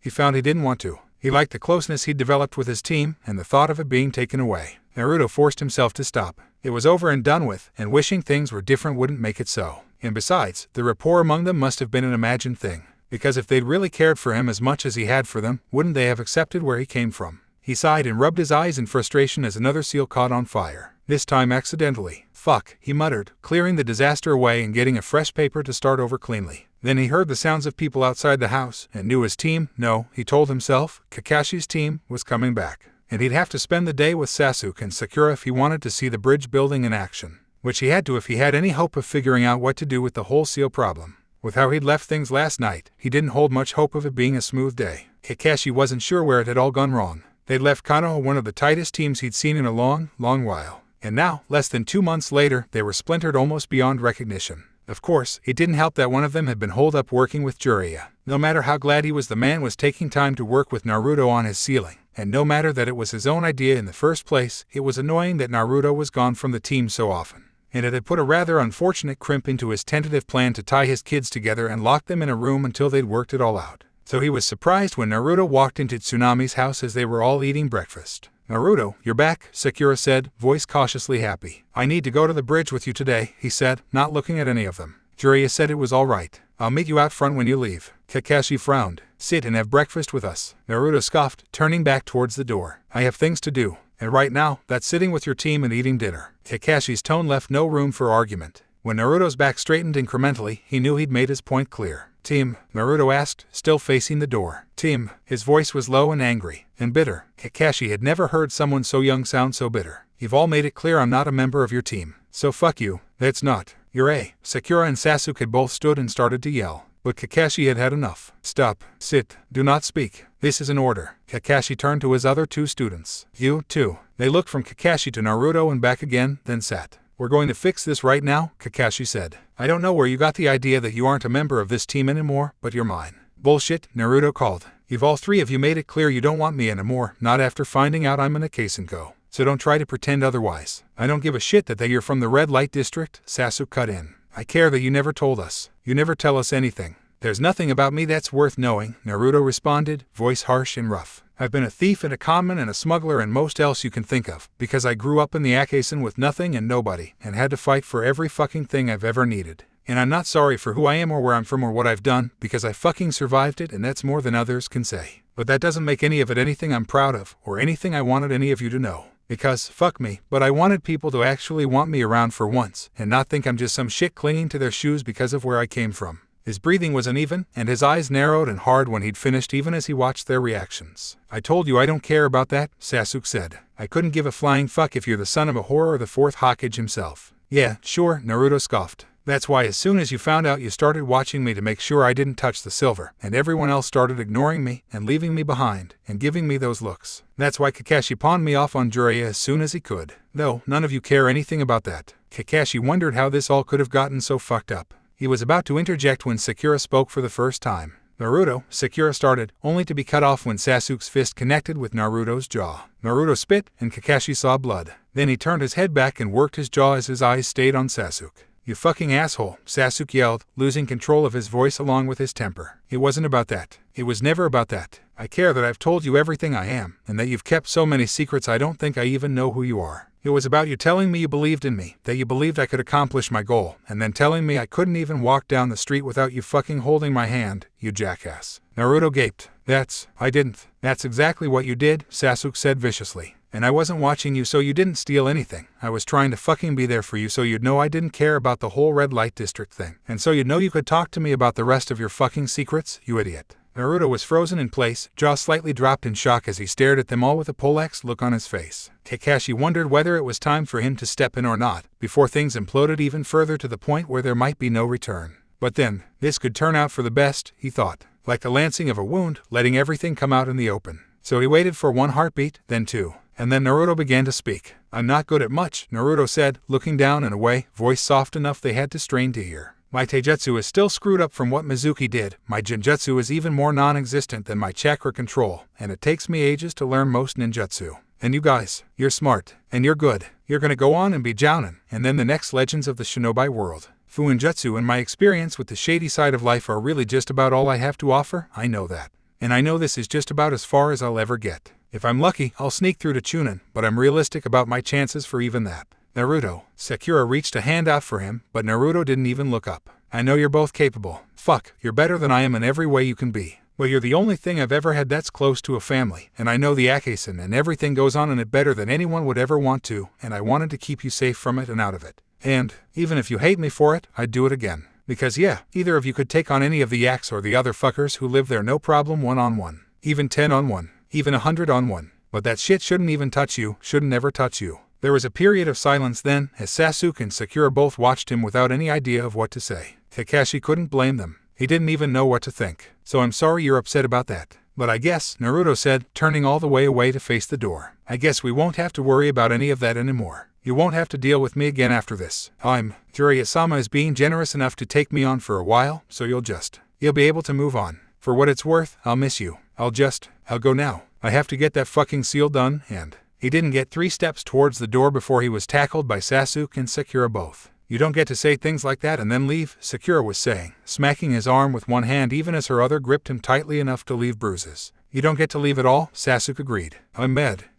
found he didn't want to. He liked the closeness he'd developed with his team, and the thought of it being taken away. Naruto forced himself to stop. It was over and done with, and wishing things were different wouldn't make it so. And besides, the rapport among them must have been an imagined thing. Because if they'd really cared for him as much as he had for them, wouldn't they have accepted where he came from? He sighed and rubbed his eyes in frustration as another seal caught on fire. This time accidentally. Fuck, he muttered, clearing the disaster away and getting a fresh paper to start over cleanly. Then he heard the sounds of people outside the house and knew his team, no, he told himself, Kakashi's team, was coming back. And he'd have to spend the day with Sasuke and Sakura if he wanted to see the bridge building in action. Which he had to if he had any hope of figuring out what to do with the whole seal problem. With how he'd left things last night, he didn't hold much hope of it being a smooth day. Kakashi wasn't sure where it had all gone wrong. They'd left Konoha one of the tightest teams he'd seen in a long, long while. And now, less than 2 months later, they were splintered almost beyond recognition. Of course, it didn't help that one of them had been holed up working with Jiraiya. No matter how glad he was the man was taking time to work with Naruto on his sealing. And no matter that it was his own idea in the first place, it was annoying that Naruto was gone from the team so often. And it had put a rather unfortunate crimp into his tentative plan to tie his kids together and lock them in a room until they'd worked it all out. So he was surprised when Naruto walked into Tsunade's house as they were all eating breakfast. Naruto, you're back, Sakura said, voice cautiously happy. I need to go to the bridge with you today, he said, not looking at any of them. Jiraiya said it was all right. I'll meet you out front when you leave. Kakashi frowned. Sit and have breakfast with us. Naruto scoffed, turning back towards the door. I have things to do. And right now, that's sitting with your team and eating dinner. Kakashi's tone left no room for argument. When Naruto's back straightened incrementally, he knew he'd made his point clear. Team, Naruto asked, still facing the door. Team, his voice was low and angry, and bitter. Kakashi had never heard someone so young sound so bitter. You've all made it clear I'm not a member of your team. So fuck you, that's not. You're a. Sakura and Sasuke had both stood and started to yell. But Kakashi had had enough. Stop. Sit. Do not speak. This is an order. Kakashi turned to his other 2 students. You, too. They looked from Kakashi to Naruto and back again, then sat. We're going to fix this right now, Kakashi said. I don't know where you got the idea that you aren't a member of this team anymore, but you're mine. Bullshit, Naruto called. You've all 3 of you made it clear you don't want me anymore, not after finding out I'm an Akasenko. So don't try to pretend otherwise. I don't give a shit that you're from the red light district, Sasuke cut in. I care that you never told us. You never tell us anything. There's nothing about me that's worth knowing, Naruto responded, voice harsh and rough. I've been a thief and a conman and a smuggler and most else you can think of, because I grew up in the Akasen with nothing and nobody, and had to fight for every fucking thing I've ever needed. And I'm not sorry for who I am or where I'm from or what I've done, because I fucking survived it and that's more than others can say. But that doesn't make any of it anything I'm proud of, or anything I wanted any of you to know. Because, fuck me, but I wanted people to actually want me around for once, and not think I'm just some shit clinging to their shoes because of where I came from. His breathing was uneven, and his eyes narrowed and hard when he'd finished even as he watched their reactions. I told you I don't care about that, Sasuke said. I couldn't give a flying fuck if you're the son of a whore or the 4th Hokage himself. Yeah, sure, Naruto scoffed. That's why as soon as you found out you started watching me to make sure I didn't touch the silver, and everyone else started ignoring me, and leaving me behind, and giving me those looks. That's why Kakashi pawned me off on Jiraiya as soon as he could. Though, none of you care anything about that. Kakashi wondered how this all could have gotten so fucked up. He was about to interject when Sakura spoke for the first time. Naruto, Sakura started, only to be cut off when Sasuke's fist connected with Naruto's jaw. Naruto spit, and Kakashi saw blood. Then he turned his head back and worked his jaw as his eyes stayed on Sasuke. You fucking asshole, Sasuke yelled, losing control of his voice along with his temper. It wasn't about that. It was never about that. I care that I've told you everything I am, and that you've kept so many secrets I don't think I even know who you are. It was about you telling me you believed in me, that you believed I could accomplish my goal, and then telling me I couldn't even walk down the street without you fucking holding my hand, you jackass. Naruto gaped. I didn't. That's exactly what you did, Sasuke said viciously. And I wasn't watching you so you didn't steal anything. I was trying to fucking be there for you so you'd know I didn't care about the whole red light district thing. And so you'd know you could talk to me about the rest of your fucking secrets, you idiot. Naruto was frozen in place, jaw slightly dropped in shock as he stared at them all with a poleaxe look on his face. Kakashi wondered whether it was time for him to step in or not, before things imploded even further to the point where there might be no return. But then, this could turn out for the best, he thought. Like the lancing of a wound, letting everything come out in the open. So he waited for 1 heartbeat, then 2. And then Naruto began to speak. I'm not good at much, Naruto said, looking down and away, voice soft enough they had to strain to hear. My taijutsu is still screwed up from what Mizuki did, my genjutsu is even more non-existent than my chakra control, and it takes me ages to learn most ninjutsu. And you guys, you're smart, and you're good. You're gonna go on and be Jonin, and then the next legends of the shinobi world. Fuinjutsu and my experience with the shady side of life are really just about all I have to offer, I know that. And I know this is just about as far as I'll ever get. If I'm lucky, I'll sneak through to Chunin, but I'm realistic about my chances for even that. Naruto, Sakura reached a hand out for him, but Naruto didn't even look up. I know you're both capable. Fuck, you're better than I am in every way you can be. Well, you're the only thing I've ever had that's close to a family, and I know the Excavation and everything goes on in it better than anyone would ever want to, and I wanted to keep you safe from it and out of it. And, even if you hate me for it, I'd do it again. Because yeah, either of you could take on any of the yaks or the other fuckers who live there no problem 1-on-1. Even 10-on-1. Even 100-on-1. But that shit shouldn't even touch you, shouldn't ever touch you. There was a period of silence then, as Sasuke and Sakura both watched him without any idea of what to say. Kakashi couldn't blame them. He didn't even know what to think. So I'm sorry you're upset about that. But I guess, Naruto said, turning all the way away to face the door. I guess we won't have to worry about any of that anymore. You won't have to deal with me again after this. Jiraiya-sama is being generous enough to take me on for a while, so you'll be able to move on. For what it's worth, I'll miss you. I'll go now. I have to get that fucking seal done, and... He didn't get 3 steps towards the door before he was tackled by Sasuke and Sakura both. You don't get to say things like that and then leave, Sakura was saying, smacking his arm with one hand even as her other gripped him tightly enough to leave bruises. You don't get to leave at all, Sasuke agreed.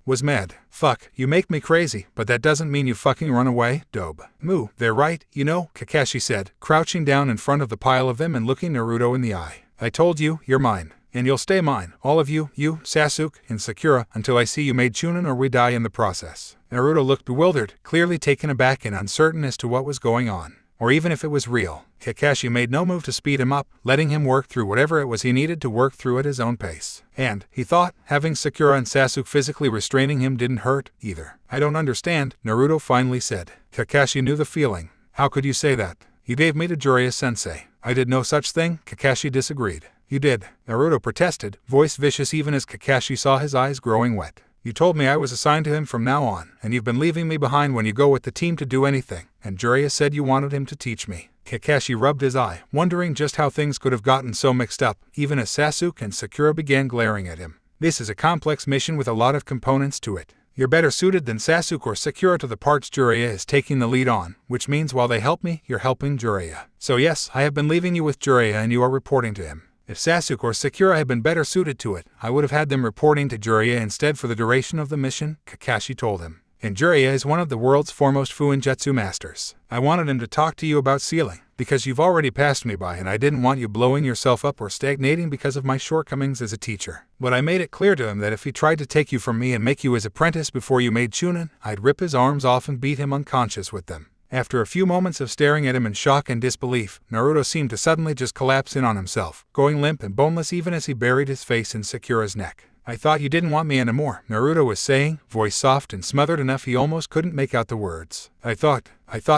Was mad. Fuck, you make me crazy, but that doesn't mean you fucking run away, dope. Moo, they're right, you know, Kakashi said, crouching down in front of the pile of them and looking Naruto in the eye. I told you, you're mine. And you'll stay mine, all of you, Sasuke, and Sakura, until I see you made Chunin or we die in the process. Naruto looked bewildered, clearly taken aback and uncertain as to what was going on, or even if it was real. Kakashi made no move to speed him up, letting him work through whatever it was he needed to work through at his own pace. And, he thought, having Sakura and Sasuke physically restraining him didn't hurt, either. I don't understand, Naruto finally said. Kakashi knew the feeling. How could you say that? You gave me to Jiraiya-sensei. I did no such thing, Kakashi disagreed. You did, Naruto protested, voice vicious even as Kakashi saw his eyes growing wet. You told me I was assigned to him from now on, and you've been leaving me behind when you go with the team to do anything, and Jiraiya said you wanted him to teach me. Kakashi rubbed his eye, wondering just how things could have gotten so mixed up, even as Sasuke and Sakura began glaring at him. This is a complex mission with a lot of components to it. You're better suited than Sasuke or Sakura to the parts Jiraiya is taking the lead on, which means while they help me, you're helping Jiraiya. So yes, I have been leaving you with Jiraiya and you are reporting to him. If Sasuke or Sakura had been better suited to it, I would have had them reporting to Jiraiya instead for the duration of the mission, Kakashi told him. And Jiraiya is one of the world's foremost Fuinjutsu masters. I wanted him to talk to you about sealing, because you've already passed me by and I didn't want you blowing yourself up or stagnating because of my shortcomings as a teacher. But I made it clear to him that if he tried to take you from me and make you his apprentice before you made Chunin, I'd rip his arms off and beat him unconscious with them. After a few moments of staring at him in shock and disbelief, Naruto seemed to suddenly just collapse in on himself, going limp and boneless even as he buried his face in Sakura's neck. I thought you didn't want me anymore, Naruto was saying, voice soft and smothered enough he almost couldn't make out the words. I thought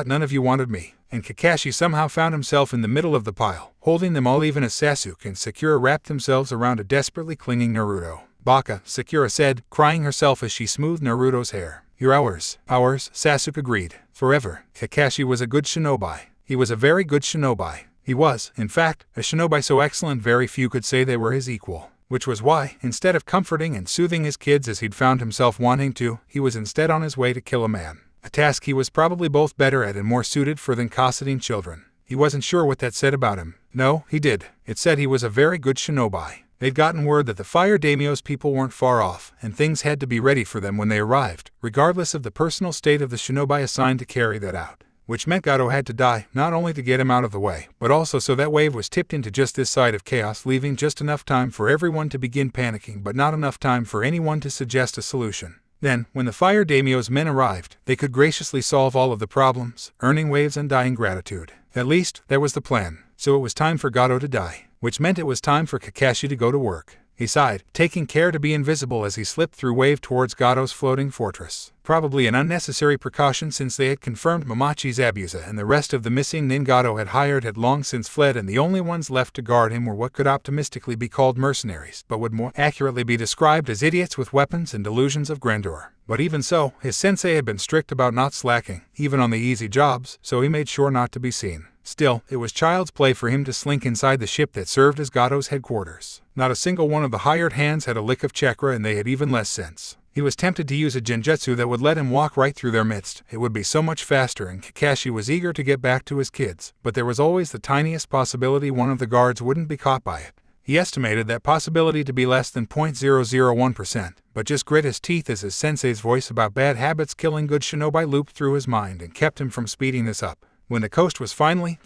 none of you wanted me. And Kakashi somehow found himself in the middle of the pile, holding them all even as Sasuke and Sakura wrapped themselves around a desperately clinging Naruto. Baka, Sakura said, crying herself as she smoothed Naruto's hair. You're ours, Sasuke agreed. Forever. Kakashi was a good shinobi. He was a very good shinobi. He was, in fact, a shinobi so excellent very few could say they were his equal. Which was why, instead of comforting and soothing his kids as he'd found himself wanting to, he was instead on his way to kill a man. A task he was probably both better at and more suited for than cosseting children. He wasn't sure what that said about him. No, he did. It said he was a very good shinobi. They'd gotten word that the Fire Daimyo's people weren't far off, and things had to be ready for them when they arrived, regardless of the personal state of the shinobi assigned to carry that out. Which meant Gato had to die, not only to get him out of the way, but also so that wave was tipped into just this side of chaos, leaving just enough time for everyone to begin panicking but not enough time for anyone to suggest a solution. Then, when the Fire Daimyo's men arrived, they could graciously solve all of the problems, earning waves and dying gratitude. At least, that was the plan. So it was time for Gato to die. Which meant it was time for Kakashi to go to work. He sighed, taking care to be invisible as he slipped through wave towards Gato's floating fortress. Probably an unnecessary precaution since they had confirmed Momochi's Abusa and the rest of the missing nin Gato had hired had long since fled and the only ones left to guard him were what could optimistically be called mercenaries, but would more accurately be described as idiots with weapons and delusions of grandeur. But even so, his sensei had been strict about not slacking, even on the easy jobs, so he made sure not to be seen. Still, it was child's play for him to slink inside the ship that served as Gato's headquarters. Not a single one of the hired hands had a lick of chakra and they had even less sense. He was tempted to use a genjutsu that would let him walk right through their midst. It would be so much faster and Kakashi was eager to get back to his kids, but there was always the tiniest possibility one of the guards wouldn't be caught by it. He estimated that possibility to be less than 0.001%, but just grit his teeth as his sensei's voice about bad habits killing good shinobi looped through his mind and kept him from speeding this up. When the coast was finally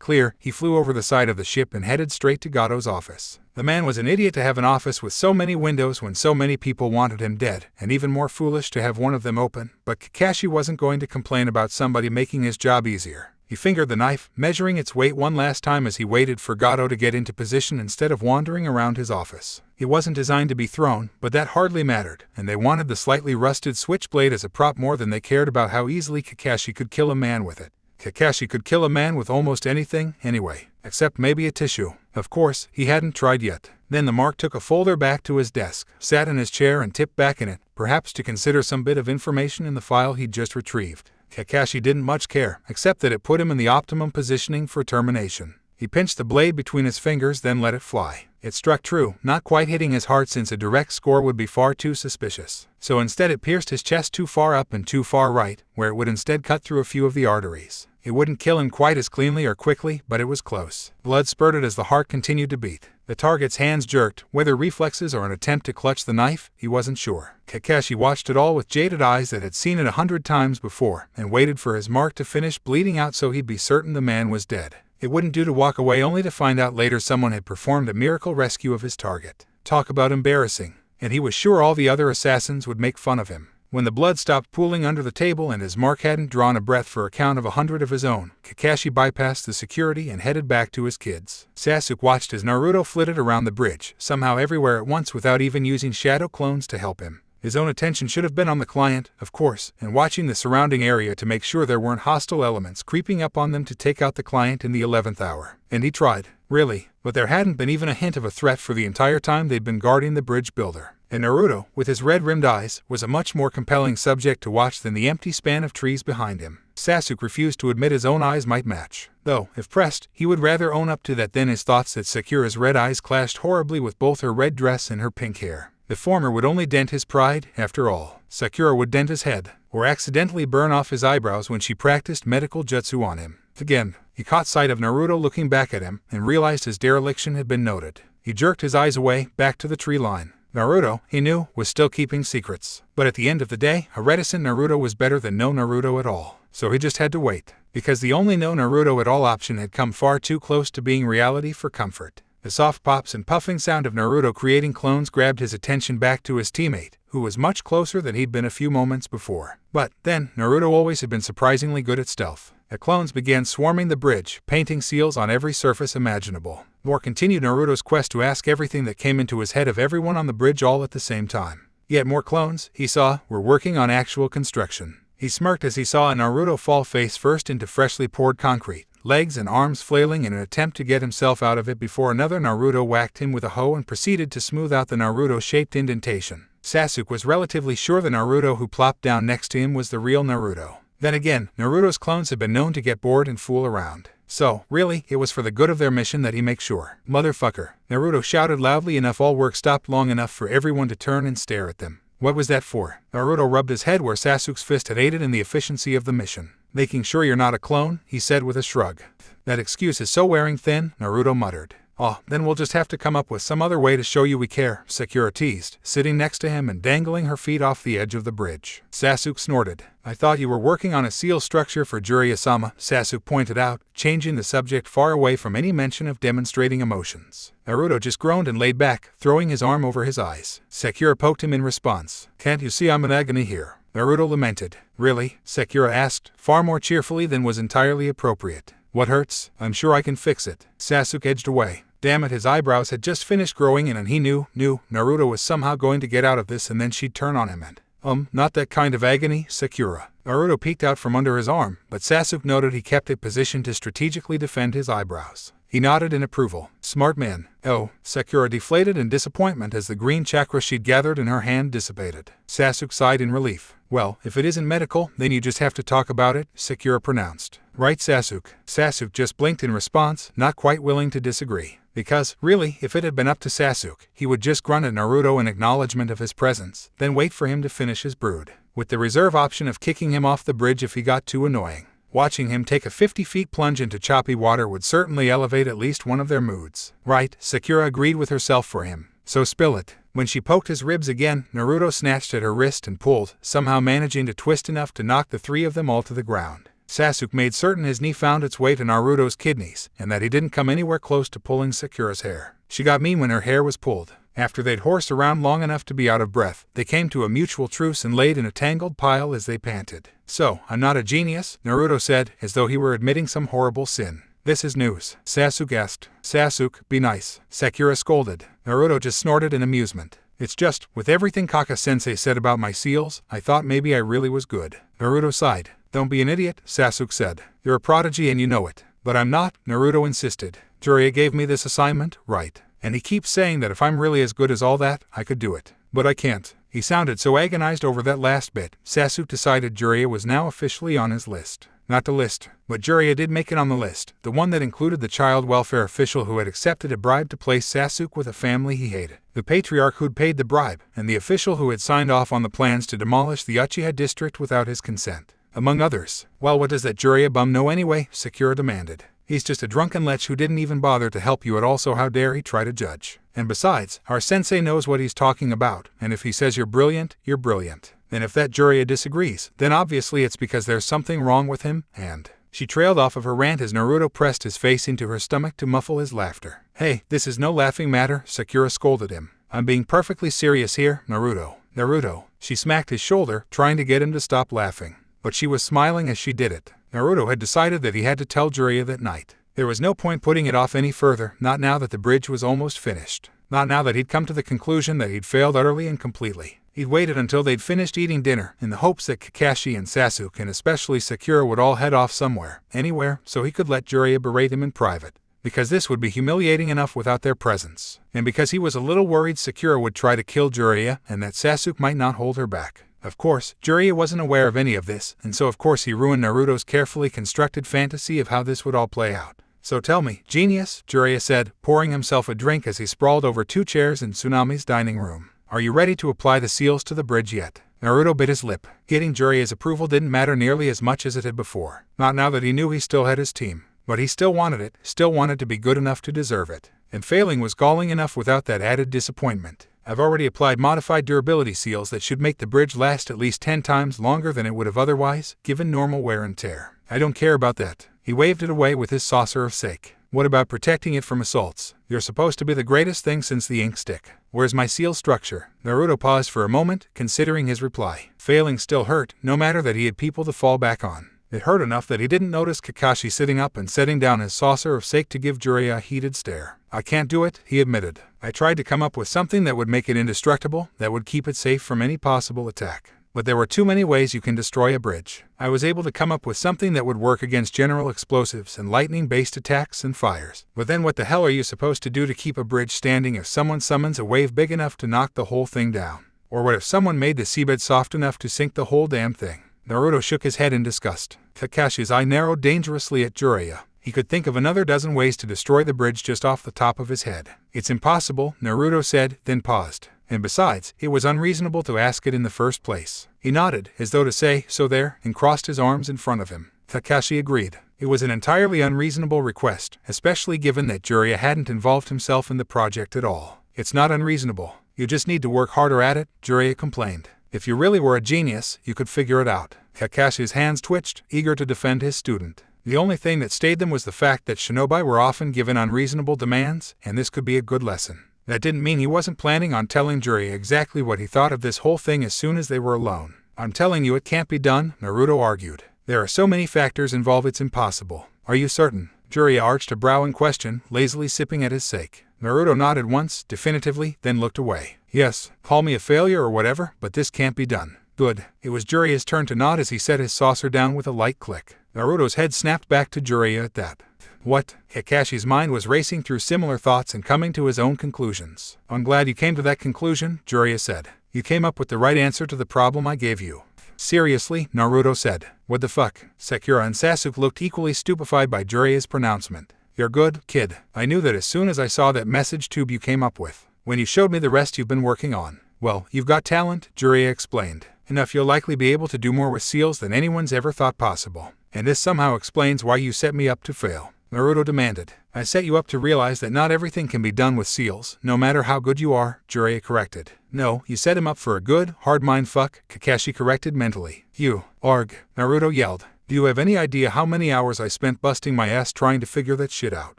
clear, he flew over the side of the ship and headed straight to Gato's office. The man was an idiot to have an office with so many windows when so many people wanted him dead, and even more foolish to have one of them open, but Kakashi wasn't going to complain about somebody making his job easier. He fingered the knife, measuring its weight one last time as he waited for Gato to get into position instead of wandering around his office. It wasn't designed to be thrown, but that hardly mattered, and they wanted the slightly rusted switchblade as a prop more than they cared about how easily Kakashi could kill a man with it. Kakashi could kill a man with almost anything, anyway, except maybe a tissue. Of course, he hadn't tried yet. Then the Mark took a folder back to his desk, sat in his chair and tipped back in it, perhaps to consider some bit of information in the file he'd just retrieved. Kakashi didn't much care, except that it put him in the optimum positioning for termination. He pinched the blade between his fingers, then let it fly. It struck true, not quite hitting his heart since a direct score would be far too suspicious. So instead it pierced his chest too far up and too far right, where it would instead cut through a few of the arteries. It wouldn't kill him quite as cleanly or quickly, but it was close. Blood spurted as the heart continued to beat. The target's hands jerked, whether reflexes or an attempt to clutch the knife, he wasn't sure. Kakashi watched it all with jaded eyes that had seen it 100 times before, and waited for his Mark to finish bleeding out so he'd be certain the man was dead. It wouldn't do to walk away only to find out later someone had performed a miracle rescue of his target. Talk about embarrassing. And he was sure all the other assassins would make fun of him. When the blood stopped pooling under the table and his Mark hadn't drawn a breath for a count of 100 of his own, Kakashi bypassed the security and headed back to his kids. Sasuke watched as Naruto flitted around the bridge, somehow everywhere at once without even using shadow clones to help him. His own attention should have been on the client, of course, and watching the surrounding area to make sure there weren't hostile elements creeping up on them to take out the client in the 11th hour. And he tried, really, but there hadn't been even a hint of a threat for the entire time they'd been guarding the bridge builder. And Naruto, with his red-rimmed eyes, was a much more compelling subject to watch than the empty span of trees behind him. Sasuke refused to admit his own eyes might match. Though, if pressed, he would rather own up to that than his thoughts that Sakura's red eyes clashed horribly with both her red dress and her pink hair. The former would only dent his pride, after all. Sakura would dent his head, or accidentally burn off his eyebrows when she practiced medical jutsu on him. Again, he caught sight of Naruto looking back at him, and realized his dereliction had been noted. He jerked his eyes away, back to the tree line. Naruto, he knew, was still keeping secrets. But at the end of the day, a reticent Naruto was better than no Naruto at all. So he just had to wait. Because the only no Naruto at all option had come far too close to being reality for comfort. The soft pops and puffing sound of Naruto creating clones grabbed his attention back to his teammate, who was much closer than he'd been a few moments before. But then, Naruto always had been surprisingly good at stealth. The clones began swarming the bridge, painting seals on every surface imaginable. War continued Naruto's quest to ask everything that came into his head of everyone on the bridge all at the same time. Yet more clones, he saw, were working on actual construction. He smirked as he saw a Naruto fall face first into freshly poured concrete, legs and arms flailing in an attempt to get himself out of it before another Naruto whacked him with a hoe and proceeded to smooth out the Naruto-shaped indentation. Sasuke was relatively sure the Naruto who plopped down next to him was the real Naruto. Then again, Naruto's clones had been known to get bored and fool around. So, really, it was for the good of their mission that he make sure. Motherfucker. Naruto shouted loudly enough all work stopped long enough for everyone to turn and stare at them. What was that for? Naruto rubbed his head where Sasuke's fist had aided in the efficiency of the mission. Making sure you're not a clone, he said with a shrug. That excuse is so wearing thin, Naruto muttered. Oh, then we'll just have to come up with some other way to show you we care, Sakura teased, sitting next to him and dangling her feet off the edge of the bridge. Sasuke snorted. I thought you were working on a seal structure for Jiraiya-sama, Sasuke pointed out, changing the subject far away from any mention of demonstrating emotions. Naruto just groaned and laid back, throwing his arm over his eyes. Sakura poked him in response. Can't you see I'm in agony here? Naruto lamented. Really? Sakura asked, far more cheerfully than was entirely appropriate. What hurts? I'm sure I can fix it. Sasuke edged away. Damn it, his eyebrows had just finished growing in and he knew Naruto was somehow going to get out of this and then she'd turn on him and, not that kind of agony, Sakura. Naruto peeked out from under his arm, but Sasuke noted he kept it positioned to strategically defend his eyebrows. He nodded in approval. Smart man. Oh, Sakura deflated in disappointment as the green chakra she'd gathered in her hand dissipated. Sasuke sighed in relief. Well, if it isn't medical, then you just have to talk about it, Sakura pronounced. Right, Sasuke? Sasuke just blinked in response, not quite willing to disagree. Because, really, if it had been up to Sasuke, he would just grunt at Naruto in acknowledgement of his presence, then wait for him to finish his brood, with the reserve option of kicking him off the bridge if he got too annoying. Watching him take a 50-feet plunge into choppy water would certainly elevate at least one of their moods. Right, Sakura agreed with herself for him. So spill it. When she poked his ribs again, Naruto snatched at her wrist and pulled, somehow managing to twist enough to knock the three of them all to the ground. Sasuke made certain his knee found its way to Naruto's kidneys, and that he didn't come anywhere close to pulling Sakura's hair. She got mean when her hair was pulled. After they'd horsed around long enough to be out of breath, they came to a mutual truce and laid in a tangled pile as they panted. "So, I'm not a genius?" Naruto said, as though he were admitting some horrible sin. "This is news," Sasuke asked. "Sasuke, be nice," Sakura scolded. Naruto just snorted in amusement. "It's just, with everything Kaka-sensei said about my seals, I thought maybe I really was good." Naruto sighed. "Don't be an idiot," Sasuke said. "You're a prodigy and you know it." "But I'm not," Naruto insisted. "Jiraiya gave me this assignment, right? And he keeps saying that if I'm really as good as all that, I could do it. But I can't." He sounded so agonized over that last bit, Sasuke decided Jiraiya was now officially on his list. Not the list, but Jiraiya did make it on the list, the one that included the child welfare official who had accepted a bribe to place Sasuke with a family he hated, the patriarch who'd paid the bribe, and the official who had signed off on the plans to demolish the Uchiha district without his consent, among others. "Well, what does that Jiraiya bum know anyway?" Sakura demanded. "He's just a drunken lech who didn't even bother to help you at all, so how dare he try to judge? And besides, our sensei knows what he's talking about, and if he says you're brilliant, you're brilliant. And if that Jiraiya disagrees, then obviously it's because there's something wrong with him, and..." She trailed off of her rant as Naruto pressed his face into her stomach to muffle his laughter. "Hey, this is no laughing matter," Sakura scolded him. "I'm being perfectly serious here, Naruto." "Naruto." She smacked his shoulder, trying to get him to stop laughing. But she was smiling as she did it. Naruto had decided that he had to tell Jiraiya that night. There was no point putting it off any further, not now that the bridge was almost finished. Not now that he'd come to the conclusion that he'd failed utterly and completely. He'd waited until they'd finished eating dinner, in the hopes that Kakashi and Sasuke and especially Sakura would all head off somewhere, anywhere, so he could let Jiraiya berate him in private. Because this would be humiliating enough without their presence. And because he was a little worried Sakura would try to kill Jiraiya, and that Sasuke might not hold her back. Of course, Jiraiya wasn't aware of any of this, and so of course he ruined Naruto's carefully constructed fantasy of how this would all play out. "So tell me, genius," Jiraiya said, pouring himself a drink as he sprawled over 2 chairs in Tsunade's dining room. "Are you ready to apply the seals to the bridge yet?" Naruto bit his lip. Getting Jiraiya's approval didn't matter nearly as much as it had before. Not now that he knew he still had his team. But he still wanted it, still wanted to be good enough to deserve it. And failing was galling enough without that added disappointment. "I've already applied modified durability seals that should make the bridge last at least 10 times longer than it would have otherwise, given normal wear and tear. I don't care about that." He waved it away with his saucer of sake. "What about protecting it from assaults? You're supposed to be the greatest thing since the ink stick. Where's my seal structure?" Naruto paused for a moment, considering his reply. Failing still hurt, no matter that he had people to fall back on. It hurt enough that he didn't notice Kakashi sitting up and setting down his saucer of sake to give Jiraiya a heated stare. "I can't do it," he admitted. "I tried to come up with something that would make it indestructible, that would keep it safe from any possible attack. But there were too many ways you can destroy a bridge. I was able to come up with something that would work against general explosives and lightning-based attacks and fires. But then what the hell are you supposed to do to keep a bridge standing if someone summons a wave big enough to knock the whole thing down? Or what if someone made the seabed soft enough to sink the whole damn thing?" Naruto shook his head in disgust. Kakashi's eye narrowed dangerously at Jiraiya. He could think of another dozen ways to destroy the bridge just off the top of his head. "It's impossible," Naruto said, then paused. "And besides, it was unreasonable to ask it in the first place." He nodded, as though to say, "So there," and crossed his arms in front of him. Kakashi agreed. It was an entirely unreasonable request, especially given that Jiraiya hadn't involved himself in the project at all. "It's not unreasonable. You just need to work harder at it," Jiraiya complained. "If you really were a genius, you could figure it out." Kakashi's hands twitched, eager to defend his student. The only thing that stayed them was the fact that shinobi were often given unreasonable demands, and this could be a good lesson. That didn't mean he wasn't planning on telling Jiraiya exactly what he thought of this whole thing as soon as they were alone. "I'm telling you it can't be done," Naruto argued. "There are so many factors involved it's impossible." "Are you certain?" Jiraiya arched a brow in question, lazily sipping at his sake. Naruto nodded once, definitively, then looked away. "Yes, call me a failure or whatever, but this can't be done." "Good." It was Jiraiya's turn to nod as he set his saucer down with a light click. Naruto's head snapped back to Jiraiya at that. "What?" Kakashi's mind was racing through similar thoughts and coming to his own conclusions. "I'm glad you came to that conclusion," Jiraiya said. "You came up with the right answer to the problem I gave you." "Seriously?" Naruto said. "What the fuck?" Sakura and Sasuke looked equally stupefied by Jiraiya's pronouncement. "You're good, kid. I knew that as soon as I saw that message tube you came up with. When you showed me the rest you've been working on. Well, you've got talent," Jiraiya explained. "Enough you'll likely be able to do more with seals than anyone's ever thought possible. And this somehow explains why you set me up to fail." Naruto demanded. "I set you up to realize that not everything can be done with seals, no matter how good you are," Jiraiya corrected. "No, you set him up for a good, hard mindfuck," Kakashi corrected mentally. "You, arg," Naruto yelled. Do you have any idea how many hours I spent busting my ass trying to figure that shit out?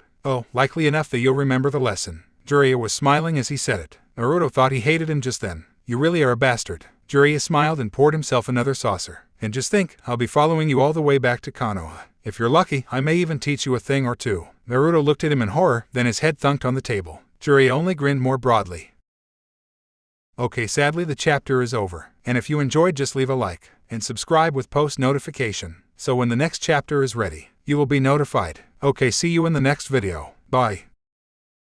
Oh, likely enough that you'll remember the lesson. Jiraiya was smiling as he said it. Naruto thought he hated him just then. You really are a bastard. Jiraiya smiled and poured himself another saucer. And just think, I'll be following you all the way back to Konoha. If you're lucky, I may even teach you a thing or two. Naruto looked at him in horror, then his head thunked on the table. Jiraiya only grinned more broadly. Okay, sadly the chapter is over. And if you enjoyed, just leave a like and subscribe with post notification, so when the next chapter is ready, you will be notified. Okay, see you in the next video. Bye.